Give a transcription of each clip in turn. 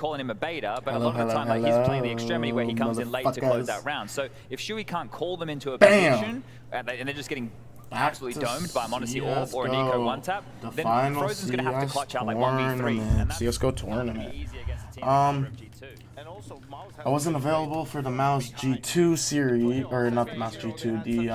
calling him a beta, but a lot of the time, like, he's playing the extremity where he comes in late to close that round. So if Shui can't call them into a position, and they're just getting absolutely domed by Modesty Orb or a Nico one tap, then Frozen's going to have to clutch out like 1v3. And that's CSGO tournament. easy against a team from G2. I wasn't available for the Mouse G2 series, or not the Mouse G2, the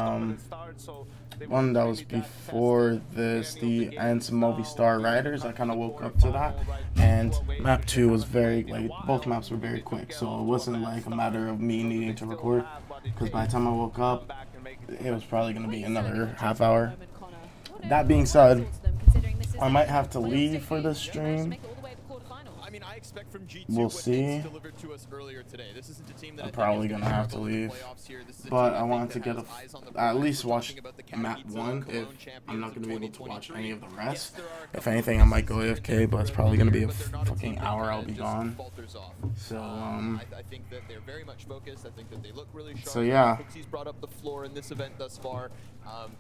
one that was before this, the Ants Movistar Riders. I kind of woke up to that, and map 2 was very, like, both maps were very quick, so it wasn't like a matter of me needing to record, because by the time I woke up, it was probably going to be another half hour. That being said, I might have to leave for this stream. We'll see. I'm probably gonna have to leave, but I wanted to get at least watch map 1 if I'm not gonna be able to watch any of the rest. If anything, I might go AFK, but it's probably gonna be a fucking hour I'll be gone. So so yeah.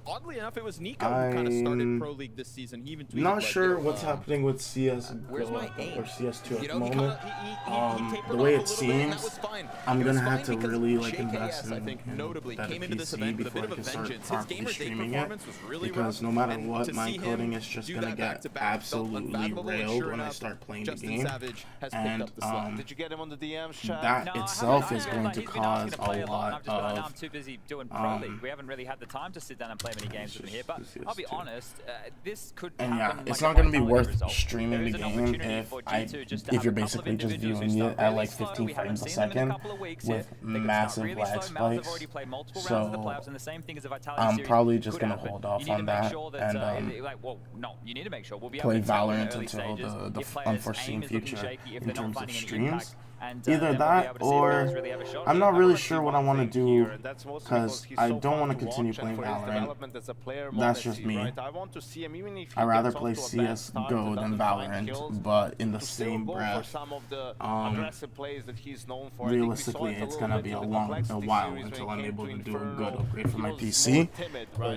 Oddly enough, it was Nico who kind of started Pro League this season. He even tweeted, not sure what's happening with CSGO or CS2 at the moment. The way it seems, I'm gonna have to really like invest in that PC before I can start properly streaming it, because no matter what, my coding is just gonna get absolutely railed when I start playing the game, and that itself is going to cause a lot of I'm too busy doing Pro League. We haven't really had the time to sit down and play many games with him here, but I'll be honest, this could happen. It's not going to be worth streaming the game if you're basically just viewing it at like 15 frames a second with massive lag spikes. So I'm probably just going to hold off on that and play Valorant until the unforeseen future in terms of streams. Either that, or I'm not really sure what I want to do, because I don't want to continue playing Valorant. That's just me. I'd rather play CSGO than Valorant, but in the same breath, realistically, it's gonna be a while until I'm able to do a good upgrade for my PC,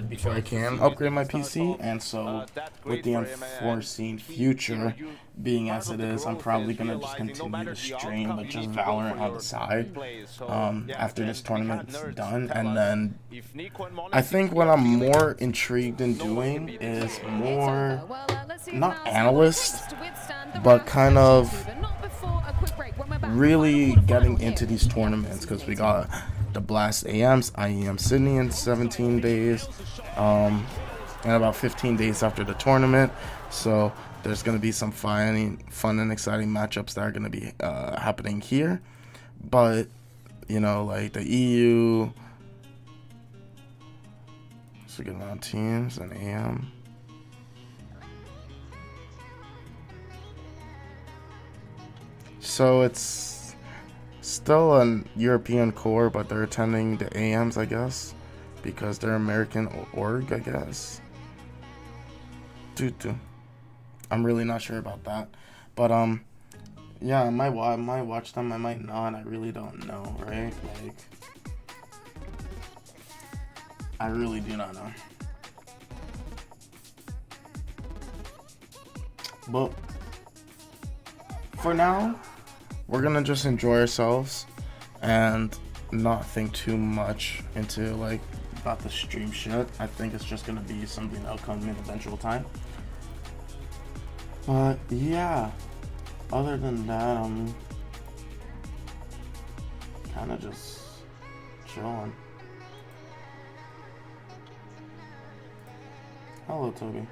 before I can upgrade my PC. And so, with the unforeseen future being as it is, I'm probably gonna just continue to stream, but just Valorant on the side after this tournament's done. And then I think what I'm more intrigued in doing is more, not analyst, but kind of really getting into these tournaments, because we got the Blast AMs, IEM Sydney in 17 days, and about 15 days after the tournament. So there's going to be some fun and exciting matchups that are going to be happening here. But, you know, like the EU, so get on teams and AM. So it's still a European core, but they're attending the AMs, I guess, because they're American org, I guess. I'm really not sure about that, but yeah, I might watch them, I might not. I really don't know, right? Like, I really do not know. But for now, we're gonna just enjoy ourselves and not think too much into like about the stream shit. I think it's just gonna be something that'll come in eventual time. But yeah, other than that, I'm kind of just chilling. Hello, Toby.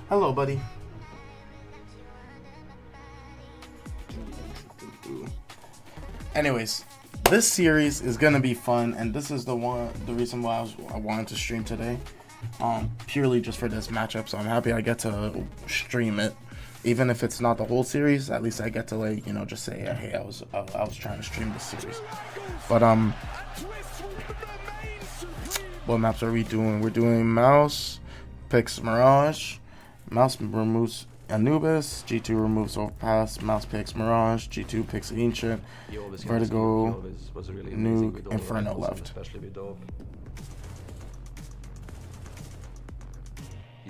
Hello, buddy. Anyways, this series is gonna be fun, and this is the reason why I wanted to stream today. Purely just for this matchup, so I'm happy I get to stream it, even if it's not the whole series. At least I get to, like, you know, just say, hey, I was trying to stream this series. But what maps are we doing? We're doing Mouse picks Mirage, Mouse removes Anubis, G2 removes Overpass, Mouse picks Mirage, G2 picks Ancient, Vertigo, Nuke, Inferno left.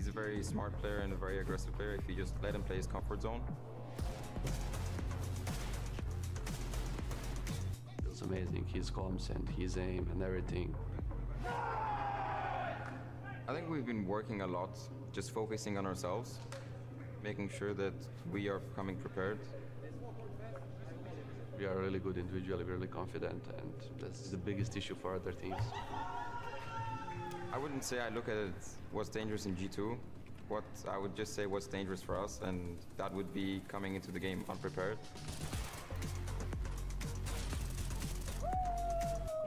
He's a very smart player and a very aggressive player if you just let him play his comfort zone. It's amazing, his comms and his aim and everything. I think we've been working a lot, just focusing on ourselves, making sure that we are coming prepared. We are really good individually, really confident, and that's the biggest issue for other teams. I wouldn't say I look at it what's dangerous in G2. What I would just say what's dangerous for us, and that would be coming into the game unprepared.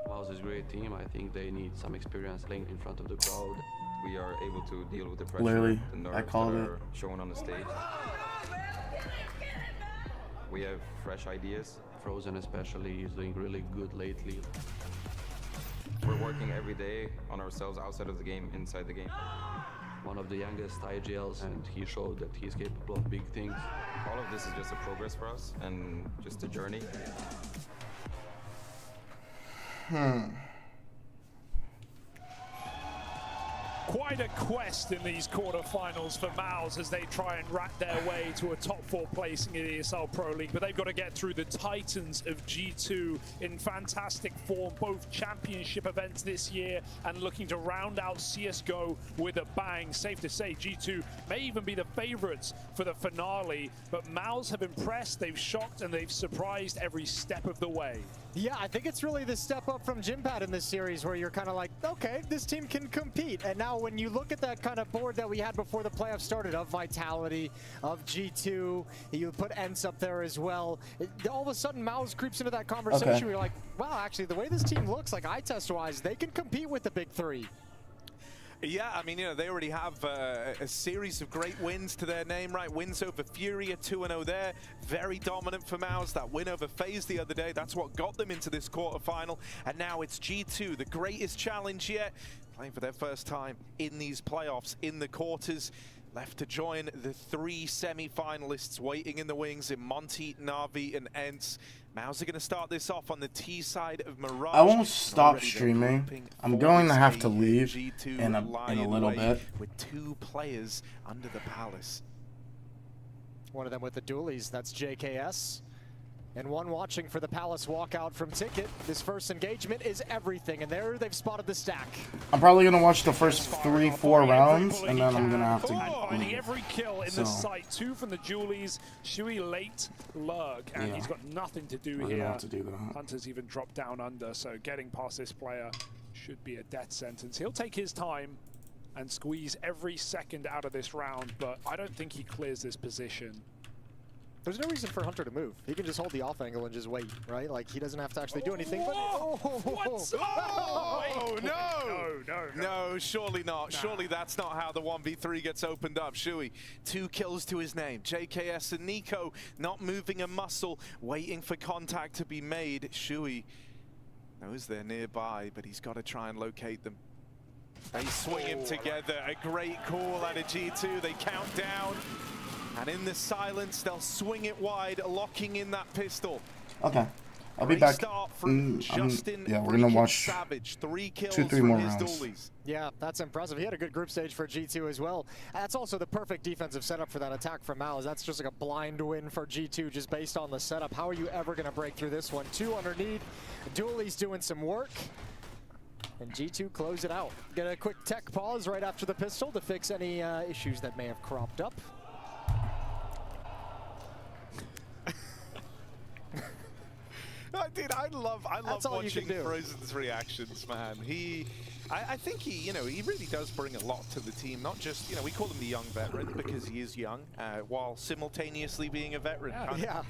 Mouse is a great team. I think they need some experience playing in front of the crowd. We are able to deal with the pressure, Literally, the nerves I called that it. are shown on the stage. We have fresh ideas. Frozen especially is doing really good lately. We're working every day on ourselves outside of the game, inside the game. One of the youngest IGLs, and he showed that he's capable of big things. All of this is just a progress for us and just a journey. Quite a quest in these quarterfinals for Mouse as they try and rat their way to a top 4 placing in the ESL Pro League, but they've got to get through the titans of G2 in fantastic form, both championship events this year and looking to round out CSGO with a bang. Safe to say G2 may even be the favorites for the finale, but Mouse have impressed, they've shocked, and they've surprised every step of the way. Yeah, I think it's really the step up from Gympad in this series where you're kind of like, okay, this team can compete. And now when you look at that kind of board that we had before the playoffs started of Vitality, of G2, you put ENCE up there as well. All of a sudden, Mouse creeps into that conversation where you're like, wow, actually, the way this team looks, like eye test-wise, they can compete with the big three. Yeah, I mean, you know, they already have a series of great wins to their name, right? Wins over Furia, 2-0 there. Very dominant for Mouse. That win over FaZe the other day, that's what got them into this quarterfinal. And now it's G2, the greatest challenge yet, playing for their first time in these playoffs, in the quarters. Left to join the 3 semi-finalists waiting in the wings in Monty, Na'Vi, and ENCE. Mouse are going to start this off on the T side of Mirage. I won't stop streaming. I'm going to have to leave in a little bit. With 2 players under the Palace. One of them with the dualies, that's JKS. And one watching for the Palace walkout from Ticket. This first engagement is everything, and there they've spotted the stack. I'm probably going to watch the first 3-4 rounds, and then I'm going to have to Finding every kill in the site. 2 from the Julies. Shui late lurk, and he's got nothing to do here. Have to do that. Hunter's even dropped down under, so getting past this player should be a death sentence. He'll take his time and squeeze every second out of this round, but I don't think he clears this position. There's no reason for Hunter to move. He can just hold the off angle and just wait, right? Like, he doesn't have to actually do anything. But No, surely not. Surely that's not how the 1v3 gets opened up. Shui, 2 kills to his name. JKS and Nico not moving a muscle, waiting for contact to be made. Shui knows they're nearby, but he's got to try and locate them. They swing him together. A great call out of G2. They count down. And in the silence, they'll swing it wide, locking in that pistol. Okay. I'll be back. Yeah, we're going to watch Savage. 3 kills 2-3 more rounds. Dualies. Yeah, that's impressive. He had a good group stage for G2 as well. That's also the perfect defensive setup for that attack from Mouse. That's just like a blind win for G2 just based on the setup. How are you ever going to break through this one? 2 underneath. Dualies doing some work. And G2 close it out. Get a quick tech pause right after the pistol to fix any issues that may have cropped up. Dude, I love watching Frozen's reactions, man. I think he really does bring a lot to the team. Not just, we call him the young veteran because he is young, while simultaneously being a veteran.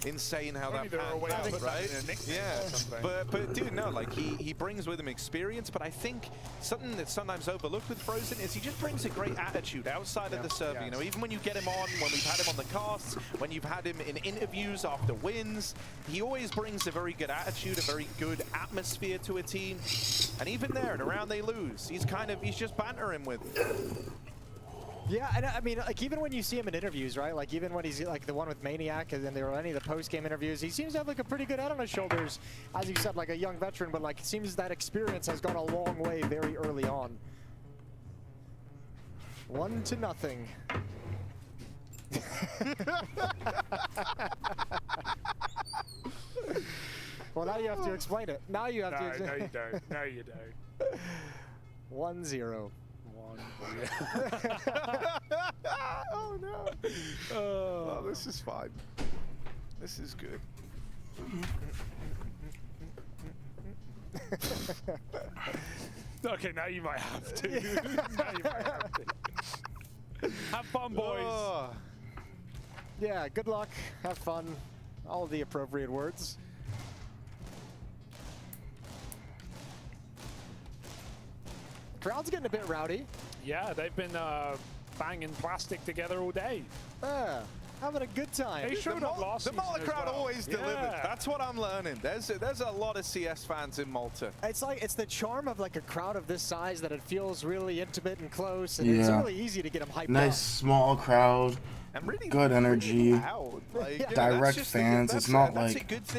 Insane how that pans out, right? Yeah, but dude, no, like he brings with him experience. But I think something that's sometimes overlooked with Frozen is he just brings a great attitude outside of the server. You know, even when you get him on, when we've had him on the casts, when you've had him in interviews after wins, he always brings a very good attitude, a very good atmosphere to a team. And even there, and around they lose. He's just bantering with it. Yeah, and I mean, like, even when you see him in interviews, right? Like, even when he's like the one with Maniac, and then there were any of the post-game interviews, he seems to have like a pretty good head on his shoulders. As you said, like a young veteran, but like it seems that experience has gone a long way very early on. 1-0. Well, now you have to explain it. Now you have to explain it. No, you don't. No, you don't. 1-0. Oh no. Oh, this is fine. This is good. Okay, now you might have to. Now you might have to. Have fun, boys. Oh. Yeah, good luck. Have fun. All of the appropriate words. Crowd's getting a bit rowdy. Yeah, they've been banging plastic together all day. Having a good time. They showed up last season. The Malta crowd well. always delivers. That's what I'm learning. There's a lot of CS fans in Malta. It's the charm of like a crowd of this size that it feels really intimate and close, and it's really easy to get them hyped up. Nice small crowd. And really, good energy, like, direct fans. It's not like it's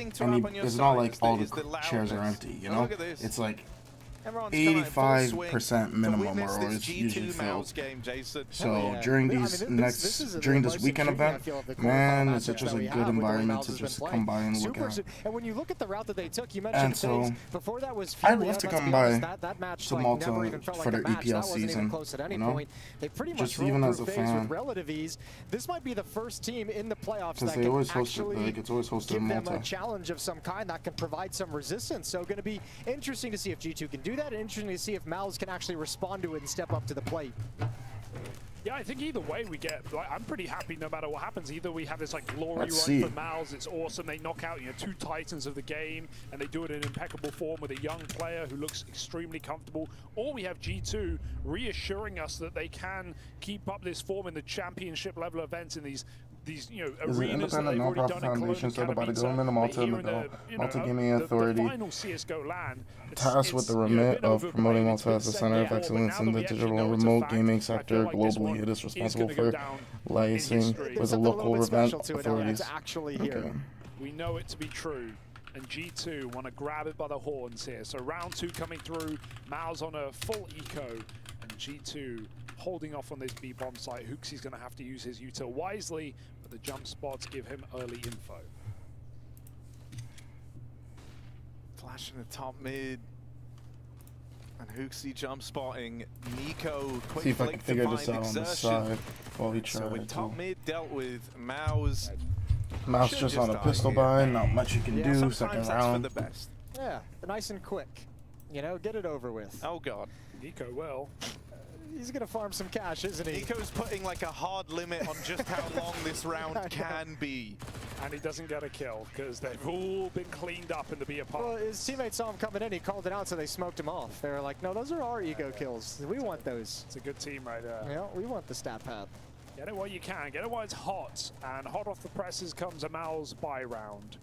not like all the chairs are empty. You know, it's like 85% minimum, or it's usually filled. So during these during this weekend event, man, it's just a good environment to just come by and look at. And when you look at the route that they took, you mentioned so before that was I'd love to come by that match to Malta for their EPL season. You know, they pretty much just even as a fan, with relative ease. This might be the first team in the playoffs that they always can host actually like it's always hosted in give them Malta. a challenge of some kind that can provide some resistance. So going to be interesting to see if G2 can do that, and interesting to see if Mouse can actually respond to it and step up to the plate. Yeah, I think either way we get, like, I'm pretty happy no matter what happens. Either we have this like glory run for Mouse, it's awesome, they knock out, you know, 2 titans of the game, and they do it in impeccable form with a young player who looks extremely comfortable, or we have G2 reassuring us that they can keep up this form in the championship level events in these you know, arenas that they've already done in Cologne, by the government of Malta and the Malta Gaming Authority, the final CSGO LAN, tasked with the remit of promoting Malta as a center of excellence in the digital and remote gaming sector globally. It is responsible for liaising with the local event authorities. We know it to be true. And G2 want to grab it by the horns here. So round 2 coming through, Mao's on a full eco, and G2 holding off on this B-bomb site. Hooksy's going to have to use his util wisely, but the jump spots give him early info. Flash in the top mid. And Hooksy jump spotting. Nico quick see if I can figure this out on the side while he tries. So with top mid dealt with Mouse. Mouse just on a pistol buy, not much you can do. Second round. For the best. Yeah, nice and quick. You know, get it over with. Oh god. Nico will. He's gonna farm some cash, isn't he? Nico's putting like a hard limit on just how long this round can be. And he doesn't get a kill because they've all been cleaned up in the B apart. Well, his teammates saw him coming in, he called it out, so they smoked him off. They were like, no, those are our ego kills. We want those. It's a good team right there. Yeah, we want the stat pad. Get it while you can, get it while it's hot. And hot off the presses comes a Mal's buy round.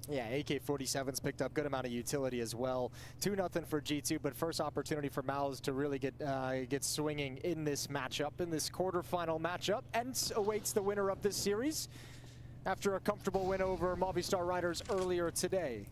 Yeah, AK-47's picked up good amount of utility as well. 2-0 for G2, but first opportunity for Mouse to really get swinging in this matchup, in this quarterfinal matchup. ENCE awaits the winner of this series after a comfortable win over Movistar Riders earlier today.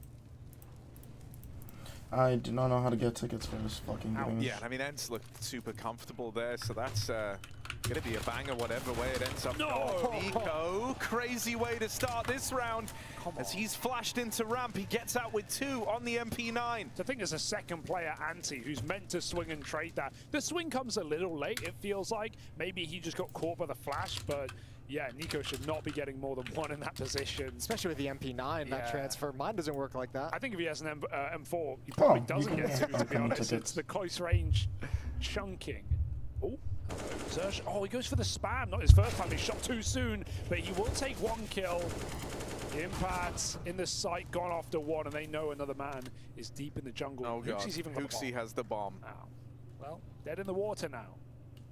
I do not know how to get tickets for this fucking game. Yeah, I mean, ENCE looked super comfortable there, so that's gonna be a banger whatever way it ends up. No! Nico, crazy way to start this round. As he's flashed into ramp, he gets out with 2 on the MP9. So I think there's a second player, Anti, who's meant to swing and trade that. The swing comes a little late, it feels like. Maybe he just got caught by the flash, but yeah, Nico should not be getting more than 1 in that position. Especially with the MP9, that transfer. Mine doesn't work like that. I think if he has an M4, he probably doesn't get to be honest. It's the close range chunking. Oh, he goes for the spam. Not his first time. He shot too soon, but he will take 1 kill. The impacts in the site gone after 1, and they know another man is deep in the jungle. Oh god, Hooksy has the bomb. Oh. Well, dead in the water now.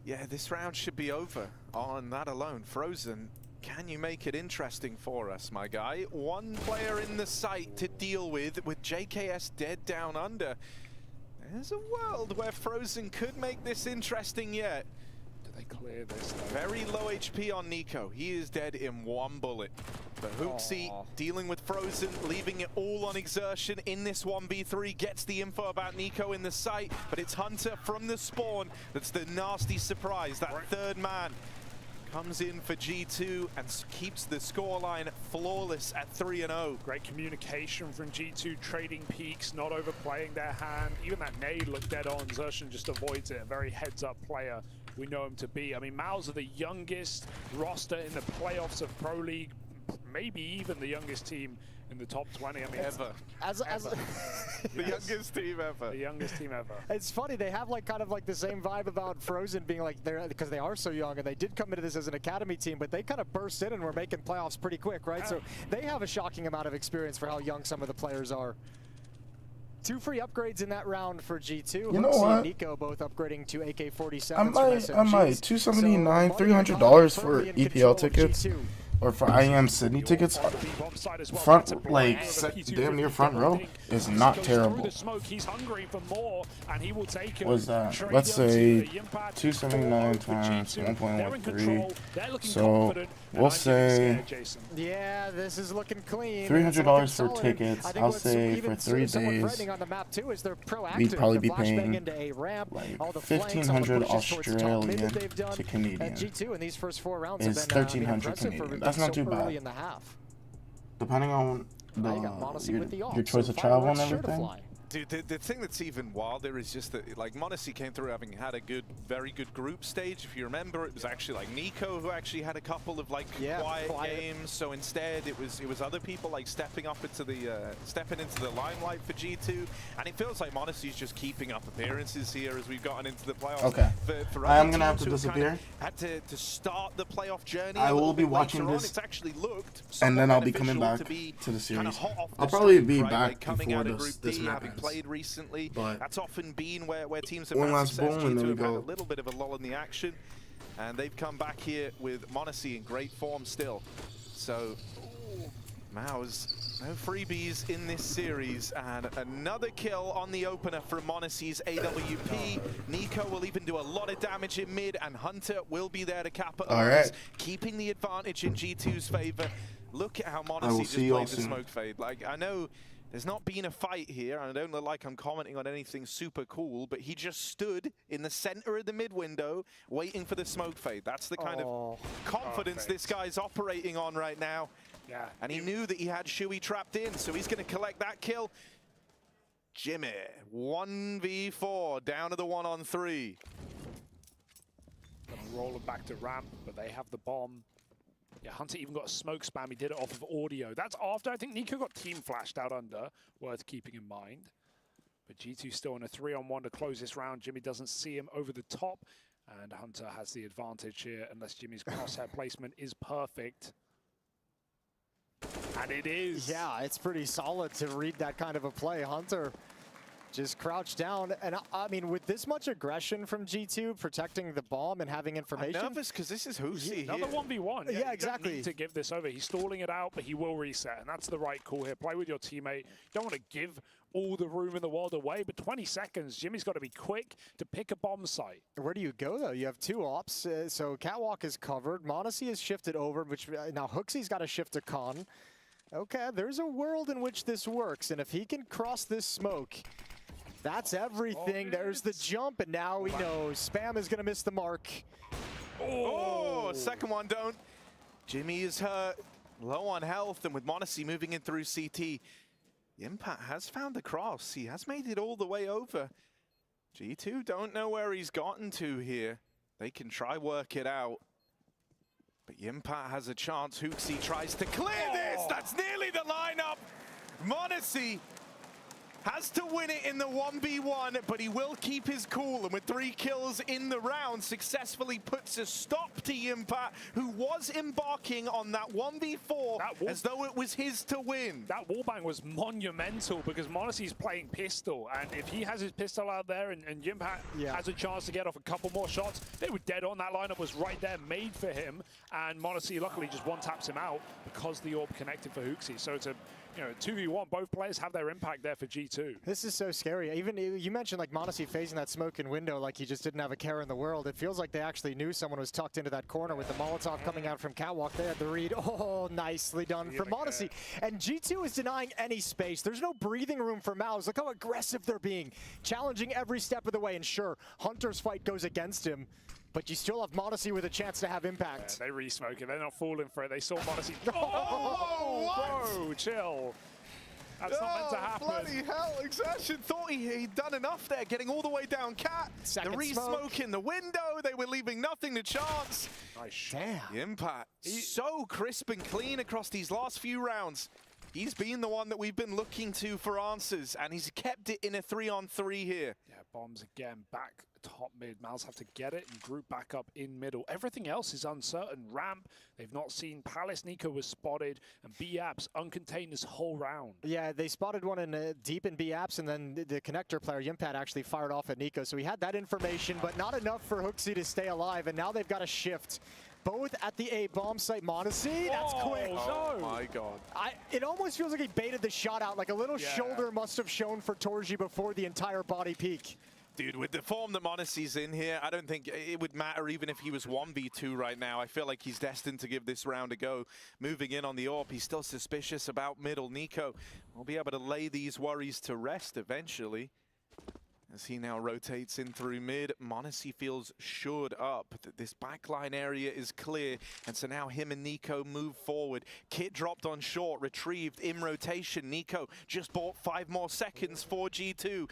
Yeah, this round should be over on that alone. Frozen, can you make it interesting for us, my guy? 1 player in the site to deal with JKS dead down under. There's a world where Frozen could make this interesting yet. They clear this. Very low HP on Nico. He is dead in one bullet. But Hooksy dealing with Frozen, leaving it all on exertion in this 1v3. Gets the info about Nico in the site, but it's Hunter from the spawn that's the nasty surprise. That third man comes in for G2 and keeps the scoreline flawless at 3-0. Great communication from G2, trading peaks, not overplaying their hand. Even that nade looked dead on. Xtrfy just avoids it. A very heads-up player we know him to be. I mean, Mouse are the youngest roster in the playoffs of Pro League, maybe even the youngest team in the top 20. I mean, ever. The youngest team ever. The youngest team ever. It's funny, they have like kind of like the same vibe about Frozen being like, because they are so young and they did come into this as an academy team, but they kind of burst in and were making playoffs pretty quick, right? So they have a shocking amount of experience for how young some of the players are. 2 free upgrades in that round for G2. You know what? And Nico both upgrading to AK-47s. I might. $279, $300 for EPL tickets. Or for IEM Sydney tickets, front, like, damn near front row is not terrible. Was that? Let's say 279 times 1.13. So we'll say, yeah, this is looking clean. $300 for tickets. I'll say for 3 days, we'd probably be paying like 1,500 Australian to Canadian. Is 1,300 Canadian. That's not too bad. Depending on your choice of travel and everything. Dude, the thing that's even wilder is just that, like, m0NESY came through having had a very good group stage. If you remember, it was actually like Nico who actually had a couple of like quiet games. So instead, it was other people like stepping into the limelight for G2, and it feels like m0NESY's just keeping up appearances here as we've gotten into the playoffs. Okay, for I am gonna have to disappear. Had to start the playoff journey. I will be watching this, it's actually looked and then I'll be coming back to the series. I'll probably be back before this map ends. Played recently, but that's often been where teams have one last bowl and then we go. A little bit of a lull in the action, and they've come back here with m0NESY in great form still. So Mouse, no freebies in this series, and another kill on the opener from m0NESY's AWP. Nico will even do a lot of damage in mid, and Hunter will be there to capitalize, keeping the advantage in G2's favor. Look at how m0NESY just played the smoke fade. Like, I know there's not been a fight here, and I don't look like I'm commenting on anything super cool, but he just stood in the center of the mid window waiting for the smoke fade. That's the kind of confidence this guy's operating on right now. Yeah. And he knew that he had Shuey trapped in, so he's going to collect that kill. Jimmy, 1v4, down to the 1-on-3. Gonna roll him back to ramp, but they have the bomb. Yeah, Hunter even got a smoke spam. He did it off of audio. That's after I think Nico got team flashed out under. Worth keeping in mind. But G2 still in a 3-on-1 to close this round. Jimmy doesn't see him over the top. And Hunter has the advantage here unless Jimmy's crosshair placement is perfect. And it is. Yeah, it's pretty solid to read that kind of a play. Hunter just crouched down, and I mean, with this much aggression from G2, protecting the bomb and having information. I'm nervous because this is Hooksy. Another 1v1. Yeah, exactly. You don't need to give this over. He's stalling it out, but he will reset, and that's the right call here. Play with your teammate. You don't want to give all the room in the world away, but 20 seconds, Jimmy's got to be quick to pick a bomb site. Where do you go, though? You have 2 ops, so Catwalk is covered. m0NESY is shifted over, which now Hooksy's got to shift to Con. Okay, there's a world in which this works, and if he can cross this smoke, that's everything. There's the jump, and now we know Spam is going to miss the mark. Oh, second one don't. Jimmy is hurt, low on health, and with m0NESY moving in through CT, Impact has found the cross. He has made it all the way over. G2 don't know where he's gotten to here. They can try work it out. But Impact has a chance. Hooksy tries to clear this. That's nearly the lineup. m0NESY has to win it in the 1v1, but he will keep his cool, and with 3 kills in the round, successfully puts a stop to Yimpa, who was embarking on that 1v4 as though it was his to win. That wallbang was monumental because m0NESY's playing pistol, and if he has his pistol out there and Yimpa has a chance to get off a couple more shots, they were dead on. That lineup was right there, made for him, and m0NESY luckily just one-taps him out because the orb connected for Hooksy. So it's a 2v1. Both players have their impact there for G2. G2. This is so scary. Even you mentioned like m0NESY phasing that smoking window like he just didn't have a care in the world. It feels like they actually knew someone was tucked into that corner with the Molotov coming out from Catwalk. They had the read. Oh, nicely done from m0NESY. And G2 is denying any space. There's no breathing room for Mouse. Look how aggressive they're being, challenging every step of the way. And sure, Hunter's fight goes against him, but you still have m0NESY with a chance to have impact. Yeah, they re-smoke it. They're not falling for it. They saw m0NESY. Oh, bro, chill. That's not meant to happen. Bloody hell, Xtrfy thought he'd done enough there, getting all the way down Cat. Second the re-smoke in the window, they were leaving nothing to chance. Nice. Damn. The impact, so crisp and clean across these last few rounds. He's been the one that we've been looking to for answers, and he's kept it in a 3-on-3 here. Yeah, bombs again, back top mid. Mouse have to get it and group back up in middle. Everything else is uncertain. Ramp, they've not seen. Palace, Nico was spotted, and B-Apps uncontained this whole round. Yeah, they spotted one in deep in B-Apps, and then the connector player, Yimpad, actually fired off at Nico. So he had that information, but not enough for Hooksy to stay alive, and now they've got a shift. Both at the A bomb site. m0NESY, that's quick. Oh my god. It almost feels like he baited the shot out, like a little shoulder must have shown for Torji before the entire body peak. Dude, with the form that m0NESY's in here, I don't think it would matter even if he was 1v2 right now. I feel like he's destined to give this round a go. Moving in on the AWP, he's still suspicious about middle. Nico will be able to lay these worries to rest eventually. As he now rotates in through mid, m0NESY feels shored up that this backline area is clear. And so now him and Nico move forward. Kit dropped on short, retrieved in rotation. Nico just bought 5 more seconds for G2.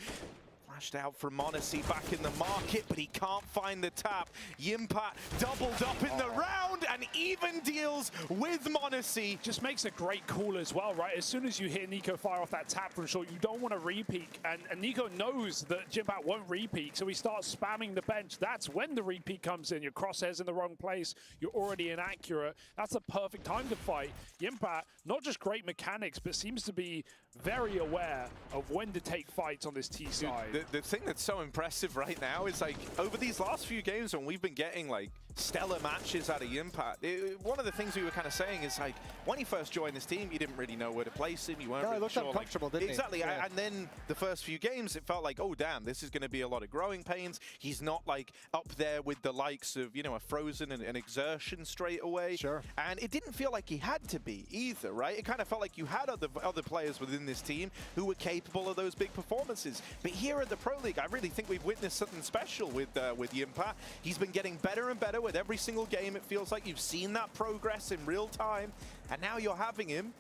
Flashed out from m0NESY back in the market, but he can't find the tap. Yimpad doubled up in the round and even deals with m0NESY. Just makes a great call as well, right? As soon as you hear Nico fire off that tap from short, you don't want to re-peek. And Nico knows that Yimpad won't re-peek, so he starts spamming the bench. That's when the re-peek comes in. Your crosshair's in the wrong place. You're already inaccurate. That's a perfect time to fight. Yimpad, not just great mechanics, but seems to be very aware of when to take fights on this T side. The thing that's so impressive right now is, like, over these last few games when we've been getting, like, stellar matches out of Yimpad, one of the things we were kind of saying is, like, when he first joined this team, you didn't really know where to place him. You weren't really looked sure, uncomfortable, like, didn't he? exactly. Yeah. And then the first few games, it felt like, oh, damn, this is going to be a lot of growing pains. He's not, like, up there with the likes of, you know, a Frozen and an Exertion straight away. Sure. And it didn't feel like he had to be either, right? It kind of felt like you had other players within this team who were capable of those big performances. But here at the Pro League, I really think we've witnessed something special with Yimpad. He's been getting better and better with every single game. It feels like you've seen that progress in real time, and now you're having him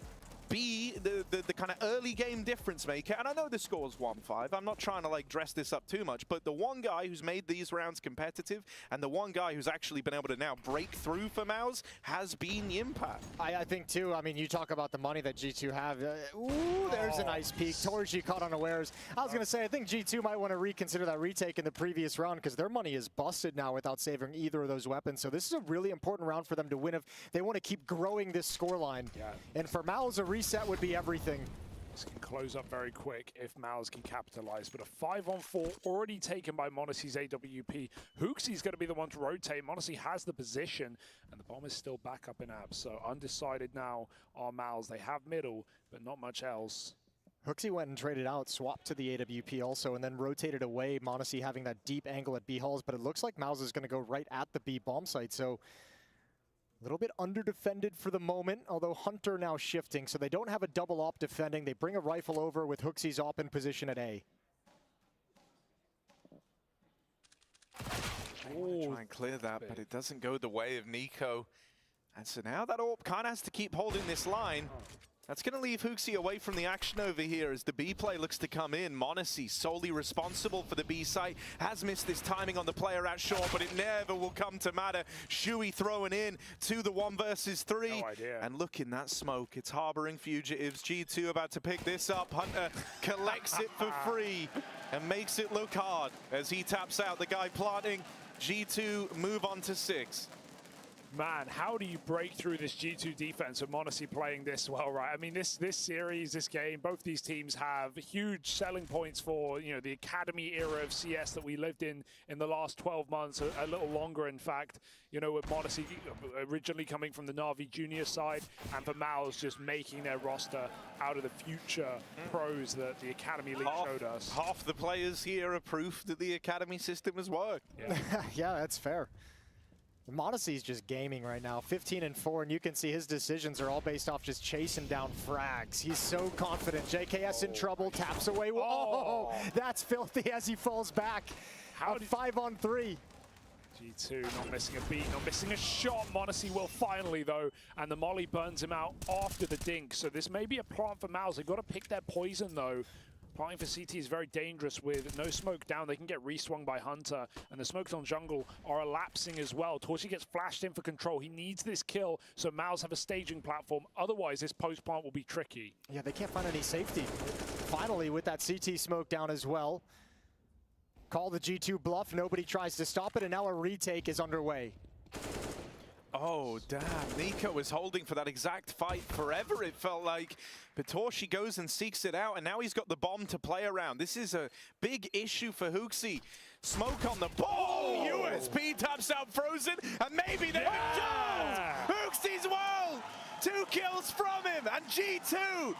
be the kind of early game difference maker. And I know the score's 1-5. I'm not trying to like dress this up too much, but the one guy who's made these rounds competitive and the one guy who's actually been able to now break through for Mouse has been Yimpad. I think too, I mean, you talk about the money that G2 have. Ooh, there's a nice peek. Torji caught unawares. I was going to say, I think G2 might want to reconsider that retake in the previous round because their money is busted now without saving either of those weapons. So this is a really important round for them to win if they want to keep growing this scoreline. Yeah. And for Mouse, a reset would be everything. This can close up very quick if Mouse can capitalize, but a 5-on-4 already taken by m0NESY's AWP. Hooksy's going to be the one to rotate. m0NESY has the position, and the bomb is still back up in abs. So undecided now are Mouse. They have middle, but not much else. Hooksy went and traded out, swapped to the AWP also, and then rotated away. m0NESY having that deep angle at B hulls, but it looks like Mouse is going to go right at the B bomb site. So a little bit under-defended for the moment, although Hunter now shifting, so they don't have a double op defending. They bring a rifle over with Hooksy's op in position at A. Try and clear that, but it doesn't go the way of Nico. And so now that AWP kind of has to keep holding this line. That's going to leave Hooksy away from the action over here as the B play looks to come in. m0NESY solely responsible for the B site. Has missed this timing on the player at short, but it never will come to matter. Shuey throwing in to the 1 versus 3. No idea. And look in that smoke. It's harboring fugitives. G2 about to pick this up. Hunter collects it for free and makes it look hard as he taps out the guy planting. G2 move on to 6. Man, how do you break through this G2 defense with m0NESY playing this well, right? I mean, this series, this game, both these teams have huge selling points for, you know, the academy era of CS that we lived in the last 12 months, a little longer, in fact. You know, with m0NESY originally coming from the Na'Vi junior side, and for MOUZ just making their roster out of the future pros that the Academy League showed us. Half the players here are proof that the Academy system has worked. Yeah, yeah, that's fair. m0NESY's just gaming right now, 15-4, and you can see his decisions are all based off just chasing down frags. He's so confident. JKS in trouble, taps away. Oh, that's filthy as he falls back. How 5-on-3. G2 not missing a beat, not missing a shot. m0NESY will finally, though, and the molly burns him out after the dink. So this may be a plant for MOUZ. They've got to pick their poison, though. Planting for CT is very dangerous with no smoke down. They can get re-swung by Hunter, and the smokes on jungle are elapsing as well. Torchy gets flashed in for control. He needs this kill, so MOUZ have a staging platform. Otherwise, this post-plant will be tricky. Yeah, they can't find any safety. Finally, with that CT smoke down as well. Call the G2 bluff. Nobody tries to stop it, and now a retake is underway. Oh, damn. NiKo was holding for that exact fight forever, it felt like. But Torchy goes and seeks it out, and now he's got the bomb to play around. This is a big issue for HooXi. Smoke on the ball. USP taps out Frozen, and maybe they HooXi's world! 2 kills from him, and G2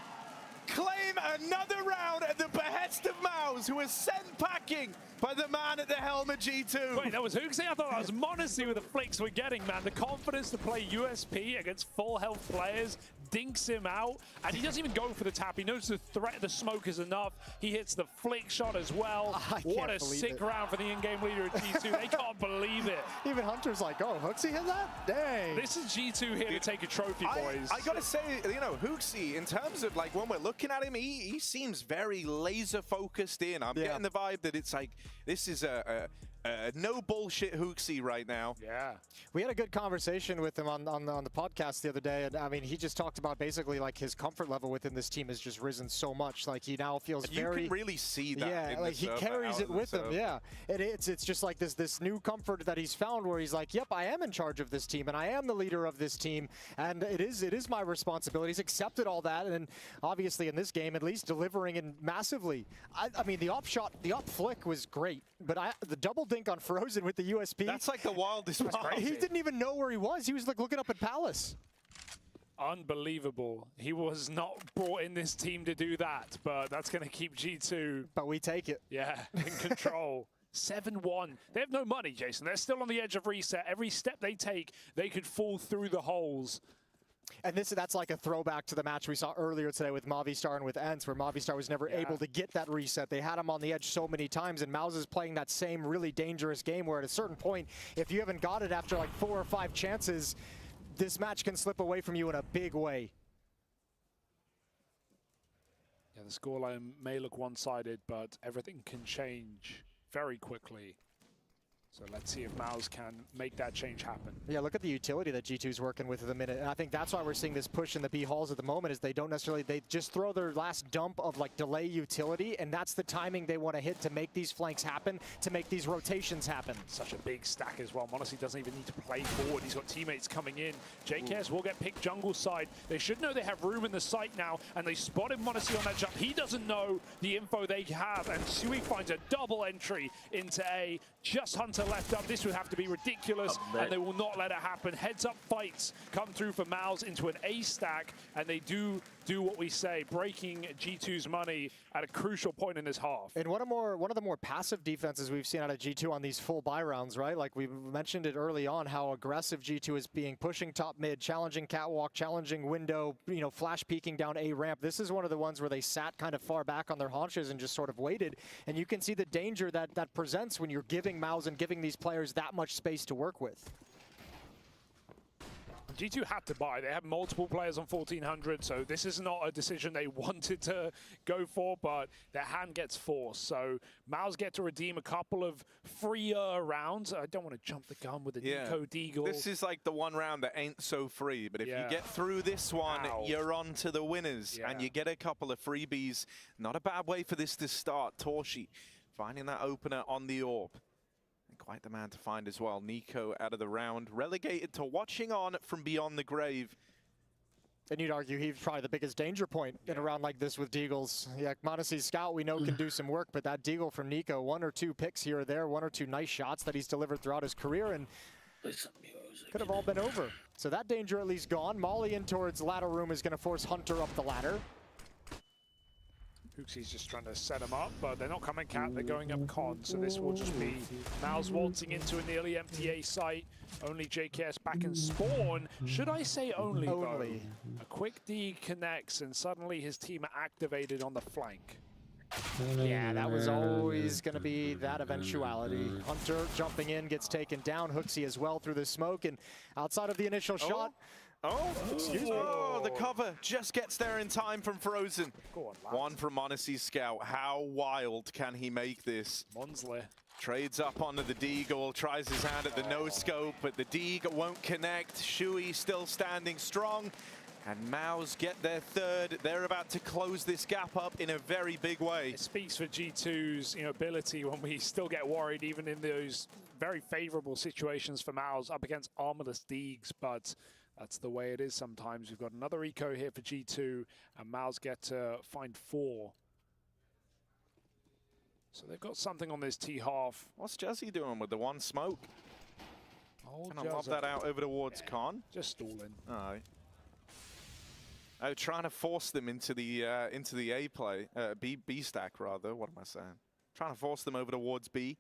claim another round at the behest of MOUZ, who is sent packing by the man at the helm of G2. Wait, that was HooXi? I thought that was m0NESY with the flicks we're getting, man. The confidence to play USP against full health players, dinks him out, and he doesn't even go for the tap. He knows the threat of the smoke is enough. He hits the flick shot as well. What a sick round for the in-game leader at G2. They can't believe it. Even Hunter's like, oh, HooXi hit that? Dang. This is G2 here to take a trophy, boys. I gotta say, you know, HooXi, in terms of like when we're looking at him, he seems very laser focused in. I'm getting the vibe that it's like, this is a no bullshit HooXi right now. Yeah. We had a good conversation with him on the podcast the other day, and I mean, he just talked about basically like his comfort level within this team has just risen so much. Like he now feels very. You can really see that. Yeah, in like he carries it with him. Yeah, it's just like this new comfort that he's found where he's like, yep, I am in charge of this team, and I am the leader of this team, and it is my responsibility. He's accepted all that, and obviously in this game, at least delivering and massively. I mean, the op flick was great, but the double dink on Frozen with the USP. That's like the wildest part. He didn't even know where he was. He was like looking up at Palace. Unbelievable. He was not brought in this team to do that, but that's going to keep G2. But we take it. Yeah, in control. 7-1. They have no money, Jason. They're still on the edge of reset. Every step they take, they could fall through the holes. And that's like a throwback to the match we saw earlier today with Movistar and with ENCE, where Movistar was never able to get that reset. They had him on the edge so many times, and MOUZ is playing that same really dangerous game where at a certain point, if you haven't got it after like 4 or 5 chances, this match can slip away from you in a big way. Yeah, the scoreline may look one-sided, but everything can change very quickly. So let's see if MOUZ can make that change happen. Yeah, look at the utility that G2's working with at the minute. And I think that's why we're seeing this push in the B halls at the moment is they don't necessarily, they just throw their last dump of like delay utility, and that's the timing they want to hit to make these flanks happen, to make these rotations happen. Such a big stack as well. m0NESY doesn't even need to play forward. He's got teammates coming in. JKS will get picked jungle side. They should know they have room in the site now, and they spotted m0NESY on that jump. He doesn't know the info they have, and Sui finds a double entry into A. Just Hunter left up. This would have to be ridiculous, and they will not let it happen. Heads-up fights come through for MOUZ into an A stack, and they do what we say, breaking G2's money at a crucial point in this half. And one of the more passive defenses we've seen out of G2 on these full buy rounds, right? Like we mentioned it early on, how aggressive G2 is being, pushing top mid, challenging catwalk, challenging window, you know, flash peeking down A ramp. This is one of the ones where they sat kind of far back on their haunches and just sort of waited. And you can see the danger that presents when you're giving MOUZ and giving these players that much space to work with. G2 had to buy. They have multiple players on 1400, so this is not a decision they wanted to go for, but their hand gets forced. So MOUZ get to redeem a couple of freer rounds. I don't want to jump the gun with the NiKo Deagle. This is like the one round that ain't so free, but if you get through this one, you're on to the winners, and you get a couple of freebies. Not a bad way for this to start. Torchy finding that opener on the AWP. Quite the man to find as well. Nico out of the round, relegated to watching on from beyond the grave. And you'd argue he's probably the biggest danger point in a round like this with Deagles. Yeah, m0NESY's scout we know can do some work, but that Deagle from Nico, 1 or 2 picks here or there, 1 or 2 nice shots that he's delivered throughout his career, and could have all been over. So that danger at least gone. Molly in towards ladder room is going to force Hunter up the ladder. Hooksy's just trying to set him up, but they're not coming cat, they're going up con, so this will just be Mouse waltzing into a nearly empty A site. Only JKS back in spawn. Should I say only, though? A quick D connects, and suddenly his team are activated on the flank. Yeah, that was always going to be that eventuality. Hunter jumping in, gets taken down. Hooksy as well through the smoke, and outside of the initial shot. Excuse me. Oh, the cover just gets there in time from Frozen. One from m0NESY's scout. How wild can he make this? Monsley trades up onto the Deagle, tries his hand at the no-scope, but the Deagle won't connect. Shui still standing strong. And Mouse get their third. They're about to close this gap up in a very big way. It speaks for G2's ability when we still get worried, even in those very favorable situations for Mouse up against armorless Deags, but that's the way it is sometimes. We've got another eco here for G2, and Mouse get to find 4. So they've got something on this T-half. What's Jazzy doing with the one smoke? Oh, Can I lob that out over towards Con? Just stalling. All right. Oh, trying to force them into the A play, B stack rather. What am I saying? Trying to force them over towards B,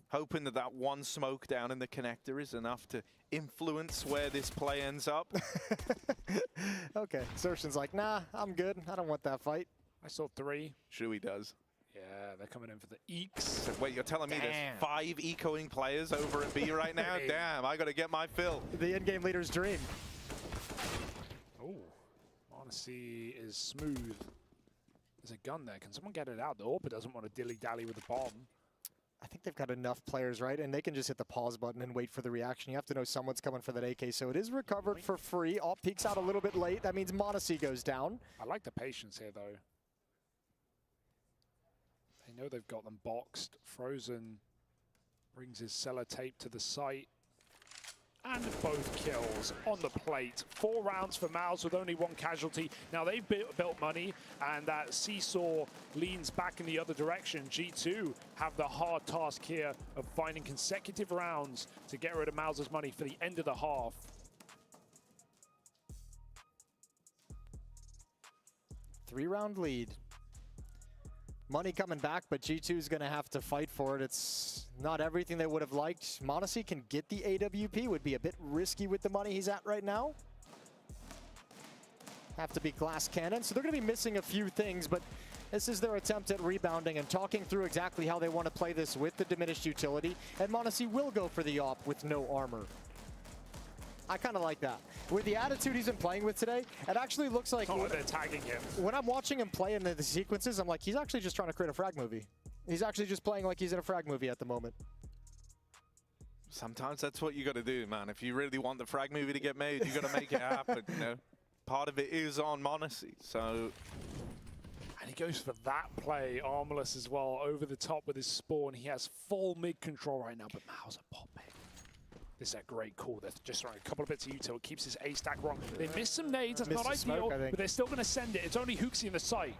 hoping that one smoke down in the connector is enough to influence where this play ends up. Okay, Xtrfy's like, nah, I'm good. I don't want that fight. I saw 3. Shui does. Yeah, they're coming in for the eeks. So wait, you're telling me there's 5 ecoing players over at B right now? Damn, I got to get my fill. The in-game leader's dream. Oh. m0NESY is smooth. There's a gun there. Can someone get it out? The AWPer doesn't want to dilly-dally with the bomb. I think they've got enough players, right? And they can just hit the pause button and wait for the reaction. You have to know someone's coming for that AK. So it is recovered for free. AWP peeks out a little bit late. That means m0NESY goes down. I like the patience here, though. They know they've got them boxed. Frozen brings his sellotape to the site. And both kills on the plate. 4 rounds for Mouse with only 1 casualty. Now they've built money, and that seesaw leans back in the other direction. G2 have the hard task here of finding consecutive rounds to get rid of Mouse's money for the end of the half. Three-round lead. Money coming back, but G2 is going to have to fight for it. It's not everything they would have liked. m0NESY can get the AWP, would be a bit risky with the money he's at right now. Have to be glass cannon, so they're going to be missing a few things, but this is their attempt at rebounding and talking through exactly how they want to play this with the diminished utility. And m0NESY will go for the AWP with no armor. I kind of like that. With the attitude he's been playing with today, it actually looks like... Oh, they're tagging him. When I'm watching him play in the sequences, I'm like, he's actually just trying to create a frag movie. He's actually just playing like he's in a frag movie at the moment. Sometimes that's what you got to do, man. If you really want the frag movie to get made, you got to make it happen, you know? Part of it is on m0NESY, so... And he goes for that play, armorless as well, over the top with his spawn. He has full mid control right now, but Mouse are popping. This is a great call. They're just throwing a couple of bits of util. It keeps his A stack wrong. They missed some nades. That's not ideal, but they're still going to send it. It's only Hooksy in the site.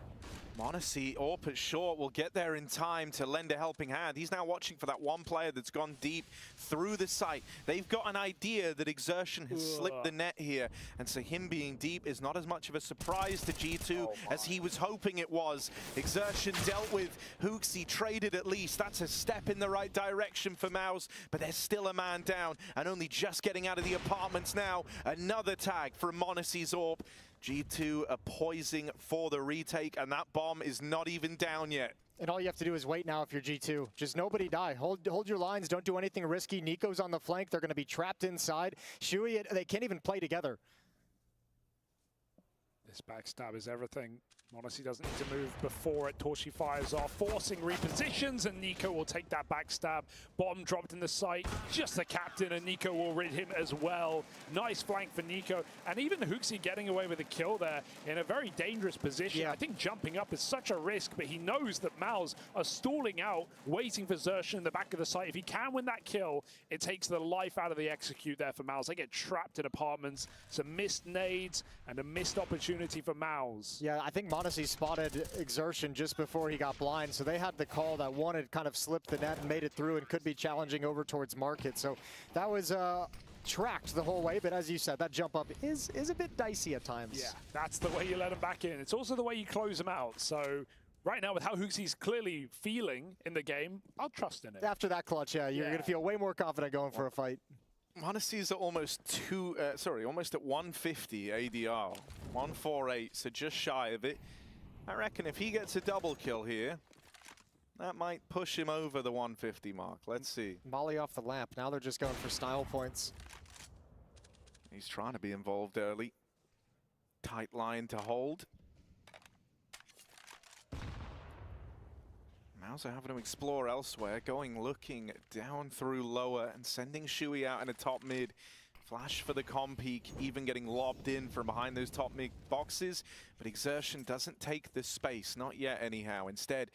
m0NESY, AWP at short, will get there in time to lend a helping hand. He's now watching for that one player that's gone deep through the site. They've got an idea that Exertion has slipped the net here, and so him being deep is not as much of a surprise to G2 as he was hoping it was. Exertion dealt with, Hooksy traded at least. That's a step in the right direction for Mouse, but there's still a man down, and only just getting out of the apartments now. Another tag from m0NESY's AWP. G2 are poising for the retake, and that bomb is not even down yet. And all you have to do is wait now if you're G2. Just nobody die. Hold your lines. Don't do anything risky. Nico's on the flank. They're going to be trapped inside. Shui, they can't even play together. This backstab is everything. Monacy doesn't need to move before it. Torshi fires off, forcing repositions, and Nico will take that backstab. Bomb dropped in the site, just the captain, and Nico will rid him as well. Nice flank for Nico, and even Hooksy getting away with a kill there in a very dangerous position. Yeah. I think jumping up is such a risk, but he knows that Mouse are stalling out, waiting for Xtrfy in the back of the site. If he can win that kill, it takes the life out of the execute there for Mouse. They get trapped in apartments, some missed nades, and a missed opportunity for Mouse. Yeah, I think Monacy spotted Exertion just before he got blind, so they had the call that one had kind of slipped the net and made it through and could be challenging over towards Market. So that was tracked the whole way, but as you said, that jump up is a bit dicey at times. Yeah, that's the way you let him back in. It's also the way you close him out. So right now, with how Hooksy's clearly feeling in the game, I'll trust in it. After that clutch, yeah, you're going to feel way more confident going for a fight. Monacy's at almost almost at 150 ADR, 148, so just shy of it. I reckon if he gets a double kill here, that might push him over the 150 mark. Let's see. Molly off the lamp. Now they're just going for style points. He's trying to be involved early. Tight line to hold. Mouse are having to explore elsewhere, looking down through lower and sending Shui out in a top mid. Flash for the com peak, even getting lobbed in from behind those top mid boxes. But Exertion doesn't take the space, not yet anyhow. Instead,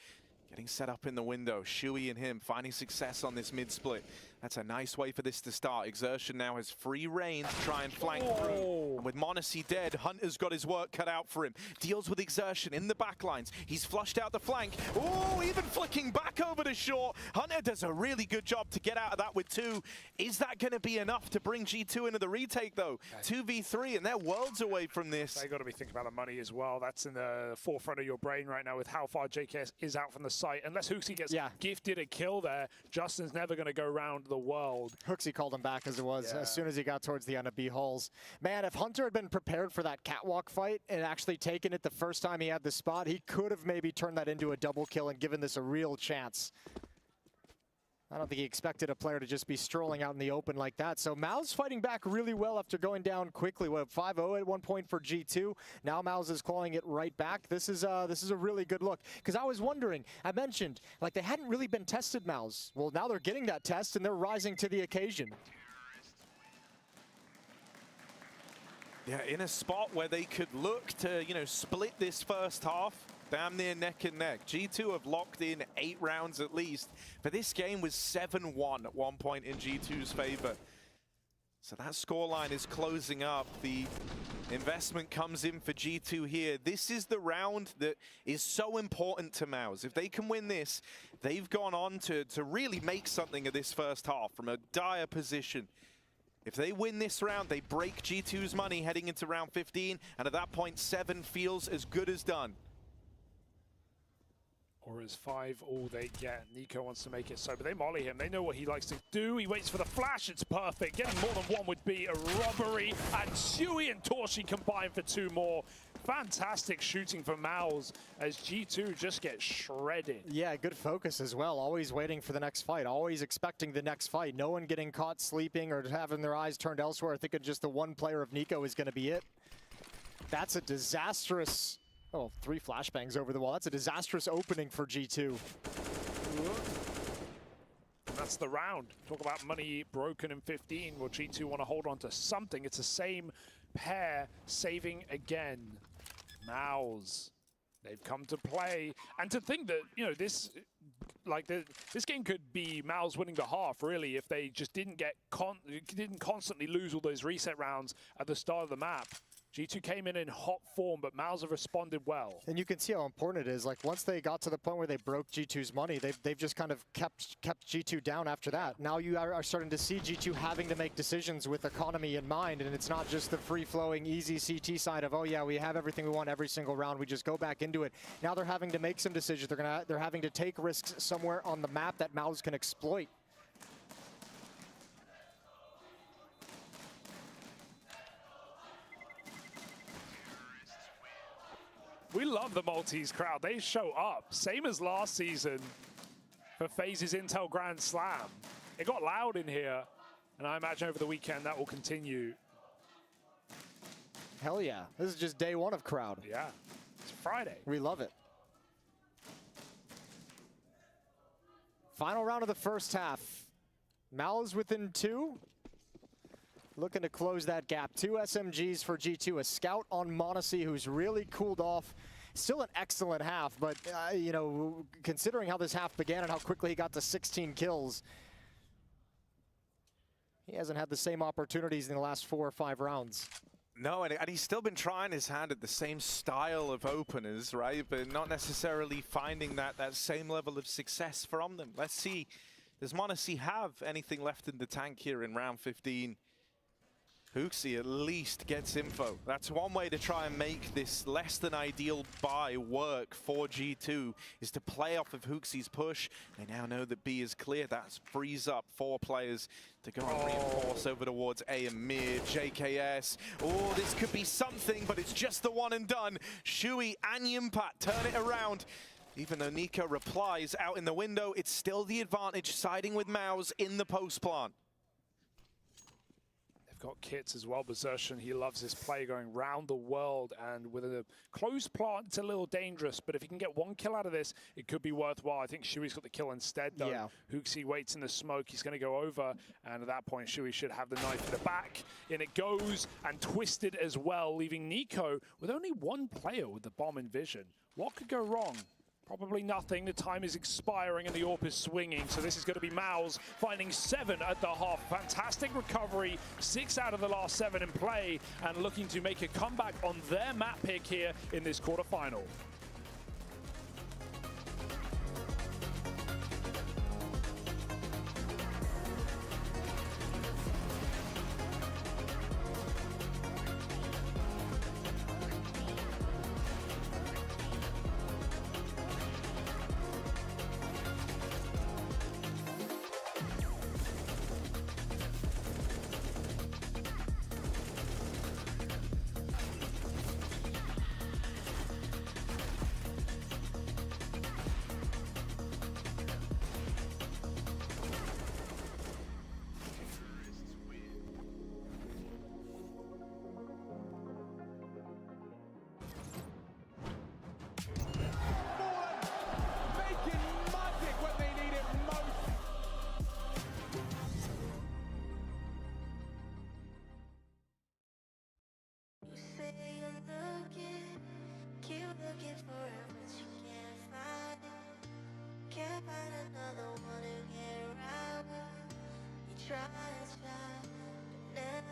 getting set up in the window. Shui and him finding success on this mid split. That's a nice way for this to start. Exertion now has free reign to try and flank through. And with Monacy dead, Hunter's got his work cut out for him. Deals with Exertion in the backlines. He's flushed out the flank. Oh, even flicking back over to short. Hunter does a really good job to get out of that with 2. Is that going to be enough to bring G2 into the retake, though? 2v3, and they're worlds away from this. They got to be thinking about the money as well. That's in the forefront of your brain right now with how far JKS is out from the site. Unless Hooksy gets gifted a kill there, Justin's never going to go around the world. Hooksy called him back as it was as soon as he got towards the end of B halls. Man, if Hunter had been prepared for that catwalk fight and actually taken it the first time he had the spot, he could have maybe turned that into a double kill and given this a real chance. I don't think he expected a player to just be strolling out in the open like that. So Mouse fighting back really well after going down quickly. What, 5-0 at one point for G2. Now Mouse is clawing it right back. This is a really good look. Because I was wondering, I mentioned, like they hadn't really been tested, Mouse. Well, now they're getting that test and they're rising to the occasion. Yeah, in a spot where they could look to, you know, split this first half. Damn near neck and neck. G2 have locked in 8 rounds at least, but this game was 7-1 at one point in G2's favor. So that scoreline is closing up. The investment comes in for G2 here. This is the round that is so important to Mouse. If they can win this, they've gone on to really make something of this first half from a dire position. If they win this round, they break G2's money heading into round 15, and at that point, 7 feels as good as done. Or is 5 all they get? Nico wants to make it so, but they molly him. They know what he likes to do. He waits for the flash. It's perfect. Getting more than 1 would be a robbery. And Shui and Torshi combine for 2 more. Fantastic shooting from Mouse as G2 just gets shredded. Yeah, good focus as well. Always waiting for the next fight. Always expecting the next fight. No one getting caught sleeping or having their eyes turned elsewhere. Thinking just the one player of Nico is going to be it. That's a disastrous... Oh, 3 flashbangs over the wall. That's a disastrous opening for G2. That's the round. Talk about money broken in 15. Well, G2 want to hold on to something. It's the same pair saving again. Mouse. They've come to play. And to think that, you know, this game could be Mouse winning the half, really, if they just didn't constantly lose all those reset rounds at the start of the map. G2 came in hot form, but Mouse have responded well. And you can see how important it is. Like, once they got to the point where they broke G2's money, they've just kind of kept G2 down after that. Now you are starting to see G2 having to make decisions with economy in mind, and it's not just the free-flowing, easy CT side of, oh yeah, we have everything we want every single round, we just go back into it. Now they're having to make some decisions. They're having to take risks somewhere on the map that Mouse can exploit. We love the Maltese crowd. They show up. Same as last season for FaZe's Intel Grand Slam. It got loud in here, and I imagine over the weekend that will continue. Hell yeah. This is just day one of crowd. Yeah. It's Friday. We love it. Final round of the first half. Mouse within 2. Looking to close that gap. 2 SMGs for G2. A scout on m0NESY, who's really cooled off. Still an excellent half, but, you know, considering how this half began and how quickly he got to 16 kills, he hasn't had the same opportunities in the last 4 or 5 rounds. No, and he's still been trying his hand at the same style of openers, right? But not necessarily finding that same level of success from them. Let's see, does m0NESY have anything left in the tank here in round 15? HooXi at least gets info. That's one way to try and make this less than ideal buy work for G2, is to play off of HooXi's push. They now know that B is clear. That frees up 4 players to go and reinforce over towards A and mid. JKS. Oh, this could be something, but it's just the one and done. Shui and Yimpat turn it around. Even though Nico replies out in the window, it's still the advantage siding with Mouse in the post plant. Got kits as well, Bersertion. He loves this play going round the world, and with a closed plant, it's a little dangerous, but if he can get 1 kill out of this, it could be worthwhile. I think Shui's got the kill instead, though. Yeah. HooXi waits in the smoke. He's going to go over, and at that point, Shui should have the knife in the back. In it goes, and twisted as well, leaving Nico with only 1 player with the bomb in vision. What could go wrong? Probably nothing. The time is expiring and the AWP is swinging. So this is going to be Mouse finding 7 at the half. Fantastic recovery. 6 out of the last 7 in play and looking to make a comeback on their map pick here in this quarterfinal. Try, never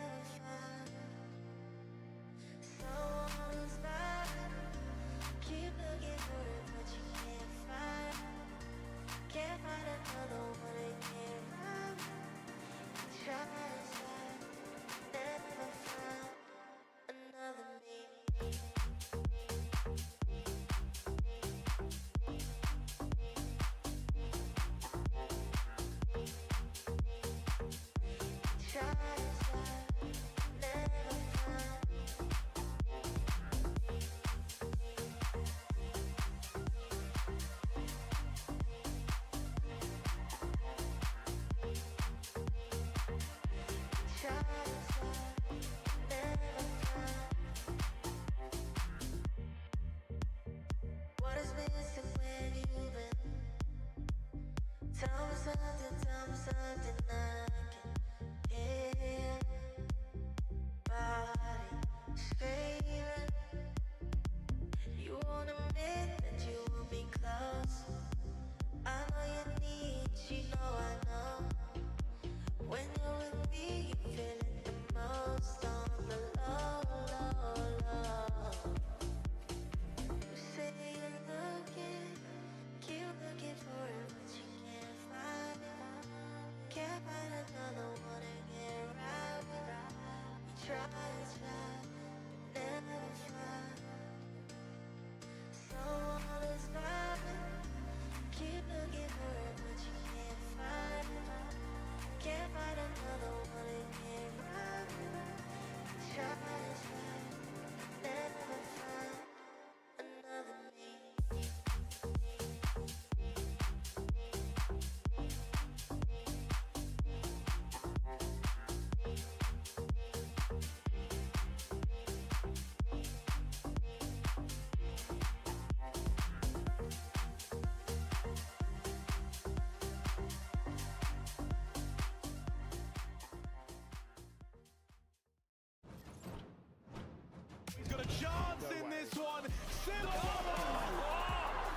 got a chance in this one.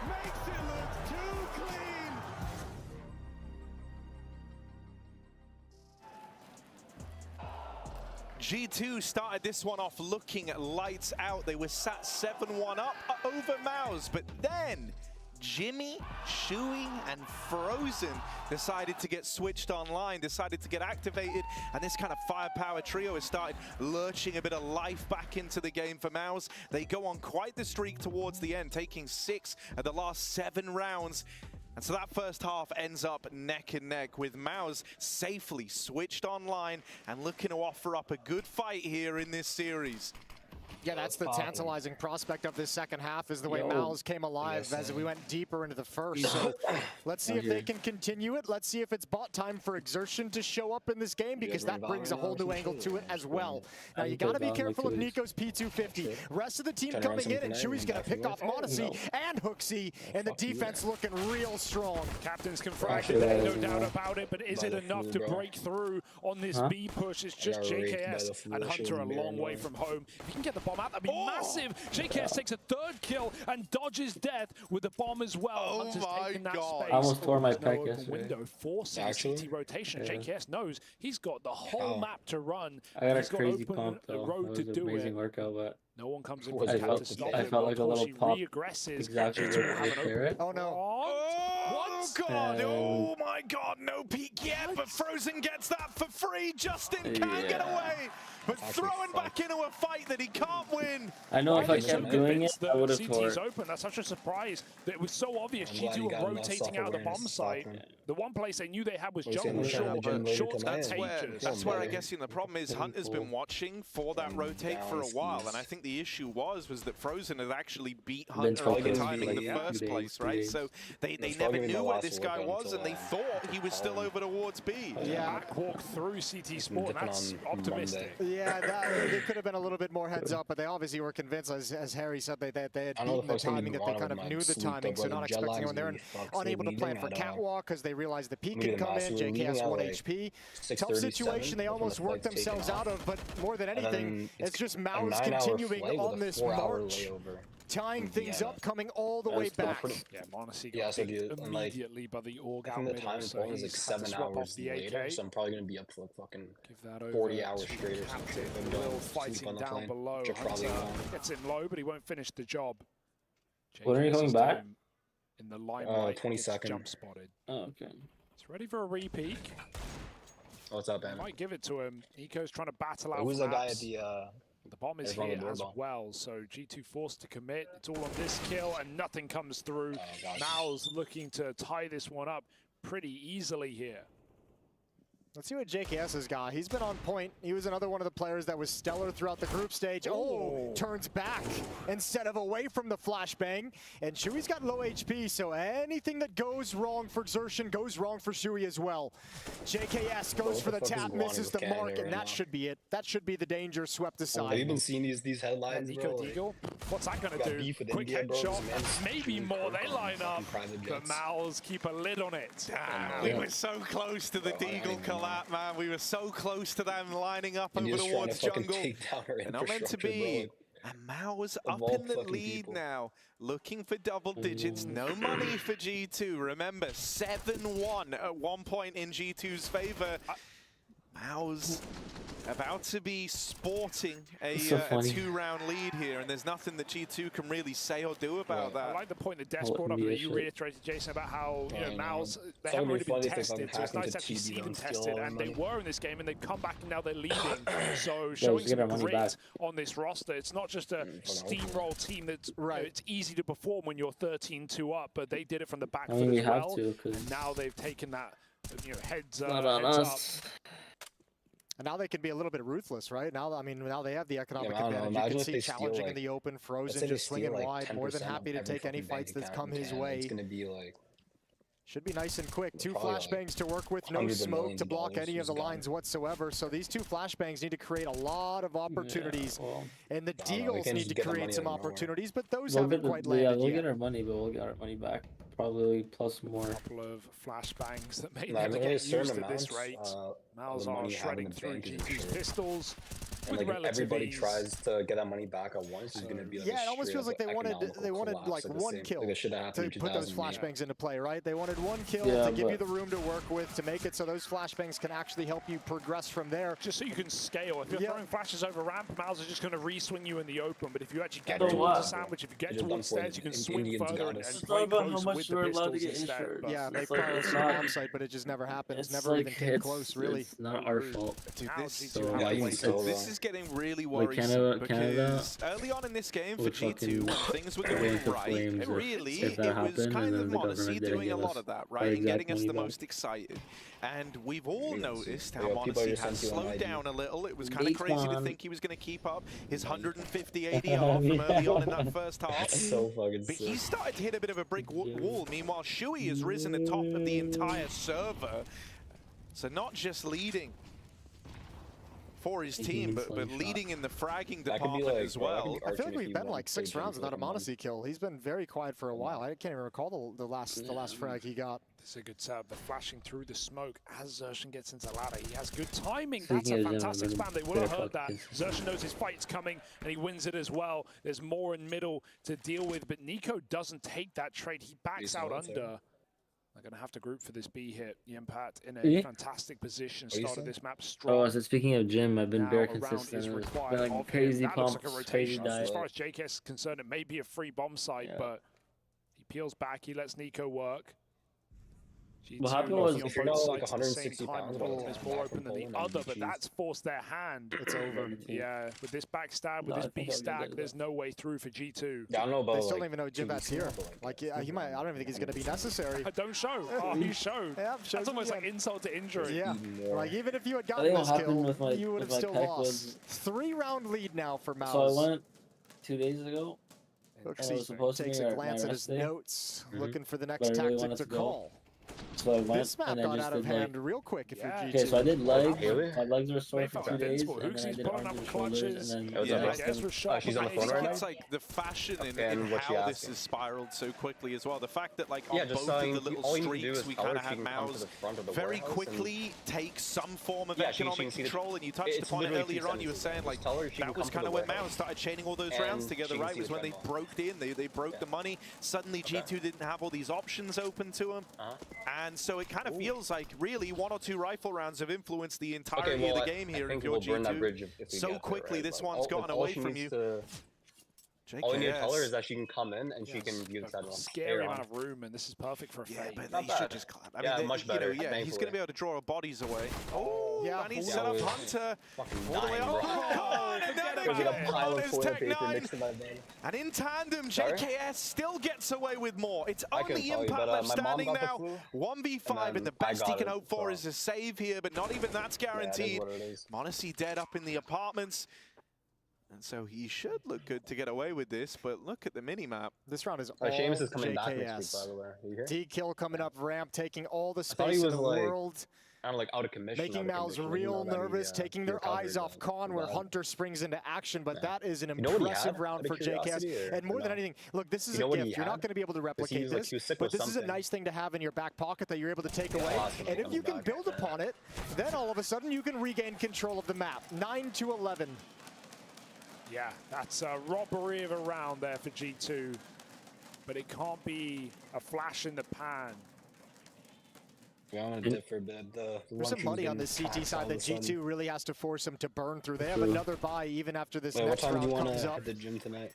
Makes it look too clean. G2 started this one off looking lights out. They were sat 7-1 up over Mouse, but then Jimmy, Shuey, and Frozen decided to get switched online, decided to get activated, and this kind of firepower trio has started lurching a bit of life back into the game for Mouse. They go on quite the streak towards the end, taking 6 of the last 7 rounds. And so that first half ends up neck and neck with Mouse safely switched online and looking to offer up a good fight here in this series. Yeah, that's the tantalizing prospect of this second half, is the way Mouse came alive as we went deeper into the first. So let's see if they can continue it. Let's see if it's bot time for Exertion to show up in this game, because that brings a whole new angle to it as well. Now, you got to be careful of Nico's P250. Rest of the team coming in, and Chewy's going to pick off Modesty and Hooksy, and the defense looking real strong. Captains can frag it there, no doubt about it, but is it enough to break through on this B push? It's just JKS and Hunter a long way from home. If you can get the bomb out, that'd be massive. JKS takes a 3rd kill and dodges death with the bomb as well. Hunter's taking that space. I almost tore my pack window forcing CT rotation. JKS knows he's got the whole map to run. I got a crazy pump though. That was an amazing workout, but no one comes in I felt like a little pop. Exactly. Oh no. Oh god, oh my god, no peek yet, but Frozen gets that for free. Justin can get away, but throwing back into a fight that he can't win. I know if I kept doing it, I would have CT's open. That's such a surprise. That it was so obvious. G2 were rotating out of the bomb site. The one place they knew they had was jungle. Short's contagious. That's where I guess the problem is Hunter's been watching for that rotate for a while, and I think the issue was that Frozen had actually beat Hunter on the timing in the first place, right? So they never knew where this guy was, and they thought he was still over towards B. Yeah, backwalk through CT Sport, that's optimistic. Yeah, they could have been a little bit more heads up, but they obviously were convinced, as Harry said, they had beaten the timing, that they kind of knew the timing, so not expecting anyone there, and unable to plan for catwalk because they realized the peak can come in. JKS 1 HP. Tough situation they almost worked themselves out of, but more than anything, it's just Mouse continuing on this march, tying things up, coming all the way back. Yeah, Monacy got immediately by the org out middle, the time so is like 7 hours later, so I'm probably going to be up for like fucking 40 hours straight or something. Will fighting down below. Gets in low, but he won't finish the job. When are you coming back? In the limelight, 20 seconds. Jump spotted. Oh, okay. It's ready for a re-peek. What's up, man? Might give it to him. Eco's trying to battle out. Who's the guy at the bomb is here as well, so G2 forced to commit. It's all on this kill, and nothing comes through. Mouse looking to tie this one up pretty easily here. Let's see what JKS has got. He's been on point. He was another one of the players that was stellar throughout the group stage. Oh, turns back instead of away from the flashbang. And Chewy's got low HP, so anything that goes wrong for Exertion goes wrong for Chewy as well. JKS goes for the tap, misses the mark, and that should be it. That should be the danger swept aside. Have you been seeing these headlines, Nico Deagle, what's that going to do? Quick headshot, maybe more. They line up. The Mouse keep a lid on it. We were so close to the Deagle collapse, man. We were so close to them lining up over towards jungle. And not meant to be. And Mao's up in the lead now, looking for double digits. No money for G2. Remember, 7-1 at one point in G2's favor. Mao's about to be sporting a 2-round lead here, and there's nothing that G2 can really say or do about that. I like the point that Des brought up that you reiterated, Jason, about how Mao's, they haven't really been tested, so it's nice to actually see them tested, and they were in this game, and they've come back and now they're leading. So showing some grit on this roster. It's not just a steamroll team that's it's easy to perform when you're 13-2 up, but they did it from the back foot as well, and now they've taken that heads up. And now they can be a little bit ruthless, right? Now, I mean, now they have the economic advantage. You can see challenging in the open, Frozen just swinging wide. More than happy to take any fights that's come his way. It's going to be like... Should be nice and quick. 2 flashbangs to work with, no smoke to block any of the lines whatsoever. So these 2 flashbangs need to create a lot of opportunities. And the Deagles need to create some opportunities, but those haven't quite landed yet. Yeah, we'll get our money, but we'll get our money back. Probably plus more. A couple of flashbangs that may never get used at this rate. Mouse are shredding through G2's pistols. and like if everybody tries to get that money back at once, it's gonna be like it almost feels like they wanted like one kill to put those flashbangs into play, right? They wanted one kill to give you the room to work with, to make it so those flashbangs can actually help you progress from there. Just so you can scale. If you're throwing flashes over ramp, Miles is just going to re-swing you in the open. But if you actually get towards the sandwich, if you get towards stairs, you can swing further and play close with the pistols instead. Yeah, they promised the ramp site, but it just never happened. It's never even came close, really. It's not our fault. Dude, this is getting really worrisome because early on in this game for G2, when things were going right, it was kind of Monacy doing a lot of that, right, and getting us the most excited. And we've all noticed how Monacy has slowed down a little. It was kind of crazy to think he was going to keep up his 150 ADR from early on in that first half. But he started to hit a bit of a brick wall. Meanwhile, Shui has risen atop of the entire server. So not just leading for his team, but leading in the fragging department as well. I feel like we've been like 6 rounds without a Monacy kill. He's been very quiet for a while. I can't even recall the last frag he got. This is a good setup. They're flashing through the smoke as Xtrfy gets into ladder. He has good timing. That's a fantastic spam. They would have heard that. Xtrfy knows his fight's coming, and he wins it as well. There's more in middle to deal with, but Nico doesn't take that trade. He backs out under. They're going to have to group for this B hit. Yimpat in a fantastic position. Started this map strong. Oh, so speaking of Jim, I've been very consistent. It's been like crazy pumps, crazy dive. As far as JK is concerned, it may be a free bomb site, but he peels back. He lets Nico work. What happened was, if you're not like 160 pounds, is more open than the other, but that's forced their hand. It's over. Yeah, with this backstab, with this B stack, there's no way through for G2. Yeah, I don't know about. They still don't even know Jimbat's here. Like he might. I don't even think he's going to be necessary. Don't show. Oh, he showed. Yeah, that's almost like insult to injury. Yeah. Like even if you had gotten this kill, you would have still lost. 3-round lead now for Mouse. So I went 2 days ago. Hooksy takes a glance at his notes, looking for the next tactic to call. So I went, this map got out of hand real quick if you're G2. Okay, so I did legs. My legs were sore for 2 days, and then I did arms and shoulders, and then she's on the phone right now. It's like the fashion in how this has spiraled so quickly as well. The fact that like on both of the little streaks we kind of had Mouse very quickly take some form of economic control, and you touched upon it earlier on. You were saying like that was kind of when Mouse started chaining all those rounds together, right? Was when they broke in, they broke the money. Suddenly G2 didn't have all these options open to them. And so it kind of feels like really 1 or 2 rifle rounds have influenced the entirety of the game here if you're G2. So quickly this one's gotten away from you. All you need to tell her is that she can come in and she can view inside one. Scary amount of room, and this is perfect for a fake. Yeah, but he should just clap. I mean, much better. You know, he's going to be able to draw our bodies away. Oh, yeah, and he's set up Hunter all the way up. And now they get on his Tech 9. And in tandem, JKS still gets away with more. It's only Impact left standing now. 1v5, and the best he can hope for is a save here, but not even that's guaranteed. Monacy dead up in the apartments. And so he should look good to get away with this, but look at the mini-map. This round is all Seamus is coming back next week, by the way. D-kill coming up ramp, taking all the space in the world. Kind of like out of commission. Making Mal's real nervous, taking their eyes off Con where Hunter springs into action, but that is an impressive round for JKS. And more than anything, look, this is a gift. You're not going to be able to replicate this, but this is a nice thing to have in your back pocket that you're able to take away. And if you can build upon it, then all of a sudden you can regain control of the map. 9-11. Yeah, that's a robbery of a round there for G2, but it can't be a flash in the pan. Yeah, I'm going to differ a bit. There's some money on the CT side that G2 really has to force him to burn through. They have another buy even after this next round comes up. What time do you want to hit the gym tonight?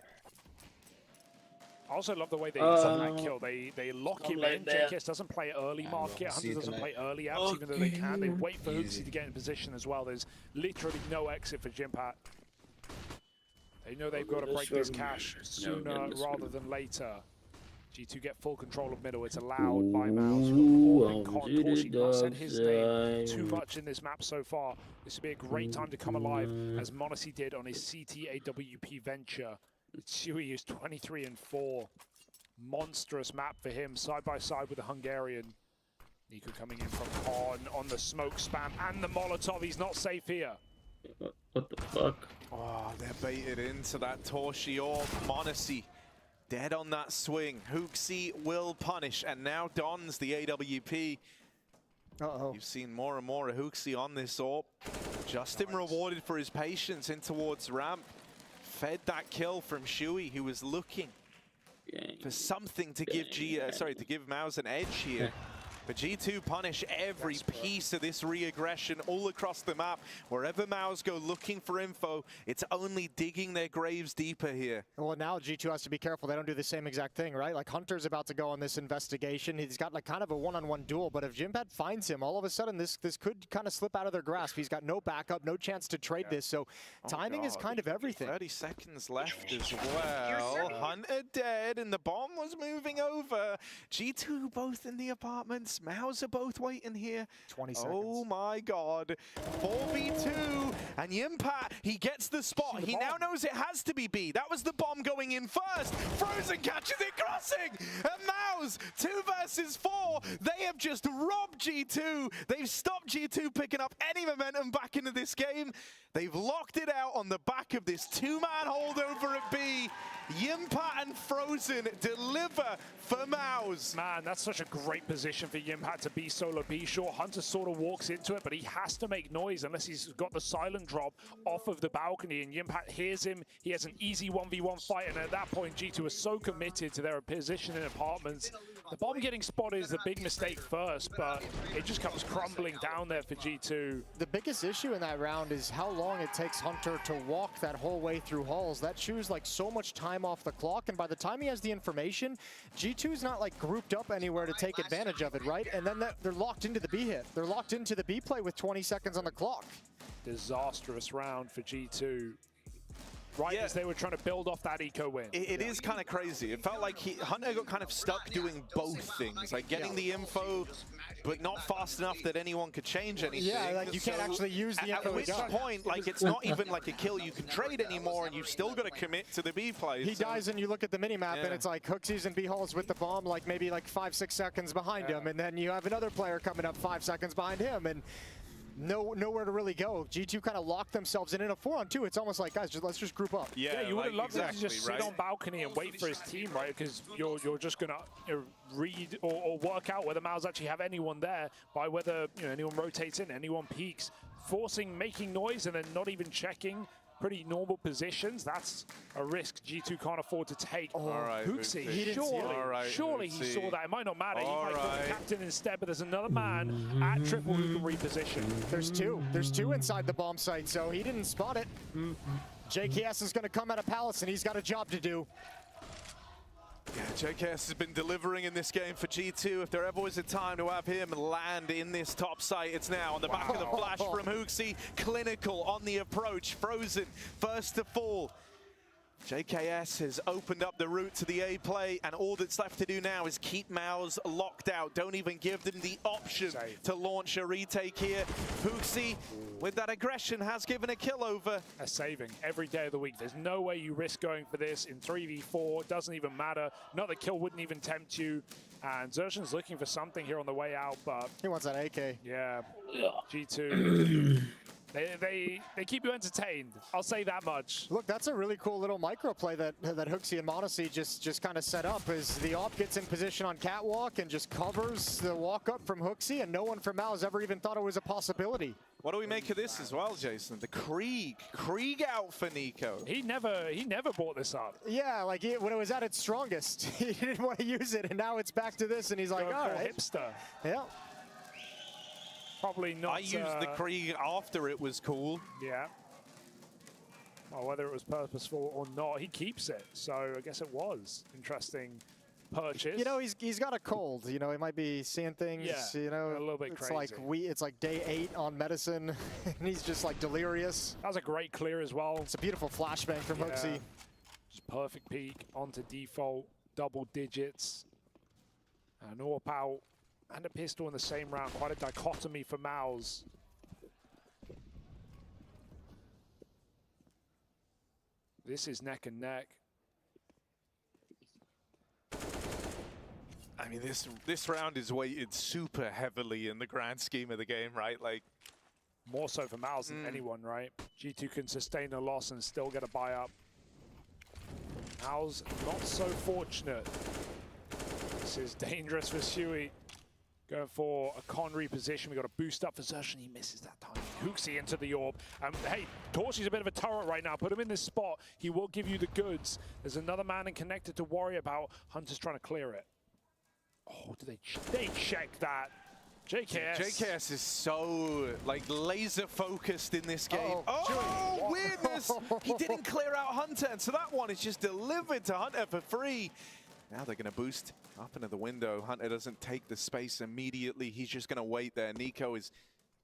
I also love the way they design that kill. They lock him in. JKS doesn't play early market. Hunter doesn't play early apps, even though they can. They wait for Hooksy to get in position as well. There's literally no exit for Jimpat. They know they've got to break this cache sooner rather than later. G2 get full control of middle. It's allowed by Mouse. Unfortunately, not said his name too much in this map so far. This would be a great time to come alive, as Monacy did on his CTAWP venture. Shui is 23-4. Monstrous map for him, side by side with the Hungarian. Nico coming in from on the smoke spam and the Molotov. He's not safe here. What the fuck? Oh, they're baited into that Torshi orb. Monacy dead on that swing. Hooksy will punish, and now dons the AWP. You've seen more and more of Hooksy on this AWP. Justin rewarded for his patience in towards ramp. Fed that kill from Shuey, who was looking for something to give to give Mouse an edge here. But G2 punish every piece of this re-aggression all across the map. Wherever Mouse go looking for info, it's only digging their graves deeper here. Well, now G2 has to be careful they don't do the same exact thing, right? Like, Hunter's about to go on this investigation. He's got like kind of a one-on-one duel, but if Jimpad finds him, all of a sudden this could kind of slip out of their grasp. He's got no backup, no chance to trade this, so timing is kind of everything. 30 seconds left as well. Hunter dead, and the bomb was moving over. G2 both in the apartments. Mouse are both waiting here. 20 seconds. Oh my god. 4v2, and Yimpat, he gets the spot. He now knows it has to be B. That was the bomb going in first. Frozen catches it crossing, and Mouse, 2 versus 4. They have just robbed G2. They've stopped G2 picking up any momentum back into this game. They've locked it out on the back of this 2-man holdover at B. Yimpat and Frozen deliver for Mouse. Man, that's such a great position for Yimpat to be solo B. Sure, Hunter sort of walks into it, but he has to make noise unless he's got the silent drop off of the balcony, and Yimpat hears him. He has an easy 1v1 fight, and at that point, G2 is so committed to their position in apartments. The bomb getting spotted is the big mistake first, but it just comes crumbling down there for G2. The biggest issue in that round is how long it takes Hunter to walk that whole way through halls. That chews like so much time off the clock, and by the time he has the information, G2's not like grouped up anywhere to take advantage of it, right? And then they're locked into the B hit. They're locked into the B play with 20 seconds on the clock. Disastrous round for G2. Right as they were trying to build off that eco win. It is kind of crazy. It felt like Hunter got kind of stuck doing both things, like getting the info, but not fast enough that anyone could change anything. Yeah, like you can't actually use the info. At which point, like it's not even like a kill you can trade anymore, and you've still got to commit to the B play. He dies, and you look at the minimap, and it's like Hooksy's in B halls with the bomb, like maybe like 5-6 seconds behind him, and then you have another player coming up 5 seconds behind him, and nowhere to really go. G2 kind of locked themselves in a 4-on-2. It's almost like, guys, let's just group up. Yeah, you would have loved to just sit on balcony and wait for his team, right? Because you're just gonna read or work out whether Mouse actually have anyone there by whether anyone rotates in, anyone peeks, making noise, and then not even checking. Pretty normal positions. That's a risk G2 can't afford to take. All right, Hooksy, surely he saw that. It might not matter. He might go the captain instead, but there's another man at triple who can reposition. There's two. There's two inside the bomb site, so he didn't spot it. JKS is going to come out of Palace, and he's got a job to do. Yeah, JKS has been delivering in this game for G2. If there ever was a time to have him land in this top site, it's now. On the back of the flash from Hooksy, clinical on the approach. Frozen, first to fall. JKS has opened up the route to the A play, and all that's left to do now is keep Mouse locked out. Don't even give them the option to launch a retake here. Hooksy, with that aggression, has given a kill over. A saving every day of the week. There's no way you risk going for this in 3v4. It doesn't even matter. Another kill wouldn't even tempt you. And Zershan's looking for something here on the way out, but he wants that AK. Yeah, G2. They keep you entertained. I'll say that much. Look, that's a really cool little micro play that Hooksy and Monacy just kind of set up. Is the AWP gets in position on catwalk and just covers the walk up from Hooksy, and no one from Mouse ever even thought it was a possibility. What do we make of this as well, Jason? The Krieg out for Nico. He never brought this up. Yeah, like when it was at its strongest, he didn't want to use it, and now it's back to this, and he's like, all right, hipster. Yeah. Probably not. I used the Krieg after it was cool. Yeah. Well, whether it was purposeful or not, he keeps it. So I guess it was interesting purchase. You know, he's got a cold. You know, he might be seeing things. Yeah, you know, a little bit crazy. It's like day 8 on medicine, and he's just like delirious. That was a great clear as well. It's a beautiful flashbang from Hooksy. Just perfect peek onto default, double digits, and AWP out. And a pistol in the same round. Quite a dichotomy for Mouse. This is neck and neck. I mean, this round is weighted super heavily in the grand scheme of the game, right? Like, more so for Mouse than anyone, right? G2 can sustain a loss and still get a buy up. Mouse not so fortunate. This is dangerous for Shuey. Going for a con reposition. We got a boost up for ZS10. He misses that time. Hooksy into the orb. Hey, Torchy's a bit of a turret right now. Put him in this spot. He will give you the goods. There's another man and connected to worry about. Hunter's trying to clear it. Oh, did they check that? JKS is so like laser focused in this game. Oh, weirdness! He didn't clear out Hunter, and so that one is just delivered to Hunter for free. Now they're going to boost up into the window. Hunter doesn't take the space immediately. He's just going to wait there. Nico is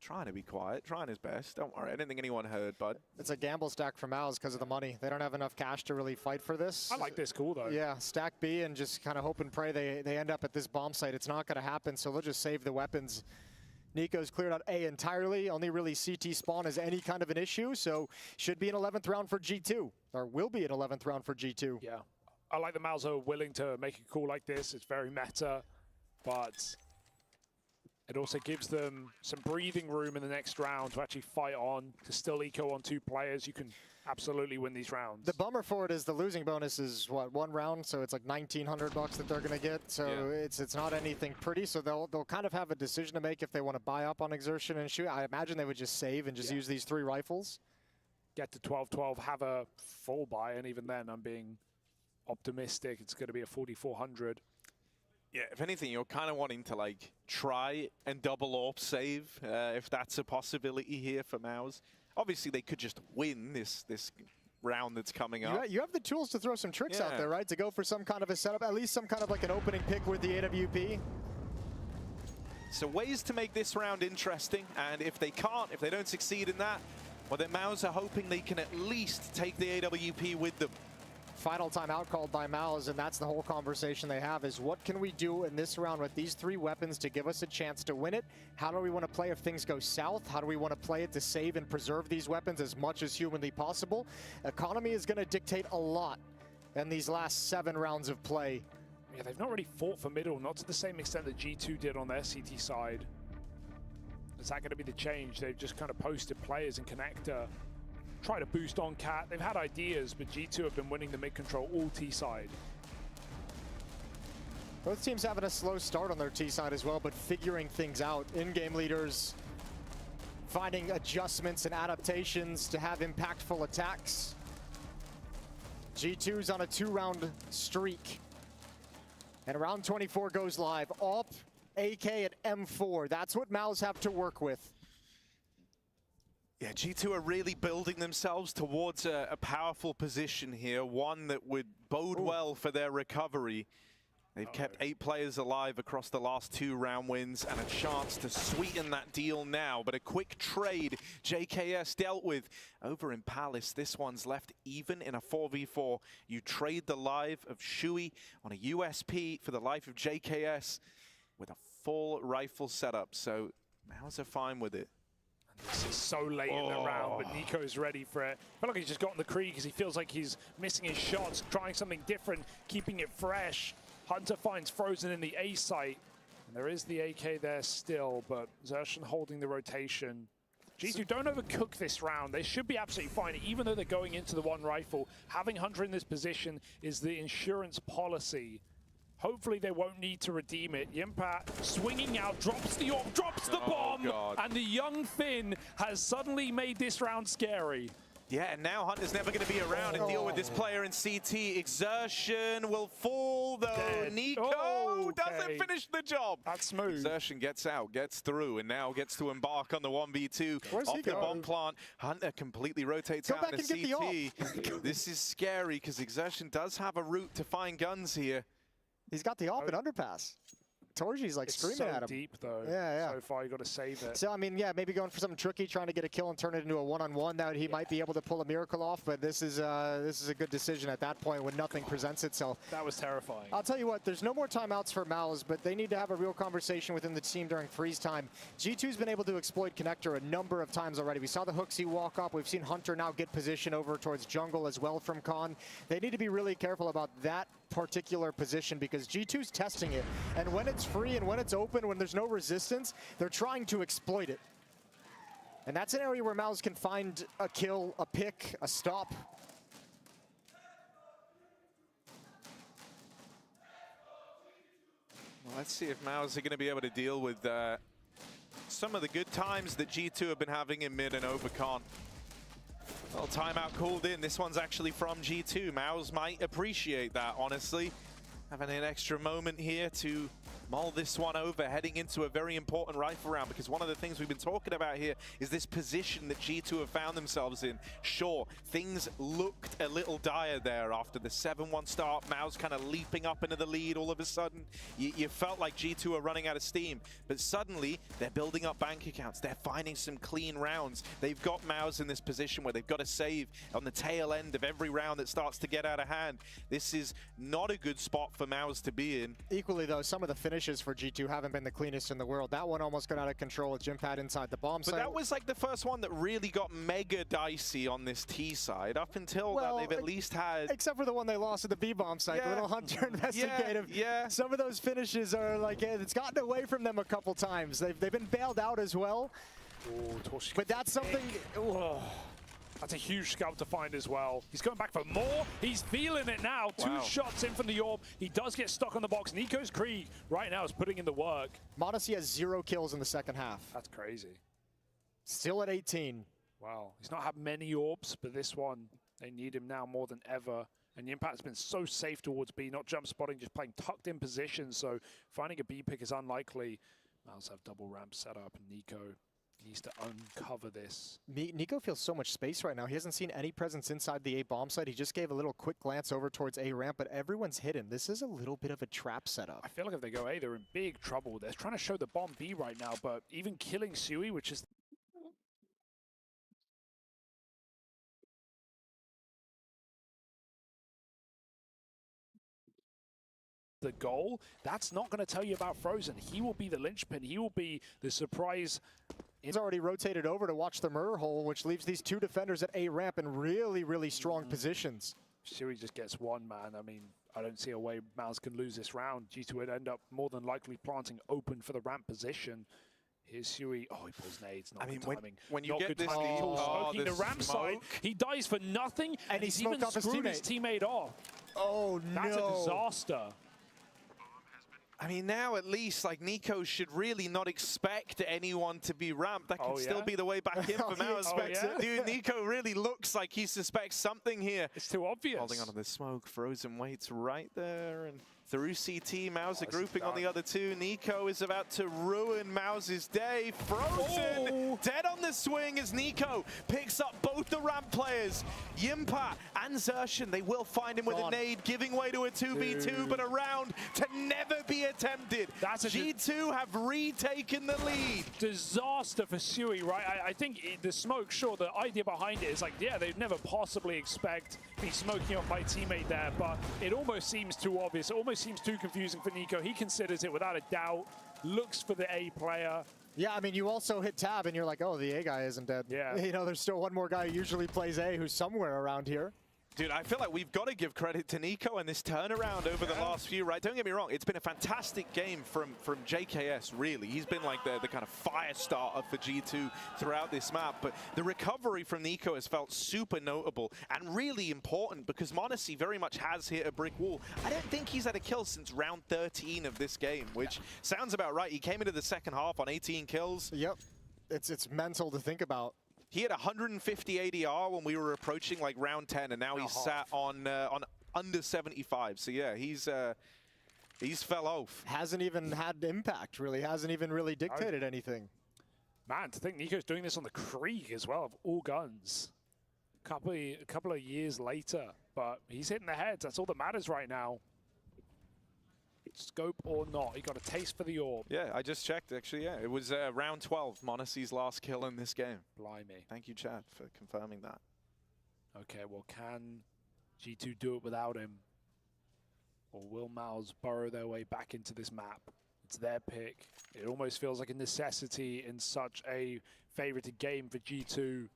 trying to be quiet, trying his best. Don't worry, I didn't think anyone heard, bud. It's a gamble stack for Mouse because of the money. They don't have enough cash to really fight for this. I like this call, though. Yeah, stack B and just kind of hope and pray they end up at this bomb site. It's not going to happen, so they'll just save the weapons. Nico's cleared out A entirely. Only really CT spawn is any kind of an issue, so should be an 11th round for G2, or will be an 11th round for G2. Yeah. I like the Mouse are willing to make a call like this. It's very meta, but it also gives them some breathing room in the next round to actually fight on, to still eco on 2 players. You can absolutely win these rounds. The bummer for it is the losing bonus is, what, 1 round? So it's like $1,900 that they're going to get. So it's not anything pretty. So they'll kind of have a decision to make if they want to buy up on Xtrfy and shoot. I imagine they would just save and just use these 3 rifles. Get to 12-12, have a full buy, and even then I'm being optimistic. It's going to be a 4,400. Yeah, if anything, you're kind of wanting to like try and double AWP save if that's a possibility here for Mouse. Obviously, they could just win this round that's coming up. You have the tools to throw some tricks out there, right? To go for some kind of a setup, at least some kind of like an opening pick with the AWP. So ways to make this round interesting, and if they can't, if they don't succeed in that, well, then Mouse are hoping they can at least take the AWP with them. Final timeout called by Mouse, and that's the whole conversation they have is what can we do in this round with these 3 weapons to give us a chance to win it? How do we want to play if things go south? How do we want to play it to save and preserve these weapons as much as humanly possible? Economy is going to dictate a lot in these last 7 rounds of play. Yeah, they've not really fought for middle, not to the same extent that G2 did on their CT side. Is that going to be the change? They've just kind of posted players in connector. Try to boost on Cat. They've had ideas, but G2 have been winning the mid control all T side. Both teams having a slow start on their T side as well, but figuring things out. In-game leaders finding adjustments and adaptations to have impactful attacks. G2's on a 2-round streak. And round 24 goes live. AWP, AK, and M4. That's what Mouse have to work with. Yeah, G2 are really building themselves towards a powerful position here, one that would bode well for their recovery. They've kept 8 players alive across the last 2 round wins and a chance to sweeten that deal now. But a quick trade JKS dealt with over in Palace. This one's left even in a 4v4. You trade the life of Shui on a USP for the life of JKS with a full rifle setup. So Mouse are fine with it. This is so late in the round, but Nico's ready for it. I feel like he's just gotten the Krieg because he feels like he's missing his shots, trying something different, keeping it fresh. Hunter finds Frozen in the A site. And there is the AK there still, but ZS10 holding the rotation. G2, don't overcook this round. They should be absolutely fine, even though they're going into the 1 rifle. Having Hunter in this position is the insurance policy. Hopefully they won't need to redeem it. Yimpa swinging out, drops the AWP, drops the bomb, and the young Finn has suddenly made this round scary. Yeah, and now Hunter's never going to be around and deal with this player in CT. Exertion will fall, though. Dead. Nico doesn't finish the job. That's smooth. Exertion gets out, gets through, and now gets to embark on the 1v2 off the bomb plant. Hunter completely rotates out into CT. This is scary because Exertion does have a route to find guns here. He's got the AWP and underpass. Torgy's like screaming at him. It's so deep though. Yeah. So far, you got to save it. So I mean, yeah, maybe going for something tricky, trying to get a kill and turn it into a one-on-one. That he might be able to pull a miracle off. But this is a good decision at that point when nothing presents itself. That was terrifying. I'll tell you what, there's no more timeouts for Mouse, but they need to have a real conversation within the team during freeze time. G2's been able to exploit connector a number of times already. We saw the Hooksy walk up. We've seen Hunter now get position over towards jungle as well from Con. They need to be really careful about that particular position because G2's testing it. And when it's free and when it's open, when there's no resistance, they're trying to exploit it. And that's an area where Mouse can find a kill, a pick, a stop. Well, let's see if Mouse are going to be able to deal with some of the good times that G2 have been having in mid and overcon. Well, timeout called in. This one's actually from G2. Mouse might appreciate that, honestly. Having an extra moment here to mull this one over, heading into a very important rifle round, because one of the things we've been talking about here is this position that G2 have found themselves in. Sure, things looked a little dire there after the 7-1 start. Mouse kind of leaping up into the lead all of a sudden. You felt like G2 are running out of steam, but suddenly they're building up bank accounts. They're finding some clean rounds. They've got Mouse in this position where they've got to save on the tail end of every round that starts to get out of hand. This is not a good spot for Mouse to be in. Equally, though, some of the finishes for G2 haven't been the cleanest in the world. That one almost got out of control with Jimpad inside the bomb site. But that was like the first one that really got mega dicey on this T side. Up until that, they've at least had... Except for the one they lost at the B bomb site, the little Hunter investigative. Yeah. Some of those finishes are like, it's gotten away from them a couple times. They've been bailed out as well. Ooh, but that's something... That's a huge scalp to find as well. He's going back for more. He's feeling it now. Two shots in from the orb. He does get stuck on the box. Nico's Krieg right now is putting in the work. m0NESY has 0 kills in the second half. That's crazy. Still at 18. Wow. He's not had many orbs, but this one, they need him now more than ever. And the impact's been so safe towards B, not jump spotting, just playing tucked in position. So finding a B pick is unlikely. Mouse have double ramp set up, and Nico needs to uncover this. Nico feels so much space right now. He hasn't seen any presence inside the A bomb site. He just gave a little quick glance over towards A ramp, but everyone's hidden. This is a little bit of a trap setup. I feel like if they go A, they're in big trouble. They're trying to show the bomb B right now, but even killing Sui, which is the goal, that's not going to tell you about Frozen. He will be the linchpin. He will be the surprise. He's already rotated over to watch the mirror hole, which leaves these two defenders at A ramp in really, really strong positions. Sui just gets one, man. I mean, I don't see a way Mouse can lose this round. G2 would end up more than likely planting open for the ramp position. Here's Sui. Oh, he pulls nades. Not good timing. When you not get good this timing. Smoking the ramp side. smoke. He dies for nothing, and he's even screwed his teammate off. Oh, no. That's a disaster. I mean, now at least, like, Nico should really not expect anyone to be ramped. That can still be the way back in for Mouse. Dude, Nico really looks like he suspects something here. It's too obvious. Holding onto the smoke, Frozen waits right there, and through CT, Mouse are grouping on the other two. Nico is about to ruin Mouse's day. Frozen dead on the swing as Nico picks up both the ramp players. Yimpa and Xtrfy, they will find him with a nade, giving way to a 2v2, but a round to never be attempted. G2 have retaken the lead. Disaster for Sui, right? I think the smoke, sure, the idea behind it is like, yeah, they'd never possibly expect me smoking off my teammate there, but it almost seems too obvious. It almost seems too confusing for Nico. He considers it without a doubt, looks for the A player. Yeah, I mean, you also hit tab and you're like, oh, the A guy isn't dead. Yeah. You know, there's still one more guy who usually plays A who's somewhere around here. Dude, I feel like we've got to give credit to Nico and this turnaround over the last few, right? Don't get me wrong, it's been a fantastic game from JKS, really. He's been like the kind of fire starter for G2 throughout this map, but the recovery from Nico has felt super notable and really important because m0NESY very much has hit a brick wall. I don't think he's had a kill since round 13 of this game, which sounds about right. He came into the second half on 18 kills. Yep, it's mental to think about. He had 150 ADR when we were approaching like round 10, and now he's sat on under 75. So yeah, he's fell off. Hasn't even had impact, really. Hasn't even really dictated anything. Man, to think Nico's doing this on the Krieg as well, of all guns. A couple of years later, but he's hitting the heads. That's all that matters right now. Scope or not, he got a taste for the orb. Yeah, I just checked, actually, yeah. It was round 12, m0NESY's last kill in this game. Blimey. Thank you, Chad, for confirming that. Okay, well, can G2 do it without him? Or will Mouse burrow their way back into this map? It's their pick. It almost feels like a necessity in such a favorited game for G2,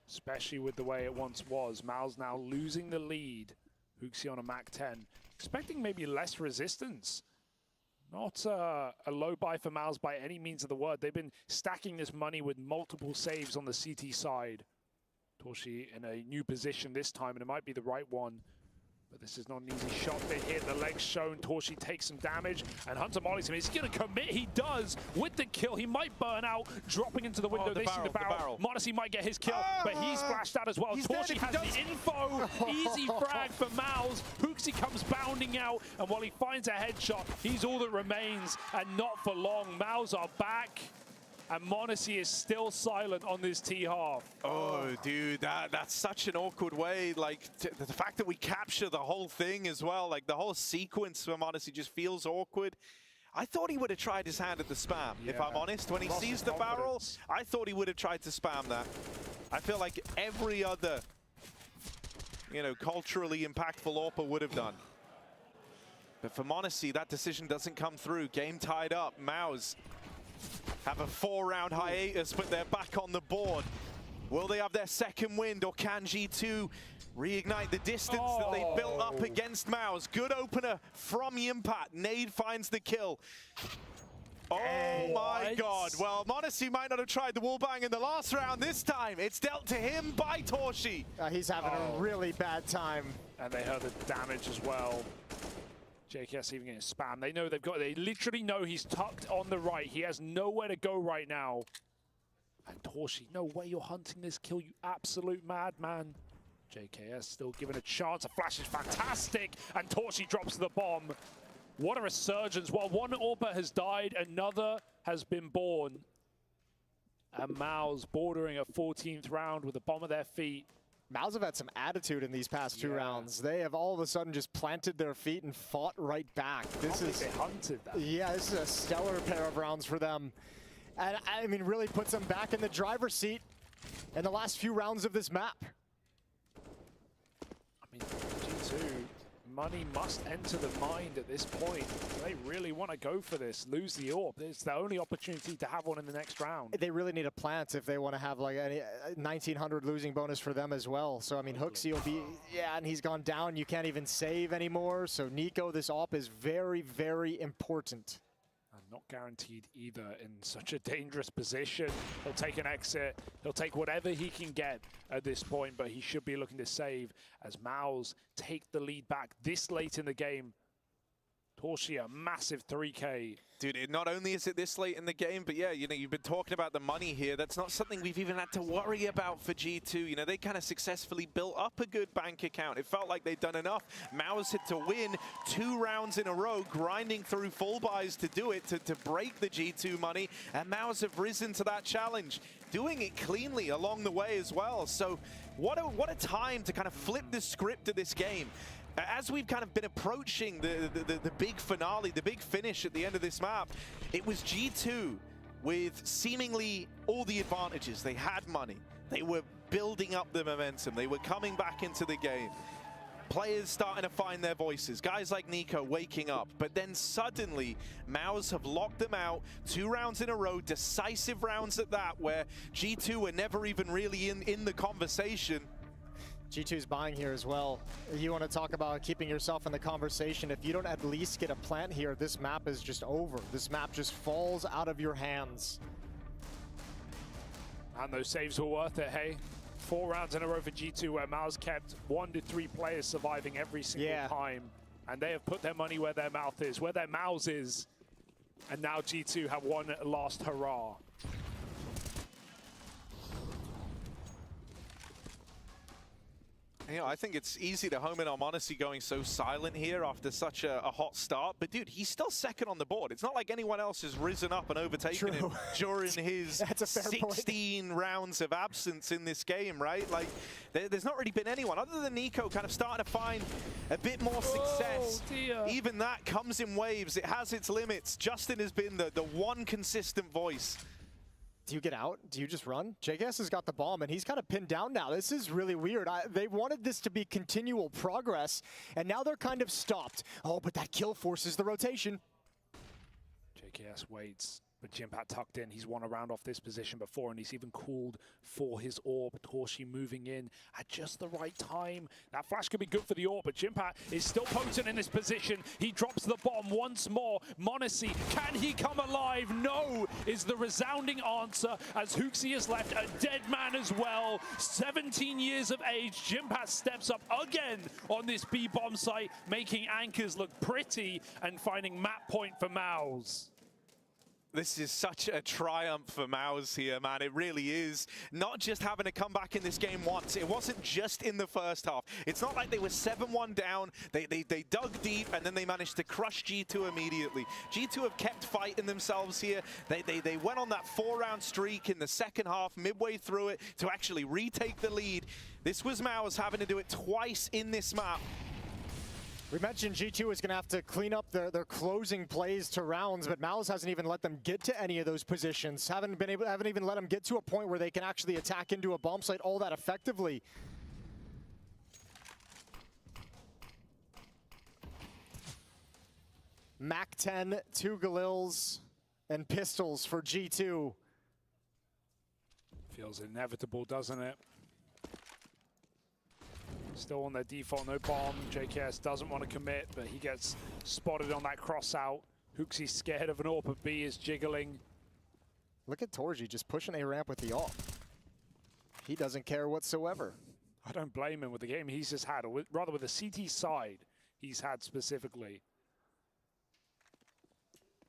especially with the way it once was. Mouse now losing the lead. Huxi on a Mac 10, expecting maybe less resistance. Not a low buy for Mouse by any means of the word. They've been stacking this money with multiple saves on the CT side. Torshi in a new position this time, and it might be the right one. But this is not an easy shot. They hit the legs shown. Torshi takes some damage, and Hunter mollies him. Is he going to commit? He does with the kill. He might burn out, dropping into the window. They see the barrel. Modesty might get his kill, but he's splashed out as well. Torshi has the info. Easy frag for Mouse. Hooksy comes bounding out, and while he finds a headshot, he's all that remains, and not for long. Mouse are back. And Monacy is still silent on this T-half. Oh, dude, that's such an awkward way. Like, the fact that we capture the whole thing as well, like the whole sequence for Monacy just feels awkward. I thought he would have tried his hand at the spam, if I'm honest. When he sees the barrel, I thought he would have tried to spam that. I feel like every other, you know, culturally impactful AWPer would have done. But for Monacy, that decision doesn't come through. Game tied up. Mouse have a 4-round hiatus, but they're back on the board. Will they have their second wind, or can G2 reignite the distance that they built up against Mouse? Good opener from Yimpat. Nade finds the kill. Oh my god. Well, Monacy might not have tried the wallbang in the last round. This time, it's dealt to him by Torshi. He's having a really bad time. And they heard the damage as well. JKS even getting spam. They know they literally know he's tucked on the right. He has nowhere to go right now. And Torshi, no way you're hunting this kill, you absolute madman. JKS still given a chance. A flash is fantastic. And Torshi drops the bomb. What a resurgence. While one AWPer has died, another has been born. And Mouse bordering a 14th round with a bomb at their feet. Mouse have had some attitude in these past 2 rounds. They have all of a sudden just planted their feet and fought right back. This is they hunted that. Yeah, this is a stellar pair of rounds for them. And I mean, really puts them back in the driver's seat in the last few rounds of this map. I mean, G2, money must enter the mind at this point. They really want to go for this, lose the AWP. It's the only opportunity to have one in the next round. They really need a plant if they want to have like a 1900 losing bonus for them as well. So, I mean, Hooksy will be, and he's gone down. You can't even save anymore. So, Nico, this AWP is very, very important. And not guaranteed either in such a dangerous position. He'll take an exit. He'll take whatever he can get at this point, but he should be looking to save as Mouse take the lead back this late in the game. Torshi, a massive 3K. Dude, not only is it this late in the game, but yeah, you know, you've been talking about the money here. That's not something we've even had to worry about for G2. You know, they kind of successfully built up a good bank account. It felt like they'd done enough. Mouse had to win 2 rounds in a row, grinding through full buys to do it, to break the G2 money. And Mouse have risen to that challenge, doing it cleanly along the way as well. So what a time to kind of flip the script of this game. As we've kind of been approaching the big finale, the big finish at the end of this map, it was G2 with seemingly all the advantages. They had money. They were building up the momentum. They were coming back into the game. Players starting to find their voices. Guys like Nico waking up. But then suddenly, Mouse have locked them out. 2 rounds in a row, decisive rounds at that, where G2 were never even really in the conversation. G2's buying here as well. You want to talk about keeping yourself in the conversation. If you don't at least get a plant here, this map is just over. This map just falls out of your hands. And those saves were worth it, hey? 4 rounds in a row for G2 where Mouse kept 1 to 3 players surviving every single time. And they have put their money where their mouth is, where their mouths is. And now G2 have one last hurrah. You know, I think it's easy to home in on Monacy going so silent here after such a hot start. But, dude, he's still second on the board. It's not like anyone else has risen up and overtaken him during his 16 rounds of absence in this game, right? Like, there's not really been anyone other than Nico kind of starting to find a bit more success. Even that comes in waves. It has its limits. Justin has been the one consistent voice. Do you get out? Do you just run? JKS has got the bomb, and he's kind of pinned down now. This is really weird. They wanted this to be continual progress, and now they're kind of stopped. Oh, but that kill forces the rotation. JKS waits. But Jimpat tucked in. He's won a round off this position before, and he's even called for his AWP. Torshi moving in at just the right time. That flash could be good for the AWP, but Jimpat is still potent in this position. He drops the bomb once more. m0NESY, can he come alive? No, is the resounding answer, as HooXi is left a dead man as well. 17 years of age. Jimpat steps up again on this B-bomb site, making anchors look pretty and finding map point for Mouse. This is such a triumph for Mouse here, man. It really is. Not just having to come back in this game once. It wasn't just in the first half. It's not like they were 7-1 down. They dug deep, and then they managed to crush G2 immediately. G2 have kept fighting themselves here. They went on that 4-round streak in the second half, midway through it, to actually retake the lead. This was Mouse having to do it twice in this map. We mentioned G2 is going to have to clean up their closing plays to rounds, but Mouse hasn't even let them get to any of those positions. Haven't even let them get to a point where they can actually attack into a bomb site all that effectively. Mac 10, 2 Galils, and pistols for G2. Feels inevitable, doesn't it? Still on their default, no bomb. JKS doesn't want to commit, but he gets spotted on that cross out. HooXi's scared of an AWP, but B is jiggling. Look at Torji just pushing a ramp with the AWP. He doesn't care whatsoever. I don't blame him with the game he's just had, or rather with the CT side he's had specifically.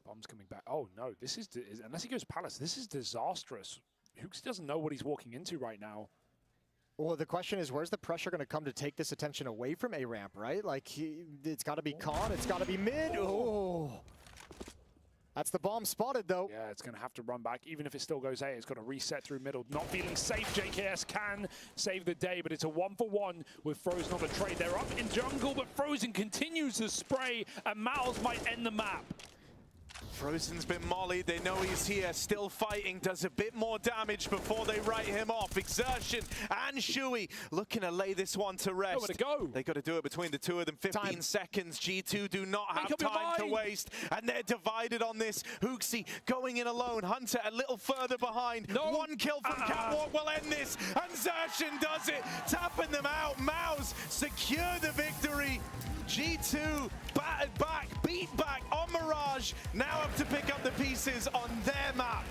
Bomb's coming back. Oh no, this is, unless he goes Palace, this is disastrous. HooXi doesn't know what he's walking into right now. Well, the question is, where's the pressure going to come to take this attention away from A-Ramp, right? Like, it's got to be Con, it's got to be mid. Oh, that's the bomb spotted, though. Yeah, it's going to have to run back. Even if it still goes A, it's got to reset through middle. Not feeling safe. JKS can save the day, but it's a 1-for-1 with Frozen on the trade. They're up in jungle, but Frozen continues to spray, and Mouse might end the map. Frozen's been mollied, they know he's here, still fighting, does a bit more damage before they write him off. Exertion and Shui looking to lay this one to rest. Nowhere to go. They got to do it between the two of them. 15 seconds. G2 do not have time to waste, and they're divided on this. HooXi going in alone. Hunter a little further behind. No. One kill from Catwalk will end this, and Xtrfy does it, tapping them out. Mouse secure the victory. G2 battered back, beat back on Mirage, now have to pick up the pieces on their map.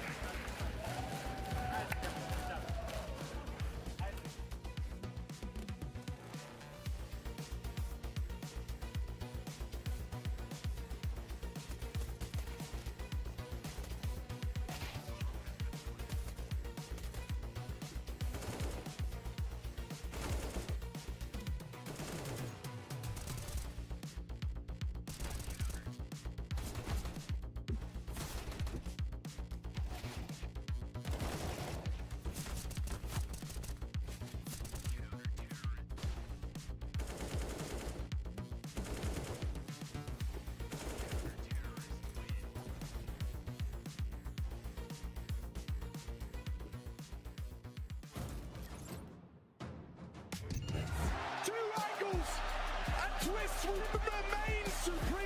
Twist will remain supreme.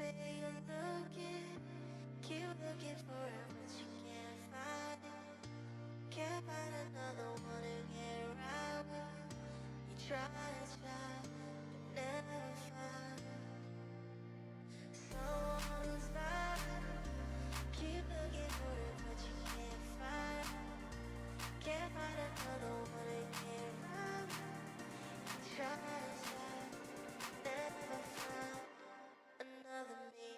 say you're looking, keep looking for it, but you can't find it. Can't find another one to get around with. You try and try, but never find someone who's fine. Keep looking for it, but you can't find it. Can't find another one to get around with. You try and try, never find another me.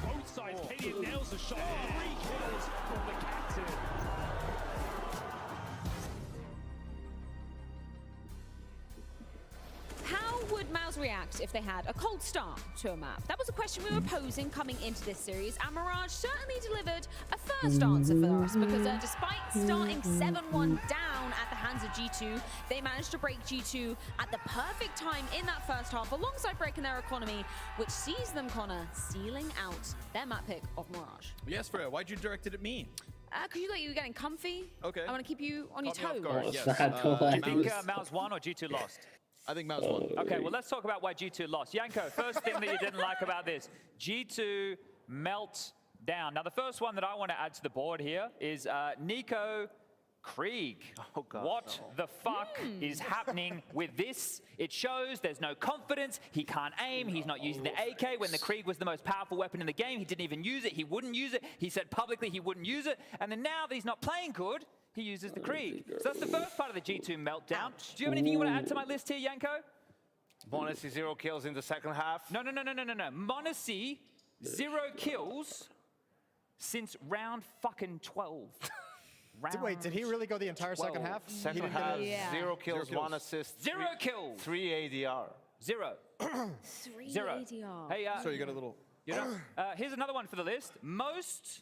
Both sides, Katie nails the shot. 3 kills from the captain. How would Mouse react if they had a cold start to a map? That was a question we were posing coming into this series, and Mirage certainly delivered a first answer for us, because despite starting 7-1 down at the hands of G2, they managed to break G2 at the perfect time in that first half, alongside breaking their economy, which sees them, Connor, sealing out their map pick of Mirage. Yes, Freya, why'd you direct it at me? Because you thought you were getting comfy. Okay. I want to keep you on your toes. Do you think Mouse won or G2 lost? I think Mouse won. Okay, well, let's talk about why G2 lost. Yanko, first thing that you didn't like about this, G2 melt down. Now, the first one that I want to add to the board here is Nico Krieg. Oh, God. What the fuck is happening with this? It shows there's no confidence. He can't aim. He's not using the AK when the Krieg was the most powerful weapon in the game. He didn't even use it. He wouldn't use it. He said publicly he wouldn't use it. And then now that he's not playing good, he uses the Krieg. So that's the first part of the G2 meltdown. Do you have anything you want to add to my list here, Yanko? m0NESY 0 kills in the second half. No. m0NESY 0 kills since round fucking 12. Wait, did he really go the entire second half? Second half, 0 kills, 1 assist. 0 kills. 3 ADR. 0. 3 0. ADR. Hey, So you got a little... You know, here's another one for the list. Most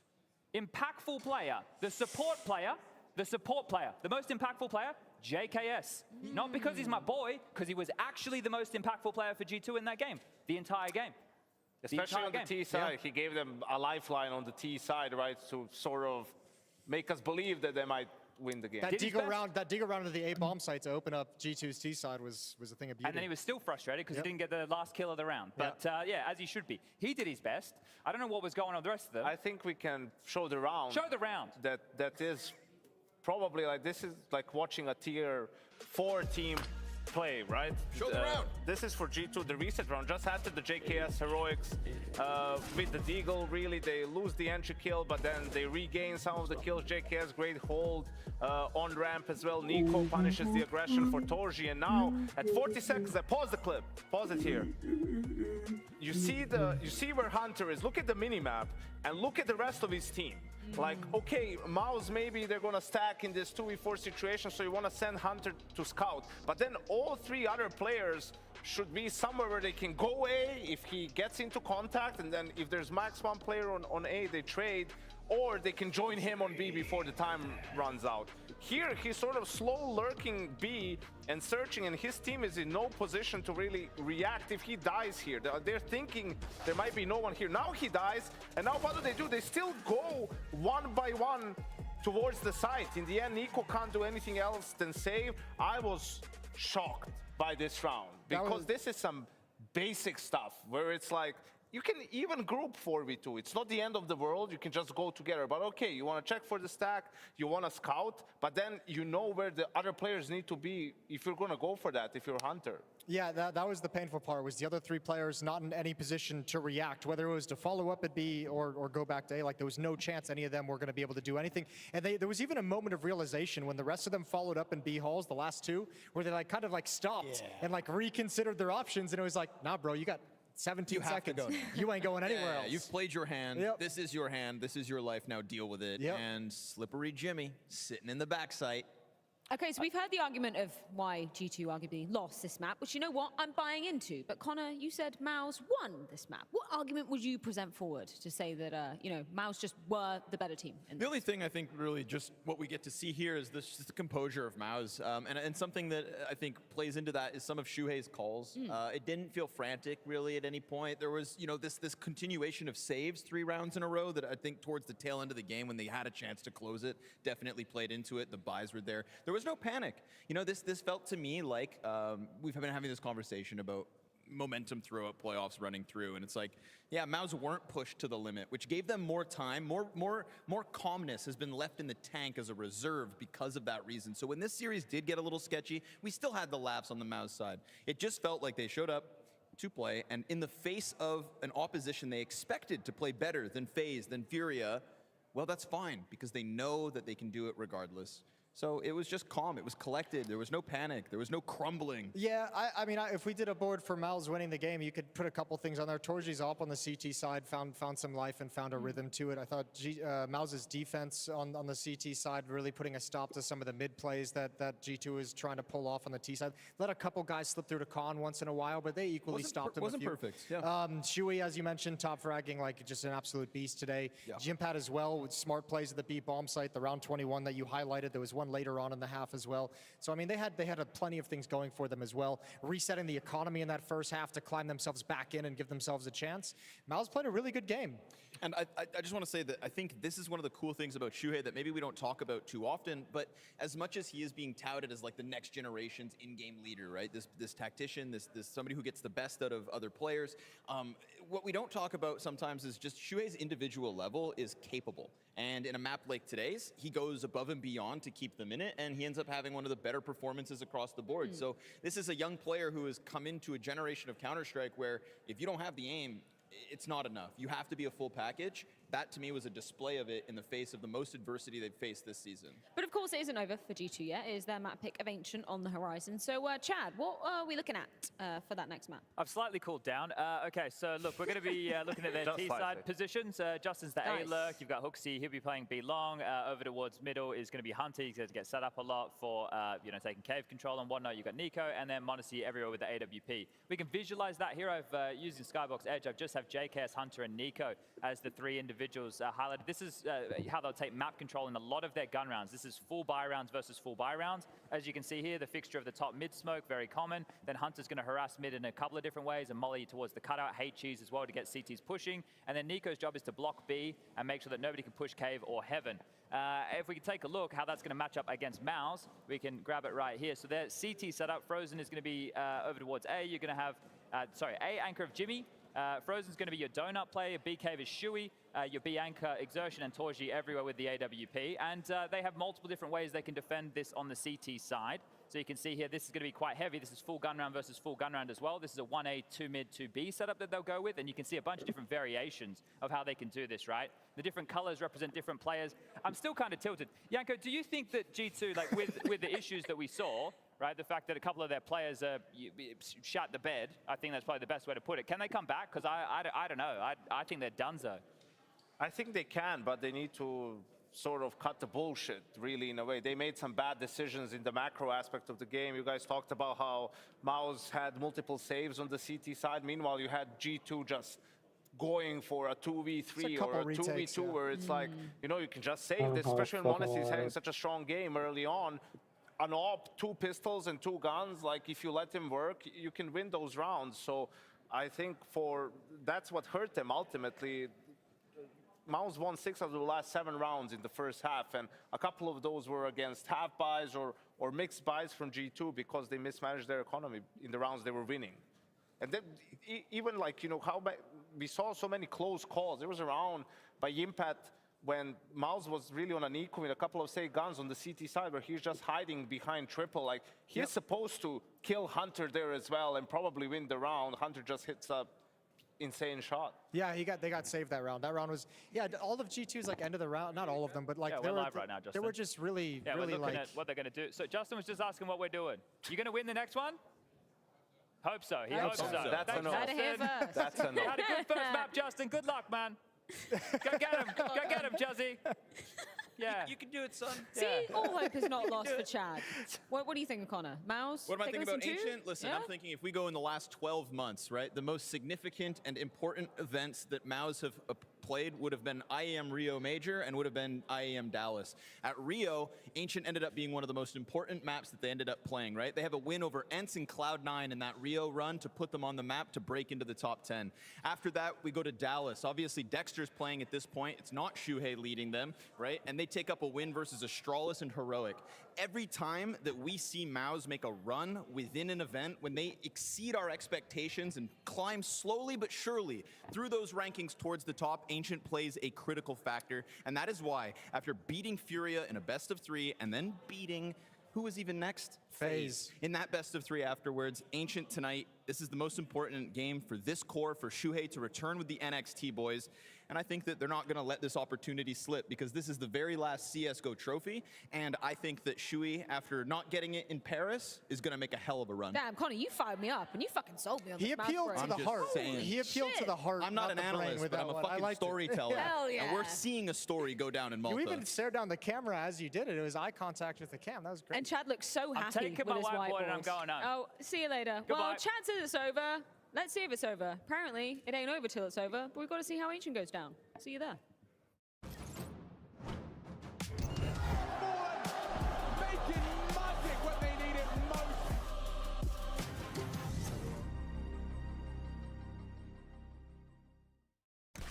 impactful player, the support player, the most impactful player, JKS. Not because he's my boy, because he was actually the most impactful player for G2 in that game, the entire game. Especially on the T side, he gave them a lifeline on the T side, right, to sort of make us believe that they might win the game. That Deagle round of the A bomb site to open up G2's T side was a thing of beauty. And then he was still frustrated because he didn't get the last kill of the round. But yeah, as he should be. He did his best. I don't know what was going on with the rest of them. I think we can show the round. Show the round. That is probably like, this is like watching a tier 4 team play, right? Show the round. This is for G2, the reset round, just after the JKS heroics. With the Deagle, really, they lose the entry kill, but then they regain some of the kills. JKS, great hold on ramp as well. Nico punishes the aggression for Torji, and now at 40 seconds, I pause the clip. Pause it here. You see where Hunter is. Look at the minimap and look at the rest of his team. Like, okay, Mouse, maybe they're gonna stack in this 2v4 situation, so you wanna send Hunter to scout. But then all 3 other players should be somewhere where they can go A if he gets into contact, and then if there's max 1 player on A, they trade, or they can join him on B before the time runs out. Here, he's sort of slow lurking B and searching, and his team is in no position to really react if he dies here. They're thinking there might be no one here. Now he dies, and now what do? They still go 1 by 1 towards the site. In the end, Nico can't do anything else than save. I was shocked by this round, because this is some basic stuff where it's like, you can even group 4v2. It's not the end of the world. You can just go together. But okay, you want to check for the stack, you want to scout, but then you know where the other players need to be if you're going to go for that, if you're Hunter. Yeah, that was the painful part, was the other 3 players not in any position to react, whether it was to follow up at B or go back to A. Like, there was no chance any of them were going to be able to do anything. And there was even a moment of realization when the rest of them followed up in B halls, the last 2, where they like kind of like stopped and like reconsidered their options. And it was like, nah, bro, you got 17 seconds. You ain't going anywhere else. You've played your hand. Yep. This is your hand. This is your life. Now deal with it. Yep. And Slippery Jimmy sitting in the backside. Okay, so we've heard the argument of why G2 arguably lost this map, which you know what, I'm buying into. But Connor, you said Mouse won this map. What argument would you present forward to say that, you know, Mouse just were the better team? The only thing I think really just what we get to see here is this just the composure of Mouse. And something that I think plays into that is some of Shuhei's calls. It didn't feel frantic really at any point. There was, you know, this continuation of saves 3 rounds in a row that I think towards the tail end of the game when they had a chance to close it definitely played into it. The buys were there. There was no panic. You know, this felt to me like we've been having this conversation about momentum throughout playoffs running through, and it's like, yeah, Mouse weren't pushed to the limit, which gave them more time, more calmness has been left in the tank as a reserve because of that reason. So when this series did get a little sketchy, we still had the laughs on the Mouse side. It just felt like they showed up to play, and in the face of an opposition they expected to play better than FaZe, than Furia, well, that's fine, because they know that they can do it regardless. So it was just calm. It was collected. There was no panic. There was no crumbling. Yeah, I mean, if we did a board for Mouse winning the game, you could put a couple things on there. Torji's op on the CT side found some life and found a rhythm to it. I thought Mouse's defense on the CT side really putting a stop to some of the mid plays that G2 is trying to pull off on the T side. Let a couple guys slip through to Con once in a while, but they equally stopped him. Wasn't perfect. Yeah. Shui, as you mentioned, top fragging like just an absolute beast today. Yeah. Jimpad as well with smart plays at the B bomb site. The round 21 that you highlighted. There was one later on in the half as well. So I mean, they had plenty of things going for them as well. Resetting the economy in that first half to climb themselves back in and give themselves a chance. Mouse played a really good game. And I just want to say that I think this is one of the cool things about Shuhei that maybe we don't talk about too often, but as much as he is being touted as like the next generation's in-game leader, right? This tactician, this somebody who gets the best out of other players. What we don't talk about sometimes is just Shuhei's individual level is capable. And in a map like today's, he goes above and beyond to keep them in it, and he ends up having one of the better performances across the board. So this is a young player who has come into a generation of Counter-Strike where if you don't have the aim, it's not enough. You have to be a full package. That, to me, was a display of it in the face of the most adversity they've faced this season. But, of course, it isn't over for G2 yet. It is their map pick of Ancient on the horizon. So, Chad, what are we looking at for that next map? I've slightly cooled down. Okay, so, look, we're going to be looking at their T-side positions. Justin's the A-lurk. You've got Hooksy. He'll be playing B long. Over towards middle is going to be Hunter. He's going to get set up a lot for, you know, taking cave control and whatnot. You've got Nico, and then Monacy everywhere with the AWP. We can visualize that here. I've using Skybox Edge. I've just have JKS, Hunter, and Nico as the 3 individuals highlighted. This is how they'll take map control in a lot of their gun rounds. This is full buy rounds versus full buy rounds. As you can see here, the fixture of the top mid smoke, very common. Then Hunter's going to harass mid in a couple of different ways, and Molly towards the cutout, hate cheese as well to get CTs pushing. And then Nico's job is to block B and make sure that nobody can push cave or heaven. If we can take a look how that's going to match up against Mouse, we can grab it right here. So their CT setup, Frozen is going to be over towards A. You're going to have, A anchor of Jimmy. Frozen's going to be your donut player. B cave is Shui. Your B anchor, Exertion, and Torji everywhere with the AWP. And they have multiple different ways they can defend this on the CT side. So you can see here, this is going to be quite heavy. This is full gun round versus full gun round as well. This is a 1A, 2 mid, 2B setup that they'll go with. And you can see a bunch of different variations of how they can do this, right? The different colors represent different players. I'm still kind of tilted. Yanko, do you think that G2, like with the issues that we saw, right, the fact that a couple of their players shot the bed, I think that's probably the best way to put it. Can they come back? Because I don't know. I think they're donezo. I think they can, but they need to sort of cut the bullshit, really, in a way. They made some bad decisions in the macro aspect of the game. You guys talked about how Mouse had multiple saves on the CT side. Meanwhile, you had G2 just going for a 2v3 or a 2v2 where it's like, you know, you can just save this, especially when Monacy is having such a strong game early on. An op, 2 pistols and 2 guns, like if you let him work, you can win those rounds. So I think that's what hurt them ultimately. Mouse won 6 of the last 7 rounds in the first half, and a couple of those were against half buys or mixed buys from G2 because they mismanaged their economy in the rounds they were winning. And then even like, you know, we saw so many close calls. There was a round by Impact when Mouse was really on an eco with a couple of, say, guns on the CT side where he's just hiding behind triple. Like, he's supposed to kill Hunter there as well and probably win the round. Hunter just hits a insane shot. Yeah, they got saved that round. That round was, all of G2's like end of the round, not all of them, but like we're live right now, Justin. They were just really, we're looking like at what they're going to do. So Justin was just asking what we're doing. You going to win the next one? Hope so. He hopes so. That's a no. That's a no. You had a good first map, Justin. Good luck, man. Go get him. Go get him, Juzzy. Yeah. You can do it, son. See, all hope is not lost for Chad. What do you think, Connor? Mouse? What am I thinking about too? Ancient? Listen, Yeah? I'm thinking if we go in the last 12 months, right, the most significant and important events that Mouse have played would have been IEM Rio Major and would have been IEM Dallas. At Rio, Ancient ended up being one of the most important maps that they ended up playing, right? They have a win over Ents and Cloud9 in that Rio run to put them on the map to break into the top 10. After that, we go to Dallas. Obviously, Dexter's playing at this point. It's not Shuhei leading them, right? And they take up a win versus Astralis and Heroic. Every time that we see Mouse make a run within an event, when they exceed our expectations and climb slowly but surely through those rankings towards the top, Ancient plays a critical factor. And that is why, after beating Furia in a best of 3 and then beating, who was even next? FaZe. In that best of 3 afterwards, Ancient tonight, this is the most important game for this core, for Shuhei to return with the NXT boys. And I think that they're not going to let this opportunity slip because this is the very last CSGO trophy. And I think that Shui, after not getting it in Paris, is going to make a hell of a run. Damn, Connor, you fired me up and you fucking sold me on this. He appealed to the heart. He appealed to the heart. I'm not an analyst, but I'm a fucking storyteller. Hell yeah. And we're seeing a story go down in Malta. You even stared down the camera as you did it. It was eye contact with the cam. That was great. And Chad looks so happy taking with my his whiteboard whiteboard. and I'm going home. Oh, see you later. Goodbye. Well, Chad says it's over. Let's see if it's over. Apparently, it ain't over till it's over, but we've got to see how Ancient goes down. See you there. Making magic when they need it most.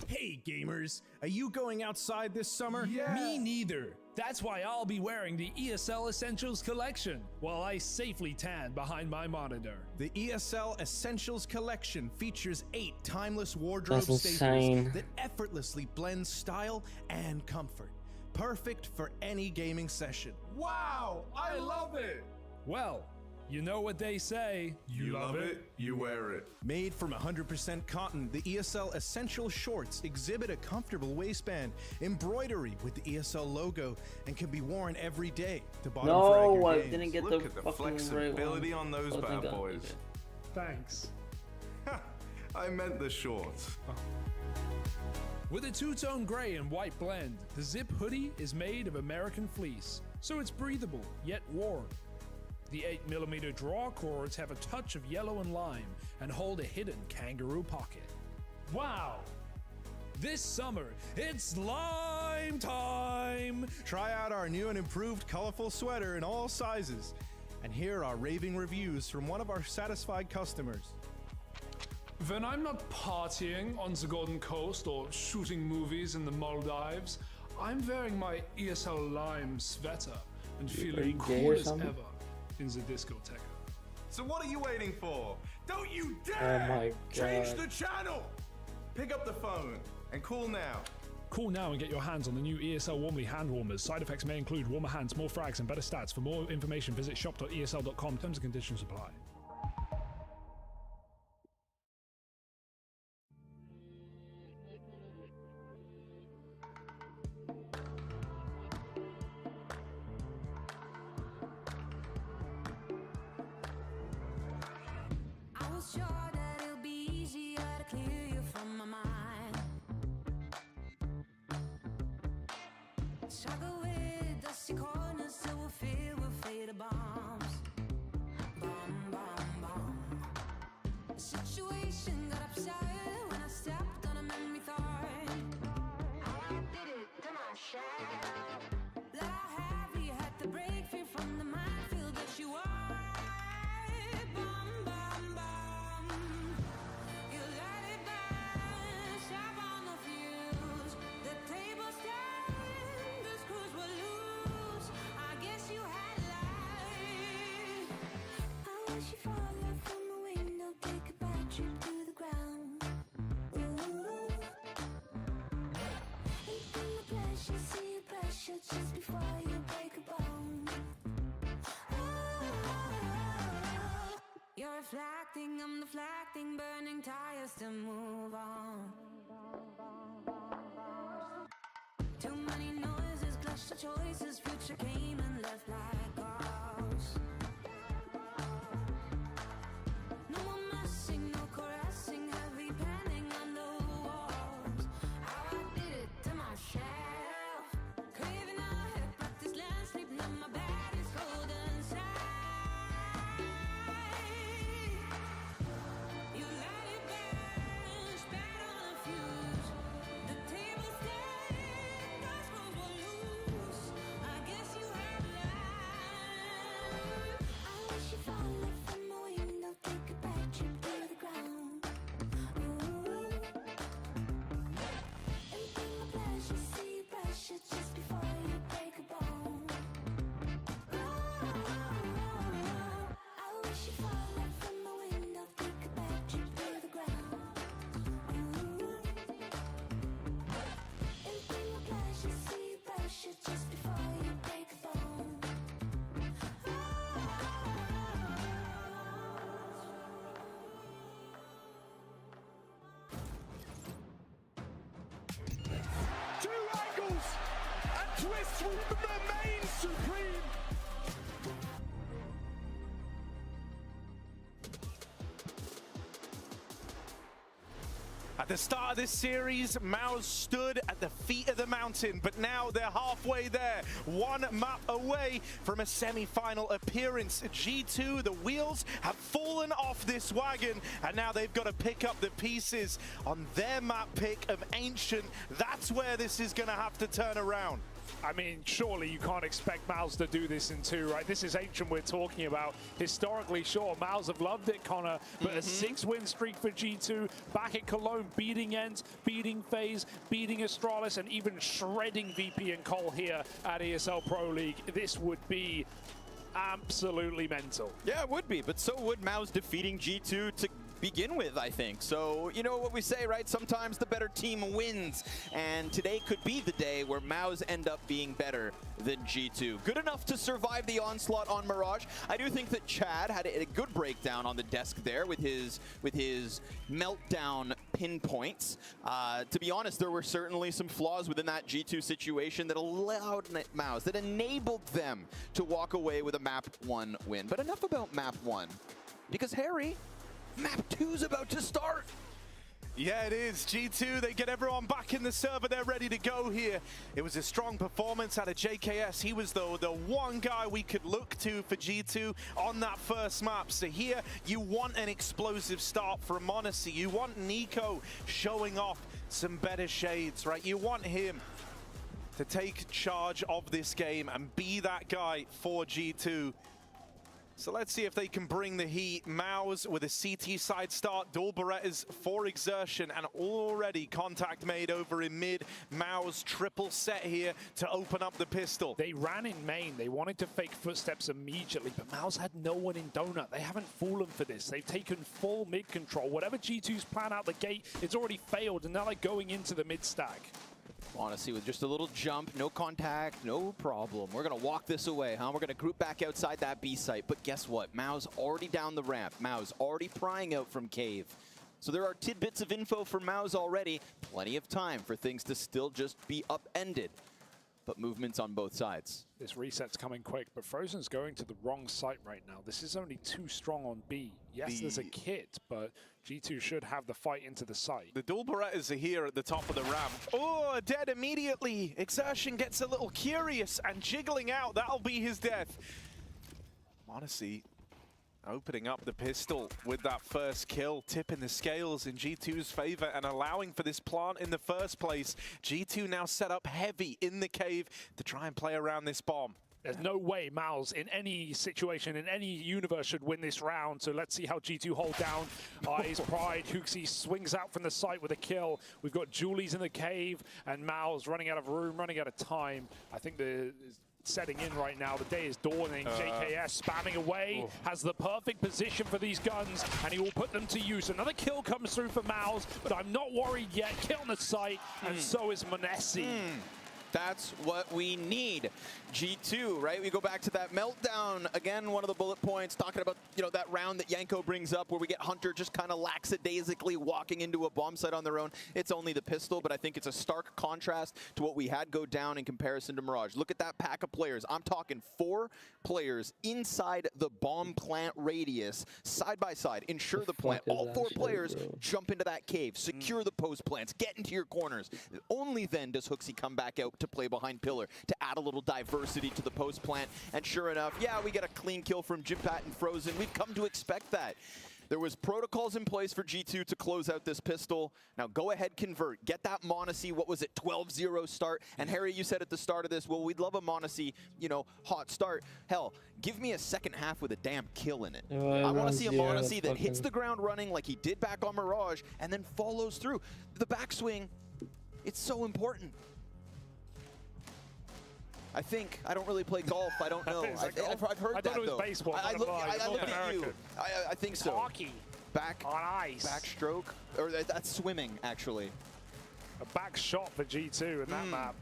Hey gamers, are you going outside this summer? Yeah. Me neither. That's why I'll be wearing the ESL Essentials collection while I safely tan behind my monitor. The ESL Essentials collection features 8 timeless wardrobe That's staples insane. that effortlessly blend style and comfort. Perfect for any gaming session. Wow, I love it. Well, you know what they say. You love it, you wear it. Made from 100% cotton, the ESL Essential Shorts exhibit a comfortable waistband, embroidery with the ESL logo, and can be worn every day to bottom frag No, your I games. didn't get Look the at the fucking flexibility right one. on those Oh, thank bad God. boys. Thanks. I meant the shorts. With a two-tone gray and white blend, the Zip hoodie is made of American fleece, so it's breathable yet warm. The 8mm draw cords have a touch of yellow and lime and hold a hidden kangaroo pocket. Wow! This summer, it's lime time! Try out our new and improved colorful sweater in all sizes, and hear our raving reviews from one of our satisfied customers. When I'm not partying on the Golden Coast or shooting movies in the Maldives, I'm wearing my ESL Lime sweater and Are you feeling gay cool or as something? ever in the discotheque. So what are you waiting for? Don't you Oh dare my change God. the channel! Pick up the phone and call now. Call now and get your hands on the new ESL Warmly hand warmers. Side effects may include warmer hands, more frags, and better stats. For more information, visit shop.esl.com. Terms and conditions apply. I was sure that it'll be easier to clear you from my mind. Struggle with dusty corners till we're filled with faded bombs. Bomb, bomb, bomb. The situation got upset when I stepped on a memory thorn. I did it to myself. That I heavy had to break free from the minefield that you are. Bomb, bomb, bomb. You let it burn, step on the fuse. The tables turn, the screws were loose. I guess you had life. I wish you fall off from the window, take a bad trip to the ground. Ooh. Eating the pleasure, see your pressure just before you break a bone. You're reflecting, I'm deflecting, burning tires to move on. Too many noises, clash of choices, future came and left like ghosts. No more messing, no caressing, heavy panning on the walls. How I did it to myself, craving out At the start of this series, Mouse stood at the feet of the mountain, but now they're halfway there. One map away from a semi-final appearance. G2, the wheels have fallen off this wagon, and now they've got to pick up the pieces on their map pick of Ancient. That's where this is going to have to turn around. I mean, surely you can't expect Mouse to do this in 2, right? This is Ancient we're talking about. Historically, sure, Mouse have loved it, Connor, but a 6-win streak for G2, back at Cologne, beating Ent, beating FaZe, beating Astralis, and even shredding VP and Cole here at ESL Pro League. This would be absolutely mental. Yeah, it would be, but so would Mouse defeating G2 to begin with, I think. So, you know what we say, right? Sometimes the better team wins, and today could be the day where Mouse end up being better than G2. Good enough to survive the onslaught on Mirage. I do think that Chad had a good breakdown on the desk there with his meltdown pinpoints. To be honest, there were certainly some flaws within that G2 situation that allowed Mouse, that enabled them to walk away with a Map 1 win. But enough about Map 1, because Harry, Map 2's about to start. Yeah, it is. G2, they get everyone back in the server. They're ready to go here. It was a strong performance out of JKS. He was the one guy we could look to for G2 on that first map. So here, you want an explosive start from Monacy. You want Nico showing off some better shades, right? You want him to take charge of this game and be that guy for G2. So let's see if they can bring the heat. Mouse with a CT side start. Dual Berettas for exertion, and already contact made over in mid. Mouse triple set here to open up the pistol. They ran in main. They wanted to fake footsteps immediately, but Mouse had no one in donut. They haven't fallen for this. They've taken full mid control. Whatever G2's plan out the gate, it's already failed, and now they're going into the mid stack. Honestly, with just a little jump, no contact, no problem. We're going to walk this away, huh? We're going to group back outside that B site. But guess what? Mao's already down the ramp. Mao's already prying out from cave. So there are tidbits of info for Mao's already. Plenty of time for things to still just be upended. But movements on both sides. This reset's coming quick, but Frozen's going to the wrong site right now. This is only too strong on B. Yes, there's a kit, but G2 should have the fight into the site. The dual Berettas are here at the top of the ramp. Oh, dead immediately. Exertion gets a little curious and jiggling out. That'll be his death. Monacy opening up the pistol with that first kill, tipping the scales in G2's favor and allowing for this plant in the first place. G2 now set up heavy in the cave to try and play around this bomb. There's no way Mouse in any situation, in any universe, should win this round. So let's see how G2 hold down Eyes Pride. Huxi swings out from the site with a kill. We've got Julie's in the cave and Mouse running out of room, running out of time. I think the setting in right now. The day is dawning. JKS spamming away, has the perfect position for these guns, and he will put them to use. Another kill comes through for Mouse, but I'm not worried yet. Kill on the site, and so is Monacy. That's what we need. G2, right? We go back to that meltdown. Again, one of the bullet points, talking about, you know, that round that Yanko brings up where we get Hunter just kind of lackadaisically walking into a bomb site on their own. It's only the pistol, but I think it's a stark contrast to what we had go down in comparison to Mirage. Look at that pack of players. I'm talking 4 players inside the bomb plant radius, side by side. Ensure the plant. All 4 players jump into that cave, secure the post plants, get into your corners. Only then does Huxi come back out to play behind pillar to add a little diversity to the post plant. And sure enough, yeah, we get a clean kill from Jimpat and Frozen. We've come to expect that. There was protocols in place for G2 to close out this pistol. Now go ahead, convert. Get that Monacy, what was it, 12-0 start. And Harry, you said at the start of this, well, we'd love a Monacy, you know, hot start. Hell, give me a second half with a damn kill in it. I want to see a Monacy that hits the ground running like he did back on Mirage and then follows through. The backswing, it's so important. I don't really play golf. I don't know. I've heard that, though. I thought it was baseball. I look at you. I think so. Hockey. Back on ice. Backstroke. Or that's swimming, actually. A back shot for G2 in that map.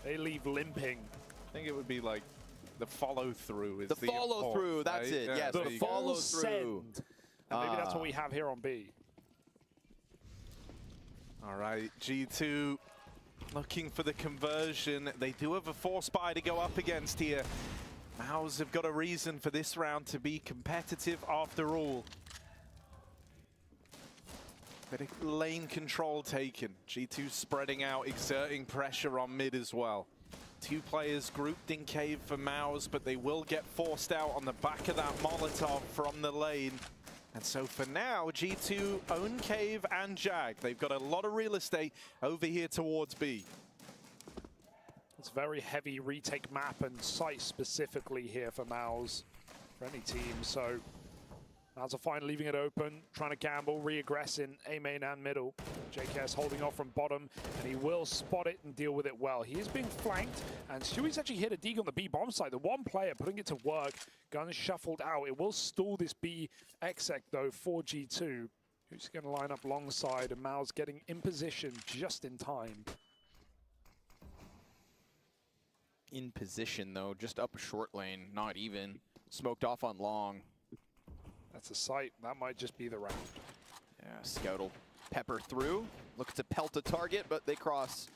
They leave limping. I think it would be like the follow-through. The follow-through, that's it. Yes, the follow-through. Maybe that's what we have here on B. All right, G2 looking for the conversion. They do have a force buy to go up against here. Mouse have got a reason for this round to be competitive after all. Bit of lane control taken. G2 spreading out, exerting pressure on mid as well. 2 players grouped in cave for Mouse, but they will get forced out on the back of that Molotov from the lane. And so for now, G2 own cave and Jag. They've got a lot of real estate over here towards B. It's very heavy retake map and site specifically here for Mouse, for any team. So Mouse are fine leaving it open, trying to gamble, re-aggress in A main and middle. JKS holding off from bottom, and he will spot it and deal with it well. He is being flanked, and Stewie's actually hit a dig on the B bomb site. The one player putting it to work, guns shuffled out. It will stall this B exec though for G2, who's going to line up alongside, and Mouse getting in position just in time. In position though, just up a short lane, not even. Smoked off on long. That's a sight. That might just be the round. Yeah, Scout will pepper through. Looks to pelt a target, but they cross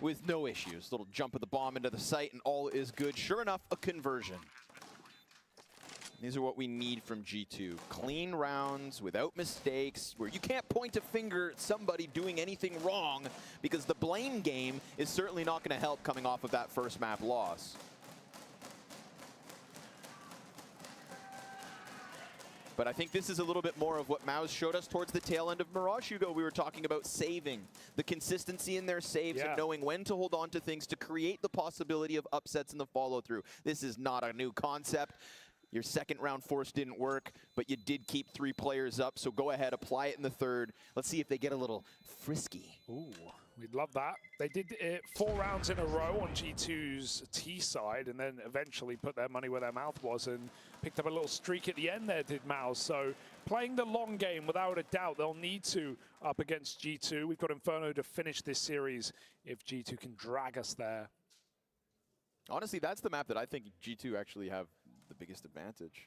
with no issues. Little jump of the bomb into the site, and all is good. Sure enough, a conversion. These are what we need from G2. Clean rounds, without mistakes, where you can't point a finger at somebody doing anything wrong, because the blame game is certainly not going to help coming off of that first map loss. But I think this is a little bit more of what Mouse showed us towards the tail end of Mirage, Hugo. We were talking about saving. The consistency in their saves and knowing when to hold on to things to create the possibility of upsets in the follow-through. This is not a new concept. Your second round force didn't work, but you did keep 3 players up, so go ahead, apply it in the third. Let's see if they get a little frisky. Ooh, we'd love that. They did it 4 rounds in a row on G2's T side, and then eventually put their money where their mouth was and picked up a little streak at the end there, did Mouse. So playing the long game, without a doubt, they'll need to up against G2. We've got Inferno to finish this series if G2 can drag us there. Honestly, that's the map that I think G2 actually have the biggest advantage.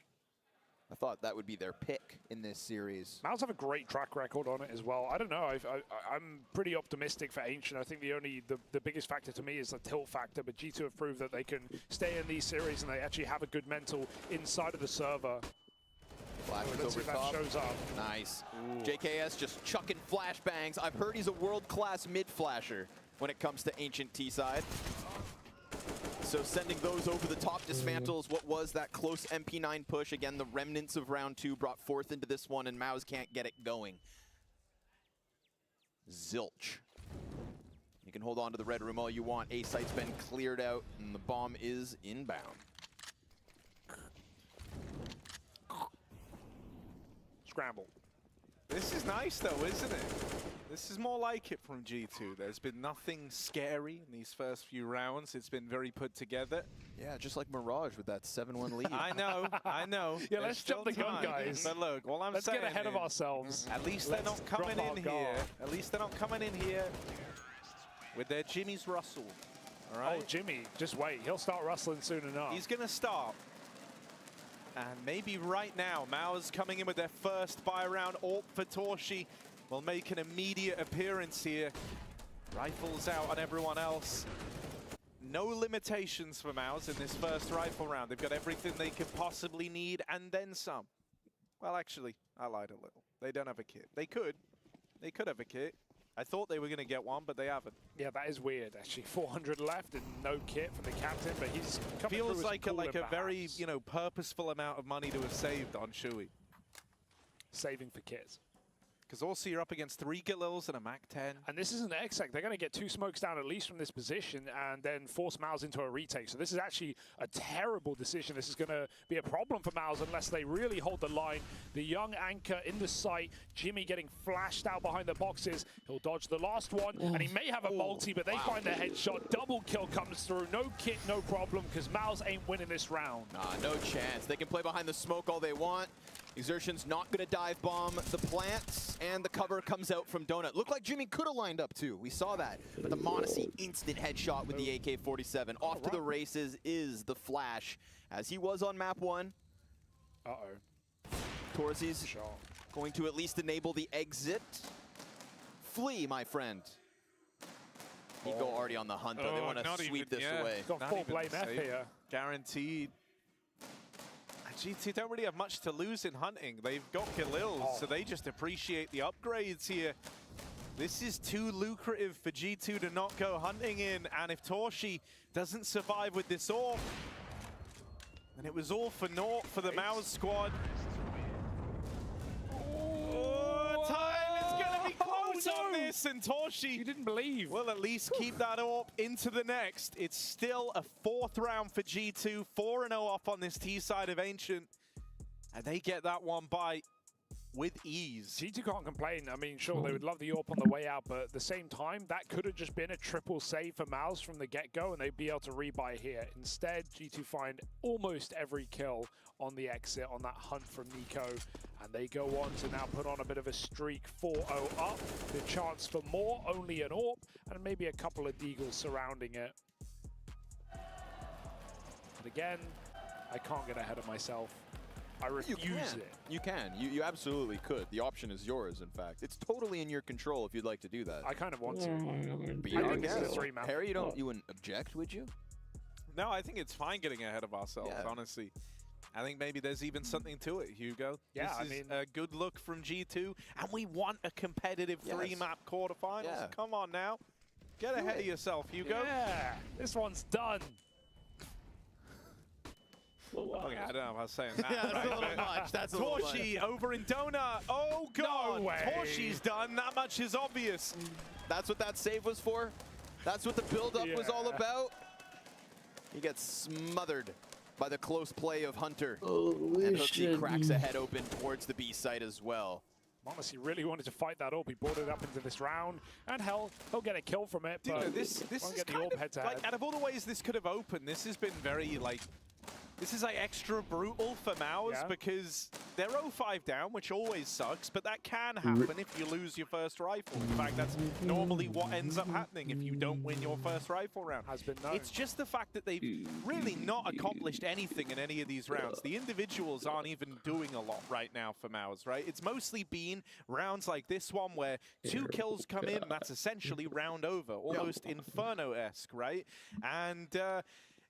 I thought that would be their pick in this series. Mouse have a great track record on it as well. I don't know. I'm pretty optimistic for Ancient. I think the biggest factor to me is the tilt factor, but G2 have proved that they can stay in these series and they actually have a good mental inside of the server. Flashes Let's see over if top. that shows up. Nice. Ooh. JKS just chucking flashbangs. I've heard he's a world-class mid-flasher when it comes to Ancient T-side. So sending those over the top dismantles what was that close MP9 push. Again, the remnants of round 2 brought forth into this one, and Mouse can't get it going. Zilch. You can hold on to the red room all you want. A site's been cleared out, and the bomb is inbound. Scramble. This is nice though, isn't it? This is more like it from G2. There's been nothing scary in these first few rounds. It's been very put together. Yeah, just like Mirage with that 7-1 lead. I know. Yeah, let's jump the gun, guys. But look, all I'm saying Let's get ahead of ourselves. At least they're not coming in here. At least they're not coming in here with their Jimmy's Russell. All right? Oh, Jimmy, just wait. He'll start rustling soon enough. He's going to start. And maybe right now, Mao's coming in with their first buy round. Alt for Torshi will make an immediate appearance here. Rifles out on everyone else. No limitations for Mao's in this first rifle round. They've got everything they could possibly need and then some. Well, actually, I lied a little. They don't have a kit. They could. They could have a kit. I thought they were going to get one, but they haven't. Yeah, that is weird, actually. 400 left and no kit from the captain, but he's coming Feels through like a very, purposeful amount of money to have saved on Shui. Saving for kits. Because also you're up against 3 Galils and a MAC-10. And this is an exec. They're going to get 2 smokes down at least from this position and then force Mouse into a retake. So this is actually a terrible decision. This is going to be a problem for Mouse unless they really hold the line. The young anchor in the site. Jimmy getting flashed out behind the boxes. He'll dodge the last one, and he may have a multi, but they find the headshot. Double kill comes through. No kit, no problem, because Mouse ain't winning this round. Nah, no chance. They can play behind the smoke all they want. Exertion's not going to dive bomb the plants, and the cover comes out from Donut. Looked like Jimmy could have lined up too. We saw that. But the Monacy instant headshot with the AK-47. Off to the races is the Flash, as he was on map 1. Uh-oh. Torsi's going to at least enable the exit. Flee, my friend. He'd go already on the hunt, though. They want to sweep this away. Got full blame F here. Guaranteed. G2 don't really have much to lose in hunting. They've got Galils, so they just appreciate the upgrades here. This is too lucrative for G2 to not go hunting in, and if Torshi doesn't survive with this AWP, then it was all for naught for the Mouse squad. Oh, time is going to be close on this, and Torshi, you didn't believe, will at least keep that AWP into the next. It's still a 4th round for G2, 4-0 up on this T side of Ancient, and they get that one by with ease. G2 can't complain. I mean, sure, they would love the AWP on the way out, but at the same time, that could have just been a triple save for Mouse from the get-go, and they'd be able to rebuy here. Instead, G2 find almost every kill on the exit on that hunt from Nico, and they go on to now put on a bit of a streak, 4-0 up. The chance for more, only an AWP, and maybe a couple of deagles surrounding it. But again, I can't get ahead of myself. I refuse it. You can. You absolutely could. The option is yours, in fact. It's totally in your control if you'd like to do that. I kind of want to. But you Harry, you wouldn't object, would you? No, I think it's fine getting ahead of ourselves, honestly. I think maybe there's even something to it, Hugo. Yeah, this is a good look from G2, and we want a competitive 3-map quarterfinals. Yeah. Come on now. Get ahead of yourself, Hugo. Yeah, this one's done. Okay, I don't know if I was saying that. Yeah, that's a little much. That's a little much. Torshi over in Donut. Oh, God. No way. Torshi's done. That much is obvious. That's what that save was for? That's what the build-up was all about? He gets smothered by the close play of Hunter. And Hooksy cracks a head open towards the B site as well. m0NESY really wanted to fight that AWP. He brought it up into this round, and hell, he'll get a kill from it. Dude, but this is kind of, like, out of all the ways this could have opened, this has been very, like, this is like extra brutal for Mouse because they're 0-5 down, which always sucks, but that can happen if you lose your first rifle. In fact, that's normally what ends up happening if you don't win your first rifle round. Has been known. It's just the fact that they've really not accomplished anything in any of these rounds. The individuals aren't even doing a lot right now for Mouse, right? It's mostly been rounds like this one where 2 kills come in, and that's essentially round over, almost Inferno-esque, right? And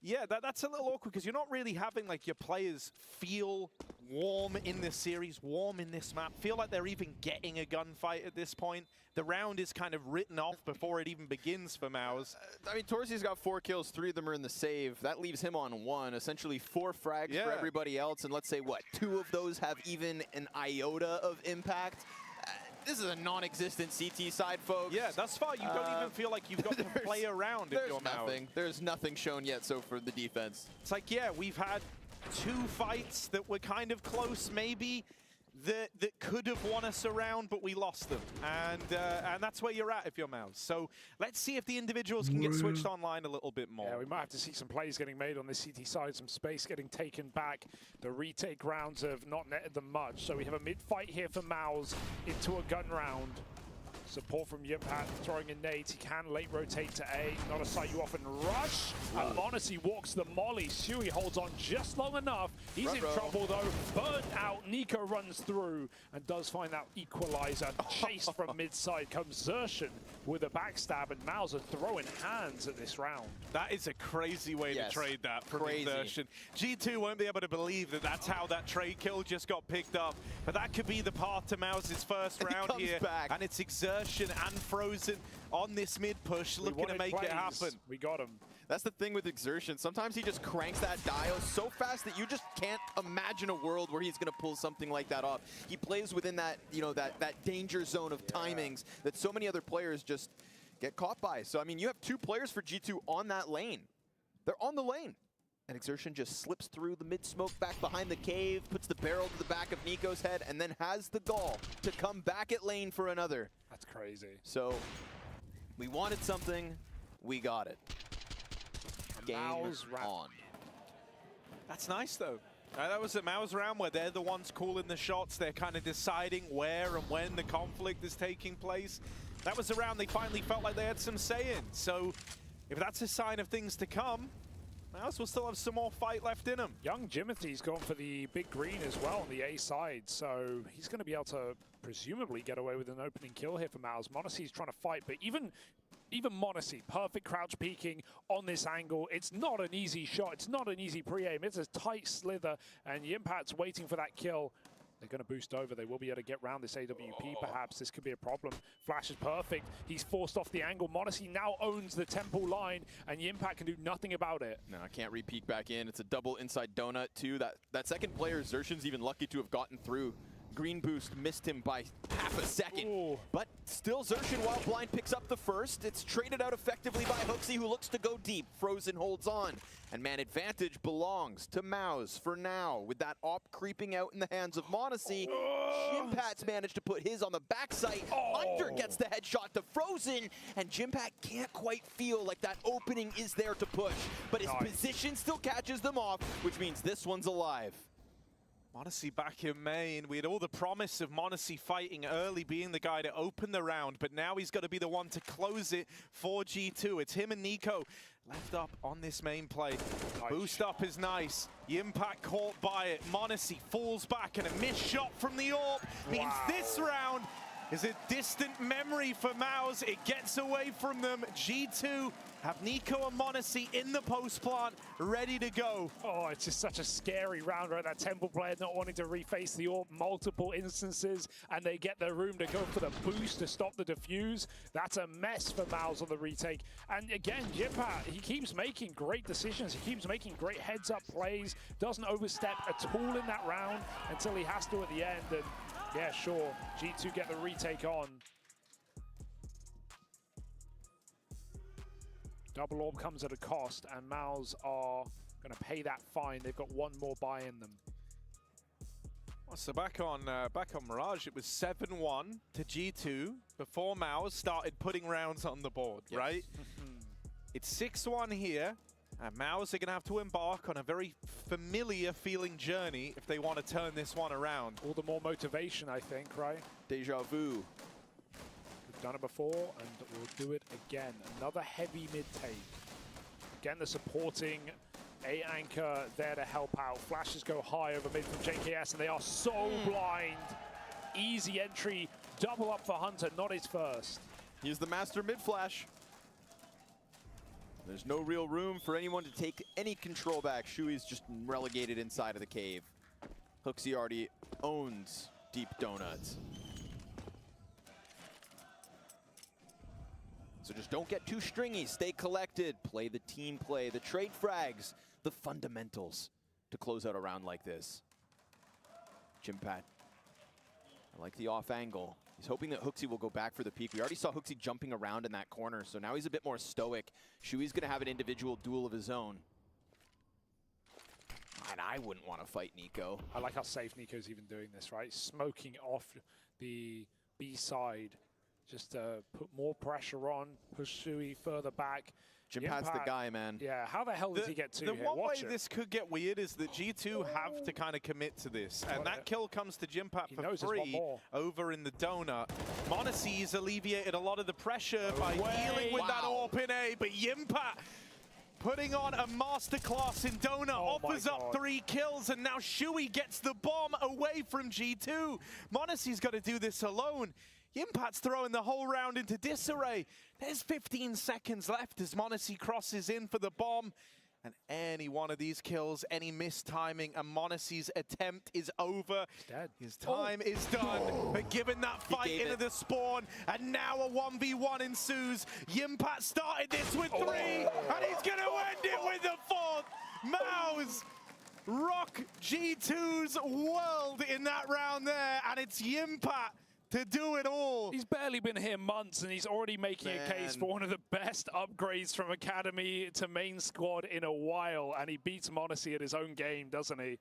yeah, that's a little awkward because you're not really having like your players feel warm in this series, warm in this map, feel like they're even getting a gunfight at this point. The round is kind of written off before it even begins for Mouse. I mean, Torsi's got 4 kills, 3 of them are in the save. That leaves him on 1, essentially 4 frags for everybody else. And let's say, what, 2 of those have even an iota of impact? This is a non-existent CT side, folks. Yeah, thus far you don't even feel like you've got to play around if you're Mouse. There's nothing shown yet so for the defense. It's like, yeah, we've had 2 fights that were kind of close, maybe, that could have won us a round, but we lost them. And that's where you're at if you're Mouse. So let's see if the individuals can get switched online a little bit more. Yeah, we might have to see some plays getting made on this CT side, some space getting taken back. The retake rounds have not netted them much. So we have a mid-fight here for Mouse into a gun round. Support from Yimpat, throwing in nades. He can late rotate to A. Not a sight you often rush. And m0NESY walks the molly. Sui holds on just long enough. He's in trouble though. Burnt out. Nico runs through and does find that equalizer. Chased from mid-side comes Xtrfy with a backstab, and Mouse are throwing hands at this round. That is a crazy way to trade that from Xtrfy. G2 won't be able to believe that that's how that trade kill just got picked up. But that could be the path to Mouse's first round here. And it's Xtrfy and Frozen on this mid push, looking to make it happen. We got him. That's the thing with Xtrfy. Sometimes he just cranks that dial so fast that you just can't imagine a world where he's going to pull something like that off. He plays within that, you know, that danger zone of timings that so many other players just get caught by. So I mean, you have 2 players for G2 on that lane. They're on the lane. And Xtrfy just slips through the mid-smoke back behind the cave, puts the barrel to the back of Nico's head, and then has the gall to come back at lane for another. That's crazy. So, we wanted something, we got it. Game on. That's nice, though. That was a Mouse round where they're the ones calling the shots. They're kind of deciding where and when the conflict is taking place. That was a round they finally felt like they had some say in. So, if that's a sign of things to come, Mouse will still have some more fight left in him. Young Jimothy's gone for the big green as well on the A side, so he's going to be able to presumably get away with an opening kill here for Mouse. m0NESY's trying to fight, but even even Monacy, perfect crouch peeking on this angle. It's not an easy shot. It's not an easy pre-aim. It's a tight slither, and Yimpat's waiting for that kill. They're going to boost over. They will be able to get around this AWP, perhaps. This could be a problem. Flash is perfect. He's forced off the angle. Monacy now owns the temple line, and Yimpat can do nothing about it. No, I can't re-peek back in. It's a double inside donut, too. That second player, Xtrfy's even lucky to have gotten through. Green boost missed him by half a second. Ooh. But still Xtrfy, while blind, picks up the first. It's traded out effectively by HooXi, who looks to go deep. Frozen holds on. And man advantage belongs to Mouse for now. With that op creeping out in the hands of Monacy, Jimpat's managed to put his on the backside. Hunter gets the headshot to Frozen, and Jimpat can't quite feel like that opening is there to push. But his position still catches them off, which means this one's alive. Monacy back in main. We had all the promise of Monacy fighting early, being the guy to open the round, but now he's got to be the one to close it for G2. It's him and Nico left up on this main play. Boost up is nice. Yimpat caught by it. Monacy falls back, and a missed shot from the AWP means this round is a distant memory for Mouse. It gets away from them. G2 have Nico and Monacy in the post plant, ready to go. Oh, it's just such a scary round, right? That Temple player not wanting to reface the AWP multiple instances, and they get the room to go for the boost to stop the defuse. That's a mess for Mouse on the retake. And again, Jimpat, he keeps making great decisions. He keeps making great heads-up plays, doesn't overstep at all in that round until he has to at the end. And yeah, sure, G2 get the retake on. Double orb comes at a cost, and Mouse are going to pay that fine. They've got one more buy in them. Well, so back on Mirage, it was 7-1 to G2 before Mouse started putting rounds on the board, right? It's 6-1 here, and Mouse are going to have to embark on a very familiar feeling journey if they want to turn this one around. All the more motivation, I think, right? Deja vu. We've done it before, and we'll do it again. Another heavy mid-take. Again, the supporting A-Anchor there to help out. Flashes go high over mid from JKS, and they are so blind. Easy entry, double up for Hunter, not his first. He's the master mid-flash. There's no real room for anyone to take any control back. Shui's just relegated inside of the cave. HooXi already owns deep donuts. So just don't get too stringy, stay collected, play the team play, the trade frags, the fundamentals to close out a round like this. Jimpat, I like the off angle. He's hoping that HooXi will go back for the peak. We already saw HooXi jumping around in that corner, so now he's a bit more stoic. Shui's gonna have an individual duel of his own. And I wouldn't want to fight Nico. I like how safe Nico's even doing this, right? Smoking off the B side. Just to put more pressure on, push Shui further back. Jimpat's the guy, man. Yeah, how the hell does he get to here? The one way this could get weird is that G2 have to kind of commit to this. And that kill comes to Jimpat for free over in the donut. Monacy's alleviated a lot of the pressure by dealing with that AWP in A, but Jimpat putting on a masterclass in donut, offers up 3 kills, and now Shui gets the bomb away from G2. Monacy's got to do this alone. Yimpat's throwing the whole round into disarray. There's 15 seconds left as Monacy crosses in for the bomb. And any one of these kills, any mistiming, and Monacy's attempt is over. His time is done. But given that fight into the spawn, and now a 1v1 ensues. Yimpat started this with 3, and he's going to end it with the 4th. Mouse rock G2's world in that round there, and it's Yimpat to do it all. He's barely been here months, and he's already making a case for one of the best upgrades from Academy to main squad in a while, and he beats Monacy at his own game, doesn't he?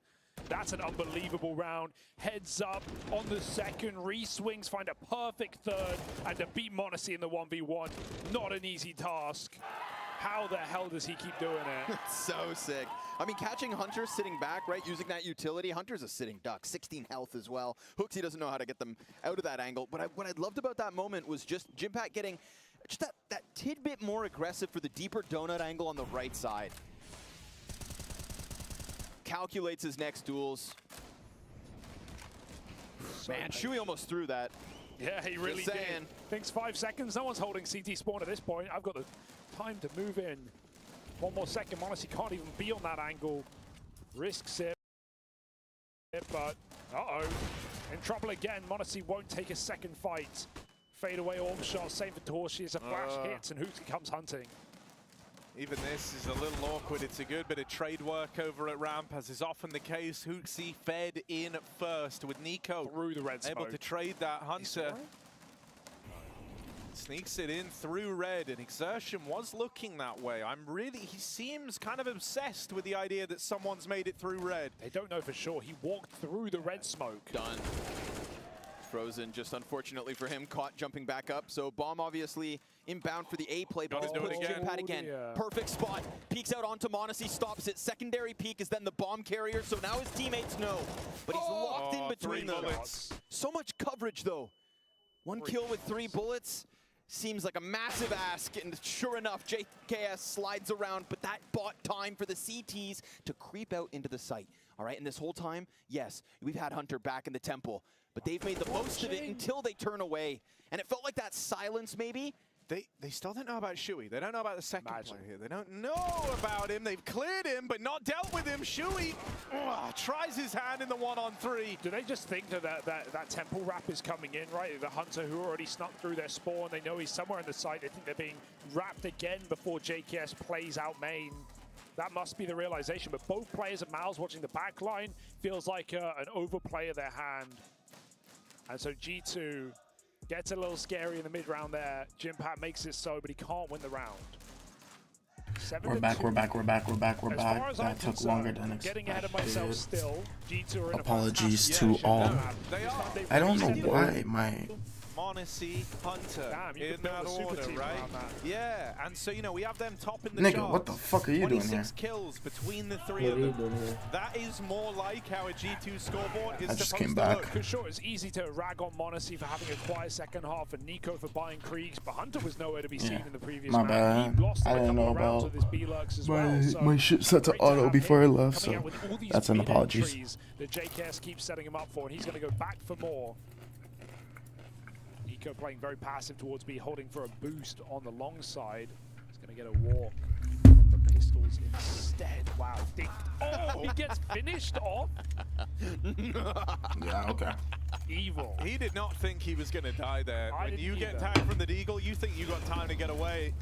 That's an unbelievable round. Heads up on the second, re-swings, find a perfect third, and to beat Monacy in the 1v1, not an easy task. How the hell does he keep doing it? So sick. I mean, catching Hunter sitting back, right, using that utility. Hunter's a sitting duck, 16 health as well. HooXi doesn't know how to get them out of that angle. But what I loved about that moment was just Jimpat getting just that tidbit more aggressive for the deeper donut angle on the right side. Calculates his next duels. Man, Shui almost threw that. Yeah, he really did. Thinks 5 seconds. No one's holding CT spawn at this point. I've got the time to move in. 1 more second. Monacy can't even be on that angle. Risks it. But, uh-oh. In trouble again. Monacy won't take a second fight. Fade away orb shot. Same for Torshi as a flash hits and Hootsie comes hunting. Even this is a little awkward. It's a good bit of trade work over at ramp, as is often the case. Hootsie fed in first with Nico. Through the red smoke. Able to trade that hunter. Sneaks it in through red, and Exertion was looking that way. He seems kind of obsessed with the idea that someone's made it through red. They don't know for sure. He walked through the red smoke. Done. Frozen, just unfortunately for him, caught jumping back up. So Bomb obviously inbound for the A play, but just puts Jimpad again. Perfect spot. Peeks out onto Monacy, stops it. Secondary peek is then the bomb carrier, so now his teammates know. But he's locked in between them. So much coverage though. 1 kill with 3 bullets. Seems like a massive ask, and sure enough, JKS slides around, but that bought time for the CTs to creep out into the site. All right, and this whole time, yes, we've had Hunter back in the temple, but they've made the most of it until they turn away. And it felt like that silence, maybe. They still don't know about Shui. They don't know about the second player here. They don't know about him. They've cleared him, but not dealt with him. Shui tries his hand in the 1-on-3. Do they just think that temple wrap is coming in, right? The Hunter who already snuck through their spawn, they know he's somewhere in the site. They think they're being wrapped again before JKS plays out main. That must be the realization. But both players of Mouse watching the back line feels like an overplay of their hand. And so G2 gets a little scary in the mid-round there. Jimpad makes it so, but he can't win the round. We're back. That took longer than expected. Getting ahead of myself still. G2 are in Apologies to all. I don't know why my... Monacy, Hunter, in that order, right? Yeah, and so, you know, we have them top in the Nigga, charts. what the fuck are you doing here? 26 kills between the 3 of them. That is more like how a G2 scoreboard is I just supposed came to back. look. For sure, it's easy to rag on Monacy for having a quiet second half and Nico for buying Kriegs, but Hunter was nowhere to be seen in the previous my round. bad. He lost I didn't know about my shit set to auto before I left, so that's an apology. That JKS keeps setting him up for, and he's going to go back for more. Nico playing very passive towards B, holding for a boost on the long side. He's going to get a walk from the pistols instead. Wow, he gets finished off. Yeah, okay. Evil. He did not think he was going to die there. When you get tagged from the Deagle, you think you got time to get away.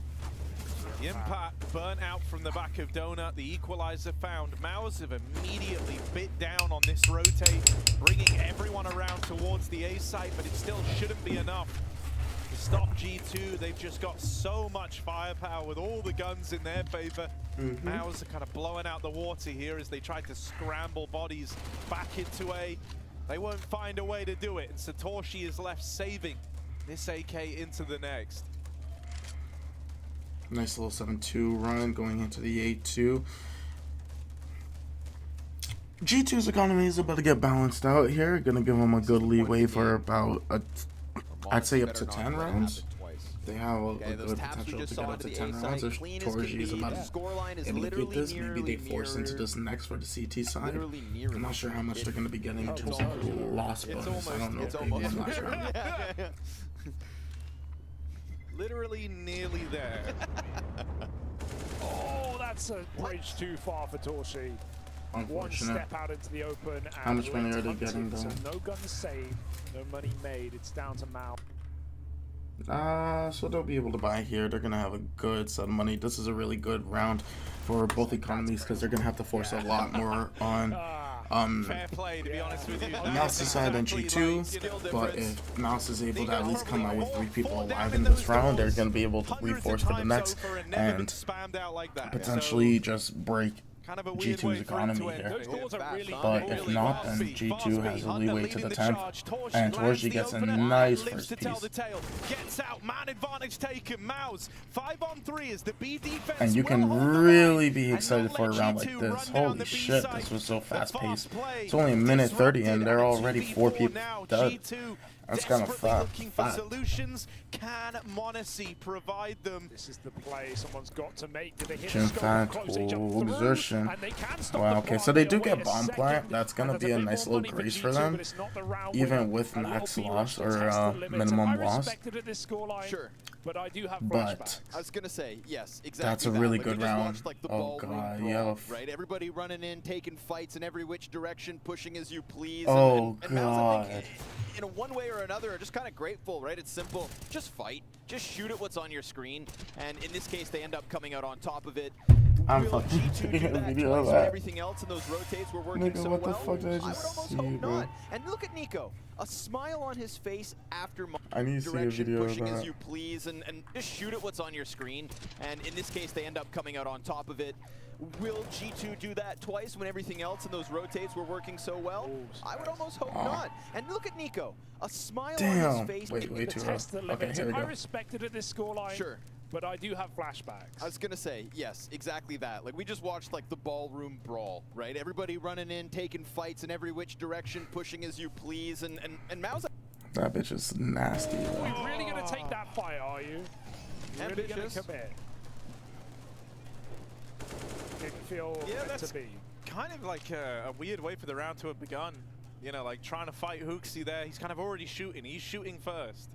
Impact burnt out from the back of Donut. The equalizer found. Mouse have immediately bit down on this rotate, bringing everyone around towards the A site, but it still shouldn't be enough to stop G2. They've just got so much firepower with all the guns in their favor. Mouse are kind of blowing out the water here as they try to scramble bodies back into A. They won't find a way to do it, and Satoshi is left saving this AK into the next. Nice little 7-2 run going into the 8-2. G2's economy is about to get balanced out here. Gonna give them a good leeway for about, I'd say up to 10 rounds. They have a good potential to get up to 10 rounds. If Torji is about to indicate this, maybe they force into this next for the CT side. I'm not sure how much they're going to be getting in terms of loss bonus. I don't know if they won last round. Literally nearly there. Oh, that's a bridge too far for Torshi. One step out into the open. And how much money are they getting though? So no guns saved, no money made. It's down to Mao. So they'll be able to buy here. They're gonna have a good set of money. This is a really good round for both economies because they're gonna have to force a lot more on fair play, to be honest with you. Mouse's side and G2, but if Mouse is able to at least come out with 3 people alive in this round, they're gonna be able to reforce for the next and potentially just break G2's economy here. But if not, then G2 has a leeway to the 10th, and Torji gets a nice first piece. And you can really be excited for a round like this. Holy shit, this was so fast paced. It's only a minute 30 and they're already 4 people dead. That's kind of desperately looking for solutions. Can Monacy provide them? This is the play someone's got to make. Do they hit exertion. Wow, okay, so they do get bomb plant. That's gonna be a nice little grace for them, even with max loss or minimum loss. Sure. But I do have flashbacks. I was gonna say, yes, exactly. That's a really good round. Oh god, yeah. Right, everybody running in, taking fights in every which direction, pushing as you please. Oh and god. Mouse, in one way or another, are just kind of grateful, right? It's simple. Just fight. Just shoot at what's on your screen. And in this case, they end up coming out on top of it. I'm fucking taking a video of that. Everything else in those rotates were working Nigga, so what the well. fuck did I just see, bro? Not. And look at Nico. A smile on his face after I need to see a video pushing of that. as you please and just shoot at what's on your screen. And in this case, they end up coming out on top of it. Will G2 do that twice when everything else in those rotates were working so well? I would almost hope not. And look at Nico. A smile on his face. Way too rough. Okay, here we go. I respected at this scoreline. Sure. But I do have flashbacks. I was gonna say, yes, exactly that. Like, we just watched like the ballroom brawl, right? Everybody running in, taking fights in every which direction, pushing as you please, and Mouse. That bitch is nasty, bro. You're really gonna take that fight, are you? You're really gonna commit? Didn't feel that's to be. kind of like a weird way for the round to have begun. You know, like trying to fight Hooksy there. He's kind of already shooting. He's shooting first.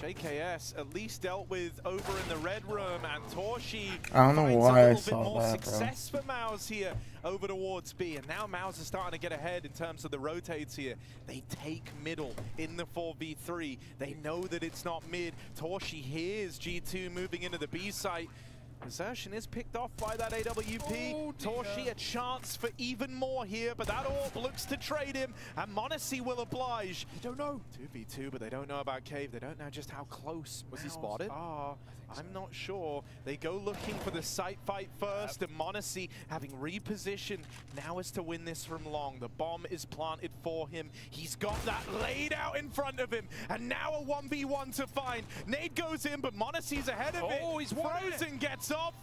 JKS at least dealt with over in the red room, and Torshi I don't know finds why a I little bit saw more that, bro. success for Mouse here over towards B, and now Mouse is starting to get ahead in terms of the rotates here. They take middle in the 4v3. They know that it's not mid. Torshi hears G2 moving into the B site. Desertion is picked off by that AWP. Oh, Torshi a chance for even more here, but that orb looks to trade him, and Monacy will oblige. They don't know. 2v2, but they don't know about Cave. They don't know just how close Was he spotted? I'm not sure. They go looking for the site fight first, and Monacy having repositioned now is to win this from long. The bomb is planted for him. He's got that laid out in front of him, and now a 1v1 to find. Nade goes in, but Monacy's ahead of it. He's Frozen gets off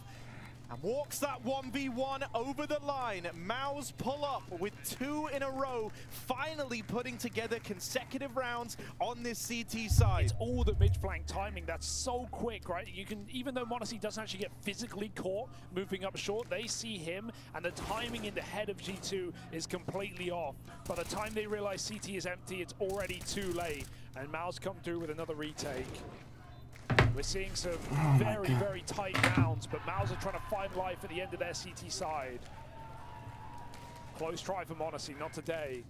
and walks that 1v1 over the line. Mouse pull up with 2 in a row, finally putting together consecutive rounds on this CT side. It's all the mid-flank timing. That's so quick, right? You can, even though Monacy doesn't actually get physically caught moving up short, they see him, and the timing in the head of G2 is completely off. By the time they realize CT is empty, it's already too late, and Mouse come through with another retake. We're seeing some very tight rounds, but Mouse are trying to find life at the end of their CT side. Close try for Monacy, not today.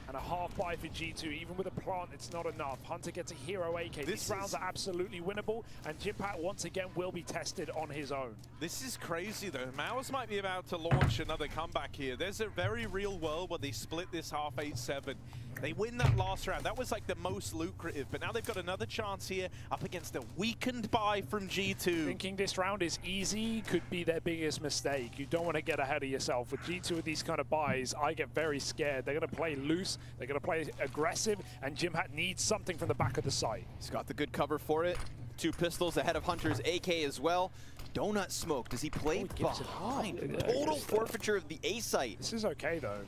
And a half buy for G2. Even with a plant, it's not enough. Hunter gets a hero AK. These rounds are absolutely winnable, and Jimpat once again will be tested on his own. This is crazy though. Mouse might be about to launch another comeback here. There's a very real world where they split this half 8-7. They win that last round. That was like the most lucrative, but now they've got another chance here up against a weakened buy from G2. Thinking this round is easy could be their biggest mistake. You don't want to get ahead of yourself. With G2 with these kind of buys, I get very scared. They're going to play loose, they're going to play aggressive, and Jimhat needs something from the back of the site. He's got the good cover for it. 2 pistols ahead of Hunter's AK as well. Donut Smoke, does he play behind? Total forfeiture of the A site. This is okay though,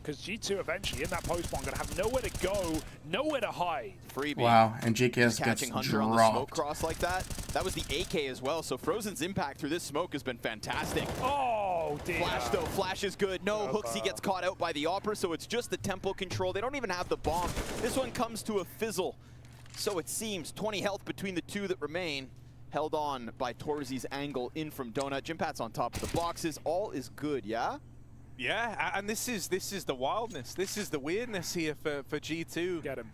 because G2 eventually in that post bomb gonna have nowhere to go, nowhere to hide. Freebie. Wow, and JKS gets catching Hunter dropped. on the smoke cross like that. That was the AK as well, so Frozen's impact through this smoke has been fantastic. Oh, dear. Flash though, Flash is good. No, Hooksy gets caught out by the Opera, so it's just the tempo control. They don't even have the bomb. This one comes to a fizzle. So it seems 20 health between the 2 that remain. Held on by Torzi's angle in from Donut. Jimpat's on top of the boxes. All is good, yeah? Yeah, and this is the wildness. This is the weirdness here for G2. Get him.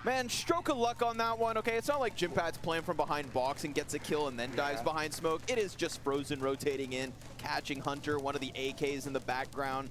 Man, stroke of luck on that one. Okay, it's not like Jimpad's playing from behind box and gets a kill and then dives behind smoke. It is just Frozen rotating in, catching Hunter, one of the AKs in the background.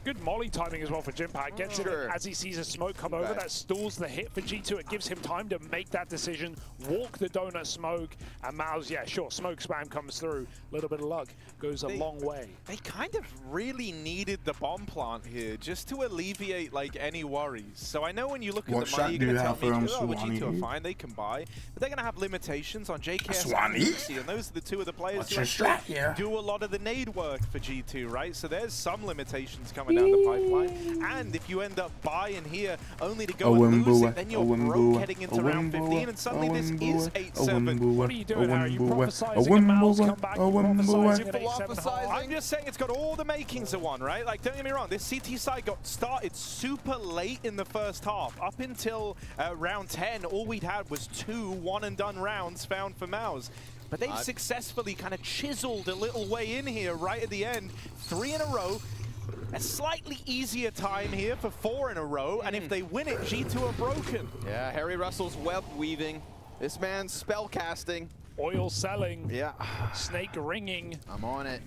Good molly timing as well for Jimpat. Gets it as he sees a smoke come over. That stalls the hit for G2. It gives him time to make that decision, walk the donut smoke, and Mouse, yeah, sure, smoke spam comes through. A little bit of luck goes a long way. They kind of really needed the bomb plant here just to alleviate like any worries. So I know when you look at the money, you're going to tell me, oh, G2 are fine, they can buy. But they're going to have limitations on JKS and Hooksy, and those are the 2 of the players who do a lot of the nade work for G2, right? So there's some limitations coming down the pipeline. And if you end up buying here, only to go and lose it, then you're broke heading into round 15, and suddenly this is 8-7. What are you doing, Harry? You prophesizing a Mouse comeback? Prophesizing an 8-7 half? I'm just saying it's got all the makings of one, right? Like, don't get me wrong, this CT side got started super late in the first half. Up until round 10, all we'd had was 2 one-and-done rounds found for Mouse. But they've successfully kind of chiseled a little way in here right at the end. 3 in a row. A slightly easier time here for 4 in a row, and if they win it, G2 are broken. Yeah, Harry Russell's web weaving. This man's spell casting. Oil selling. Yeah. Snake ringing. I'm on it.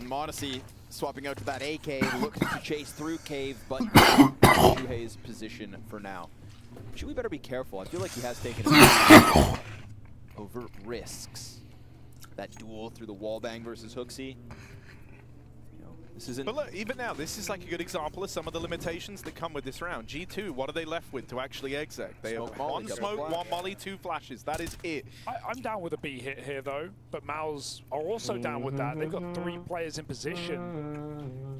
Modesty swapping out to that AK, looking to chase through Cave, but Shuhei's position for now. Shuhei better be careful. I feel like he has taken overt risks. That duel through the wallbang versus Hooksy. This isn't. But look, even now, this is like a good example of some of the limitations that come with this round. G2, what are they left with to actually exec? They have 1 smoke, 1 molly, 2 flashes. That is it. I'm down with a B hit here, though. But Mouse are also down with that. They've got 3 players in position.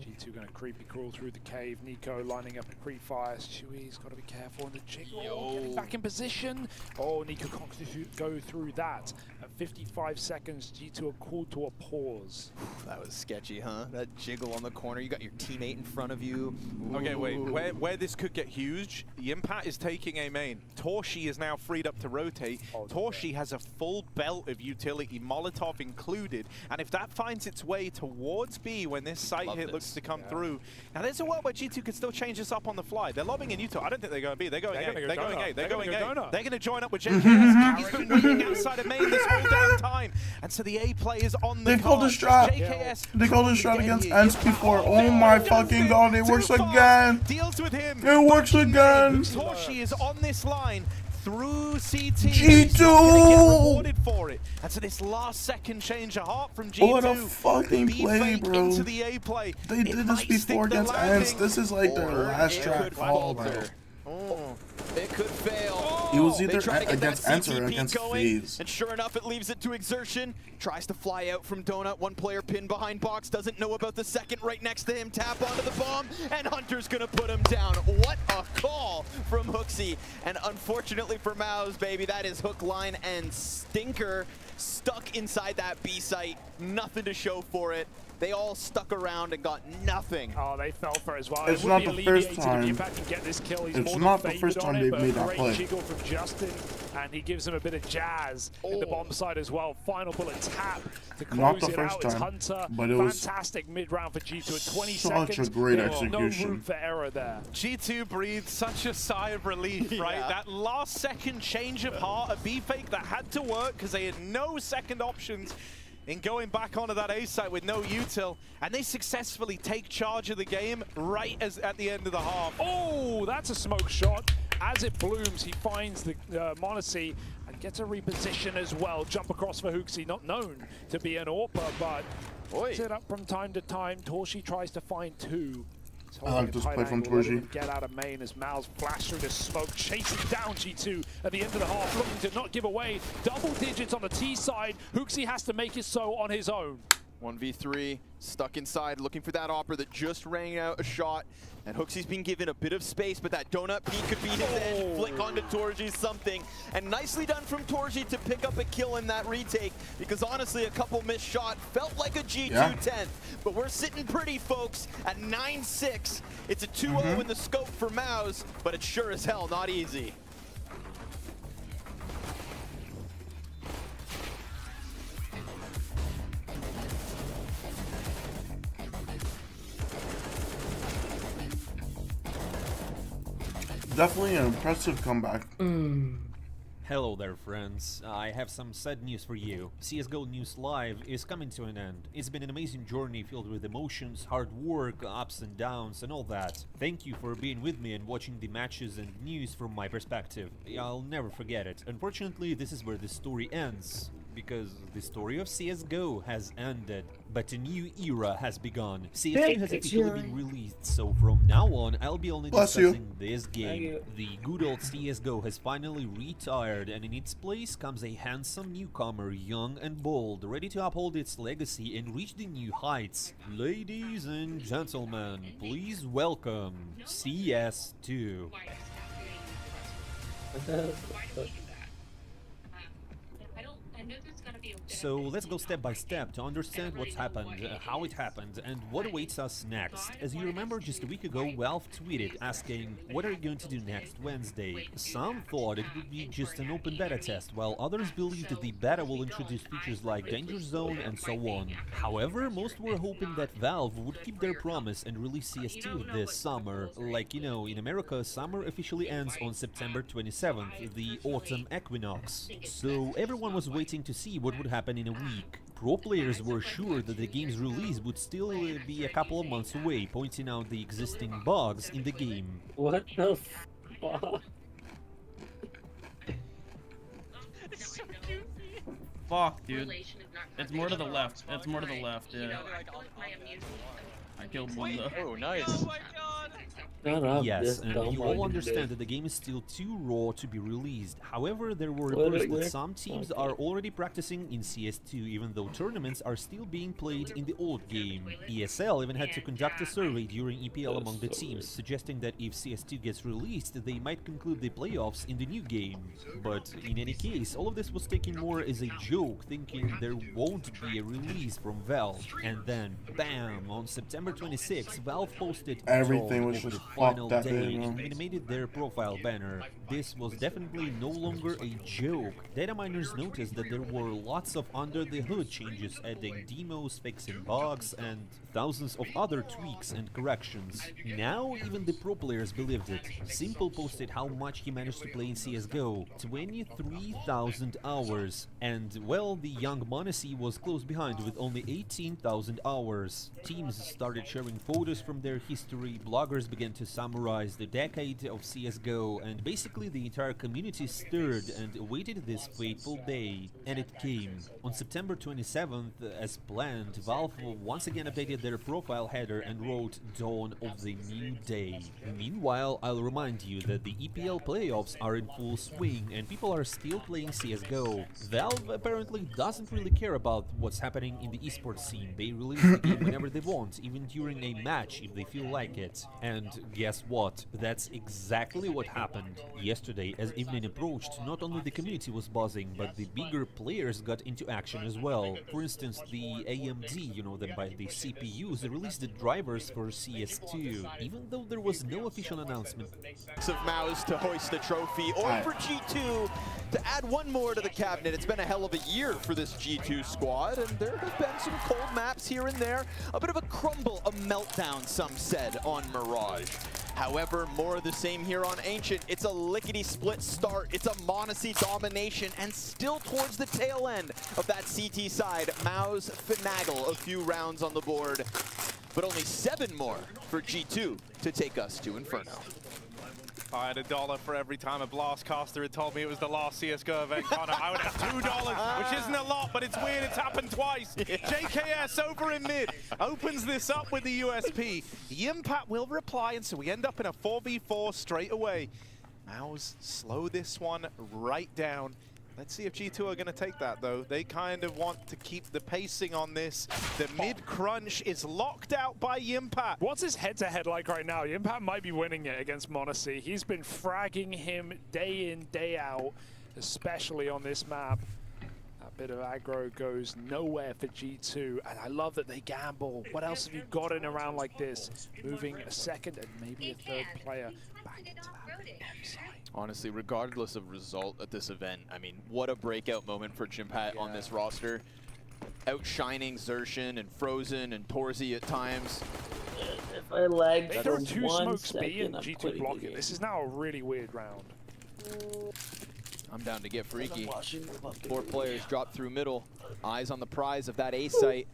G2 going to creepy crawl through the cave. Nico lining up a pre-fire. Shui's got to be careful in the jiggle. Getting back in position. Oh, Nico can't go through that. At 55 seconds, G2 are called to a pause. That was sketchy, huh? That jiggle on the corner. You got your teammate in front of you. Ooh. Okay, wait. Where this could get huge, Yimpat is taking A main. Torshi is now freed up to rotate. Torshi has a full belt of utility, Molotov included. And if that finds its way towards B when this site hit looks to come through. Now, there's a world where G2 could still change this up on the fly. They're lobbing in Utah. I don't think they're going B. They're going A. They're going A. They're going A. They're going to join up with JKS. He's been waiting outside of main this whole damn time. And so the A play is on the They called a strat. They called a strat against Ents before. Oh my fucking god, it works again. Deals with him. It works again. Torshi is on this line through CT. G2! Get rewarded for it. And so this last second change of heart from G2. What a fucking play, bro. Into the A play. They did this before against Ents. This is like their last track call, bro. It could fail. It was either against Ents or against FaZe. And sure enough, it leaves it to Exertion. Tries to fly out from Donut. 1 player pinned behind box. Doesn't know about the second right next to him. Tap onto the bomb. And Hunter's going to put him down. What a call from Hooksy. And unfortunately for Mouse, baby, that is hook, line, and stinker stuck inside that B site. Nothing to show for it. They all stuck around and got nothing. Oh, they fell for it as well. It's not the first time. If Yimpat can get this kill, he's It's more not than the first time favored they've on it, made but that great play. jiggle from Justin, and he gives him a bit of jazz in the bomb side as well. Final bullet tap to close it out. It's Hunter. But it was fantastic mid-round for G2 at 20 such seconds. a great No execution. room for error there. G2 breathed such a sigh of relief, right? That last second change of heart, a B fake that had to work because they had no second options in going back onto that A site with no util, and they successfully take charge of the game right as at the end of the half. Oh, that's a smoke shot. As it blooms, he finds the Monacy and gets a reposition as well. Jump across for Hooksy, not known to be an AWPer, but picks it up from time to time. Torshi tries to find 2. I like this play from Torshi. Get out of main as Mouse flash through the smoke, chasing down G2 at the end of the half, looking to not give away. Double digits on the T side. Hooksy has to make it so on his own. 1v3, stuck inside, looking for that AWPer that just rang out a shot. And Hooksy's been given a bit of space, but that donut peek could be his end. Flick onto Torji, something. And nicely done from Torji to pick up a kill in that retake, because honestly, a couple missed shot felt like a G2 10th. But we're sitting pretty, folks, at 9-6. It's a 2-0 in the scope for Mouse, but it's sure as hell not easy. Definitely an impressive comeback. Hello there, friends. I have some sad news for you. CSGO News Live is coming to an end. It's been an amazing journey filled with emotions, hard work, ups and downs, and all that. Thank you for being with me and watching the matches and news from my perspective. I'll never forget it. Unfortunately, this is where the story ends. because the story of CSGO has ended, but a new era has begun. CS2 has officially been released, so from now on, I'll be only discussing this game. The good old CSGO has finally retired, and in its place comes a handsome newcomer, young and bold, ready to uphold its legacy and reach the new heights. Ladies and gentlemen, please welcome CS2. So let's go step by step to understand what's happened, how it happened, and what awaits us next. As you remember, just a week ago, Valve tweeted asking, what are you going to do next Wednesday? Some thought it would be just an open beta test, while others believed that the beta will introduce features like Danger Zone and so on. However, most were hoping that Valve would keep their promise and release CS2 this summer. Like, you know, in America, summer officially ends on September 27th, the autumn equinox. So everyone was waiting to see what would happen in a week. Pro players were sure that the game's release would still be a couple of months away, pointing out the existing bugs in the game. What the fuck? It's so cute. Fuck, dude. It's more to the left. It's more to the left, yeah. I killed one though. Oh, nice. Oh my god. Yes, and you all understand that the game is still too raw to be released. However, there were reports that some teams are already practicing in CS2, even though tournaments are still being played in the old game. ESL even had to conduct a survey during EPL among the teams, suggesting that if CS2 gets released, they might conclude the playoffs in the new game. But in any case, all of this was taken more as a joke, thinking there won't be a release from Valve. And then, bam, on September 26th, Valve posted everything was just final day and animated their profile banner. This was definitely no longer a joke. Data miners noticed that there were lots of under-the-hood changes, adding demos, fixing bugs, and thousands of other tweaks and corrections. Now even the pro players believed it. Simple posted how much he managed to play in CSGO, 23,000 hours. And well, the young Monacy was close behind with only 18,000 hours. Teams started sharing photos from their history, bloggers began to summarize the decade of CSGO, and basically the entire community stirred and awaited this fateful day. And it came. On September 27th, as planned, Valve once again updated their profile header and wrote "Dawn of the New Day." Meanwhile, I'll remind you that the EPL playoffs are in full swing and people are still playing CSGO. Valve apparently doesn't really care about what's happening in the esports scene. They release the game whenever they want, even during a match if they feel like it. And guess what? That's exactly what happened. Yesterday, as evening approached, not only the community was buzzing, but the bigger players got into action as well. For instance, the AMD, you know them by the CPUs, released the drivers for CS2, even though there was no official announcement. Of Mouse to hoist the trophy, or for G2 to add one more to the cabinet. It's been a hell of a year for this G2 squad, and there have been some cold maps here and there. A bit of a crumble, a meltdown, some said, on Mirage. However, more of the same here on Ancient. It's a lickety-split start. It's a Monacy domination, and still towards the tail end of that CT side, Mouse finagle a few rounds on the board, but only 7 more for G2 to take us to Inferno. I had $1 for every time a Blastcaster had told me it was the last CSGO event, Connor. I would have $2, which isn't a lot, but it's weird. It's happened twice. Yeah. JKS over in mid opens this up with the USP. Yimpat will reply, and so we end up in a 4v4 straight away. Mouse slow this one right down. Let's see if G2 are going to take that, though. They kind of want to keep the pacing on this. The mid-crunch is locked out by Yimpat. What's his head-to-head like right now? Yimpat might be winning it against Monacy. He's been fragging him day in, day out, especially on this map. That bit of aggro goes nowhere for G2, and I love that they gamble. What else have you got in a round like this? Moving a second and maybe a third player back into that M side. Honestly, regardless of result at this event, I mean, what a breakout moment for Yimpat on this roster. Outshining Xtrfy and Frozen and Torzy at times. If I lag they throw 2 smokes B and G2 block it. This is now a really weird round. I'm down to get freaky. 4 players drop through middle. Eyes on the prize of that A site.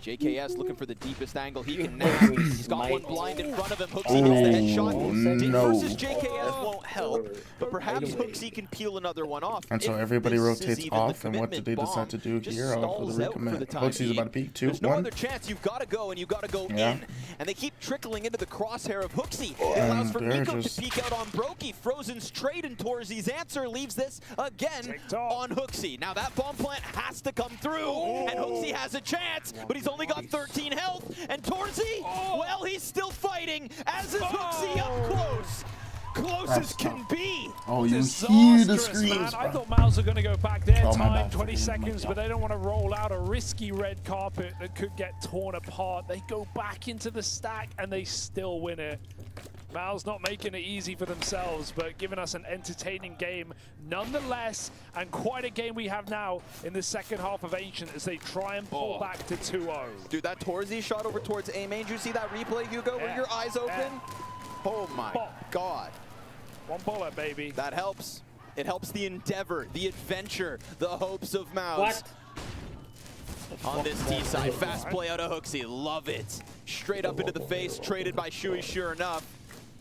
JKS looking for the deepest angle he can nab. He's got one blind in front of him. Hooksy gets the headshot. Dig versus JKS won't help, but perhaps Hooksy can peel another one off. And so everybody rotates off, and what did they decide to do here for the recommit? Hooksy's about to peek. 2, 1. There's no other chance. You've got to go, and you've got to go in. And they keep trickling into the crosshair of Hooksy. It allows for Nico to peek out on Brokey. Frozen straight, and Torzy's answer leaves this again on Hooksy. Now that bomb plant has to come through, and Hooksy has a chance, but he's only got 13 health. And Torzy, well, he's still fighting, as is Hooksy up close. Close as can be. Oh, you hear the screams, man. I thought Mouse were going to go back there. Time 20 seconds, but they don't want to roll out a risky red carpet that could get torn apart. They go back into the stack, and they still win it. Mouse not making it easy for themselves, but giving us an entertaining game nonetheless, and quite a game we have now in the second half of Ancient as they try and pull back to 2-0. Dude, that Torzy shot over towards A main. Did you see that replay, Hugo, where your eyes open? Oh my God. One bullet, baby. That helps. It helps the endeavor, the adventure, the hopes of Mouse. On this D side, fast play out of Hooksy. Love it. Straight up into the face, traded by Shuey, sure enough.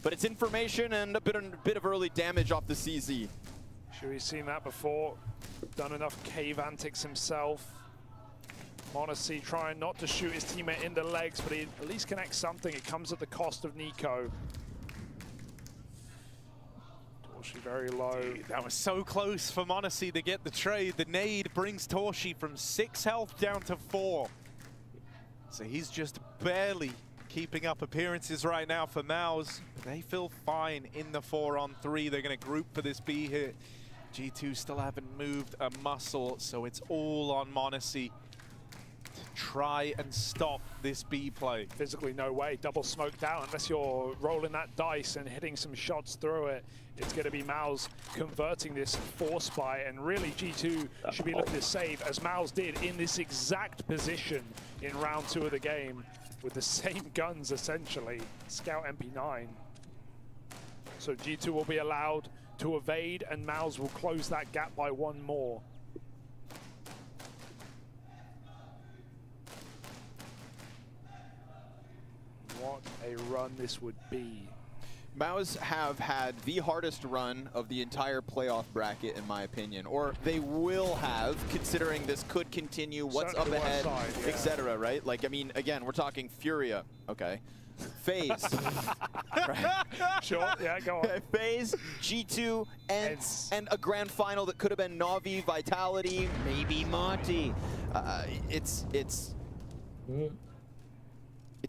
But it's information and a bit of early damage off the CZ. Shuey's seen that before. Done enough cave antics himself. m0NESY trying not to shoot his teammate in the legs, but he at least connects something. It comes at the cost of Nico. Torshi very low. Dude, that was so close for m0NESY to get the trade. The nade brings Torshi from 6 health down to 4. So he's just barely keeping up appearances right now for Mouse. They feel fine in the 4-on-3. They're going to group for this B hit. G2 still haven't moved a muscle, so it's all on m0NESY to try and stop this B play. Physically, no way. Double smoked out unless you're rolling that dice and hitting some shots through it. It's going to be Mouse converting this force buy, and really G2 should be looking to save, as Mouse did in this exact position in round 2 of the game, with the same guns essentially, Scout MP9. So G2 will be allowed to evade, and Mouse will close that gap by 1 more. What a run this would be. Mouse have had the hardest run of the entire playoff bracket, in my opinion. Or they will have, considering this could continue, what's up ahead, etc., right? Like, I mean, again, we're talking Furia. Okay. FaZe. Right? Sure, yeah, go on. FaZe, G2, and a grand final that could have been Na'Vi, Vitality, maybe Monty. It's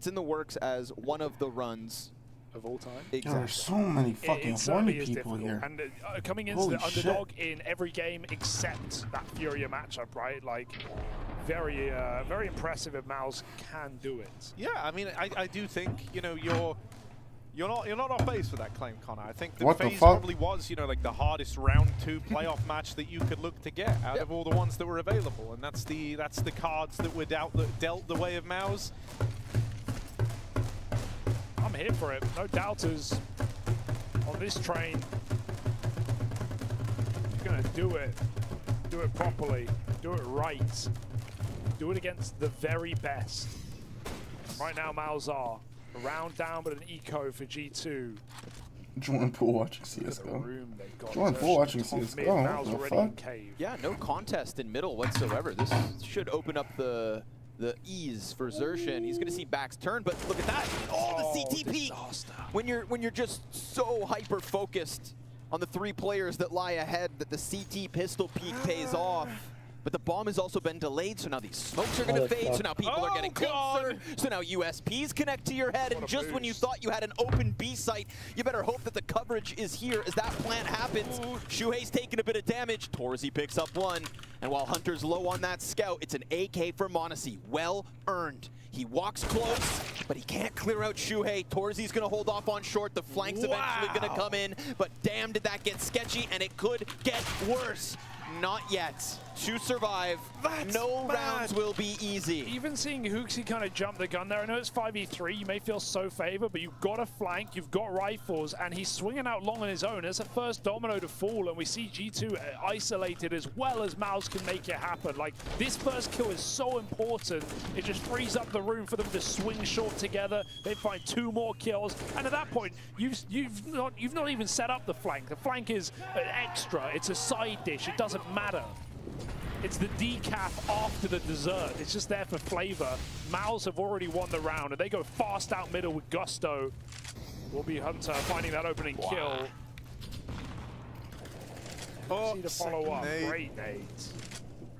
in the works as one of the runs of all time. Exactly. There's so many fucking horny people here. And coming into the underdog in every game except that Furia matchup, right? Like, very impressive if Mouse can do it. Yeah, I mean, I do think, you know, you're not off base for that claim, Connor. I think that FaZe probably was, you know, like the hardest round 2 playoff match that you could look to get out of all the ones that were available, and that's the cards that were dealt the way of Mouse. I'm here for it. No doubters on this train. You're gonna do it. Do it properly. Do it right. Do it against the very best. Right now, Mouse are a round down, but an eco for G2. Join pool watching CSGO. Join pool watching CSGO. What the fuck? Yeah, no contest in middle whatsoever. This should open up the ease for Xtrfy. He's gonna see Back's turn, but look at that. Oh, the CTP. When you're just so hyper focused on the 3 players that lie ahead, that the CT pistol peek pays off. But the bomb has also been delayed, so now these smokes are going to fade, so now people are getting closer, so now USPs connect to your head, and just when you thought you had an open B site, you better hope that the coverage is here as that plant happens. Shuhei's taking a bit of damage, Torzy picks up 1, and while Hunter's low on that scout, it's an AK for m0NESY, well earned. He walks close, but he can't clear out Shuhei. Torzy's going to hold off on short, the flank's eventually going to come in, but damn did that get sketchy, and it could get worse. Not yet. To survive, no rounds will be easy. Even seeing Hooksy kind of jump the gun there, I know it's 5v3, you may feel so favored, but you've got a flank, you've got rifles, and he's swinging out long on his own. It's the first domino to fall, and we see G2 isolated as well as Mouse can make it happen. Like, this first kill is so important. It just frees up the room for them to swing short together. They find 2 more kills, and at that point, you've not even set up the flank. The flank is an extra. It's a side dish. It doesn't matter. It's the decaf after the dessert. It's just there for flavor. Mouse have already won the round, and they go fast out middle with gusto. Will be Hunter finding that opening kill. Oh, see the follow-up. Great nades.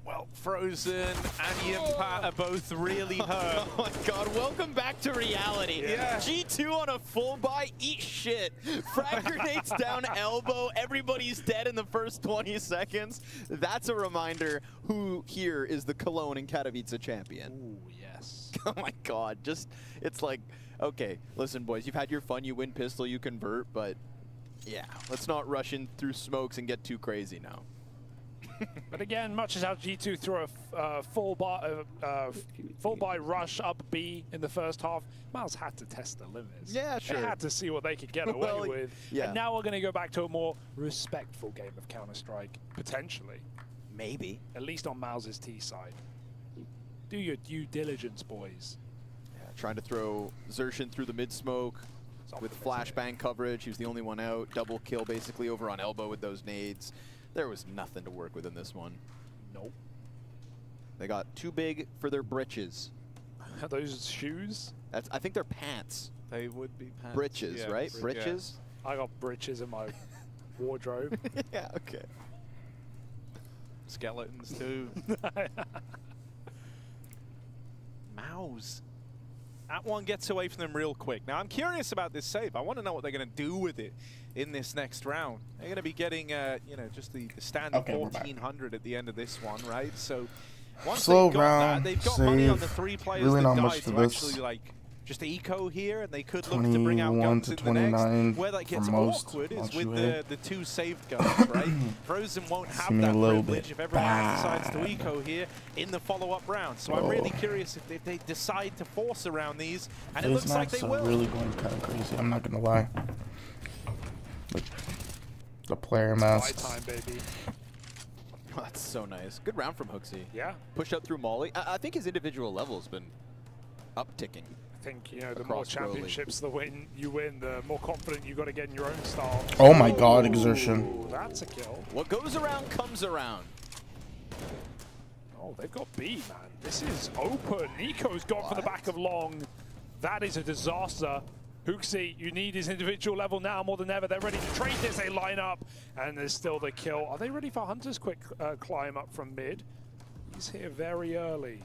Well, Frozen and Yimpat are both really hurt. Oh my god, welcome back to reality. Yeah. G2 on a full buy, eat shit. Frag grenades down elbow, everybody's dead in the first 20 seconds. That's a reminder who here is the Cologne and Katowice champion. Ooh, yes. Oh my god, it's like, okay, listen boys, you've had your fun, you win pistol, you convert, but yeah, let's not rush in through smokes and get too crazy now. But again, much as how G2 threw a full buy rush up B in the first half, Miles had to test the limits. Yeah, sure. They had to see what they could get away with. Yeah. And now we're going to go back to a more respectful game of Counter-Strike, potentially. Maybe. At least on Miles' T side. Do your due diligence, boys. Yeah, trying to throw Xtrfy through the mid-smoke with flashbang coverage. He was the only one out. Double kill basically over on elbow with those nades. There was nothing to work with in this one. Nope. They got too big for their britches. Are those shoes? I think they're pants. They would be pants. Britches, yes. right? Britches? I got britches in my wardrobe. Yeah, okay. Skeletons too. Mouse. That one gets away from them real quick. Now, I'm curious about this save. I want to know what they're going to do with it in this next round. They're going to be getting, you know, just the standard 1400 at the end of this one, right? So once they've got that, they've got money on the 3 players really that not died much to this. actually, like, just eco here, and they could look to bring out guns in the next. Where that gets awkward is with the 2 saved guns, right? Frozen won't have that privilege if everyone decides to eco here in the follow-up round. So I'm really curious if they decide to force around these, and it looks like they will. Really going kind of crazy. I'm not gonna lie. Like, the player masks. Time, baby. Oh, that's so nice. Good round from Hooksy. Yeah. Push up through Molly. I think his individual level's been upticking. I think, you know, the more championships you win, the more confident you got to get in your own style. Oh my god, Exertion. Ooh, that's a kill. What goes around comes around. Oh, they've got B, man. This is open. Nico's gone for the back of long. That is a disaster. Hooksy, you need his individual level now more than ever. They're ready to trade this. They line up, and there's still the kill. Are they ready for Hunter's quick climb up from mid? He's here very early.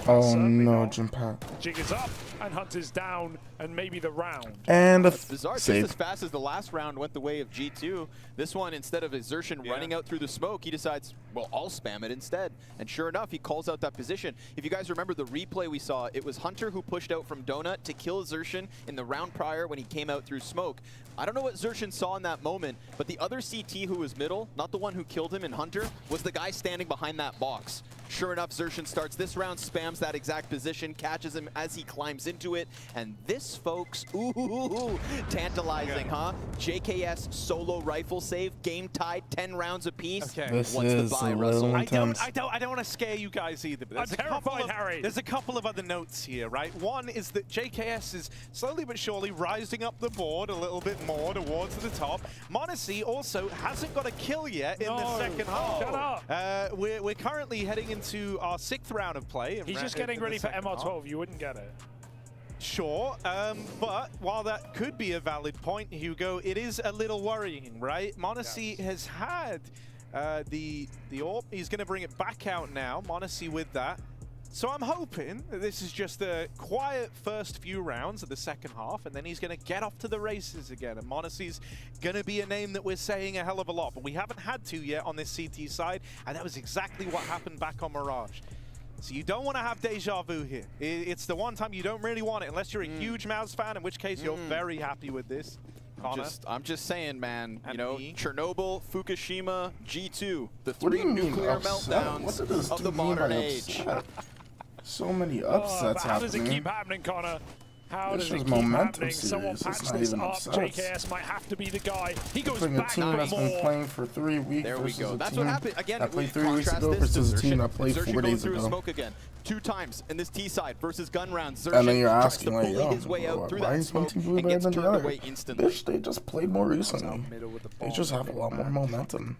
Oh no, Jimpat. Jig is up, and Hunter's down, and maybe the round. And a bizarre. save. Just as fast as the last round went the way of G2, this one, instead of Xtrfy running out through the smoke, he decides, well, I'll spam it instead. And sure enough, he calls out that position. If you guys remember the replay we saw, it was Hunter who pushed out from Donut to kill Xtrfy in the round prior when he came out through smoke. I don't know what Xtrfy saw in that moment, but the other CT who was middle, not the one who killed him in Hunter, was the guy standing behind that box. Sure enough, Xtrfy starts this round, spams that exact position, catches him as he climbs into it, and this, folks, ooh, tantalizing, huh? JKS solo rifle save, game tied, 10 rounds apiece. Okay. This What's is the buy, a Russell? little intense. I don't want to scare you guys either, but there's there's a couple of other notes here, right? One is that JKS is slowly but surely rising up the board a little bit more towards the top. m0NESY also hasn't got a kill yet in the second half. Shut up. We're currently heading into our 6th round of play. He's just getting ready for MR12. You wouldn't get it. Sure, but while that could be a valid point, Hugo, it is a little worrying, right? m0NESY has had the AWP. He's going to bring it back out now. m0NESY with that. So I'm hoping that this is just a quiet first few rounds of the second half, and then he's going to get off to the races again. And m0NESY's going to be a name that we're saying a hell of a lot, but we haven't had to yet on this CT side, and that was exactly what happened back on Mirage. So you don't want to have deja vu here. It's the one time you don't really want it, unless you're a huge Mouse fan, in which case you're very happy with this. I'm just saying, man. And you know, me? Chernobyl, Fukushima, G2, the What do three you mean nuclear upset? meltdowns What does of the dude mean by modern age. upset? So many But upsets how does it happening. keep happening, Connor? How This does it is keep momentum happening? Someone series. It's patch not this even up. upsets. JKS might have to be the guy. He goes Playing a back team for that's been more. playing for 3 weeks There we versus go. a That's team what happened. Again, that played we 3 weeks contrast ago this to versus a team Xtrfy. that played Xtrfy 4 going days through a ago. smoke again. 2 times in this T side versus gun rounds. And then you're tries asking, to like, bully yo, his way out through why that is one smoke team doing and better gets than the turned other? away instantly. They just played more recently. They just have a lot more momentum.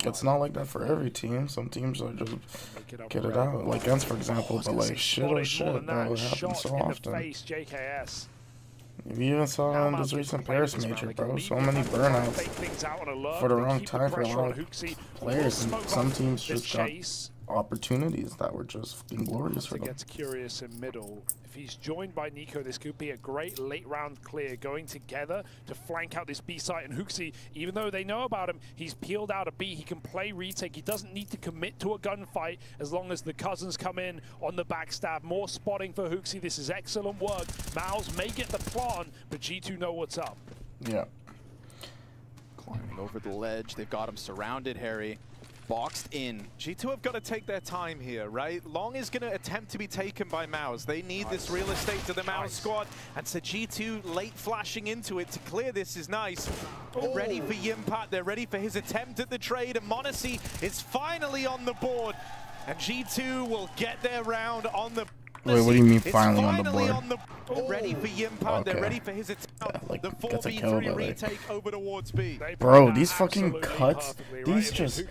It's not like that for every team. Some teams are just get it out. Like Gens, for example, but like shit or shit, bro, it happens so often. JKS. We even saw in this recent Paris major, bro. So many burnouts for the wrong time for a lot of players. And some teams just got opportunities that were just fucking glorious for them. Gets curious in middle. If he's joined by Nico, this could be a great late round clear, going together to flank out this B site. And Huxi, even though they know about him, he's peeled out a B. He can play retake. He doesn't need to commit to a gunfight as long as the cousins come in on the backstab. More spotting for Huxi. This is excellent work. Mouse may get the plant, but G2 know what's up. Yeah. Climbing over the ledge. They've got him surrounded, Harry. Boxed in. G2 have got to take their time here, right? Long is going to attempt to be taken by Mouse. They need this real estate to the Mouse squad. And so G2 late flashing into it to clear this is nice. Ready for Yimpat. They're ready for his attempt at the trade. And Monacy is finally on the board. And G2 will get their round on the... Wait, what do you mean It's finally on the board? Ready for Yimpat. They're Okay. ready for his attempt. Yeah, like, The gets a kill, 4v3 but, like- retake over towards B. Bro, these fucking cuts, these just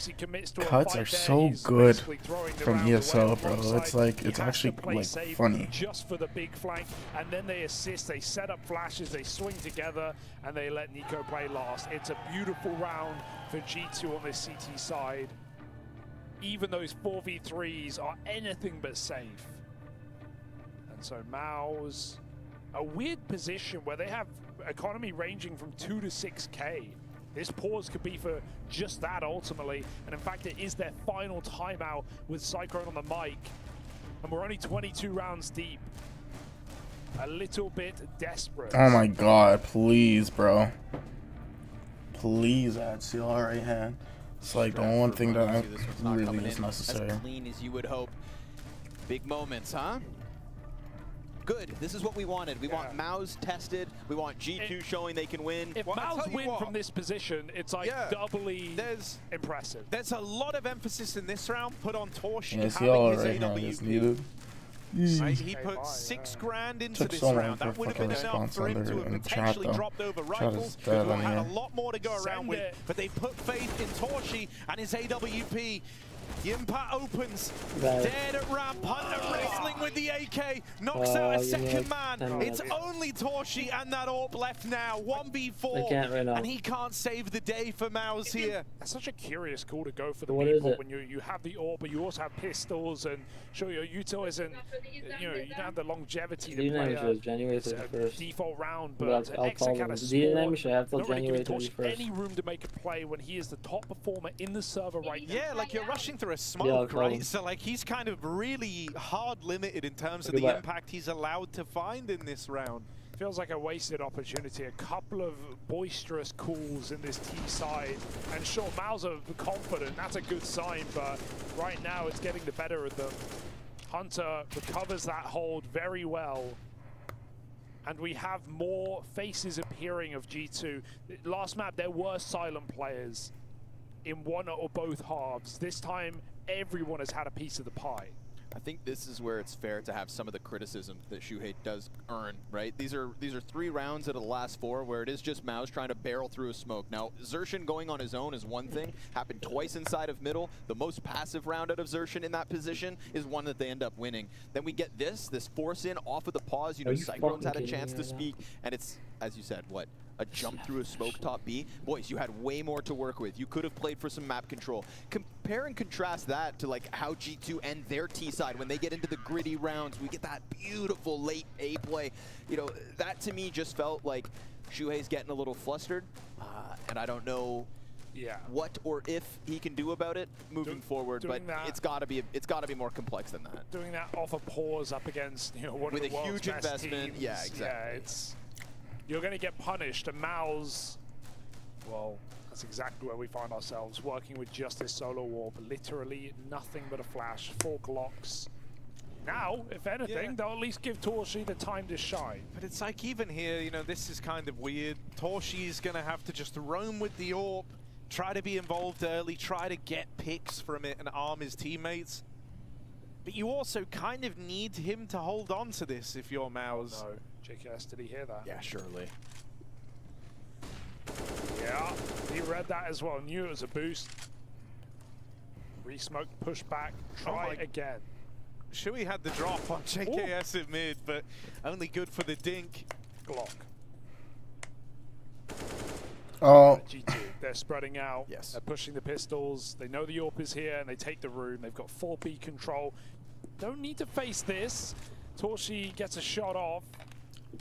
cuts are so good from ESL, bro. It's like, it's actually like funny. Just for the big flank, and then they assist, they set up flashes, they swing together, and they let Nico play last. It's a beautiful round for G2 on this CT side. Even those 4v3s are anything but safe. And so Mouse, a weird position where they have economy ranging from 2 to 6k. This pause could be for just that ultimately, and in fact it is their final timeout with Cyclone on the mic. And we're only 22 rounds deep. A little bit desperate. Oh my god, please, bro. Please add CLR right hand. It's like the one thing that I really is necessary. As clean as you would hope. Big moments, huh? Good. This is what we wanted. We want Mouse tested. We want G2 showing they can win. If Mouse win from this position, it's like doubly impressive. There's a lot of emphasis in this round put on Torshi Yeah, having CLR his right hand is AWP. needed. Right, he put $6,000 into Took this so long round. for That would have fucking been enough response for him under to have in chat, potentially though. dropped over Chat is rifles. dead Who on had a here. lot more to go around with, but they put faith in Torshi and his AWP. Yimpat opens, dead at ramp, Hunter wrestling with the AK, knocks out a second man. It's only Torshi and that AWP left now, 1v4, I can't right now. and he can't save the day for Mouse here. That's such a curious call to go for the What is people it? when you have the AWP, but you also have pistols, and sure your util isn't, you know, you don't have the longevity to play DNM was January 31st. default round, But but I'll call Exa kind him. of DNM should have till not really January giving Torch 31st. any room to make a play when he is the top performer in the server right now. Yeah, like you're rushing through a I'll smoke, call right? him. So like he's kind of really hard limited in terms of Look the at that. impact he's allowed to find in this round. Feels like a wasted opportunity. A couple of boisterous calls in this T side, and sure, Mouse are confident. That's a good sign, but right now it's getting the better of them. Hunter recovers that hold very well. And we have more faces appearing of G2. Last map, there were silent players in one or both halves. This time, everyone has had a piece of the pie. I think this is where it's fair to have some of the criticism that Shuhei does earn, right? These are 3 rounds out of the last 4 where it is just Mouse trying to barrel through a smoke. Now, Xtrfy going on his own is one thing. Happened twice inside of middle. The most passive round out of Xtrfy in that position is one that they end up winning. Then we get this force in off of the pause. You know, Cyclone's had a chance to speak, and it's, as you said, what? A jump through a smoke top B. Boys, you had way more to work with. You could have played for some map control. Compare and contrast that to like how G2 end their T side when they get into the gritty rounds. We get that beautiful late A play. You know, that to me just felt like Shuhei's getting a little flustered, and I don't know what or if he can do about it moving forward. But it's got to be more complex than that. Doing that off a pause up against, you know, one with of the a world's huge best investment. teams. Yeah, exactly. Yeah, it's you're going to get punished. And Mouse, well, that's exactly where we find ourselves, working with just this solo warp. Literally nothing but a flash, 4 clocks. Now, if anything, they'll at least give Torshi the time to shine. But it's like even here, you know, this is kind of weird. Torshi's going to have to just roam with the AWP, try to be involved early, try to get picks from it and arm his teammates. But you also kind of need him to hold on to this if you're Mouse. Oh, no. JKS, did he hear that? Yeah, surely. Yeah, he read that as well. Knew it was a boost. Re-smoke, push back, try again. Shui had the drop on JKS at mid, but only good for the dink. Glock. Oh. G2, they're spreading out. Yes. They're pushing the pistols. They know the AWP is here, and they take the room. They've got 4B control. Don't need to face this. Torshi gets a shot off,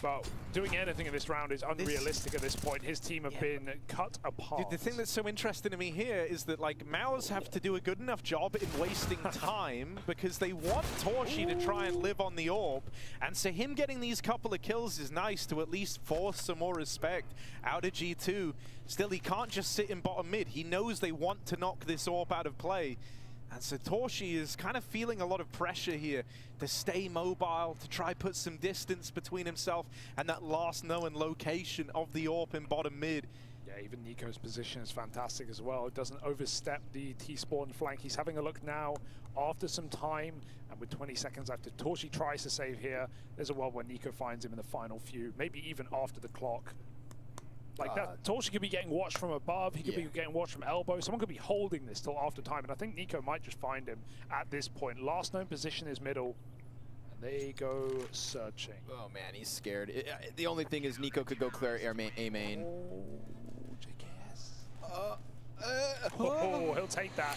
but doing anything in this round is unrealistic at this point. His team have been cut apart. Dude, the thing that's so interesting to me here is that, like, Mouse have to do a good enough job in wasting time because they want Torshi to try and live on the AWP. And so him getting these couple of kills is nice to at least force some more respect out of G2. Still, he can't just sit in bottom mid. He knows they want to knock this AWP out of play. And so Torshi is kind of feeling a lot of pressure here to stay mobile, to try put some distance between himself and that last known location of the AWP in bottom mid. Yeah, even Nico's position is fantastic as well. It doesn't overstep the T-spawn flank. He's having a look now after some time, and with 20 seconds after Torshi tries to save here, there's a world where Nico finds him in the final few, maybe even after the clock. Like that, Torshi could be getting watched from above, he could be getting watched from elbow, someone could be holding this till after time, and I think Nico might just find him at this point. Last known position is middle, and they go searching. Oh man, he's scared. The only thing is Nico could go clear A main. JKS. He'll take that.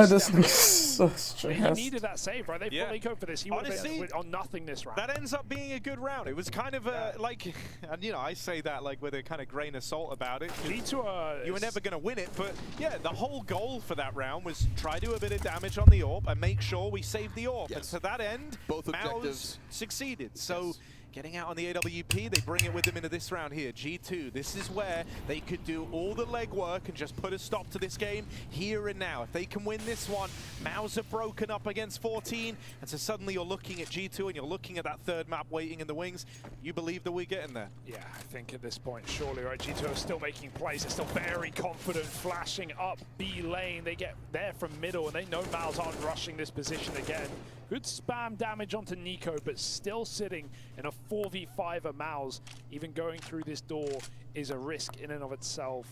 This looks so stressed. He needed that save, right? They fully go for this. He would have been on nothing this round. That ends up being a good round. It was kind of like, and you know, I say that like with a kind of grain of salt about it. You were never going to win it, but yeah, the whole goal for that round was try to do a bit of damage on the AWP and make sure we save the AWP. And to that end, both objectives succeeded. So. Getting out on the AWP, they bring it with them into this round here. G2, this is where they could do all the legwork and just put a stop to this game here and now. If they can win this one, Mouse are broken up against 14, and so suddenly you're looking at G2 and you're looking at that third map waiting in the wings. You believe that we're getting there? Yeah, I think at this point, surely, right? G2 are still making plays. They're still very confident, flashing up B lane. They get there from middle, and they know Mouse aren't rushing this position again. Good spam damage onto Nico, but still sitting in a 4v5 of Mouse. Even going through this door is a risk in and of itself.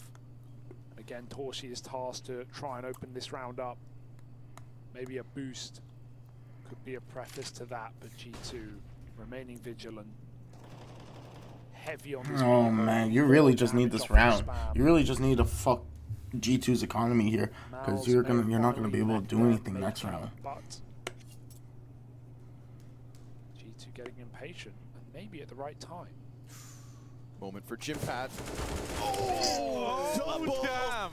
Again, Torshi is tasked to try and open this round up. Maybe a boost could be a preface to that, but G2 remaining vigilant. Heavy on this. Oh man, you really just need this round. You really just need to fuck G2's economy here, because you're not gonna be able to do anything next round. But G2 getting impatient, and maybe at the right time. Moment for Jimpad. Oh, damn!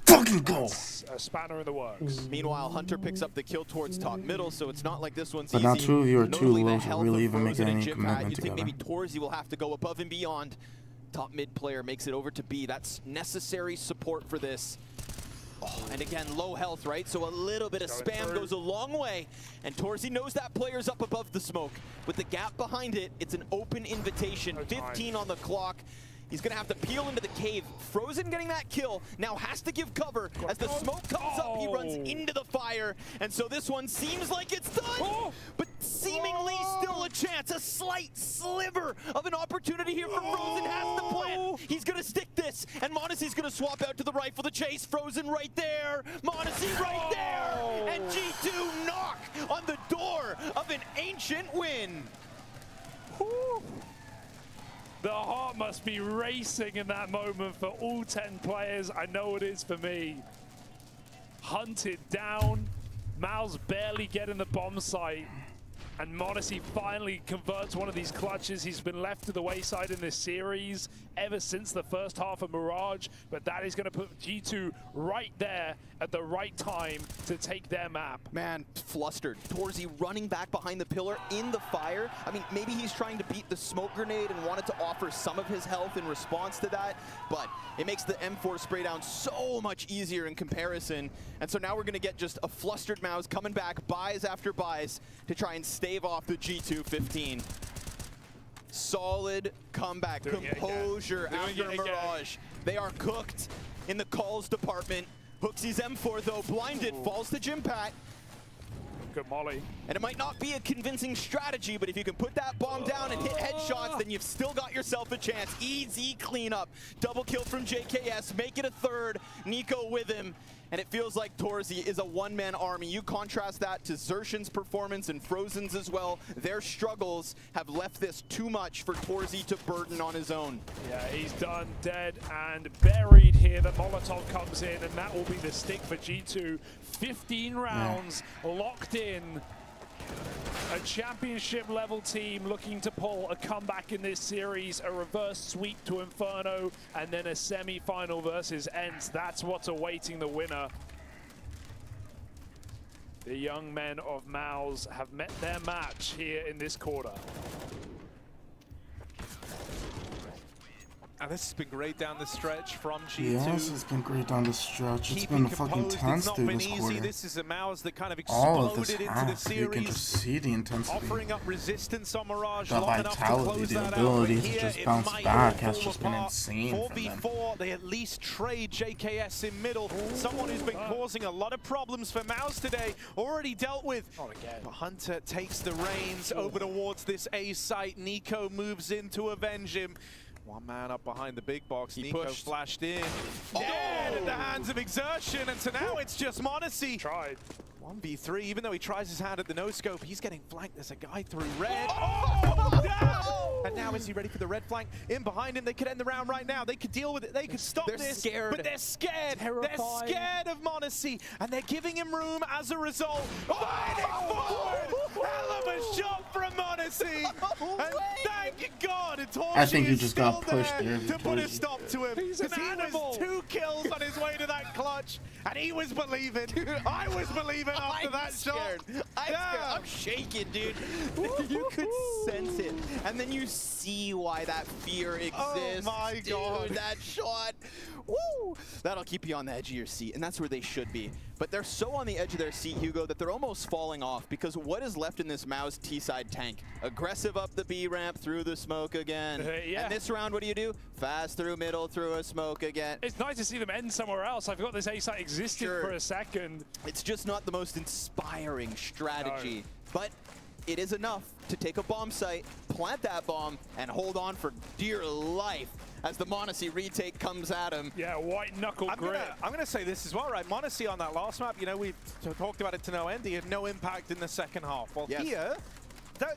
Fucking goal! A spanner in the works. Meanwhile, Hunter picks up the kill towards top middle, so it's not like this one's but easy. now two of you are too low to health really of even make Frozen any and commitment you think together. maybe Torzy will have to go above and beyond. Top mid player makes it over to B. That's necessary support for this. Oh, and again, low health, right? So a little bit of spam goes a long way. And Torzy knows that player's up above the smoke. With the gap behind it, it's an open invitation. 15 on the clock. He's going to have to peel into the cave. Frozen getting that kill, now has to give cover. As the smoke comes up, he runs into the fire. And so this one seems like it's done, but seemingly still a chance. A slight sliver of an opportunity here for Frozen has the plan. He's going to stick this, and Monacy's going to swap out to the rifle to chase. Frozen right there, Monacy right there, and G2 knock on the door of an ancient win. The heart must be racing in that moment for all 10 players. I know it is for me. Hunted down. Mouse barely getting the bomb site. And m0NESY finally converts one of these clutches. He's been left to the wayside in this series ever since the first half of Mirage, but that is going to put G2 right there at the right time to take their map. Man, flustered. Torzy running back behind the pillar in the fire. I mean, maybe he's trying to beat the smoke grenade and wanted to offer some of his health in response to that, but it makes the M4 spray down so much easier in comparison. And so now we're going to get just a flustered Mouse coming back, buys after buys, to try and stave off the G2 15. Solid comeback, composure after Mirage. They are cooked in the calls department. Hooksy's M4 though, blinded, falls to Jimpat. Good molly. And it might not be a convincing strategy, but if you can put that bomb down and hit headshots, then you've still got yourself a chance. Easy cleanup. Double kill from JKS, make it a third. Nico with him. And it feels like Torzy is a one-man army. You contrast that to Xertion's performance and Frozen's as well. Their struggles have left this too much for Torzy to burden on his own. Yeah, he's done, dead and buried here. The Molotov comes in, and that will be the stick for G2. 15 rounds locked in. A championship level team looking to pull a comeback in this series, a reverse sweep to Inferno, and then a semi-final versus ENCE. That's what's awaiting the winner. The young men of Mouse have met their match here in this quarter. And this has been great down the stretch from G2. Yes, it's been great down the stretch. It's been fucking tense through this quarter. This is a Mouse that kind of all of this exploded into the series. You can just see the intensity. Offering up resistance on Mirage, the vitality, the ability to just bounce back has just been insane 4v4, they at least trade JKS in middle. Someone who's been causing a lot of problems for Mouse today, already dealt with. But Hunter takes the reins over towards this A site. Nico moves in to avenge him. One man up behind the big box. Nico flashed in. Dead at the hands of Xtrfy, and so now it's just m0NESY. Tried. 1v3, even though he tries his hand at the no-scope, he's getting flanked. There's a guy through red. Oh, down! And now is he ready for the red flank? In behind him, they could end the round right now. They could deal with it. They could stop this. Scared. But they're scared. Terrified. They're scared of m0NESY, and they're giving him room as a result. Fighting forward! Hell of a shot from m0NESY! And thank God, Torzy I think you just got still pushed there to put a stop to him. He's an animal. Was 2 kills on his way to that clutch, and he was believing. I was believing after that shot. I'm shaking, dude. You could sense it. And then you see why that fear exists. Oh my God. Dude, that shot. Woo! That'll keep you on the edge of your seat, and that's where they should be. But they're so on the edge of their seat, Hugo, that they're almost falling off, because what is left in this Mouse T-side tank? Aggressive up the B ramp, through the smoke again. And this round, what do? Fast through middle, through a smoke again. It's nice to see them end somewhere else. I forgot this A site existed for a second. It's just not the most inspiring strategy, but it is enough to take a bomb site, plant that bomb, and hold on for dear life as the m0NESY retake comes at him. Yeah, white knuckle grip. I'm gonna say this as well, right? m0NESY on that last map, you know, we've talked about it to no end. He had no impact in the second half. Well, here,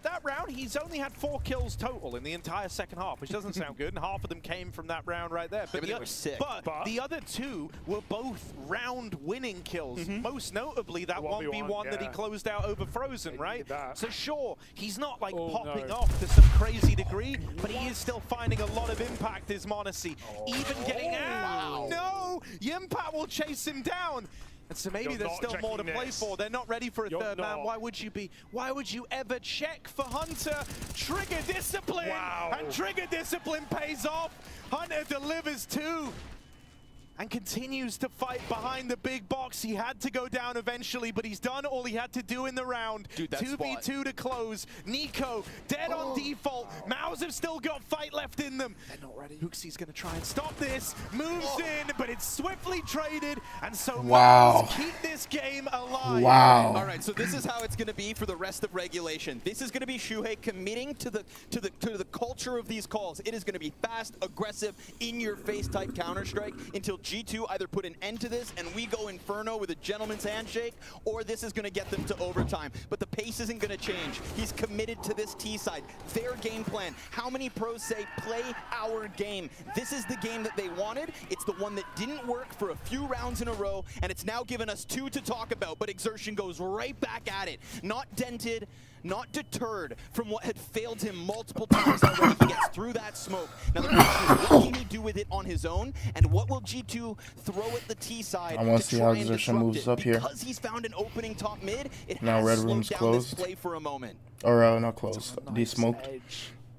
that round, he's only had 4 kills total in the entire second half, which doesn't sound good, and half of them came from that round right there. But, they were sick. But the other 2 were both round-winning kills, most notably that 1v1 that he closed out over Frozen, right? So sure, he's not like popping off to some crazy degree, but he is still finding a lot of impact as m0NESY. Even getting out. No! Yimpat will chase him down. And so maybe there's still more to play for. They're not ready for a third man. Why would you be? Why would you ever check for Hunter? Trigger discipline! And trigger discipline pays off. Hunter delivers 2. And continues to fight behind the big box. He had to go down eventually, but he's done all he had to do in the round. Dude, 2v2 to close. Nico, dead on default. Mouse have still got fight left in them. They're not ready. Hooksy's gonna try and stop this. Moves in, but it's swiftly traded. And so Mouse keep this game alive. All right, so this is how it's gonna be for the rest of regulation. This is gonna be Shuhei committing to the culture of these calls. It is gonna be fast, aggressive, in-your-face type Counter-Strike until G2 either put an end to this and we go Inferno with a gentleman's handshake, or this is going to get them to overtime. But the pace isn't going to change. He's committed to this T side. Their game plan. How many pros say, play our game? This is the game that they wanted. It's the one that didn't work for a few rounds in a row, and it's now given us 2 to talk about, but Xtrfy goes right back at it. Not dented, not deterred from what had failed him multiple times already. He gets through that smoke. Now the question is, what can he do with it on his own, and what will G2 throw at the T side? I want to see how Xtrfy moves up here. Because he's found an opening top mid, it now has red slowed room's down closed. this play for a moment. Or not closed. Desmoked.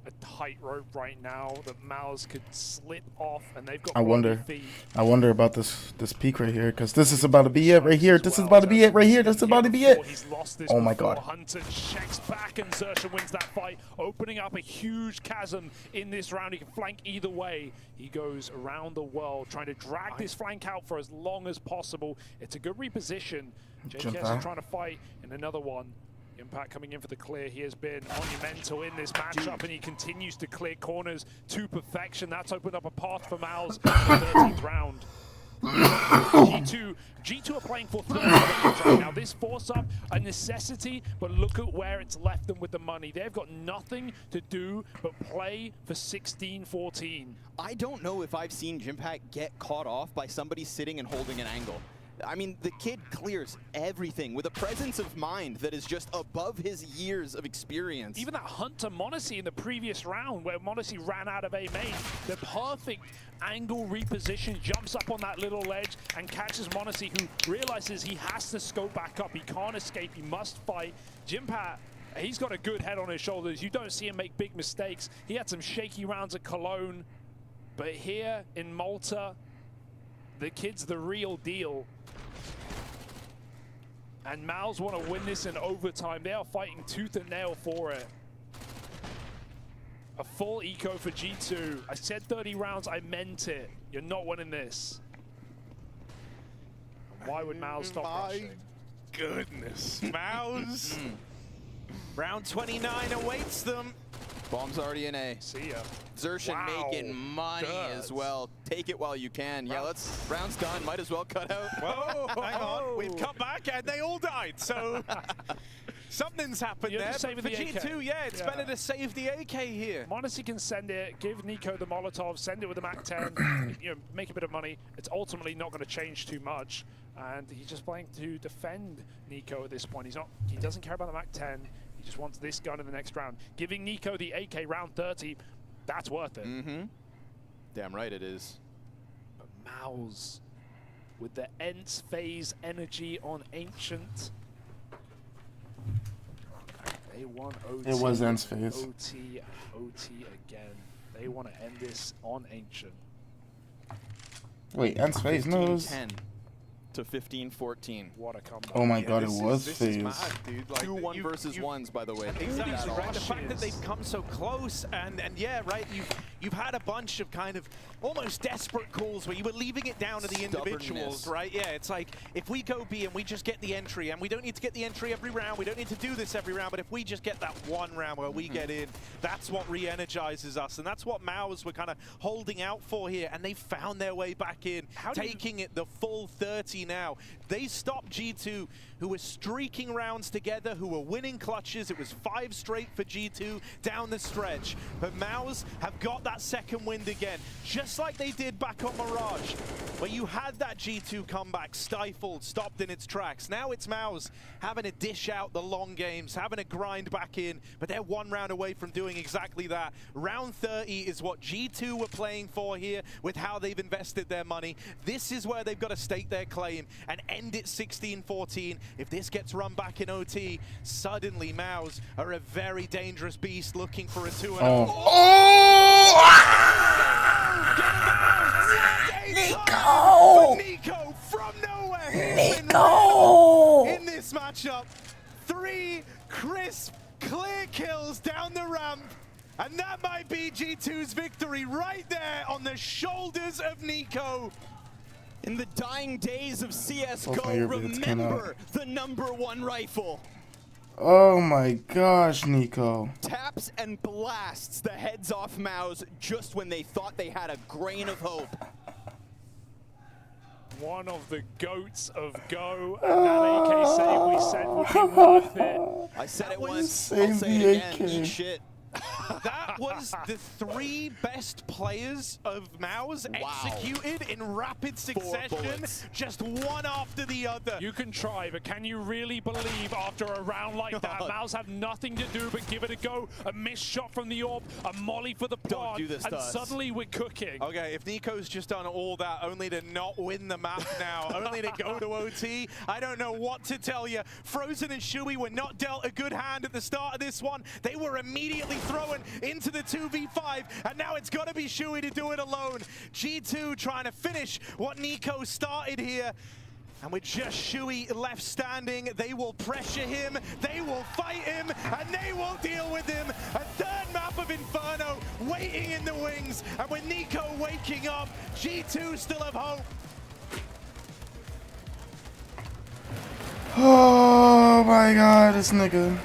A tightrope right now that Mouse could slip off, and they've got. I wonder about this peak right here, because this is about to be it right here. This is about to be it right here. This is about to be it. Oh my god. Hunter checks back, and Xtrfy wins that fight, opening up a huge chasm in this round. He can flank either way. He goes around the world, trying to drag this flank out for as long as possible. It's a good reposition. JKS is trying to fight in another one. Impact coming in for the clear. He has been monumental in this matchup, and he continues to clear corners to perfection. That's opened up a path for Mouse in the 13th round. G2 are playing for 30 rounds right now. This force up a necessity, but look at where it's left them with the money. They've got nothing to do but play for 16-14. I don't know if I've seen Jimpact get caught off by somebody sitting and holding an angle. I mean, the kid clears everything with a presence of mind that is just above his years of experience. Even that hunt to m0NESY in the previous round where m0NESY ran out of A main, the perfect angle reposition, jumps up on that little ledge and catches m0NESY, who realizes he has to scope back up. He can't escape, he must fight. Jimpact, he's got a good head on his shoulders. You don't see him make big mistakes. He had some shaky rounds at Cologne, but here in Malta, the kid's the real deal. And Mouse want to win this in overtime. They are fighting tooth and nail for it. A full eco for G2. I said 30 rounds, I meant it. You're not winning this. Why would Mouse stop rushing? Goodness, Mouse. Round 29 awaits them. Bomb's already in A. See ya. Xtrfy making money as well. Take it while you can. Yeah, round's done. Might as well cut out. Whoa, hang on. We've cut back and they all died. So something's happened there. But for G2, yeah, it's better to save the AK here. m0NESY can send it, give Nico the Molotov, send it with the MAC-10, make a bit of money. It's ultimately not going to change too much. And he's just playing to defend Nico at this point. He doesn't care about the MAC-10. He just wants this gun in the next round. Giving Nico the AK round 30, that's worth it. Damn right it is. But Mouse with the Nth phase energy on Ancient. They won OT. It was Nth phase. OT and OT again. They want to end this on Ancient. Wait, Nth phase? No, it was 10 to 15-14. What a comeback. Oh my god, it was phase. Mad, dude. Like, 2 1 versus 1s, by the way. Exactly, right? The fact that they've come so close, and yeah, right, you've had a bunch of kind of almost desperate calls where you were leaving it down to the individuals, right? Yeah, it's like, if we go B and we just get the entry, and we don't need to get the entry every round, we don't need to do this every round, but if we just get that one round where we get in, that's what re-energizes us, and that's what Mouse were kind of holding out for here, and they found their way back in, taking it the full 30 now. They stopped G2, who were streaking rounds together, who were winning clutches. It was 5 straight for G2 down the stretch. But Mouse have got that second wind again, just like they did back on Mirage, where you had that G2 comeback stifled, stopped in its tracks. Now it's Mouse having to dish out the long games, having to grind back in, but they're 1 round away from doing exactly that. Round 30 is what G2 were playing for here with how they've invested their money. This is where they've got to stake their claim and end it 16-14. If this gets run back in OT, suddenly Mouse are a very dangerous beast looking for a 2-0. Nico from nowhere. Nico in this matchup. 3 crisp, clear kills down the ramp. And that might be G2's victory right there on the shoulders of Nico. In the dying days of CSGO, remember the #1 rifle. Oh my gosh, Nico. Taps and blasts the heads off Mouse just when they thought they had a grain of hope. One of the goats of Go, and that AK save we said would be worth it. I said it once, I'll say it again, eat shit. That That was the 3 best players of Mouse executed in rapid succession, just one after the other. You can try, but can you really believe after a round like that, Mouse had nothing to do but give it a go, a missed shot from the AWP, a molly for the pod, and suddenly we're cooking. Okay, if Nico's just done all that only to not win the map now, only to go to OT, I don't know what to tell you. Frozen and Shui were not dealt a good hand at the start of this one. They were immediately thrown into the 2v5, and now it's got to be Shui to do it alone. G2 trying to finish what Nico started here. And with just Shui left standing, they will pressure him, they will fight him, and they will deal with him. A third map of Inferno waiting in the wings. And with Nico waking up, G2 still have hope. Oh my god, this nigga.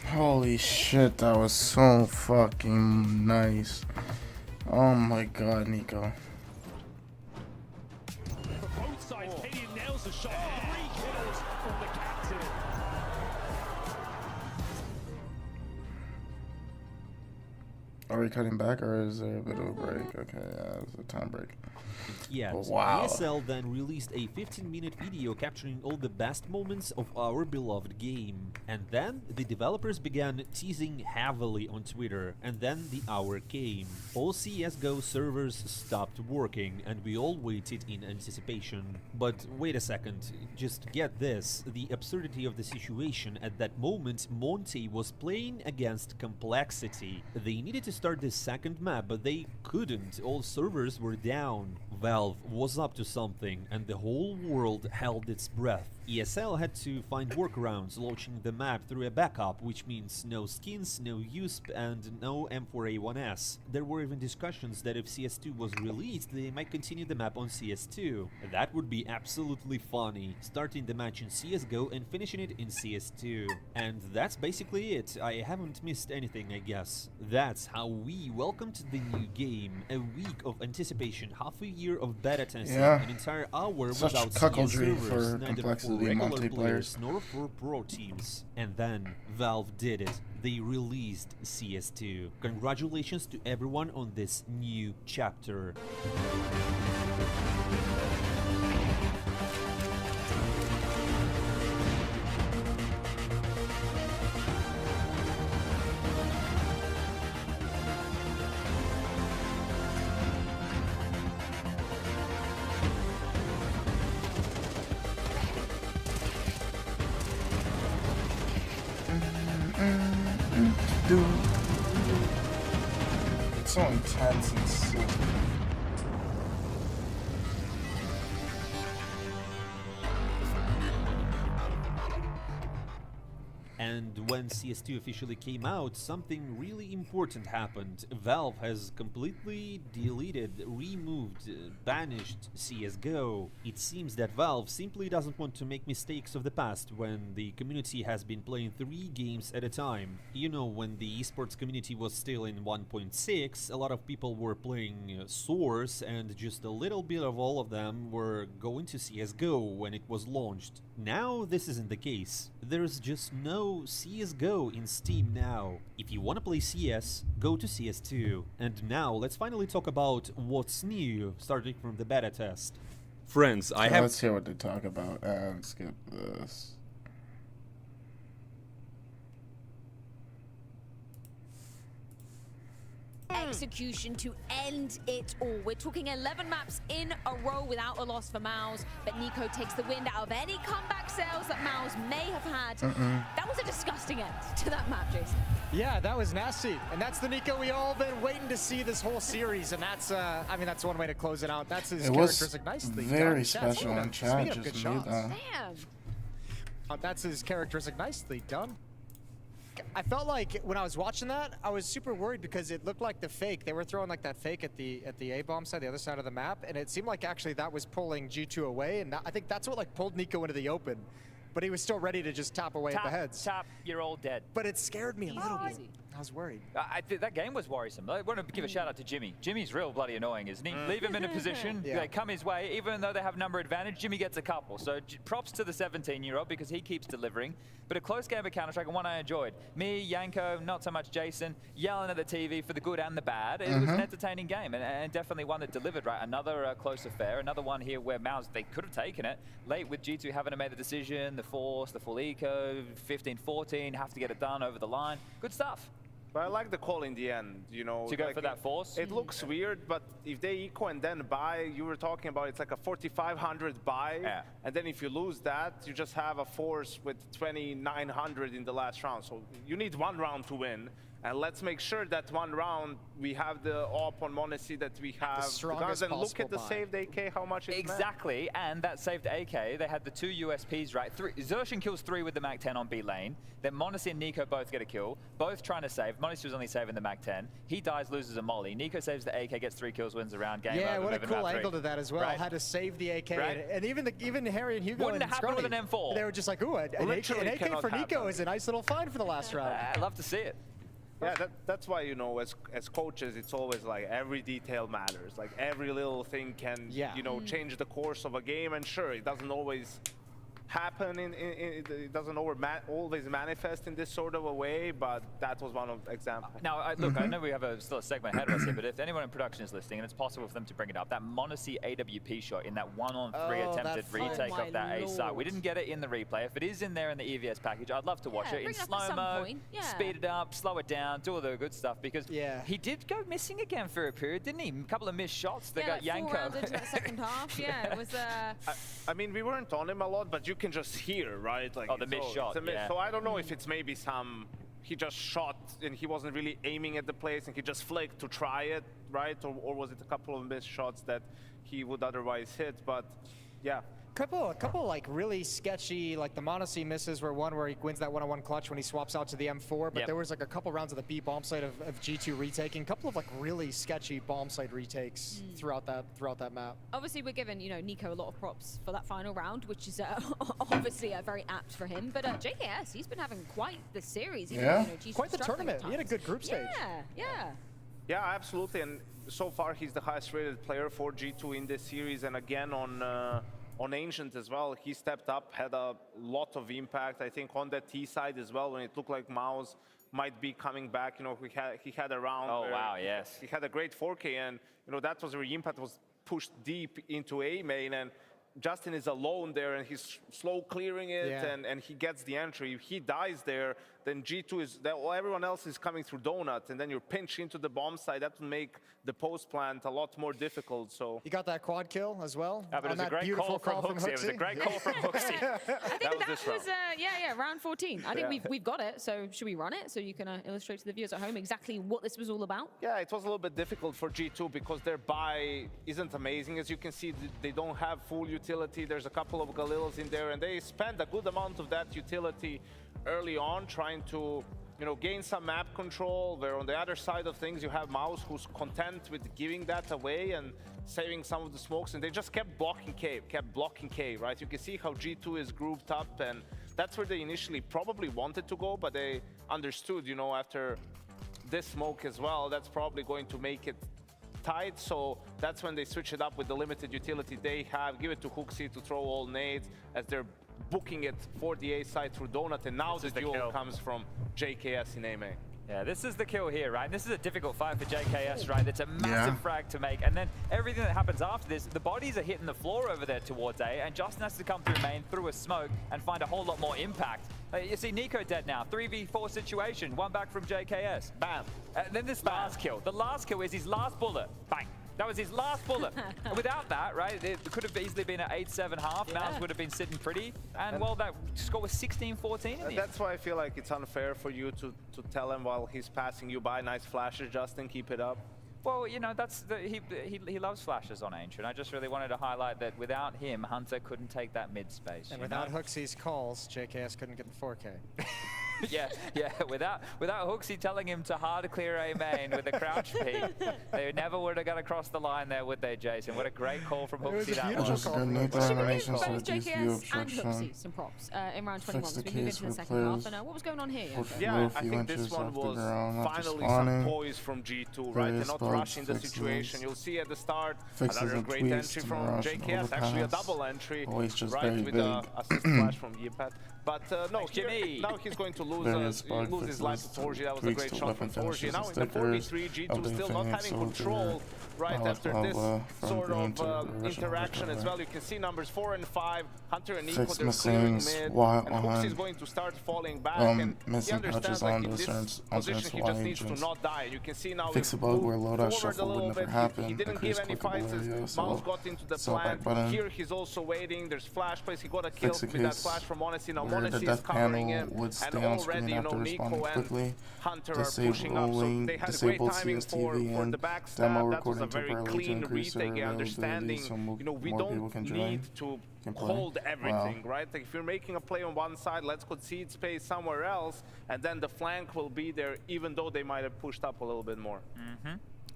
Holy shit, that was so fucking nice. Oh my god, Nico. For both sides, Katie nails the shot. 3 kills from the captain. Are we cutting back or is there a bit of a break? Okay, yeah, it's a time break. Yeah, oh, wow. ESL then released a 15-minute video capturing all the best moments of our beloved game. And then the developers began teasing heavily on Twitter, and then the hour came. All CSGO servers stopped working, and we all waited in anticipation. But wait a second, just get this. The absurdity of the situation at that moment, Monte was playing against Complexity. They needed to start the second map, but they couldn't. All servers were down. Valve was up to something, and the whole world held its breath. ESL had to find workarounds, launching the map through a backup, which means no skins, no USP, and no M4A1S. There were even discussions that if CS2 was released, they might continue the map on CS2. That would be absolutely funny, starting the match in CSGO and finishing it in CS2. And that's basically it. I haven't missed anything, I guess. That's how we welcomed the new game. A week of anticipation, half a year of beta testing, an entire hour Such without cuckoldry CS servers, for neither Complexity for regular multiplayers players nor for pro teams. And then Valve did it. They released CS2. Congratulations to everyone on this new chapter. It's so intense and so... And when CS2 officially came out, something really important happened. Valve has completely deleted, removed, banished CSGO. It seems that Valve simply doesn't want to make mistakes of the past when the community has been playing 3 games at a time. You know, when the esports community was still in 1.6, a lot of people were playing Source, and just a little bit of all of them were going to CSGO when it was launched. Now this isn't the case. There's just no CSGO in Steam now. If you want to play CS, go to CS2. And now let's finally talk about what's new, starting from the beta test. Friends, I have... Let's hear what they talk about and skip this. execution to end it all. We're talking 11 maps in a row without a loss for Mouse, but Nico takes the wind out of any comeback sales that Mouse may have had. That was a disgusting end to that map, Jason. Yeah, that was nasty. And that's the Nico we all been waiting to see this whole series. And that's, I mean, that's one way to close it out. That's his characteristic nicely. Very special in chat. Good shots. Damn. That's his characteristic nicely done. I felt like when I was watching that, I was super worried because it looked like the fake. They were throwing like that fake at the A-bomb side, the other side of the map, and it seemed like actually that was pulling G2 away, and I think that's what like pulled Nico into the open. But he was still ready to just tap away at the heads. Tap, you're all dead. But it scared me a little bit. I was worried. I think that game was worrisome. I want to give a shout out to Jimmy. Jimmy's real bloody annoying, isn't he? Leave him in a position, they come his way, even though they have number advantage, Jimmy gets a couple. So props to the 17-year-old because he keeps delivering. But a close game of Counter-Strike and one I enjoyed. Me, Yanko, not so much Jason, yelling at the TV for the good and the bad. It was an entertaining game and definitely one that delivered, right? Another close affair, another one here where Mouse, they could have taken it. Late with G2 having to make the decision, the force, the full eco, 15-14, have to get it done over the line. Good stuff. But I like the call in the end, you know. To go for that force? It looks weird, but if they eco and then buy, you were talking about it's like a 4,500 buy. Yeah. And then if you lose that, you just have a force with 2,900 in the last round. So you need one round to win. And let's make sure that one round we have the op on Monacy that we have. Strongest and look at the buy. saved AK, how much it's Exactly, and that saved AK. They had the 2 USPs, right? Xtrfy kills 3 with the Mac 10 on B lane. Then Monacy and Nico both get a kill, both trying to save. Monacy was only saving the Mac 10. He dies, loses a molly. Nico saves the AK, gets 3 kills, wins the round. Game yeah, over, what a cool angle to that as well. Right? Had to save the AK, Right? and even Harry and Hugo Wouldn't and have happened Scrummy, with an M4. they were just like, ooh, an AK for Nico is a nice little find for the last round. I love to see it. Yeah, that's why, you know, as coaches, it's always like every detail matters. Like every little thing can, you know, change the course of a game. And sure, it doesn't always happen, it doesn't always manifest in this sort of a way, but that was one of the examples. Now, look, I know we have still a segment ahead of us here, but if anyone in production is listening, and it's possible for them to bring it up, that Monacy AWP shot in that 1-on-3 attempted retake of that A site. We didn't get it in the replay. If it is in there in the EVS package, I'd love to watch it in slow-mo, speed it up, slow it down, do all the good stuff, because he did go missing again for a period, didn't he? A couple of missed shots that got Yanko. 4 rounds into that second half, it was... I mean, we weren't on him a lot, but you can just hear, right? Like, the missed shot, So I don't know if it's maybe he just shot and he wasn't really aiming at the place and he just flaked to try it, right? Or was it a couple of missed shots that he would otherwise hit? But yeah. Couple like really sketchy, like the Monacy misses were one where he wins that 1-on-1 clutch when he swaps out to the M4, but there was like a couple rounds of the B bomb site of G2 retaking, a couple of like really sketchy bomb site retakes throughout that map. Obviously we're giving, you know, Nico a lot of props for that final round, which is obviously very apt for him, but JKS, he's been having quite the series. Quite the tournament. He had a good group stage. Yeah, absolutely, and so far he's the highest rated player for G2 in this series, and again on Ancient as well, he stepped up, had a lot of impact. I think on that T side as well, when it looked like Mouse might be coming back, you know, he had a round. Oh wow, yes. He had a great 4K, and you know that was where impact was pushed deep into A main, and Justin is alone there, and he's slow clearing it, and he gets the entry. If he dies there, then G2 is, everyone else is coming through Donut, and then you're pinched into the bomb side. That will make the post plant a lot more difficult. So he got that quad kill as well. Yeah, but it was a great call from Hooksy. It was a great call from Hooksy. I think that was round 14. I think we've got it. So should we run it so you can illustrate to the viewers at home exactly what this was all about? Yeah, it was a little bit difficult for G2 because their buy isn't amazing. As you can see, they don't have full utility. There's a couple of Galileos in there, and they spend a good amount of that utility early on trying to, you know, gain some map control, where on the other side of things you have Mouse who's content with giving that away and saving some of the smokes, and they just kept blocking K, right? You can see how G2 is grouped up, and that's where they initially probably wanted to go, but they understood, you know, after this smoke as well, that's probably going to make it tight, so that's when they switch it up with the limited utility they have, give it to Hooksy to throw all nades as they're booking it for the A side through Donut, and now the duel comes from JKS in A main. Yeah, this is the kill here, right? This is a difficult fight for JKS, right? It's a massive frag to make, and then everything that happens after this, the bodies are hitting the floor over there towards A, and Justin has to come through main, through a smoke, and find a whole lot more impact. You see Nico dead now, 3v4 situation, one back from JKS, bam. And then this last kill. The last kill is his last bullet, bang. That was his last bullet. And without that, right, it could have easily been an 8-7 half. Mouse would have been sitting pretty. And well, that score was 16-14 That's why I feel like it's unfair for you to tell him while he's passing you by. Nice flashes, Justin, keep it up. Well, you know, that's he loves flashes on Ancient. I just really wanted to highlight that without him, Hunter couldn't take that mid space. And without Hooksy's calls, JKS couldn't get the 4K. yeah, without Hooksy telling him to hard clear A main with a crouch peek, they never would have got across the line there, would they, Jason? What a great call from Hooksy that was. Just good neutral animations Both with these view JKS and obstruction. Hooksie some props in round 21. Fix So the we move case into the with second half. players. And what was going on here? Yeah, I think this one was finally some poise from G2, right? They're not rushing the situation. You'll see at the start another great entry from JKS, actually a double entry, right, with an assist flash from Mousepad. But no, now he's going to lose his life to Torji. That was a great shot from Torji. Now in the 4v3, G2 still not having control, right, after this sort of interaction as well. You can see numbers 4 and 5, Hunter and Nico, they're clearing mid, and Hooks is going to start falling back, and he understands like in this position he just needs to not die. You can see now fix a bug where loadout shuffle would never happen. He didn't give any fights as Mouse got into the plant. Here he's also waiting, there's flash plays, he got a kill with that flash from Onesy. Now Onesy is covering him, and already, you know, Nico and Hunter are pushing up, so they had great timing for the backstab. That was a very clean retake, understanding, you know, we don't need to hold everything, right? Like if you're making a play on one side, let's concede space somewhere else, and then the flank will be there, even though they might have pushed up a little bit more.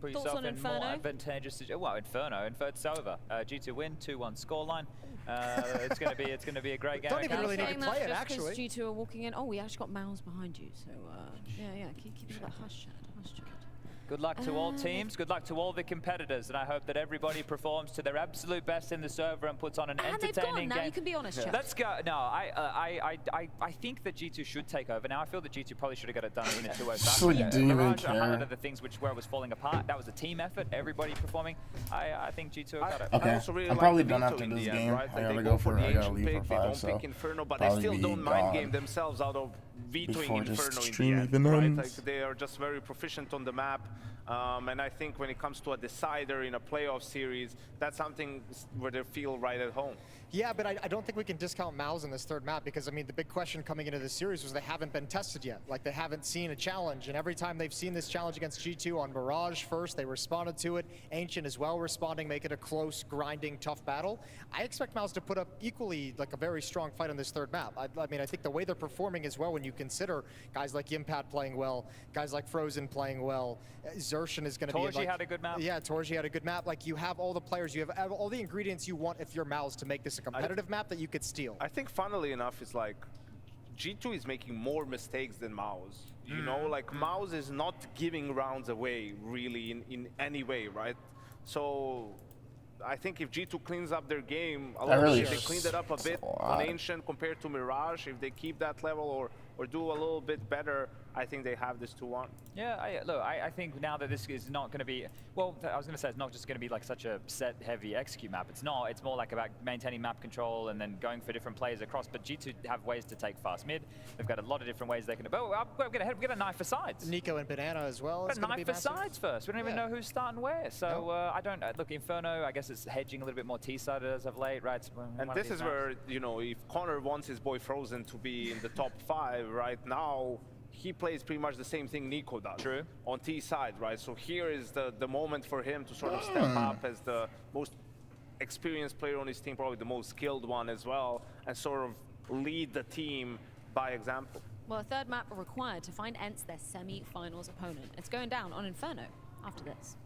Put yourself in more advantageous. Well, Inferno, it's over. G2 win, 2-1 scoreline. It's gonna be a great game. Don't even really need to play it, actually. G2 are walking in. Oh, we actually got Mouse behind you, so yeah, keep that hush chat. Good luck to all teams. Good luck to all the competitors, and I hope that everybody performs to their absolute best in the server and puts on an entertaining game. Now you can be honest, Jeff. Let's go. No, I think that G2 should take over. Now I feel that G2 probably should have got it done in a 2-0 fashion. Mirage are one of the things where it was falling apart. That was a team effort. Everybody performing. I think G2 got it. Okay, I'm probably done after this game. Right? I gotta go for it. I gotta leave for 5, They don't so pick Inferno, but they still don't mind game themselves out of vetoing Inferno in the end, right? Like they are just very proficient on the map. And I think when it comes to a decider in a playoff series, that's something where they feel right at home. Yeah, but I don't think we can discount Mouse in this third map because, I mean, the big question coming into this series was they haven't been tested yet. Like, they haven't seen a challenge, and every time they've seen this challenge against G2 on Mirage first, they responded to it. Ancient as well responding, make it a close, grinding, tough battle. I expect Mouse to put up equally, like, a very strong fight on this third map. I mean, I think the way they're performing as well when you consider guys like Yimpad playing well, guys like Frozen playing well, Xtrfy is going to be Torji had a good map. Yeah, Torji had a good map. Like, you have all the players, you have all the ingredients you want if you're Mouse to make this a competitive map that you could steal. I think funnily enough, it's like G2 is making more mistakes than Mouse. You know, like Mouse is not giving rounds away really in any way, right? So I think if G2 cleans up their game a little bit, they cleaned it up a bit on Ancient compared to Mirage. If they keep that level or do a little bit better, I think they have this 2-1. Yeah, I think now that this is not going to be, well, I was going to say it's not just going to be like such a set-heavy execute map. It's not. It's more like about maintaining map control and then going for different plays across. But G2 have ways to take fast mid. They've got a lot of different ways they can. Oh, we're going to knife for sides. Nico and Banana as well. But knife for sides first. We don't even know who's starting where. So I don't look. Inferno, I guess it's hedging a little bit more T-sided as of late, right? And this is where, you know, if Connor wants his boy Frozen to be in the top 5 right now, he plays pretty much the same thing Nico does. True. On T side, right? So here is the moment for him to sort of step up as the most experienced player on his team, probably the most skilled one as well, and sort of lead the team by example. Well, a third map required to find Ents their semi-finals opponent. It's going down on Inferno after this.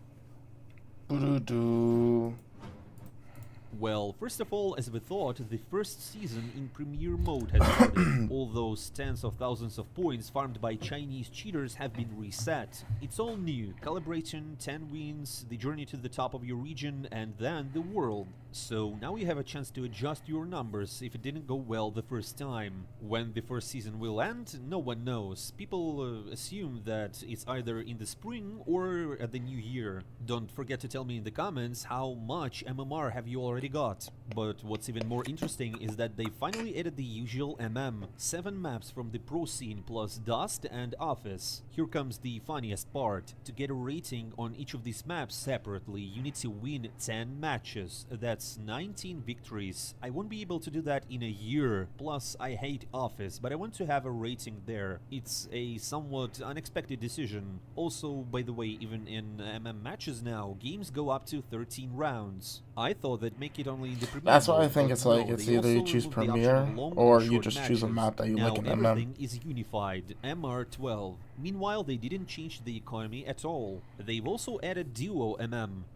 Well, first of all, as we thought, the first season in Premier Mode has started. All those tens of thousands of points farmed by Chinese cheaters have been reset. It's all new. Calibration, 10 wins, the journey to the top of your region, and then the world. So now you have a chance to adjust your numbers if it didn't go well the first time. When the first season will end, no one knows. People assume that it's either in the spring or at the new year. Don't forget to tell me in the comments how much MMR have you already got. But what's even more interesting is that they finally added the usual 7 maps from the pro scene plus Dust and Office. Here comes the funniest part. To get a rating on each of these maps separately, you need to win 10 matches. That's 19 victories. I won't be able to do that in a year. Plus, I hate Office, but I want to have a rating there. It's a somewhat unexpected decision. Also, by the way, even in matches now, games go up to 13 rounds. I thought that make it only in the Premier. That's why I think it's like, it's either you choose Premier or you just choose a map that you like in everything is unified, MR12. Meanwhile, they didn't change the economy at all. They've also added Duo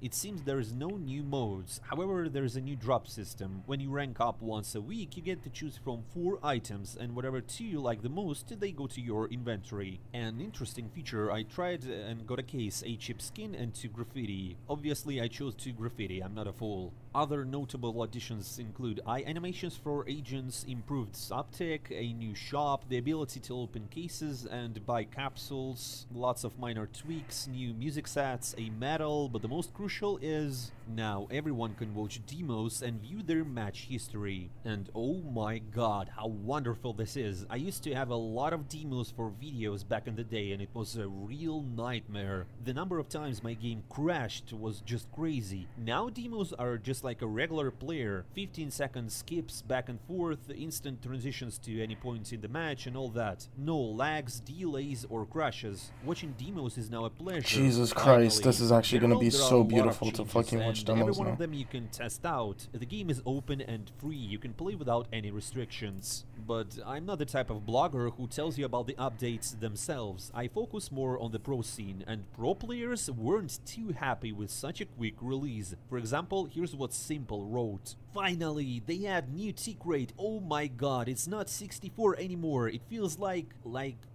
It seems there is no new modes. However, there is a new drop system. When you rank up once a week, you get to choose from 4 items, and whatever 2 you like the most, they go to your inventory. An interesting feature, I tried and got a case, a chip skin and 2 graffiti. Obviously, I chose 2 graffiti, I'm not a fool. Other notable additions include eye animations for agents, improved subtech, a new shop, the ability to open cases and buy capsules, lots of minor tweaks, new music sets, a medal, but the most crucial is now everyone can watch demos and view their match history. And oh my god, how wonderful this is. I used to have a lot of demos for videos back in the day and it was a real nightmare. The number of times my game crashed was just crazy. Now demos are just like a regular player, 15-second skips back and forth, instant transitions to any points in the match and all that. No lags, delays or crashes. Watching demos is now a pleasure. Jesus Christ, this is actually going to be so beautiful to fucking watch demos every one now. of them you can test out. The game is open and free, you can play without any restrictions. But I'm not the type of blogger who tells you about the updates themselves. I focus more on the pro scene, and pro players weren't too happy with such a quick release. For example, here's what Simple wrote. Finally, they add new tick rate. Oh my god, it's not 64 anymore. It feels like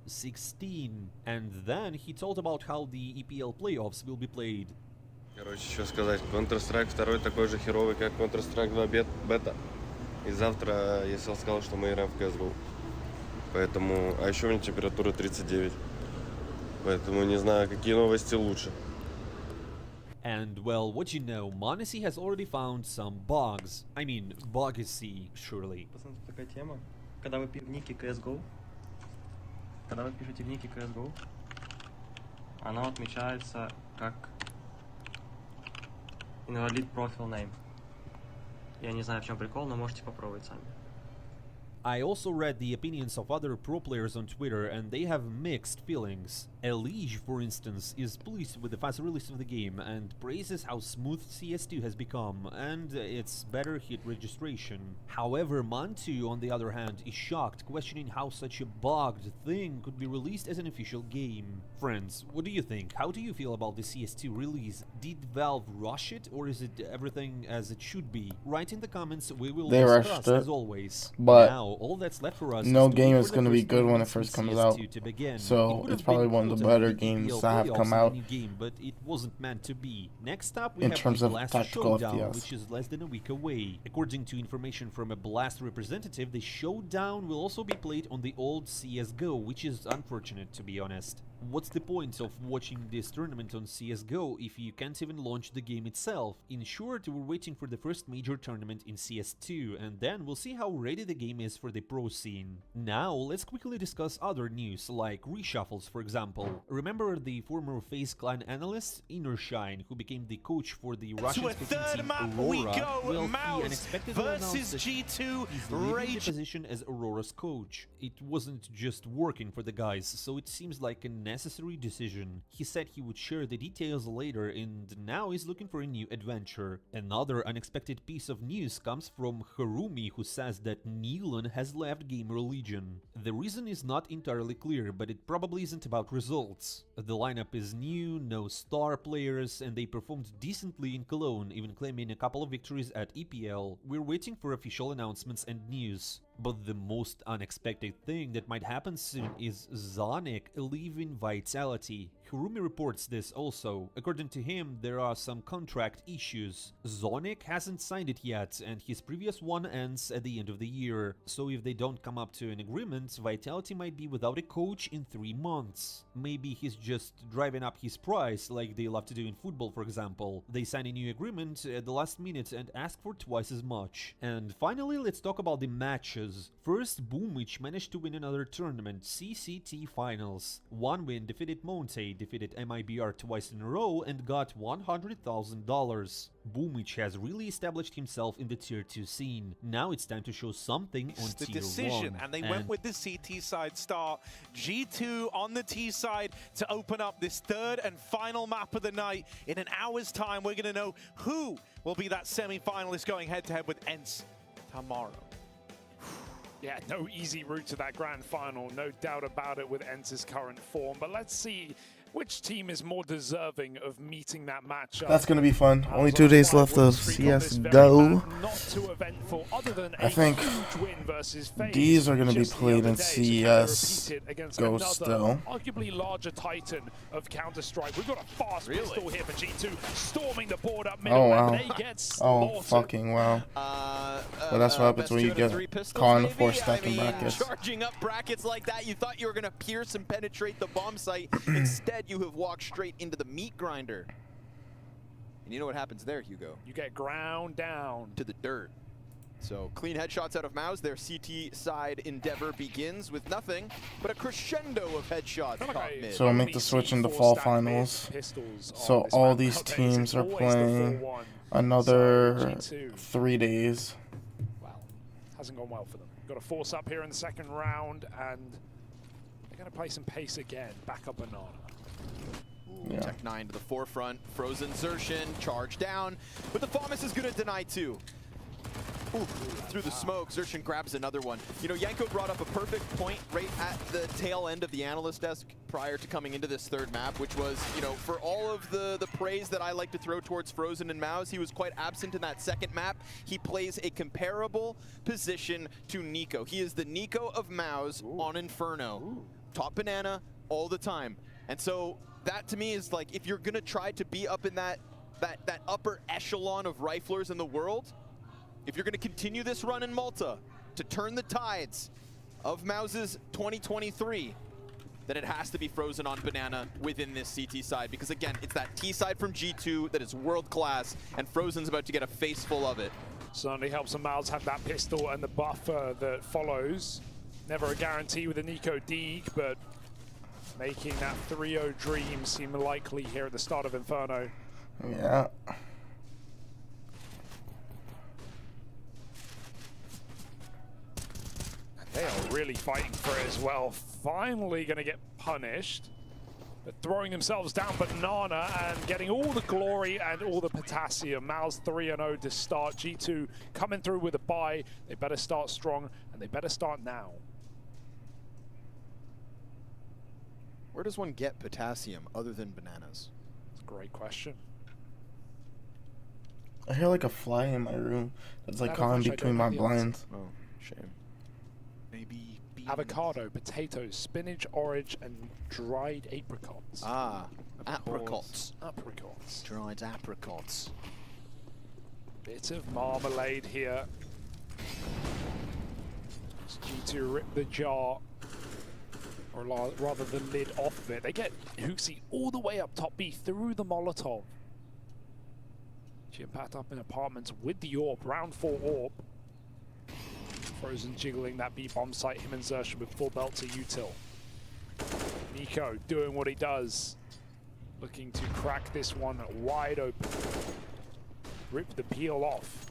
16. And then he told about how the EPL playoffs will be played. Короче, что сказать, Counter-Strike 2 такой же херовый, как Counter-Strike 2 бета. И завтра ESL сказал, что мы играем в CSGO. Поэтому, а еще у меня температура 39. Поэтому не знаю, какие новости лучше. And well, what you know, Monacy has already found some bugs. I mean, bugacy, surely. Пацаны, тут такая тема. Когда вы в нике CSGO, когда вы пишете в нике CSGO, она отмечается как invalid profile name. Я не знаю, в чем прикол, но можете попробовать сами. I also read the opinions of other pro players on Twitter and they have mixed feelings. Elige, for instance, is pleased with the fast release of the game and praises how smooth CS2 has become and its better hit registration. However, Mantu, on the other hand, is shocked, questioning how such a bugged thing could be released as an official game. Friends, what do you think? How do you feel about the CS2 release? Did Valve rush it, or is it everything as it should be? Write in the comments, we will discuss as always. But now, all that's left for us no is game is going to be good when it first comes out. So it's probably one of the better games that have come out but it wasn't meant to be. Next up, we in have terms the of Blast tactical Showdown, FPS. which is less than a week away. According to information from a Blast representative, the showdown will also be played on the old CSGO, which is unfortunate, to be honest. What's the point of watching this tournament on CSGO if you can't even launch the game itself? In short, we're waiting for the first major tournament in CS2, and then we'll see how ready the game is for the pro scene. Now, let's quickly discuss other news, like reshuffles, for example. Remember the former FaZe Clan analyst, Innershine, who became the coach for the Russian-speaking team Aurora? Well, he unexpectedly announced that he's leaving the position as Aurora's coach. It wasn't just working for the guys, so it seems like a necessary decision. He said he would share the details later and now is looking for a new adventure. Another unexpected piece of news comes from Harumi, who says that Nealon has left Gamer Legion. The reason is not entirely clear, but it probably isn't about results. The lineup is new, no star players, and they performed decently in Cologne, even claiming a couple of victories at EPL. We're waiting for official announcements and news. But the most unexpected thing that might happen soon is Zonic leaving Vitality. Harumi reports this also. According to him, there are some contract issues. Zonic hasn't signed it yet, and his previous one ends at the end of the year. So if they don't come up to an agreement, Vitality might be without a coach in 3 months. Maybe he's just driving up his price, like they love to do in football, for example. They sign a new agreement at the last minute and ask for twice as much. And finally, let's talk about the matches. First, Boomich managed to win another tournament, CCT Finals. One win defeated Monte, defeated MIBR twice in a row and got $100,000. Boomich has really established himself in the Tier 2 scene. Now it's time to show something on the Tier decision, 1. and they went with the CT side start. G2 on the T side to open up this third and final map of the night. In an hour's time, we're going to know who will be that semi-finalist going head-to-head with ENCE tomorrow. Yeah, no easy route to that grand final, no doubt about it with ENCE's current form. But let's see which team is more deserving of meeting that matchup. That's going to be fun. Only 2 days left of CSGO. I think these are going to be played in CS Go still. Arguably larger titan of Counter-Strike. We've got a fast pistol here for G2, storming the board up middle. Oh, wow. They get Oh, fucking wow. But that's what happens when you get caught in 4-stacking brackets. Charging up brackets like that, you thought you were going to pierce and penetrate the bomb site. Instead, you have walked straight into the meat grinder. And you know what happens there, Hugo? You get ground down. To the dirt. So clean headshots out of Mouse. Their CT side endeavor begins with nothing but a crescendo of headshots caught mid. So we'll make the switch into fall finals. So all these teams are playing another 3 days. Wow, hasn't gone well for them. Got a force up here in the second round, and they're going to play some pace again. Back up Banana. Yeah. Tech 9 to the forefront. Frozen Xertion, charge down. But the Thomas is going to deny too. Ooh, through the smoke, Xertion grabs another one. You know, Yanko brought up a perfect point right at the tail end of the analyst desk prior to coming into this third map, which was, you know, for all of the praise that I like to throw towards Frozen and Mouse, he was quite absent in that second map. He plays a comparable position to Nico. He is the Nico of Mouse on Inferno. Top banana all the time. And so that to me is like, if you're gonna try to be up in that upper echelon of riflers in the world, if you're gonna continue this run in Malta to turn the tides of Mouse's 2023, then it has to be Frozen on Banana within this CT side, because again, it's that T side from G2 that is world class, and Frozen's about to get a face full of it. Certainly helps the Mouse have that pistol and the buffer that follows. Never a guarantee with a Nico Deeg, but making that 3-0 dream seem likely here at the start of Inferno. Yeah. They are really fighting for it as well. Finally going to get punished, but throwing themselves down Banana and getting all the glory and all the potassium. Mouse 3-0 to start. G2 coming through with a bye. They better start strong, and they better start now. Where does one get potassium other than bananas? That's a great question. I hear like a fly in my room that's like caught between my blinds. Oh, shame. Maybe beans. Avocado, potatoes, spinach, orange, and dried apricots. Ah, apricots. Apricots. Dried apricots. Bit of marmalade here. As G2 rip the jar, or rather the lid off of it. They get Hooksy all the way up top B through the Molotov. Chimpatt up in apartments with the AWP, round 4 AWP. Frozen jiggling that B bomb site, him and Xertion with full belt to util. Nico doing what he does, looking to crack this one wide open. Rip the peel off.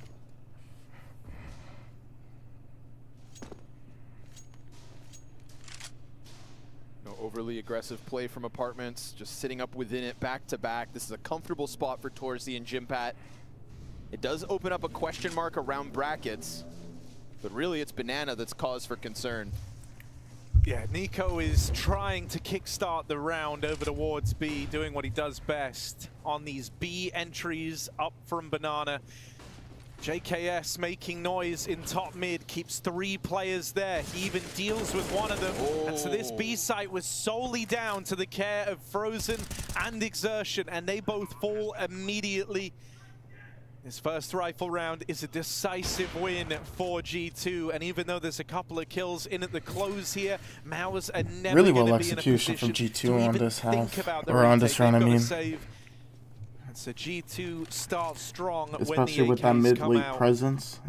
No Overly aggressive play from Apartments, just sitting up within it back to back. This is a comfortable spot for Torsey and Jimpat. It does open up a question mark around brackets, but really it's Banana that's cause for concern. Yeah, Nico is trying to kickstart the round over towards B, doing what he does best on these B entries up from Banana. JKS making noise in top mid, keeps 3 players there. He even deals with one of them. And so this B site was solely down to the care of Frozen and Exertion, and they both fall immediately. This first rifle round is a decisive win for G2, and even though there's a couple of kills in at the close here, Maus are never really going well to be in a execution position from G2 on this half, or on on this round, I mean. So G2 starts strong, especially when the with that mid-late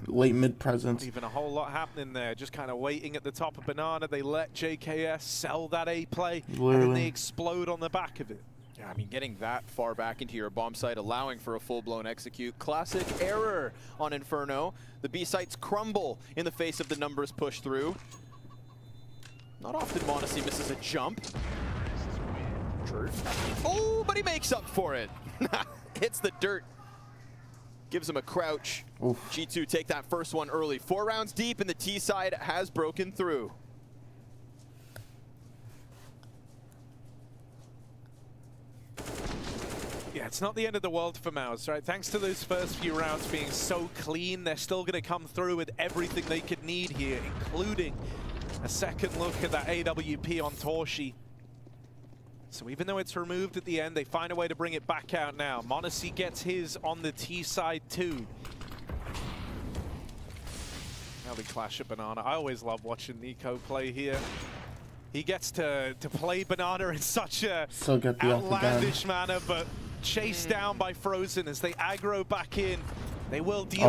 late mid presence. Not even a whole lot happening there, just kind of waiting at the top of Banana. They let JKS sell that A play, and then they explode on the back of it. Yeah, I mean, getting that far back into your bomb site, allowing for a full-blown execute. Classic error on Inferno. The B sites crumble in the face of the numbers push through. Not often Monacy misses a jump. Oh, but he makes up for it. Hits the dirt. Gives him a crouch. Oof. G2 take that first one early. 4 rounds deep, and the T side has broken through. Yeah, it's not the end of the world for Maus, right? Thanks to those first few rounds being so clean, they're still going to come through with everything they could need here, including a second look at that AWP on Torshi. So even though it's removed at the end, they find a way to bring it back out now. Monacy gets his on the T side too. Now they clash at Banana. I always love watching Nico play here. He gets to play Banana in such a outlandish manner, but chased down by Frozen as they aggro back in. They will deal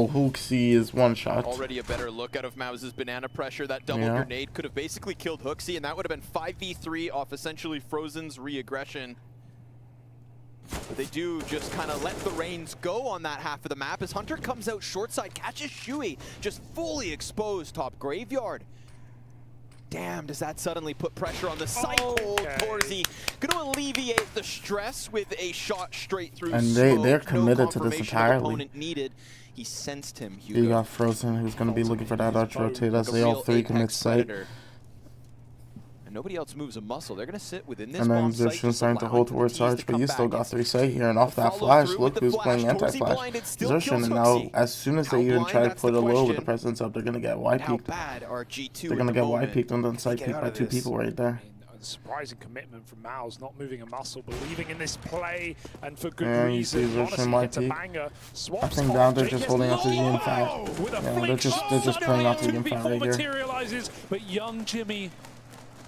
with Hooksy is one shot. Already a better look out of Maus's Banana pressure. That double grenade could have basically killed Hooksy, and that would have been 5v3 off essentially Frozen's re-aggression. But they do just kind of let the reins go on that half of the map as Hunter comes out short side, catches Shui, just fully exposed top Graveyard. Damn, does that suddenly put pressure on the site? Torsey going to alleviate the stress with a shot straight through and smoke. they're committed to this entirely. Opponent needed. He sensed him, Hugo. You got Frozen, who's going to be looking for that arch rotate as they all 3 commit site. And nobody else moves a muscle. They're going to sit within this and then bomb site. Exertion starting to hold towards Arch, but you still got 3 site here, and off that flash, look who's playing anti-flash. Exertion, and now, as soon as they even try to put a low with the presence up, they're going to get Y-peaked. They're going to get Y-peaked and then side peaked by 2 people right there. Surprising commitment from Maus, not moving a muscle, believing in this play, and for good reason. Exertion banger. I think down they're just holding out to the infat. Yeah, they're just playing out to the infat right here. Materializes, but young Jimmy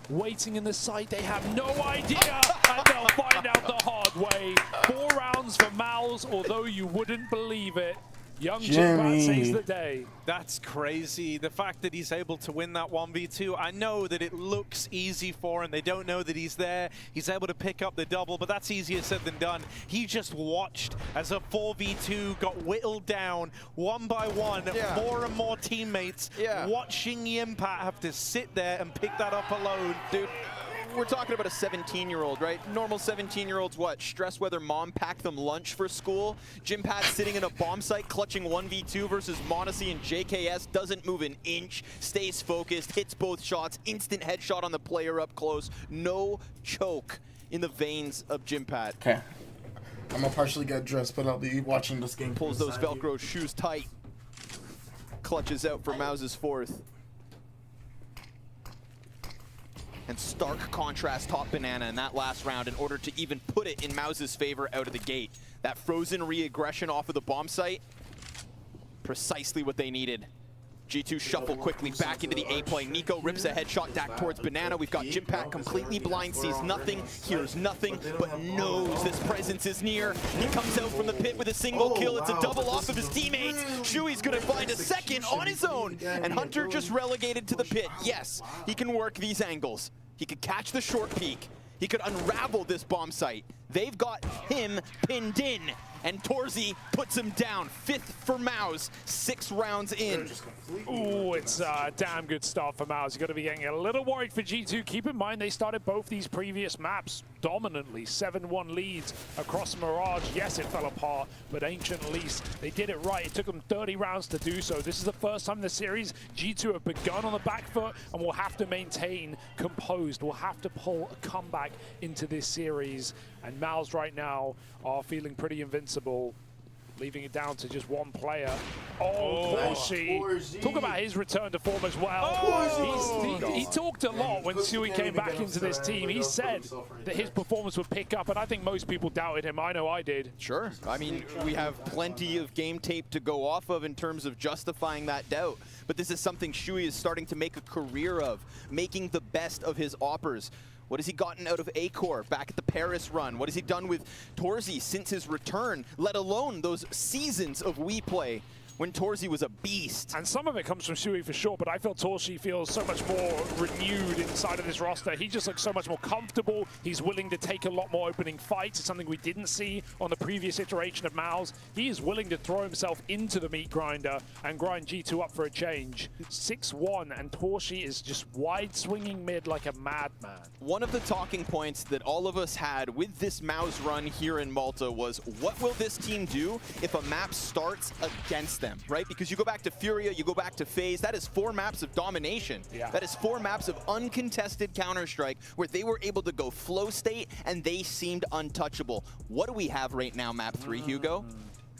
waiting in the site, they have no idea, and they'll find out the hard way. 4 rounds for Maus, although you wouldn't believe it. Young Jimmy saves the day. That's crazy. The fact that he's able to win that 1v2, I know that it looks easy for him. They don't know that he's there. He's able to pick up the double, but that's easier said than done. He just watched as a 4v2 got whittled down one by one. More and more teammates watching Yimpat have to sit there and pick that up alone. Dude, we're talking about a 17-year-old, right? Normal 17-year-olds, what? Stress whether mom packed them lunch for school. Jimpat sitting in a bomb site, clutching 1v2 versus Monacy and JKS, doesn't move an inch, stays focused, hits both shots, instant headshot on the player up close. No choke in the veins of Jimpat. Okay. I'm gonna partially get dressed, but I'll be watching this game. Pulls those Velcro shoes tight. Clutches out for Maus's 4th. And stark contrast top Banana in that last round in order to even put it in Maus's favor out of the gate. That Frozen re-aggression off of the bomb site, precisely what they needed. G2 shuffle quickly back into the A play. Nico rips a headshot back towards Banana. We've got Jimpat completely blind, sees nothing, hears nothing, but knows this presence is near. He comes out from the pit with a single kill. It's a double off of his teammates. Shui's gonna find a second on his own, and Hunter just relegated to the pit. Yes, he can work these angles. He could catch the short peek. He could unravel this bomb site. They've got him pinned in, and Torzy puts him down. 5th for Mouse, 6 rounds in. Ooh, it's a damn good start for Mouse. You've got to be getting a little worried for G2. Keep in mind, they started both these previous maps dominantly. 7-1 leads across Mirage. Yes, it fell apart, but Ancient at least, they did it right. It took them 30 rounds to do so. This is the first time in the series G2 have begun on the back foot and will have to maintain composed. We'll have to pull a comeback into this series. And Mouse right now are feeling pretty invincible, leaving it down to just one player. Oh, Corsair. Talk about his return to form as well. He talked a lot when Sui came back into this team. He said that his performance would pick up, and I think most people doubted him. I know I did. Sure. I mean, we have plenty of game tape to go off of in terms of justifying that doubt. But this is something Sui is starting to make a career of, making the best of his oppers. What has he gotten out of Acor back at the Paris run? What has he done with Torzy since his return, let alone those seasons of Wii play when Torzy was a beast? And some of it comes from Sui for sure, but I feel Torzy feels so much more renewed inside of this roster. He just looks so much more comfortable. He's willing to take a lot more opening fights. It's something we didn't see on the previous iteration of Mouse. He is willing to throw himself into the meat grinder and grind G2 up for a change. 6-1, and Torzy is just wide swinging mid like a madman. One of the talking points that all of us had with this Mouse run here in Malta was, what will this team do if a map starts against them? Right? Because you go back to Furia, you go back to FaZe, that is 4 maps of domination. Yeah. That is 4 maps of uncontested Counter-Strike where they were able to go flow state and they seemed untouchable. What do we have right now, map 3, Hugo?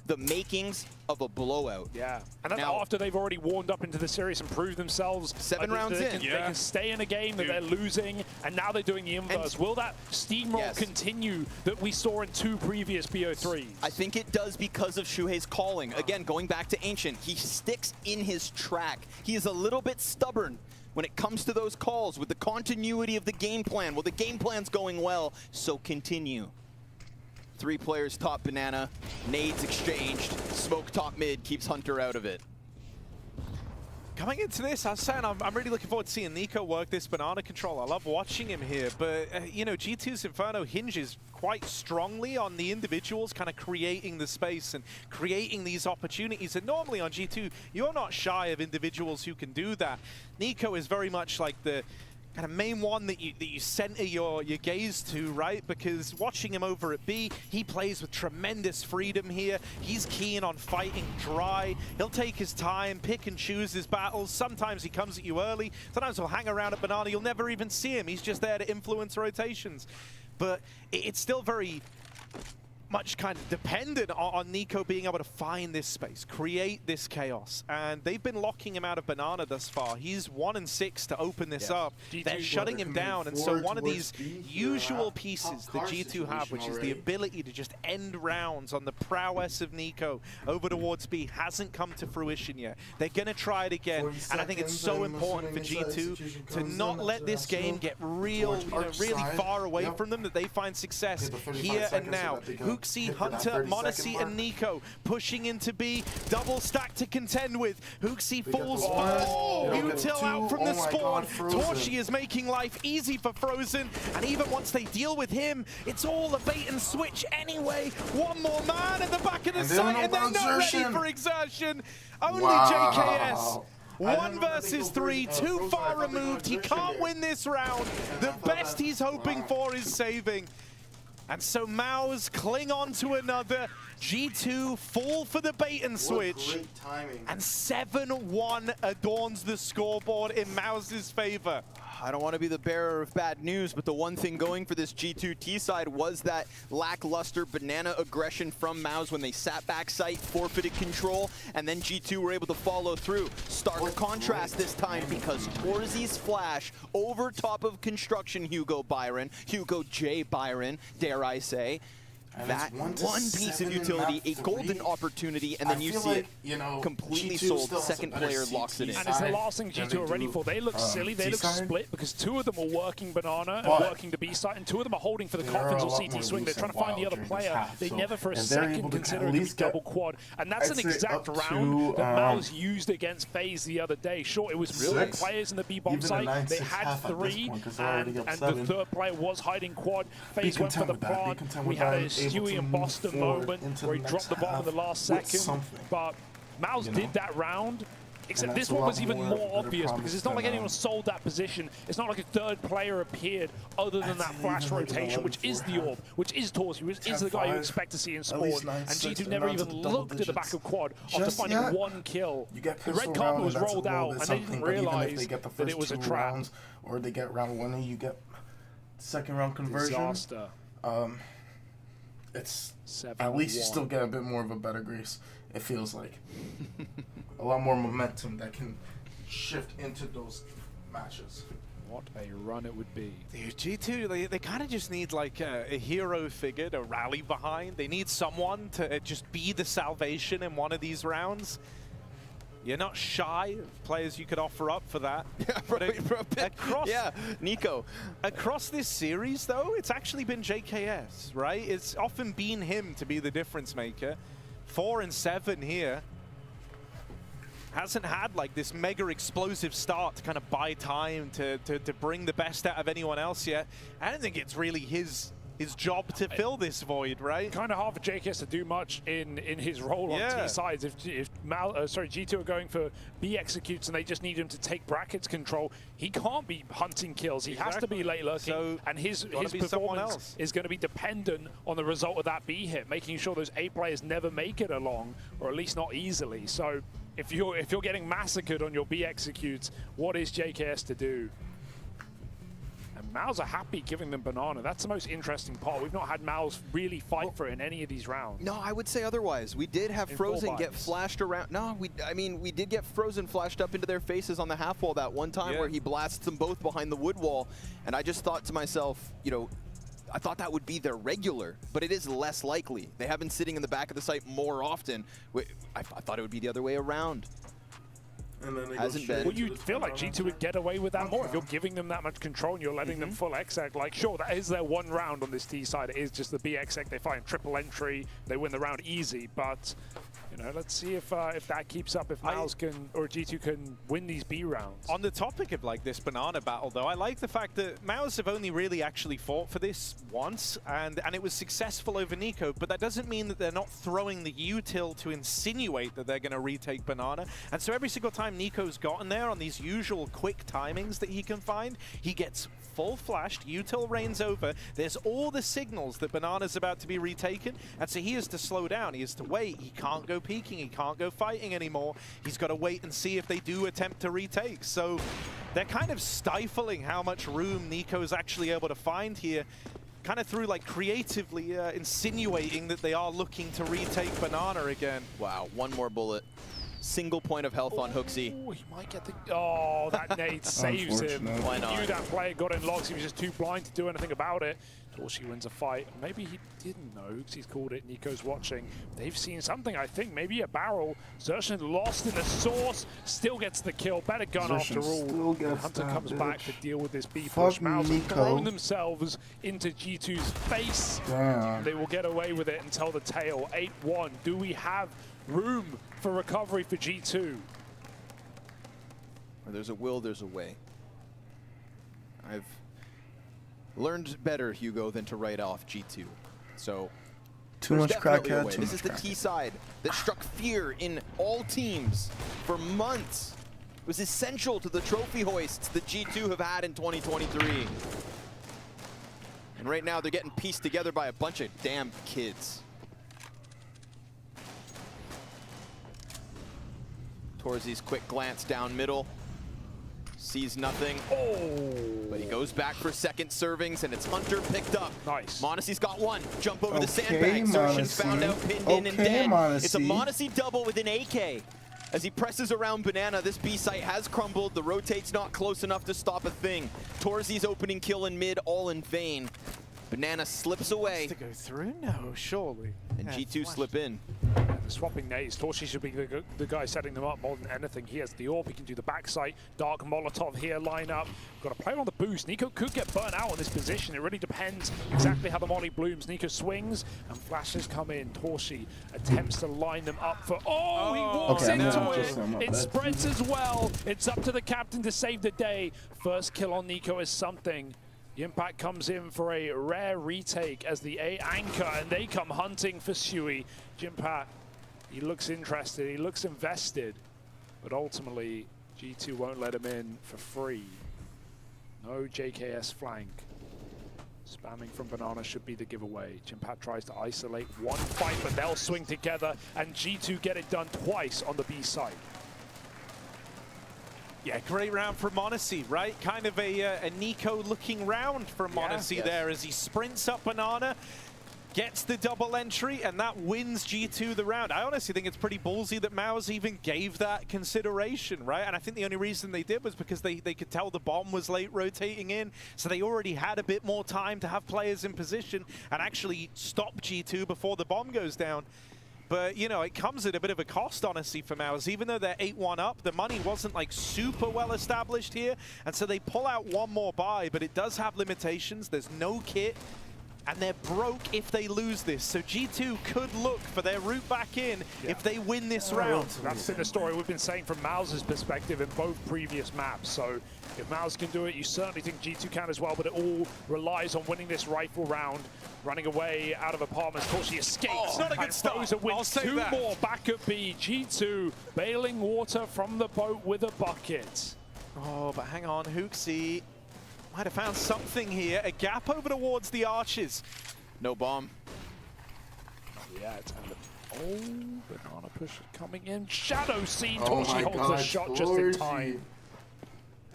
The makings of a blowout. Yeah, and that's after they've already warmed up into the series and proved themselves. 7 rounds in. They can stay in a game that they're losing, and now they're doing the inverse. Will that steamroll continue that we saw in 2 previous BO3s? I think it does because of Shuhei's calling. Again, going back to Ancient, he sticks in his track. He is a little bit stubborn when it comes to those calls with the continuity of the game plan. Well, the game plan's going well, so continue. 3 players top banana, nades exchanged, smoke top mid, keeps Hunter out of it. Coming into this, I was saying I'm really looking forward to seeing Nico work this banana control. I love watching him here, but you know, G2's Inferno hinges quite strongly on the individuals kind of creating the space and creating these opportunities. And normally on G2, you're not shy of individuals who can do that. Nico is very much like the kind of main one that you center your gaze to, right? Because watching him over at B, he plays with tremendous freedom here. He's keen on fighting dry. He'll take his time, pick and choose his battles. Sometimes he comes at you early. Sometimes he'll hang around at banana. You'll never even see him. He's just there to influence rotations. But it's still very much kind of dependent on Nico being able to find this space, create this chaos. And they've been locking him out of banana thus far. He's 1-6 to open this up. They're shutting him down. And so one of these usual pieces that G2 have, which is the ability to just end rounds on the prowess of Nico over towards B, hasn't come to fruition yet. They're going to try it again. And I think it's so important for G2 to not let this game get really far away from them, that they find success here and now. Hooksy, Hunter, Monacy, and Nico pushing into B. Double stack to contend with. Hooksy falls first. Util out from the spawn. Torzy is making life easy for Frozen. And even once they deal with him, it's all a bait and switch anyway. One more man at the back of the site, and they're not ready for exertion. Only JKS. 1 versus 3, too far removed. He can't win this round. The best he's hoping for is saving. And so Mouse cling on to another. G2 fall for the bait and switch. And 7-1 adorns the scoreboard in Mouse's favor. I don't want to be the bearer of bad news, but the one thing going for this G2 T side was that lackluster banana aggression from Mouse when they sat back site, forfeited control, and then G2 were able to follow through. Stark contrast this time because Torzy's flash over top of construction Hugo J. Byron, dare I say, that one piece of utility, a golden opportunity, and then you see it completely sold. Second player locks it in. And it's the last thing G2 are ready for. They look silly, they look split, because 2 of them are working Banana and working the B side, and 2 of them are holding for the coffins or CT swing. They're trying to find the other player. They never for a second consider it to be double quad. And that's an exact round that Mouse used against FaZe the other day. Sure, it was 4 players in the B bomb site. They had 3, and the third player was hiding quad. FaZe went for the plant. We had a Stewie and Boston moment where he dropped the bomb in the last second, but Mouse did that round. Except this one was even more obvious because it's not like anyone sold that position. It's not like a third player appeared other than that flash rotation, which is the orb, which is Torsi, which is the guy you expect to see in Spawn. And G2 never even looked at the back of quad after finding 1 kill. The red carpet was rolled out and they didn't realize that it was a trap. Or they get round 1 and you get second round conversion. Disaster. It's at least you still get a bit more of a better grace, it feels like. A lot more momentum that can shift into those matches. What a run it would be. Dude, G2, they kind of just need like a hero figure to rally behind. They need someone to just be the salvation in one of these rounds. You're not shy of players you could offer up for that. Nico. Across this series, though, it's actually been JKS, right? It's often been him to be the difference maker. 4 and 7 here. Hasn't had like this mega explosive start to kind of buy time to bring the best out of anyone else yet. I don't think it's really his job to fill this void, right? Kind of hard for JKS to do much in his role on T sides. If G2 are going for B executes and they just need him to take brackets control, he can't be hunting kills. He has to be late lurking, and his performance is going to be dependent on the result of that B hit, making sure those A players never make it along, or at least not easily. So if you're getting massacred on your B executes, what is JKS to do? Mouse are happy giving them Banana. That's the most interesting part. We've not had Mouse really fight for it in any of these rounds. No, I would say otherwise. We did have Frozen get flashed around. No, I mean, we did get Frozen flashed up into their faces on the half wall that one time where he blasts them both behind the wood wall. And I just thought to myself, I thought that would be their regular, but it is less likely. They have been sitting in the back of the site more often. I thought it would be the other way around. And then hasn't been. Well, you feel like G2 would get away with that more if you're giving them that much control and you're letting them full exec. Like, sure, that is their one round on this T side. It is just the B exec. They find triple entry. They win the round easy. But, let's see if that keeps up. If Mouse can or G2 can win these B rounds. On the topic of like this Banana battle, though, I like the fact that Mouse have only really actually fought for this once, and it was successful over Nico. But that doesn't mean that they're not throwing the util to insinuate that they're going to retake Banana. And so every single time Nico's gotten there on these usual quick timings that he can find, he gets full flashed, util reigns over, there's all the signals that Banana's about to be retaken, and so he has to slow down, he has to wait, he can't go peeking, he can't go fighting anymore, he's got to wait and see if they do attempt to retake. So they're kind of stifling how much room Nico's actually able to find here, kind of through like creatively insinuating that they are looking to retake Banana again. Wow, one more bullet. Single point of health on Hooksy. Oh, he might get the... Oh, that nade saves him. Why not? He knew that player got in logs. He was just too blind to do anything about it. Torsi wins a fight. Maybe he didn't know. Hooksy's called it. Nico's watching. They've seen something, I think. Maybe a barrel. Xtrfy lost in the source. Still gets the kill. Better gun after all. Hunter comes back to deal with this B push. Mouse have thrown themselves into G2's face. Damn. They will get away with it until the tail. 8-1. Do we have room for recovery for G2? Where there's a will, there's a way. I've learned better, Hugo, than to write off G2. So, too much crackhead. This is the T side that struck fear in all teams for months. It was essential to the trophy hoists that G2 have had in 2023. And right now they're getting pieced together by a bunch of damn kids. Torsi's quick glance down middle. Sees nothing. Oh! But he goes back for second servings, and it's Hunter picked up. Nice. Monacy's got one. Jump over the sandbag. Xtrfy's found out, pinned in and dead. Monacy. It's a Monacy double with an AK. As he presses around Banana, this B site has crumbled. The rotate's not close enough to stop a thing. Torsi's opening kill in mid, all in vain. Banana slips away. To go through? No, surely. And G2 slip in. Swapping nades. Torshi should be the guy setting them up more than anything. He has the AWP, he can do the backside. Dark Molotov here, line up. Got a player on the boost. Nico could get burnt out on this position. It really depends exactly how the molly blooms. Nico swings and flashes come in. Torshi attempts to line them up for... Oh, he walks into it. It spreads as well. It's up to the captain to save the day. First kill on Nico is something. Impact comes in for a rare retake as the A anchor, and they come hunting for Sui. Jimpat, he looks interested, he looks invested, but ultimately G2 won't let him in for free. No JKS flank. Spamming from Banana should be the giveaway. Jimpat tries to isolate one fight, but they'll swing together, and G2 get it done twice on the B side. Yeah, great round from m0NESY, right? Kind of a Nico-looking round from m0NESY there as he sprints up Banana, gets the double entry, and that wins G2 the round. I honestly think it's pretty ballsy that Mouse even gave that consideration, right? And I think the only reason they did was because they could tell the bomb was late rotating in, so they already had a bit more time to have players in position and actually stop G2 before the bomb goes down. But, you know, it comes at a bit of a cost, honestly, for Mouse. Even though they're 8-1 up, the money wasn't, like, super well established here. And so they pull out one more buy, but it does have limitations. There's no kit, and they're broke if they lose this. So G2 could look for their route back in if they win this round. That's the story we've been saying from Mouse's perspective in both previous maps. So if Mouse can do it, you certainly think G2 can as well, but it all relies on winning this rifle round. Running away out of apartments, Torshi escapes. It's not a good start. I'll say two more back at B. G2 bailing water from the boat with a bucket. Oh, but hang on, Hooksy might have found something here. A gap over towards the arches. No bomb. Yeah, it's Banana push coming in. Shadow scene. Torshi holds the shot just in time.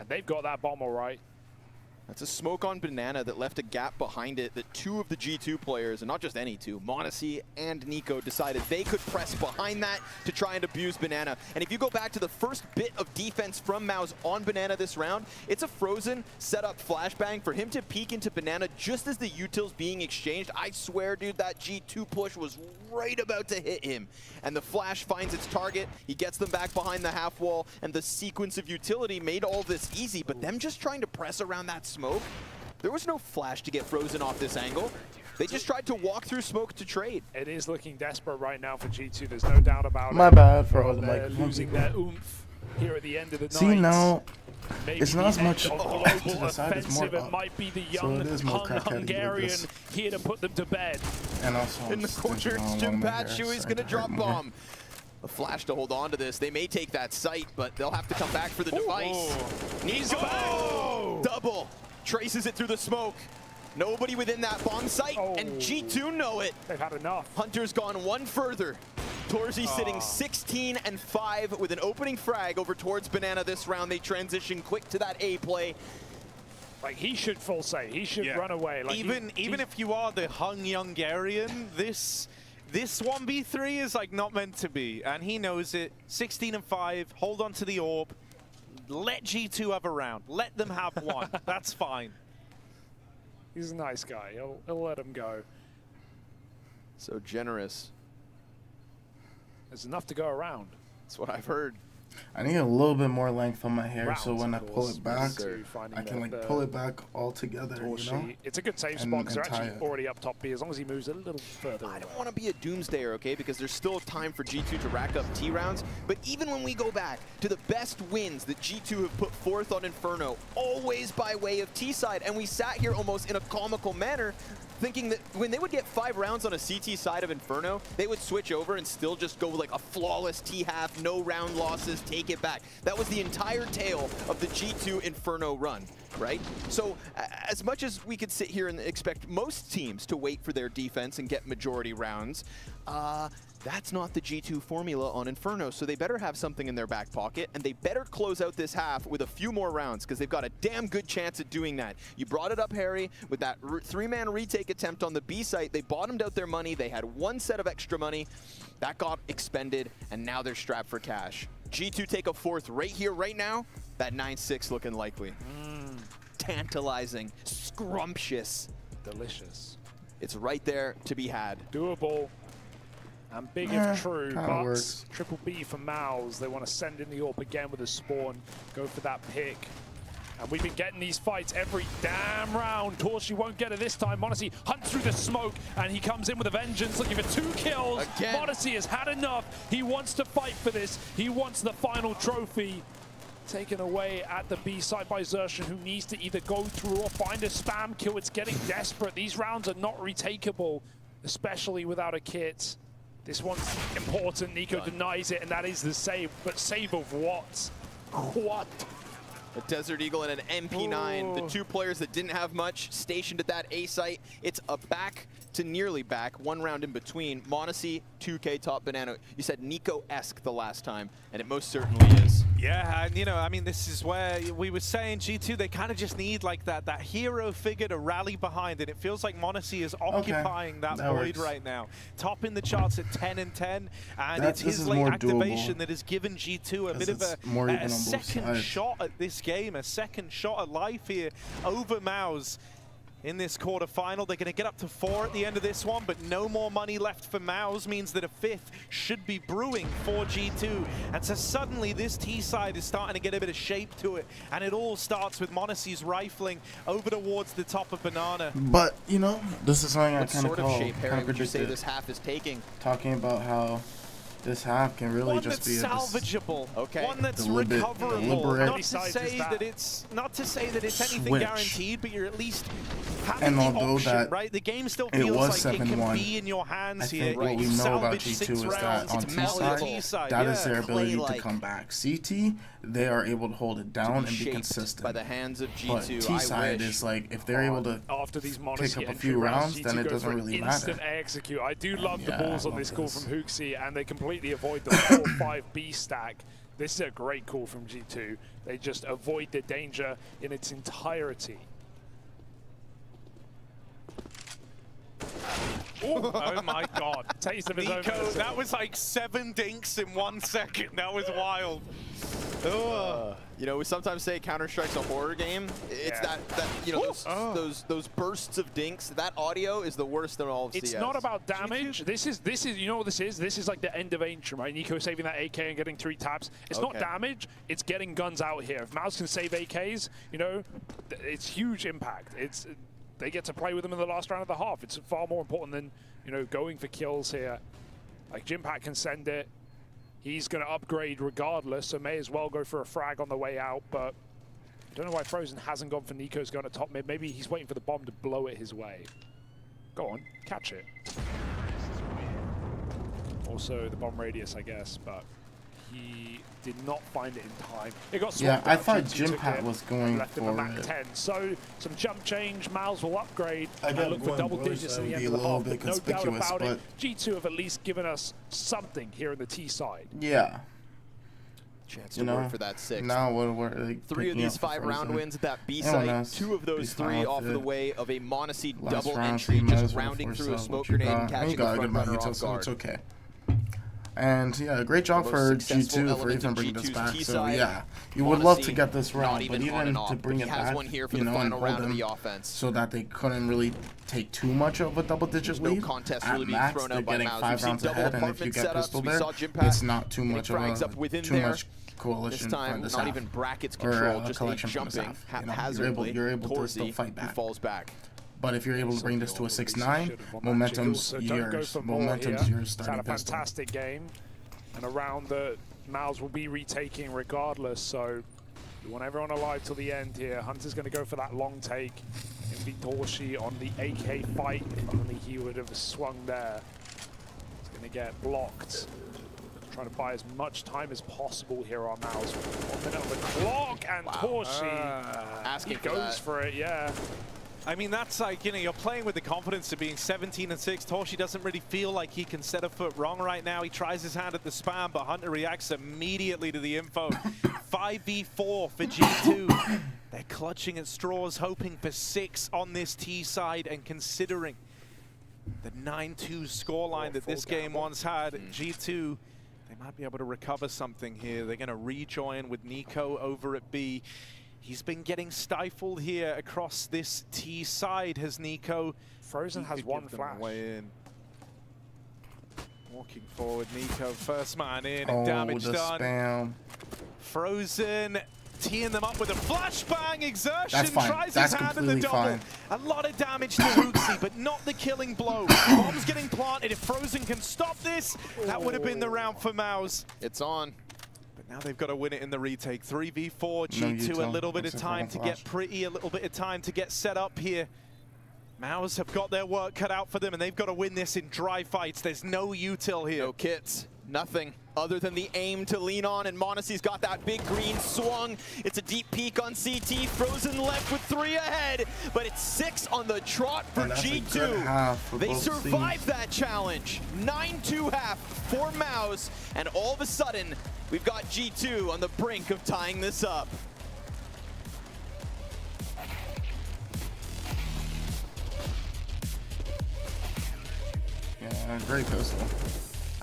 And they've got that bomb all right. That's a smoke on Banana that left a gap behind it that two of the G2 players, and not just any two, m0NESY and Nico, decided they could press behind that to try and abuse Banana. And if you go back to the first bit of defense from Mouse on Banana this round, it's a frozen setup flashbang for him to peek into Banana just as the util's being exchanged. I swear, dude, that G2 push was right about to hit him. And the flash finds its target, he gets them back behind the half wall, and the sequence of utility made all this easy, but them just trying to press around that smoke, there was no flash to get frozen off this angle. They just tried to walk through smoke to trade. It is looking desperate right now for G2. There's no doubt about it. My bad for all the microphone losing people. their oomph here at the end of the night. See, now, Maybe it's not as much to global the side, it's more offensive. It up. might be the So young it is more crackheady with Hungarian this. here to put them to bed. And also, In the corner, Jimpat, Shui's going to drop bomb. A flash to hold on to this. They may take that site, but they'll have to come back for the device. Nico! Double. Traces it through the smoke. Nobody within that bomb site, and G2 know it. They've had enough. Hunter's gone one further. Torsi sitting 16-5 with an opening frag over towards Banana this round. They transition quick to that A play. Like, he should full say. He should run away. Like even if you are the Hung Hungarian, this 1v3 is like not meant to be, and he knows it. 16-5, hold on to the orb. Let G2 have a round. Let them have one. That's fine. He's a nice guy. He'll let him go. So generous. There's enough to go around. That's what I've heard. I need a little bit more length on my hair, so Rounds, when I of pull course. it back, Finding I can like the pull it back all together, you know? It's a good save spot because they're actually already up top B as long as he moves a little further. I don't want to be a doomsdayer, okay, because there's still time for G2 to rack up T rounds. But even when we go back to the best wins that G2 have put forth on Inferno, always by way of T side, and we sat here almost in a comical manner, thinking that when they would get 5 rounds on a CT side of Inferno, they would switch over and still just go like a flawless T-half, no round losses, take it back. That was the entire tale of the G2 Inferno run, right? So as much as we could sit here and expect most teams to wait for their defense and get majority rounds, that's not the G2 formula on Inferno, so they better have something in their back pocket, and they better close out this half with a few more rounds, because they've got a damn good chance at doing that. You brought it up, Harry, with that 3-man retake attempt on the B site. They bottomed out their money. They had one set of extra money. That got expended, and now they're strapped for cash. G2 take a 4th right here, right now. That 9-6 looking likely. Tantalizing, scrumptious. delicious. It's right there to be had. Doable. And big if true, but works. triple B for Mouse. They want to send in the AWP again with a spawn, go for that pick. And we've been getting these fights every damn round. Torshi won't get it this time. Monacy hunts through the smoke, and he comes in with a vengeance, looking for 2 kills. Monacy has had enough. He wants to fight for this. He wants the final trophy. Taken away at the B side by Xtrfy, who needs to either go through or find a spam kill. It's getting desperate. These rounds are not retakeable, especially without a kit. This one's important. Nico denies it, and that is the save. But save of what? What? A Desert Eagle and an MP9. The 2 players that didn't have much stationed at that A site. It's a back to nearly back, 1 round in between. Monacy, 2K top banana. You said Nico-esque the last time, and it most certainly is. Yeah, and you know, I mean, this is where we were saying G2, they kind of just need like that hero figure to rally behind, and it feels like Monacy is occupying that void right now. Top in the charts at 10 and 10, and it's his late activation that has given G2 a bit of a second shot at this game, a second shot at life here over Mouse. In this quarterfinal, they're going to get up to 4 at the end of this one, but no more money left for Mouse means that a 5th should be brewing for G2. And so suddenly this T side is starting to get a bit of shape to it, and it all starts with Monacy's rifling over towards the top of Banana. But, you know, this is something I kind of call shape, Harry, would you say this half is taking? Talking about how this half can really just be salvageable. One that's recoverable. Not to say that it's anything guaranteed, but you're at least having the option, right? The game still feels like it can be in your hands here. What we know about G2 is that on T side, that is their ability to come back. CT, they are able to hold it down and be consistent. By the hands of G2, but T side is like, if they're able to pick up a few rounds, then it doesn't really matter. Instant execute. I do love the balls on this call from Hooksy, and they completely avoid the 4-5 B stack. This is a great call from G2. They just avoid the danger in its entirety. Oh my god. Taste of his own Nico, that was like 7 dinks in 1 second. That was wild. You know, we sometimes say Counter-Strike's a horror game. It's that you know, those bursts of dinks. That audio is the worst of all of CS. It's not about damage. This is you know what this is? This is like the end of Ancient, right? Nico saving that AK and getting 3 taps. It's not damage, it's getting guns out here. If Mouse can save AKs, you know, it's huge impact. They get to play with them in the last round of the half. It's far more important than, you know, going for kills here. Like, Jimpat can send it. He's going to upgrade regardless, so may as well go for a frag on the way out, but I don't know why Frozen hasn't gone for Nico's going to top mid. Maybe he's waiting for the bomb to blow it his way. Go on, catch it. Also, the bomb radius, I guess, but he did not find it in time. It got I thought Jimpat was going left for him 10. So some jump change, Miles will upgrade and look for double digits at the end of the half. Bit No doubt about but it. G2 have at least given us something here in the T side. Yeah. Chance to work for that 6. Now we're like 3 of these 5 round wins at that B site. 2 of those 3 off of the way of a Monacy double entry, just rounding through a smoke grenade and catching the front runner off guard. It's okay. And yeah, great job for G2 for even bringing this back. So yeah, you would love to get this round, but even to bring it back, you know, and hold them so that they couldn't really take too much of a double-digit lead. At max, they're getting 5 rounds ahead, and if you get pistol there, it's not too much of a coalition from this half. Not even brackets control, just collection jumping haphazardly. You're able to still fight back. Falls back. But if you're able to bring this to a 6-9, momentum's yours. Momentum's yours starting pistol. It's had a fantastic game, and a round that Mouse will be retaking regardless, so we want everyone alive till the end here. Hunter's going to go for that long take. It'll be Dorshi on the AK fight. If only he would have swung there. He's going to get blocked. Trying to buy as much time as possible here on Mouse. 1 minute on the clock, and Dorshi, he goes for it, yeah. I mean, that's like, you know, you're playing with the confidence of being 17 and 6. Torshi doesn't really feel like he can set a foot wrong right now. He tries his hand at the spam, but Hunter reacts immediately to the info. 5v4 for G2. They're clutching at straws, hoping for 6 on this T side, and considering the 9-2 scoreline that this game once had, G2, they might be able to recover something here. They're going to rejoin with Nico over at B. He's been getting stifled here across this T side, has Nico. Frozen has one flash. Way in. Walking forward, Nico, first man in, and damage done. Spam. Frozen teeing them up with a flashbang exertion. That's fine. Tries That's his hand in completely the double. fine. A lot of damage to Hooksy, but not the killing blow. Bomb's getting planted. If Frozen can stop this, that would have been the round for Mouse. It's on. But now they've got to win it in the retake. 3v4, G2, a little bit of time to get pretty, a little bit of time to get set up here. Mouse have got their work cut out for them, and they've got to win this in dry fights. There's no util here. No kits, nothing other than the aim to lean on, and Monacy's got that big green swung. It's a deep peek on CT. Frozen left with 3 ahead, but it's 6 on the trot for G2. They survived that challenge. 9-2 half for Mouse, and all of a sudden, we've got G2 on the brink of tying this up. Yeah, great pistol.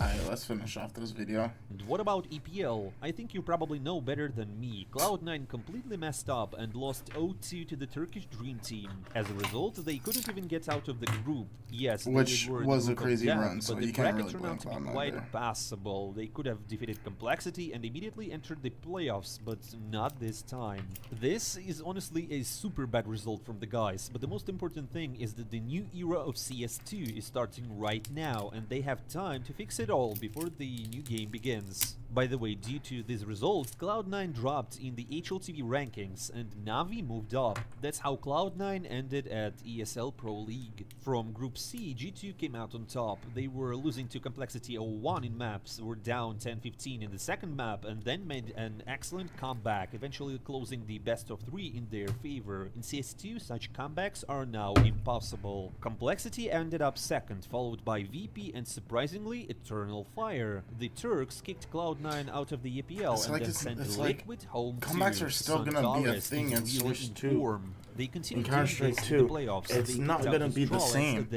Alright, let's finish off this video. And what about EPL? I think you probably know better than me. Cloud9 completely messed up and lost 0-2 to the Turkish Dream Team. As a result, they couldn't even get out of the group. Yes, which was a crazy run, so you can't really blame Cloud9 Cloud9 quite there. passable. They could have defeated Complexity and immediately entered the playoffs, but not this time. This is honestly a super bad result from the guys, but the most important thing is that the new era of CS2 is starting right now, and they have time to fix it all before the new game begins. By the way, due to these results, Cloud9 dropped in the HLTV rankings and Navi moved up. That's how Cloud9 ended at ESL Pro League. From Group C, G2 came out on top. They were losing to Complexity 01 in maps, were down 10-15 in the second map, and then made an excellent comeback, eventually closing the best of 3 in their favor. In CS2, such comebacks are now impossible. Complexity ended up second, followed by VP and surprisingly Eternal Fire. The Turks kicked Cloud9 out of the EPL and then sent Liquid home to comebacks are still gonna be a thing in Switch 2. They continue in Counter-Strike 2. It's not gonna be the same,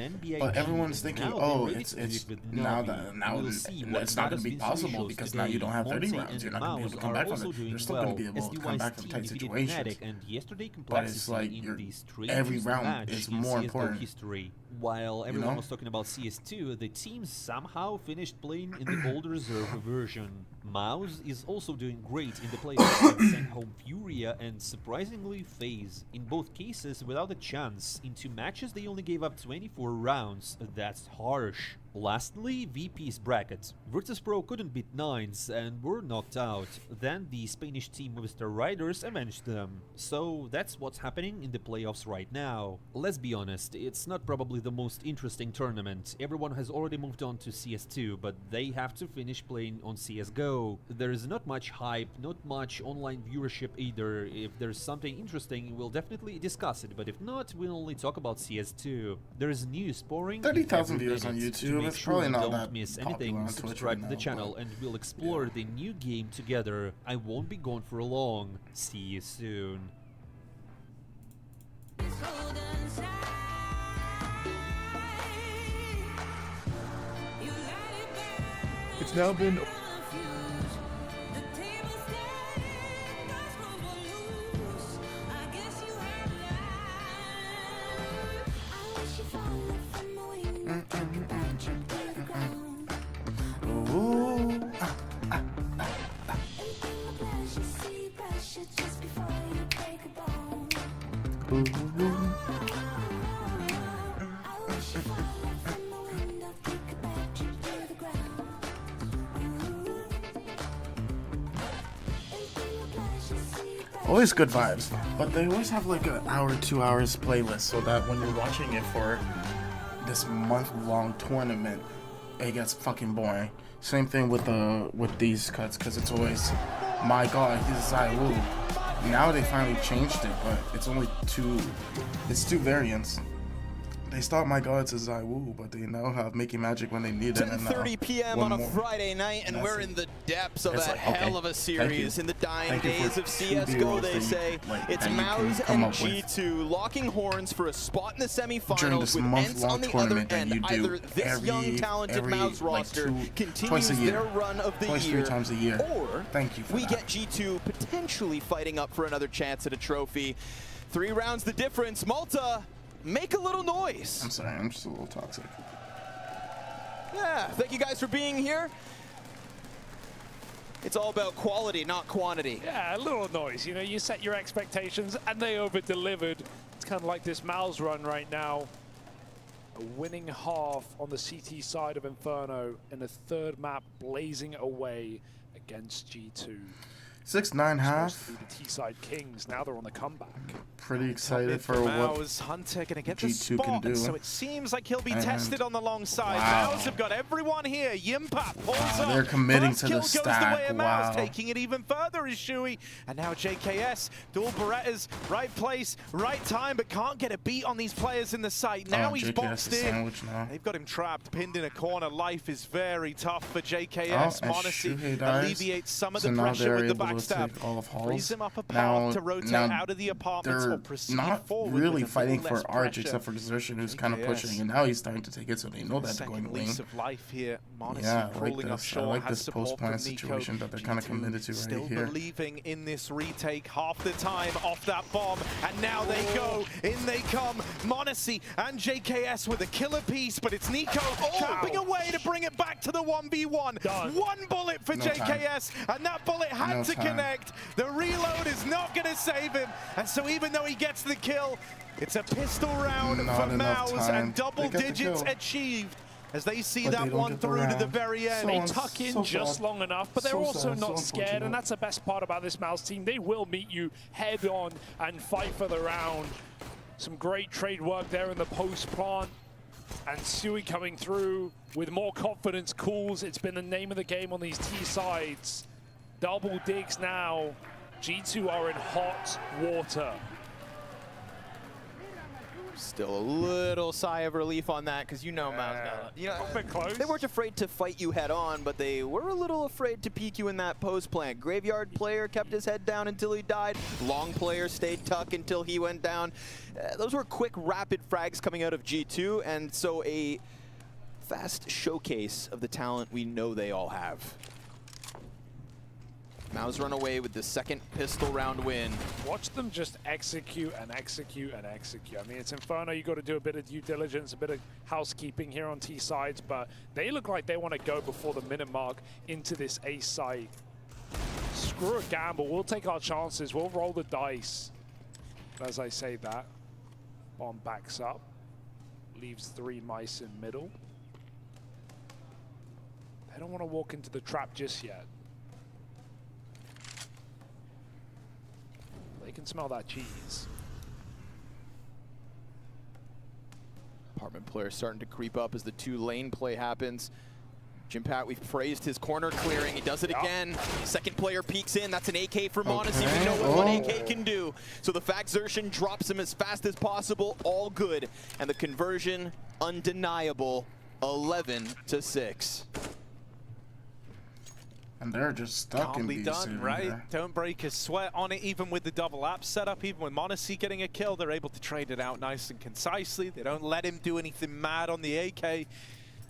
but everyone's thinking, oh, it's now it's not gonna be possible because now you don't have 30 rounds. You're not gonna be able to come back from it. You're still gonna be able to come back from tight situations. But it's like every round is more important. While everyone was talking about CS2, the team somehow finished playing in the old reserve version. Mouse is also doing great in the playoffs and sent home Furia and surprisingly FaZe. In both cases without a chance. In 2 matches they only gave up 24 rounds. That's harsh. Lastly, VP's bracket. Virtus.pro couldn't beat Nines and were knocked out. Then the Spanish team Movistar Riders avenged them. So that's what's happening in the playoffs right now. Let's be honest, it's not probably the most interesting tournament. Everyone has already moved on to CS2, but they have to finish playing on CSGO. There is not much hype, not much online viewership either. If there's something interesting, we'll definitely discuss it, but if not, we'll only talk about CS2. There is news pouring 30,000 viewers on YouTube. It's probably not don't miss anything, subscribe to the channel and we'll explore the new game together. I won't be gone for long. See you soon. It's now been always good vibes, but they always have like an hour, 2 hours playlist so that when you're watching it for this month-long tournament, it gets fucking boring. Same thing with these cuts, because it's always, my god, he's Zai-Wu. Now they finally changed it, but it's only two variants. They start my gods as Zywoo, but they now have Making Magic when they need it. 10:30 p.m. on a Friday night, and we're in the depths of a hell of a series. In the dying days of CSGO, they say it's Mouse and G2 locking horns for a spot in the semifinals with Ents on the other end. Either this young, talented Mouse roster continues their run of the year, 3 times a year, or we get G2 potentially fighting up for another chance at a trophy. 3 rounds the difference. Malta, make a little noise. I'm sorry, I'm just a little toxic. Yeah, thank you guys for being here. It's all about quality, not quantity. Yeah, a little noise. You know, you set your expectations and they over-delivered. It's kind of like this Mouse run right now. A winning half on the CT side of Inferno and a 3rd map blazing away against G2. 6-9 half. The T-side Kings, now they're on the comeback. Pretty excited for what Mouse. Hunter gonna get the G2 spot, can do. so it seems like he'll be tested on the long side. Wow. Mouse have got everyone here. Yimpat pulls up. They're committing First to kill the goes stack. the way of Mouse, Wow. taking it even further is Shuey. And now JKS, dual Berettas, right place, right time, but can't get a beat on these players in the site. Now he's JKS boxed is in. sandwiched now. They've got him trapped, pinned in a corner. Life is very tough for JKS. and Monacy Shuhei dies. alleviates some of So the now pressure they're with the able to backstab. take all of Halls. Frees him up a path Now- to rotate now out of the apartments or They're proceed not forward really with a fighting little for less Arch, pressure. except for Desertion, who's kind of JKS. pushing, and now he's starting to take it, so they know that they're going Second lane. lease of life here. Monacy Yeah, I like crawling this. I offshore, like has this support post-plan from Nico. situation that they're kind of G2 committed to still right here. believing in this retake half the time off that bomb, and now they go. In they come. Monacy and JKS with a killer piece, but it's Nico chopping away to bring it back to the 1v1. One bullet for JKS, and that bullet had to connect. The reload is not going to save him, and so even though he gets the kill, it's a pistol round for Mouse, and double digits achieved as they see that one through to the very end. They tuck in just long enough, but they're also not scared, and that's the best part about this Mouse team. They will meet you head on and fight for the round. Some great trade work there in the post plant, and Sui coming through with more confidence. Cools, it's been the name of the game on these T sides. Double digs now. G2 are in hot water. Still a little sigh of relief on that, because you know Mouse got it. A bit close. They weren't afraid to fight you head on, but they were a little afraid to peek you in that post plant. Graveyard player kept his head down until he died. Long player stayed tuck until he went down. Those were quick, rapid frags coming out of G2, and so a fast showcase of the talent we know they all have. Mouse run away with the 2nd pistol round win. Watch them just execute and execute and execute. I mean, it's Inferno. You got to do a bit of due diligence, a bit of housekeeping here on T sides, but they look like they want to go before the minute mark into this A site. Screw a gamble. We'll take our chances. We'll roll the dice. But as I say that, bomb backs up, leaves 3 mice in middle. They don't want to walk into the trap just yet. They can smell that cheese. Apartment player starting to creep up as the 2-lane play happens. Jimpat, we've praised his corner clearing. He does it again. 2nd player peeks in. That's an AK for Monacy. We know what one AK can do. So the fact Xtrfy drops him as fast as possible. All good. And the conversion, undeniable. 11-6. And they're just stuck Can't in be these done, right? Don't break a sweat on it, even with the double app setup, even with Monacy getting a kill, they're able to trade it out nice and concisely. They don't let him do anything mad on the AK.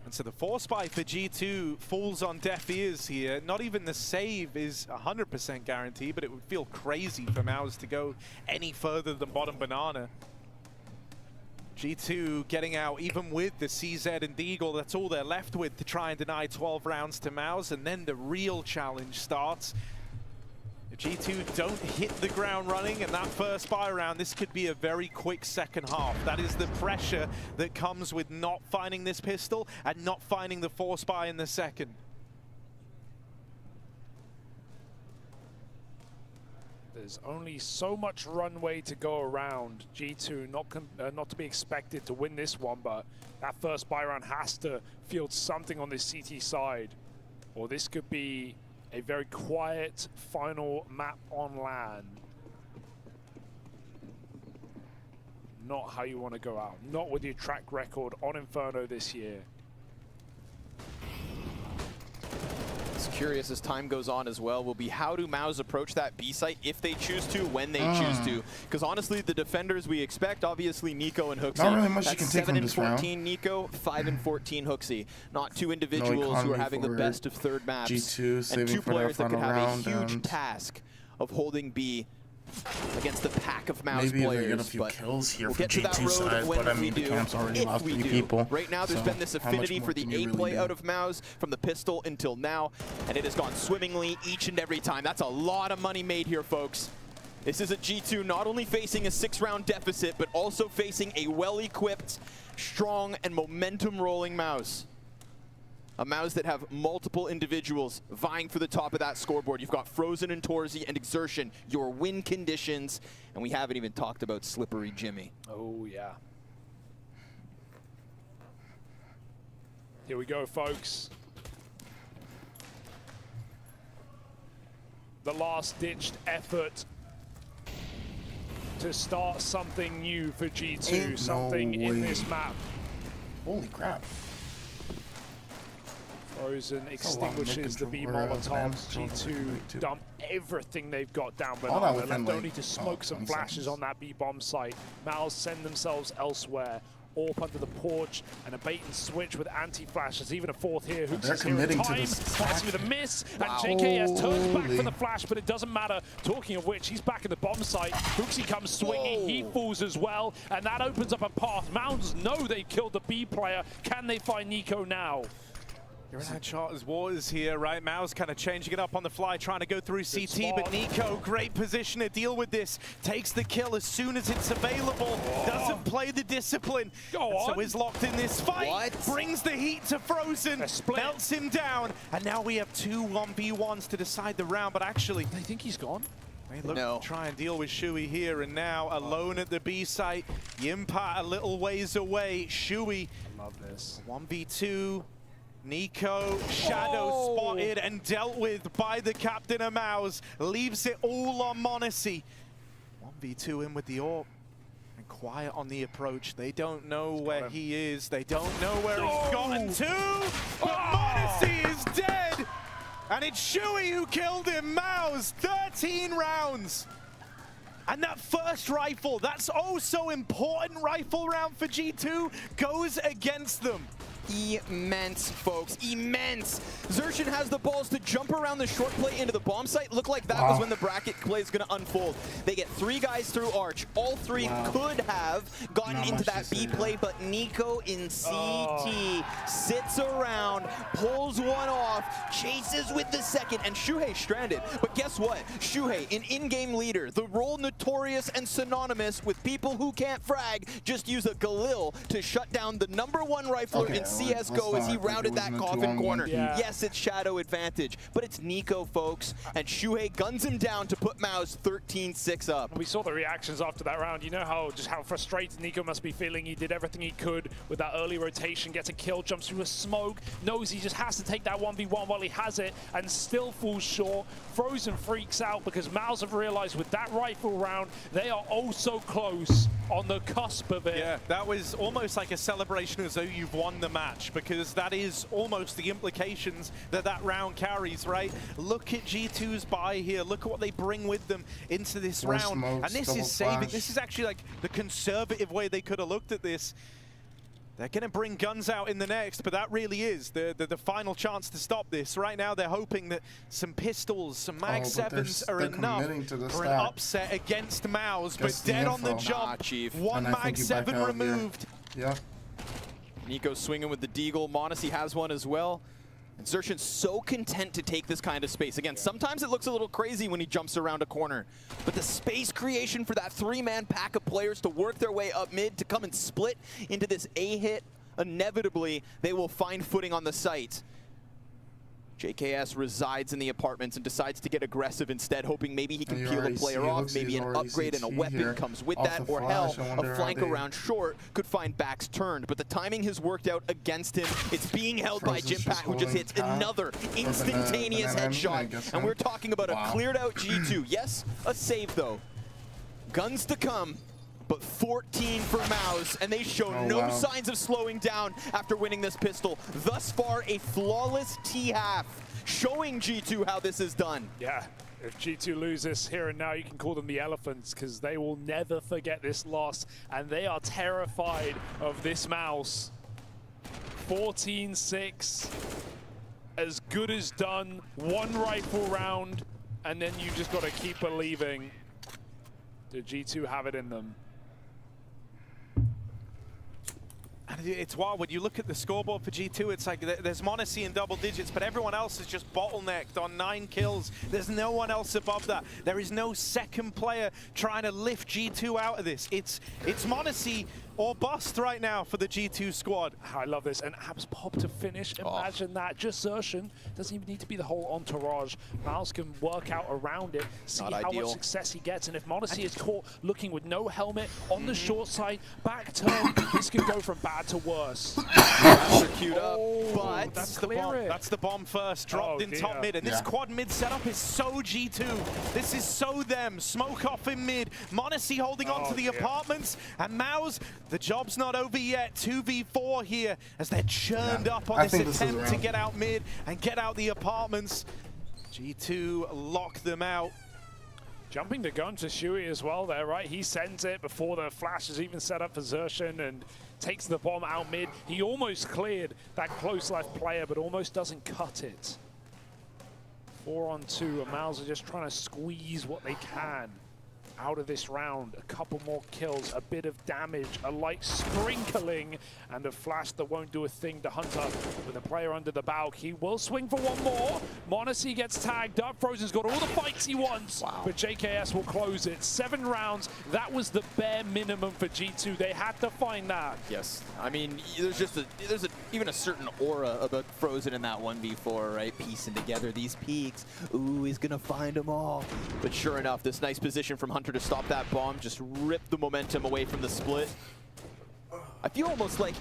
And so the force buy for G2 falls on deaf ears here. Not even the save is 100% guaranteed, but it would feel crazy for Mouse to go any further than bottom banana. G2 getting out, even with the CZ and Deagle, that's all they're left with to try and deny 12 rounds to Mouse, and then the real challenge starts. If G2 don't hit the ground running in that first buy round, this could be a very quick second half. That is the pressure that comes with not finding this pistol and not finding the force buy in the second. There's only so much runway to go around. G2 not to be expected to win this one, but that first buy round has to field something on this CT side, or this could be a very quiet final map on LAN. not how you want to go out. Not with your track record on Inferno this year. It's curious as time goes on as well will be how do Mouse approach that B site if they choose to, when they choose to. Because honestly, the defenders we expect, obviously Nico and Hooksy. Not really much That's you can take from this round. 7 and 14 Nico, 5 and 14 Hooksy. Not two individuals who are having the best of third maps. G2 and two for players that could have a round, huge task of holding B against the pack of Mouse maybe players. Maybe get a few kills here we'll for G2 side, but I mean the camp's already lost 3 people. Right now there's been this affinity for the A play out of Mouse from the pistol until now, and it has gone swimmingly each and every time. That's a lot of money made here, folks. This is a G2 not only facing a 6-round deficit, but also facing a well-equipped, strong, and momentum-rolling Mouse. A Mouse that have multiple individuals vying for the top of that scoreboard. You've got Frozen and Torzi and Exertion, your win conditions, and we haven't even talked about Slippery Jimmy. Oh, yeah. Here we go, folks. The last-ditched effort to start something new for G2, something in this map. Holy crap. Frozen extinguishes the B Molotovs. G2 dump everything they've got down below. They're left only to smoke some flashes on that B bomb site. Mouse send themselves elsewhere. AWP under the porch and a bait and switch with anti-flashes. Even a fourth here. Hooks is here in time. Fights with a miss. And JKS turns back for the flash, but it doesn't matter. Talking of which, he's back in the bomb site. Hooksy comes swinging. He falls as well. And that opens up a path. Mounds know they killed the B player. Can they find Nico now? You're in that chart as Waters here, right? Mouse kind of changing it up on the fly, trying to go through CT, but Nico, great position to deal with this. Takes the kill as soon as it's available. Doesn't play the discipline. So is locked in this fight. Brings the heat to Frozen. Melts him down. And now we have 2 1v1s to decide the round, but actually... They think he's gone? They look to try and deal with Shui here, and now alone at the B site. Yimpa a little ways away. Shui. I love this. 1v2. Nico, shadow spotted and dealt with by the captain of Mouse. Leaves it all on m0NESY. 1v2 in with the AWP. And quiet on the approach. They don't know where he is. They don't know where he's gotten to. But m0NESY is dead. And it's Shui who killed him. Mouse, 13 rounds. And that first rifle, that's oh so important rifle round for G2, goes against them. Immense, folks, immense. Xtrfy has the balls to jump around the short play into the bomb site. Looked like that was when the bracket play is going to unfold. They get 3 guys through Arch. All 3 could have gotten into that B play, but Nico in CT sits around, pulls one off, chases with the second, and Shuhei stranded. But guess what? Shuhei, an in-game leader, the role notorious and synonymous with people who can't frag, just use a Galil to shut down the #1 rifler in CSGO as he rounded that coffin corner. Yes, it's shadow advantage, but it's Nico, folks, and Shuhei guns him down to put Mouse 13-6 up. We saw the reactions after that round. You know how frustrated Nico must be feeling. He did everything he could with that early rotation, gets a kill, jumps through a smoke, knows he just has to take that 1v1 while he has it, and still falls short. Frozen freaks out because Mouse have realized with that rifle round, they are oh so close on the cusp of it. Yeah, that was almost like a celebration as though you've won the match, because that is almost the implications that that round carries, right? Look at G2's buy here. Look at what they bring with them into this round. And this is saving. This is actually like the conservative way they could have looked at this. They're going to bring guns out in the next, but that really is the final chance to stop this. Right now, they're hoping that some pistols, some Mag 7s are enough for an upset against Mouse, but dead on the jump. One Mag 7 removed. Yeah. Nico swinging with the deagle. m0NESY has one as well. And Xtrfy's so content to take this kind of space. Again, sometimes it looks a little crazy when he jumps around a corner, but the space creation for that 3-man pack of players to work their way up mid, to come and split into this A hit, inevitably they will find footing on the site. JKS resides in the apartments and decides to get aggressive instead, hoping maybe he can peel a player off, maybe an upgrade and a weapon comes with that, or hell, a flank around short could find backs turned. But the timing has worked out against him. It's being held by Jimpat, who just hits another instantaneous headshot. And we're talking about a cleared out G2. Yes, a save though. Guns to come. but 14 for Mouse, and they show no signs of slowing down after winning this pistol. Thus far, a flawless T-half, showing G2 how this is done. Yeah, if G2 lose this here and now, you can call them the Elephants, because they will never forget this loss, and they are terrified of this Mouse. 14-6, as good as done, one rifle round, and then you just got to keep believing that G2 have it in them. And it's wild when you look at the scoreboard for G2, it's like there's m0NESY in double digits, but everyone else is just bottlenecked on 9 kills. There's no one else above that. There is no second player trying to lift G2 out of this. It's m0NESY or bust right now for the G2 squad. I love this, and Abs pop to finish. Imagine that. Just Xtrfy. Doesn't even need to be the whole entourage. Mouse can work out around it, see how much success he gets, and if m0NESY is caught looking with no helmet on the short side, back turn, this could go from bad to worse. Queued up, but that's the bomb. That's the bomb first, dropped in top mid, and this quad mid setup is so G2. This is so them. Smoke off in mid, m0NESY holding on to the apartments, and Mouse, the job's not over yet. 2v4 here as they're churned up on this attempt to get out mid and get out the apartments. G2 lock them out. Jumping the gun to Shui as well there, right? He sends it before the flash is even set up for Xtrfy and takes the bomb out mid. He almost cleared that close left player, but almost doesn't cut it. 4 on 2, and Mouse are just trying to squeeze what they can out of this round. A couple more kills, a bit of damage, a light sprinkling, and a flash that won't do a thing to Hunter with a player under the bow. He will swing for one more. m0NESY gets tagged up. Frozen's got all the fights he wants, but JKS will close it. 7 rounds, that was the bare minimum for G2. They had to find that. Yes, I mean, there's even a certain aura about Frozen in that 1v4, right? Piecing together these peaks. Ooh, he's gonna find them all. But sure enough, this nice position from Hunter to stop that bomb, just rip the momentum away from the split. I feel almost like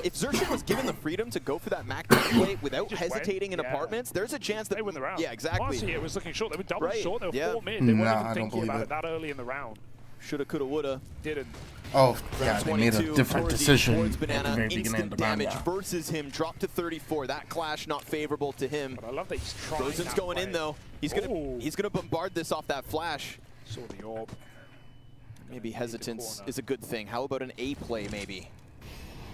if Xtrfy was given the freedom to go for that Mac play without hesitating in apartments, there's a chance that they win the round. Yeah, exactly. Honestly, it was looking short. They were double short. They were 4 mid. They weren't even thinking about it that early in the round. Shoulda, coulda, woulda. Didn't. Oh, yeah, they made a different decision at the Banana, very beginning of the round. damage versus him, dropped to 34. That clash not favorable to him. But I love that he's trying. Frozen's going in though. He's gonna bombard this off that flash. Saw the orb. Maybe hesitance is a good thing. How about an A play, maybe?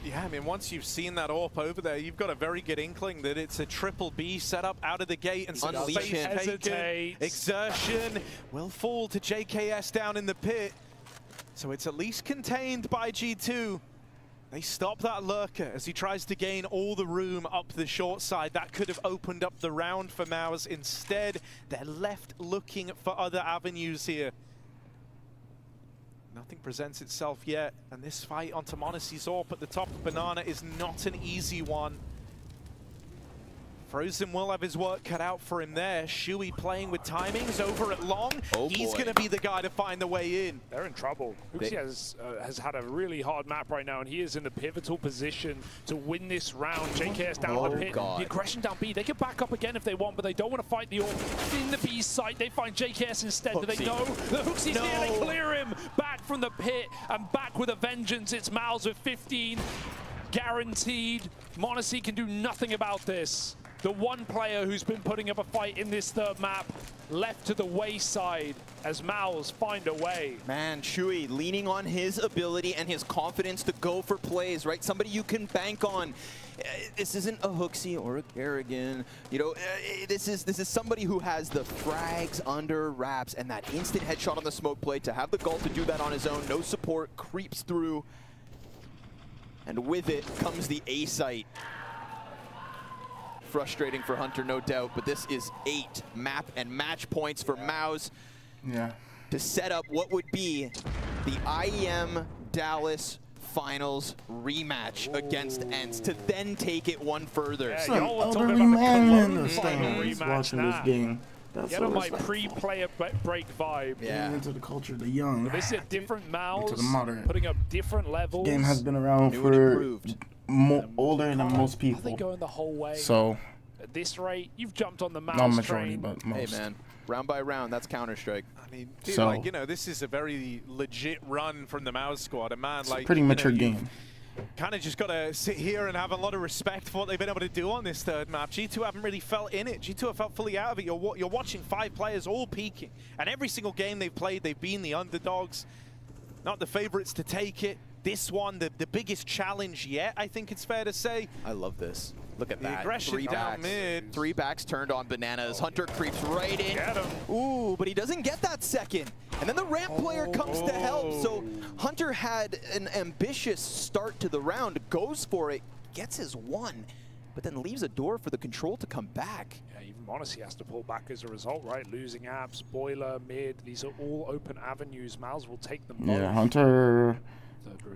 Yeah, I mean, once you've seen that AWP over there, you've got a very good inkling that it's a triple B setup out of the gate and some Unleash space taken. Exertion will fall to JKS down in the pit. So it's at least contained by G2. They stop that lurker as he tries to gain all the room up the short side. That could have opened up the round for Mouse. Instead, they're left looking for other avenues here. Nothing presents itself yet, and this fight onto m0NESY's AWP at the top of Banana is not an easy one. Frozen will have his work cut out for him there. Shui playing with timings over at long. He's going to be the guy to find the way in. They're in trouble. Huxi has had a really hard map right now, and he is in the pivotal position to win this round. JKS down the pit. God. The aggression down B. They can back up again if they want, but they don't want to fight the AWP. In the B site, they find JKS instead. Do they know? The Huxi's here. They clear him back from the pit and back with a vengeance. It's Mouse with 15. Guaranteed. m0NESY can do nothing about this. The one player who's been putting up a fight in this third map left to the wayside as Mouse find a way. Man, Shui leaning on his ability and his confidence to go for plays, right? Somebody you can bank on. This isn't a Huxi or a Kerrigan. You know, this is somebody who has the frags under wraps and that instant headshot on the smoke play. To have the gall to do that on his own, no support, creeps through. And with it comes the A site. Frustrating for Hunter, no doubt, but this is 8 map and match points for Mouse to set up what would be the IEM Dallas Finals rematch against ENCE to then take it one further. Some elderly man in the stands watching this game. That's Get on my pre-player break vibe. Yeah. Into the culture of the young. This is a different Mouse, to the modern. putting up different levels. Game has been around for older than most people. Are they going the whole way? So At this rate, you've jumped on the mouse Not majority, train. but most. Hey, man. Round by round, that's Counter-Strike. I mean, dude, So- like, you know, this is a very legit run from the Mouse squad. And man, It's like, a pretty you mature know, game. Kind of just got to sit here and have a lot of respect for what they've been able to do on this third map. G2 haven't really felt in it. G2 have felt fully out of it. You're watching 5 players all peaking. And every single game they've played, they've been the underdogs, not the favorites to take it. This one, the biggest challenge yet, I think it's fair to say. I love this. Look at The that. aggression 3 down backs. mid. 3 backs turned on Bananas. Hunter creeps right in. Get him. Ooh, but he doesn't get that second. And then the ramp player comes to help. So Hunter had an ambitious start to the round, goes for it, gets his 1, but then leaves a door for the control to come back. Yeah, even Monacy has to pull back as a result, right? Losing apps, boiler, mid, these are all open avenues. Mouse will take them both. Yeah, Hunter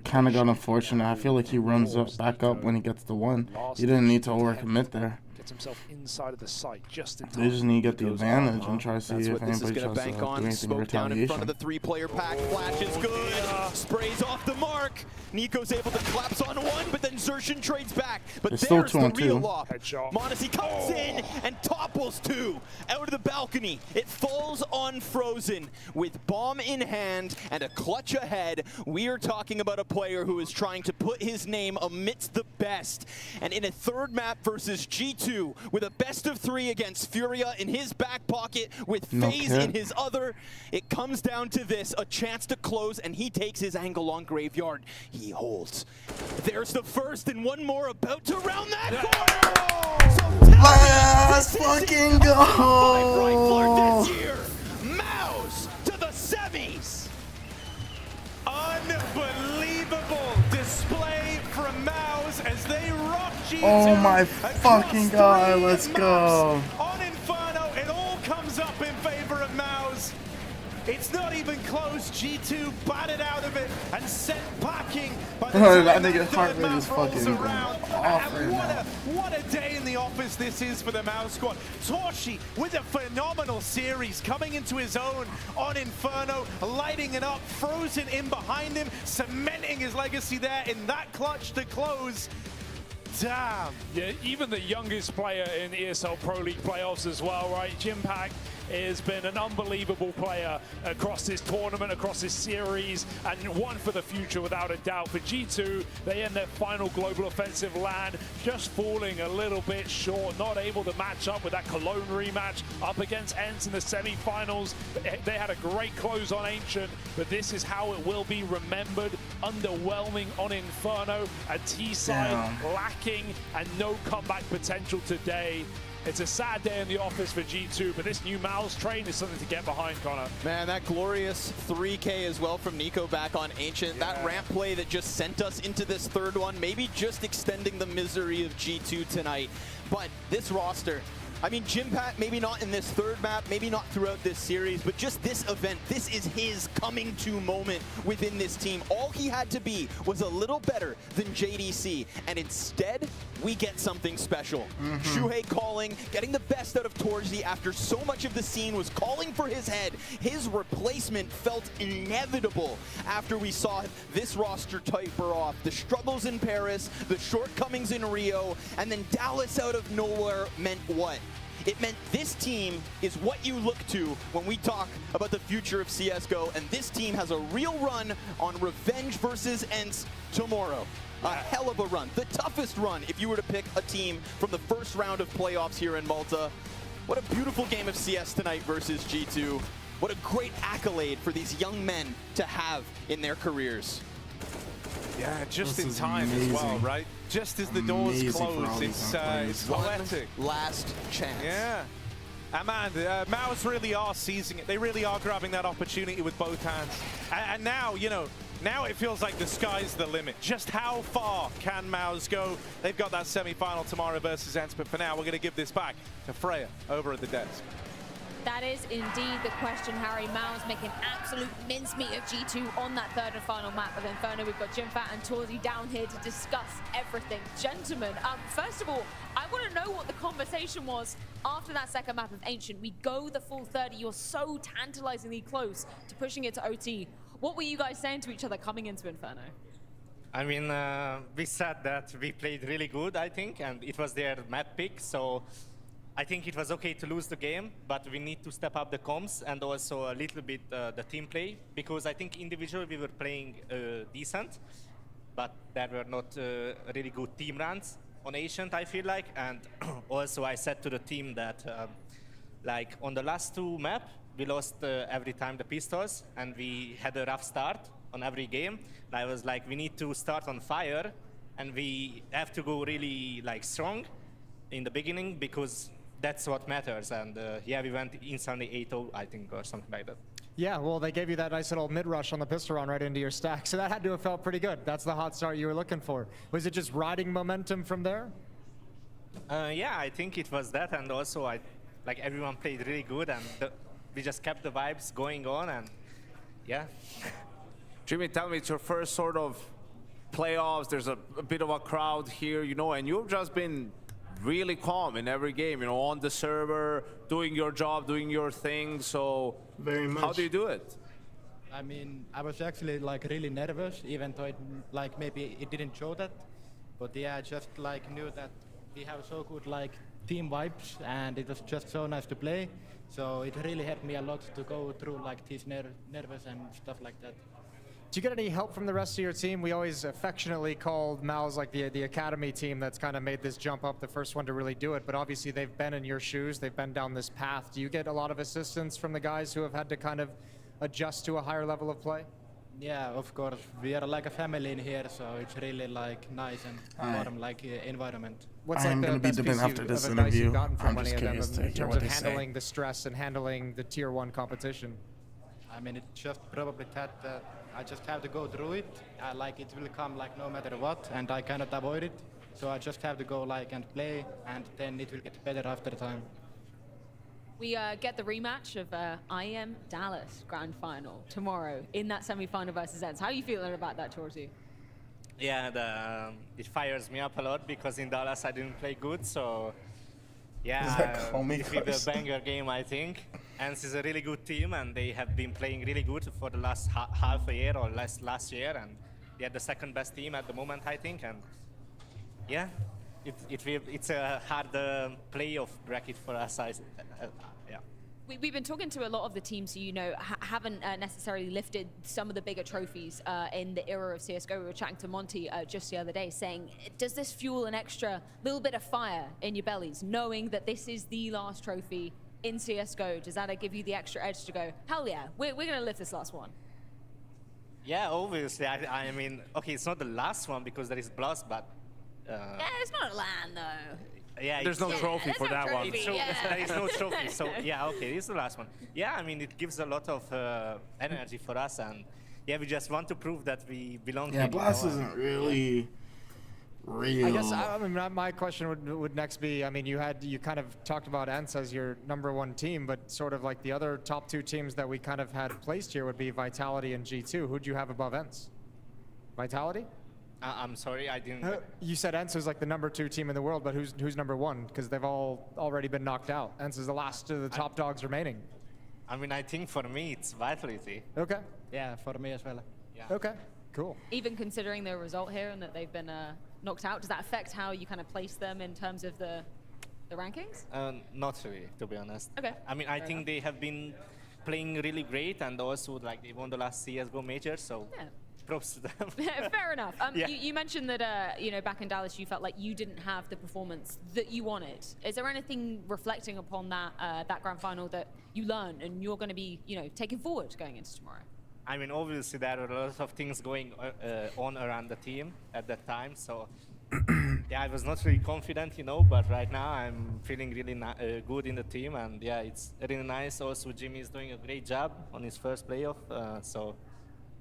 kind of got unfortunate. I feel like he runs back up when he gets the 1. He didn't need to overcommit there. Gets himself inside of the site just in time. They just need to get the advantage and try to see That's if what this is anybody going to tries to bank do on. anything in Smoke down in front retaliation. of the 3-player pack. Flash is good. Sprays off the mark. Nico's able to collapse on 1, but then Xtrfy trades back. But It's there's still 2 the on 2. real lob. Headshot. Monacy comes in and topples 2 out of the balcony. It falls on Frozen with bomb in hand and a clutch ahead. We are talking about a player who is trying to put his name amidst the best. And in a third map versus G2 with a best of 3 against Furia in his back pocket with No FaZe cap. in his other, it comes down to this, a chance to close, and he takes his angle on Graveyard. He holds. There's the first and 1 more about to round that corner. So Let's fucking go! this year. Mouse to the semis. Unbelievable display from Mouse as they rock G2. Oh my across fucking god, 3 let's maps. go. On Inferno, it all comes up in favor of Mouse. It's not even close. G2 batted out of it and sent packing. By the That time nigga's heart third rate map is rolls fucking around. off And right what a day in the office this is for the Mouse squad. Torshi with a phenomenal series, coming into his own on Inferno, lighting it up, Frozen in behind him, cementing his legacy there in that clutch to close. Damn. Yeah, even the youngest player in ESL Pro League playoffs as well, right? Jimpack has been an unbelievable player across this tournament, across this series, and one for the future without a doubt. For G2, they end their final global offensive LAN, just falling a little bit short, not able to match up with that Cologne rematch up against ENCE in the semi-finals. They had a great close on Ancient, but this is how it will be remembered. Underwhelming on Inferno, a T-side lacking, and no comeback potential today. It's a sad day in the office for G2, but this new Mouse train is something to get behind, Connor. Man, that glorious 3K as well from Nico back on Ancient. Yeah. That ramp play that just sent us into this third one, maybe just extending the misery of G2 tonight. But this roster, I mean, Jimpat, maybe not in this third map, maybe not throughout this series, but just this event, this is his coming to moment within this team. All he had to be was a little better than JDC, and instead, we get something special. Shuhei calling, getting the best out of Torzi after so much of the scene was calling for his head. His replacement felt inevitable after we saw this roster taper off. The struggles in Paris, the shortcomings in Rio, and then Dallas out of nowhere meant what? It meant this team is what you look to when we talk about the future of CSGO, and this team has a real run on Revenge versus ENCE tomorrow. A hell of a run. The toughest run if you were to pick a team from the first round of playoffs here in Malta. What a beautiful game of CS tonight versus G2. What a great accolade for these young men to have in their careers. Yeah, just This in is time amazing. as well, right? Just as the doors Amazing for all close, these it's players. poetic. Last chance. Yeah. And man, Mouse really are seizing it. They really are grabbing that opportunity with both hands. And now, you know, now it feels like the sky's the limit. Just how far can Mouse go? They've got that semi-final tomorrow versus ENCE, but for now, we're going to give this back to Freya over at the desk. That is indeed the question, Harry. Mouse making absolute mincemeat of G2 on that third and final map of Inferno. We've got Jimfat and Torzi down here to discuss everything. Gentlemen, first of all, I want to know what the conversation was after that second map of Ancient. We go the full 30. You're so tantalizingly close to pushing it to OT. What were you guys saying to each other coming into Inferno? I mean, we said that we played really good, I think, and it was their map pick, so I think it was okay to lose the game, but we need to step up the comms and also a little bit the team play, because I think individually we were playing decent, but there were not really good team runs on Ancient, I feel like. And also I said to the team that like on the last 2 maps, we lost every time the pistols, and we had a rough start on every game. And I was like, we need to start on fire, and we have to go really like strong in the beginning, because that's what matters. And yeah, we went instantly 8-0, I think, or something like that. Yeah, well, they gave you that nice little mid-rush on the pistol run right into your stack, so that had to have felt pretty good. That's the hot start you were looking for. Was it just riding momentum from there? Yeah, I think it was that, and also like everyone played really good, and we just kept the vibes going on, and yeah. Jimmy, tell me, it's your first sort of playoffs. There's a bit of a crowd here, you know, and you've just been really calm in every game, you know, on the server, doing your job, doing your thing. So how do you do it? I mean, I was actually like really nervous, even though like maybe it didn't show that. But yeah, I just like knew that we have so good like team vibes, and it was just so nice to play. So it really helped me a lot to go through like these nervous and stuff like that. Do you get any help from the rest of your team? We always affectionately called Mouse like the academy team that's kind of made this jump up, the first one to really do it. But obviously they've been in your shoes, they've been down this path. Do you get a lot of assistance from the guys who have had to kind of adjust to a higher level of play? Yeah, of course. We are like a family in here, so it's really like nice and warm like environment. What's like the best piece of advice you've gotten from any of them in terms of handling the stress and handling the tier 1 competition? I mean, it's just probably that I just have to go through it. Like it will come like no matter what, and I cannot avoid it. So I just have to go like and play, and then it will get better after time. We get the rematch of IM Dallas Grand Final tomorrow in that semi-final versus Ents. How are you feeling about that, Tortu? Yeah, it fires me up a lot, because in Dallas I didn't play good, so yeah, it will be a banger game, I think. Ents is a really good team, and they have been playing really good for the last half a year or last year, and they are the second best team at the moment, I think. And yeah, it's a hard playoff bracket for us. Yeah. We've been talking to a lot of the teams who, you know, haven't necessarily lifted some of the bigger trophies in the era of CSGO. We were chatting to Monty just the other day saying, does this fuel an extra little bit of fire in your bellies, knowing that this is the last trophy in CSGO? Does that give you the extra edge to go, hell yeah, we're going to lift this last one? Yeah, obviously. I mean, okay, it's not the last one because there is Blast, but... yeah, it's not a LAN, though. Yeah, there's no trophy for that one. There is no trophy, so yeah, okay, this is the last one. Yeah, I mean, it gives a lot of energy for us, and yeah, we just want to prove that we belong here. Yeah, Blast isn't really real. I guess I mean, my question would next be, I mean, you kind of talked about Ents as your #1 team, but sort of like the other top 2 teams that we kind of had placed here would be Vitality and G2. Who'd you have above Ents? Vitality? I'm sorry, I didn't... You said Ents was like the #2 team in the world, but who's #1? Because they've all already been knocked out. Ents is the last of the top dogs remaining. I mean, I think for me, it's Vitality. Okay. Yeah, for me as well. Yeah. Okay, cool. Even considering their result here and that they've been knocked out, does that affect how you kind of place them in terms of the rankings? Not really, to be honest. Okay. I mean, I think they have been playing really great, and also like they won the last CSGO major, so... Yeah. Props to them. Fair enough. Yeah. You mentioned that you know, back in Dallas you felt like you didn't have the performance that you wanted. Is there anything reflecting upon that that grand final that you learned and you're going to be, you know, taking forward going into tomorrow? I mean, obviously there are a lot of things going on around the team at that time, so yeah, I was not really confident, you know, but right now I'm feeling really good in the team, and yeah, it's really nice. Also, Jimmy is doing a great job on his first playoff, so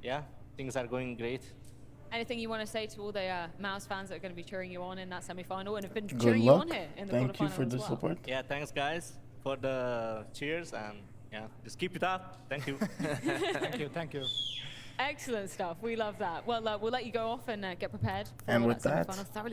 yeah. Things are going great. Anything you want to say to all the Mouse fans that are going to be cheering you on in that semi-final and have been cheering you on here in the quarterfinals? Thank you for the support. Yeah, thanks guys for the cheers, and yeah, just keep it up. Thank you. Thank you. Excellent stuff. We love that. Well, we'll let you go off and get prepared for and with that that, semi-final.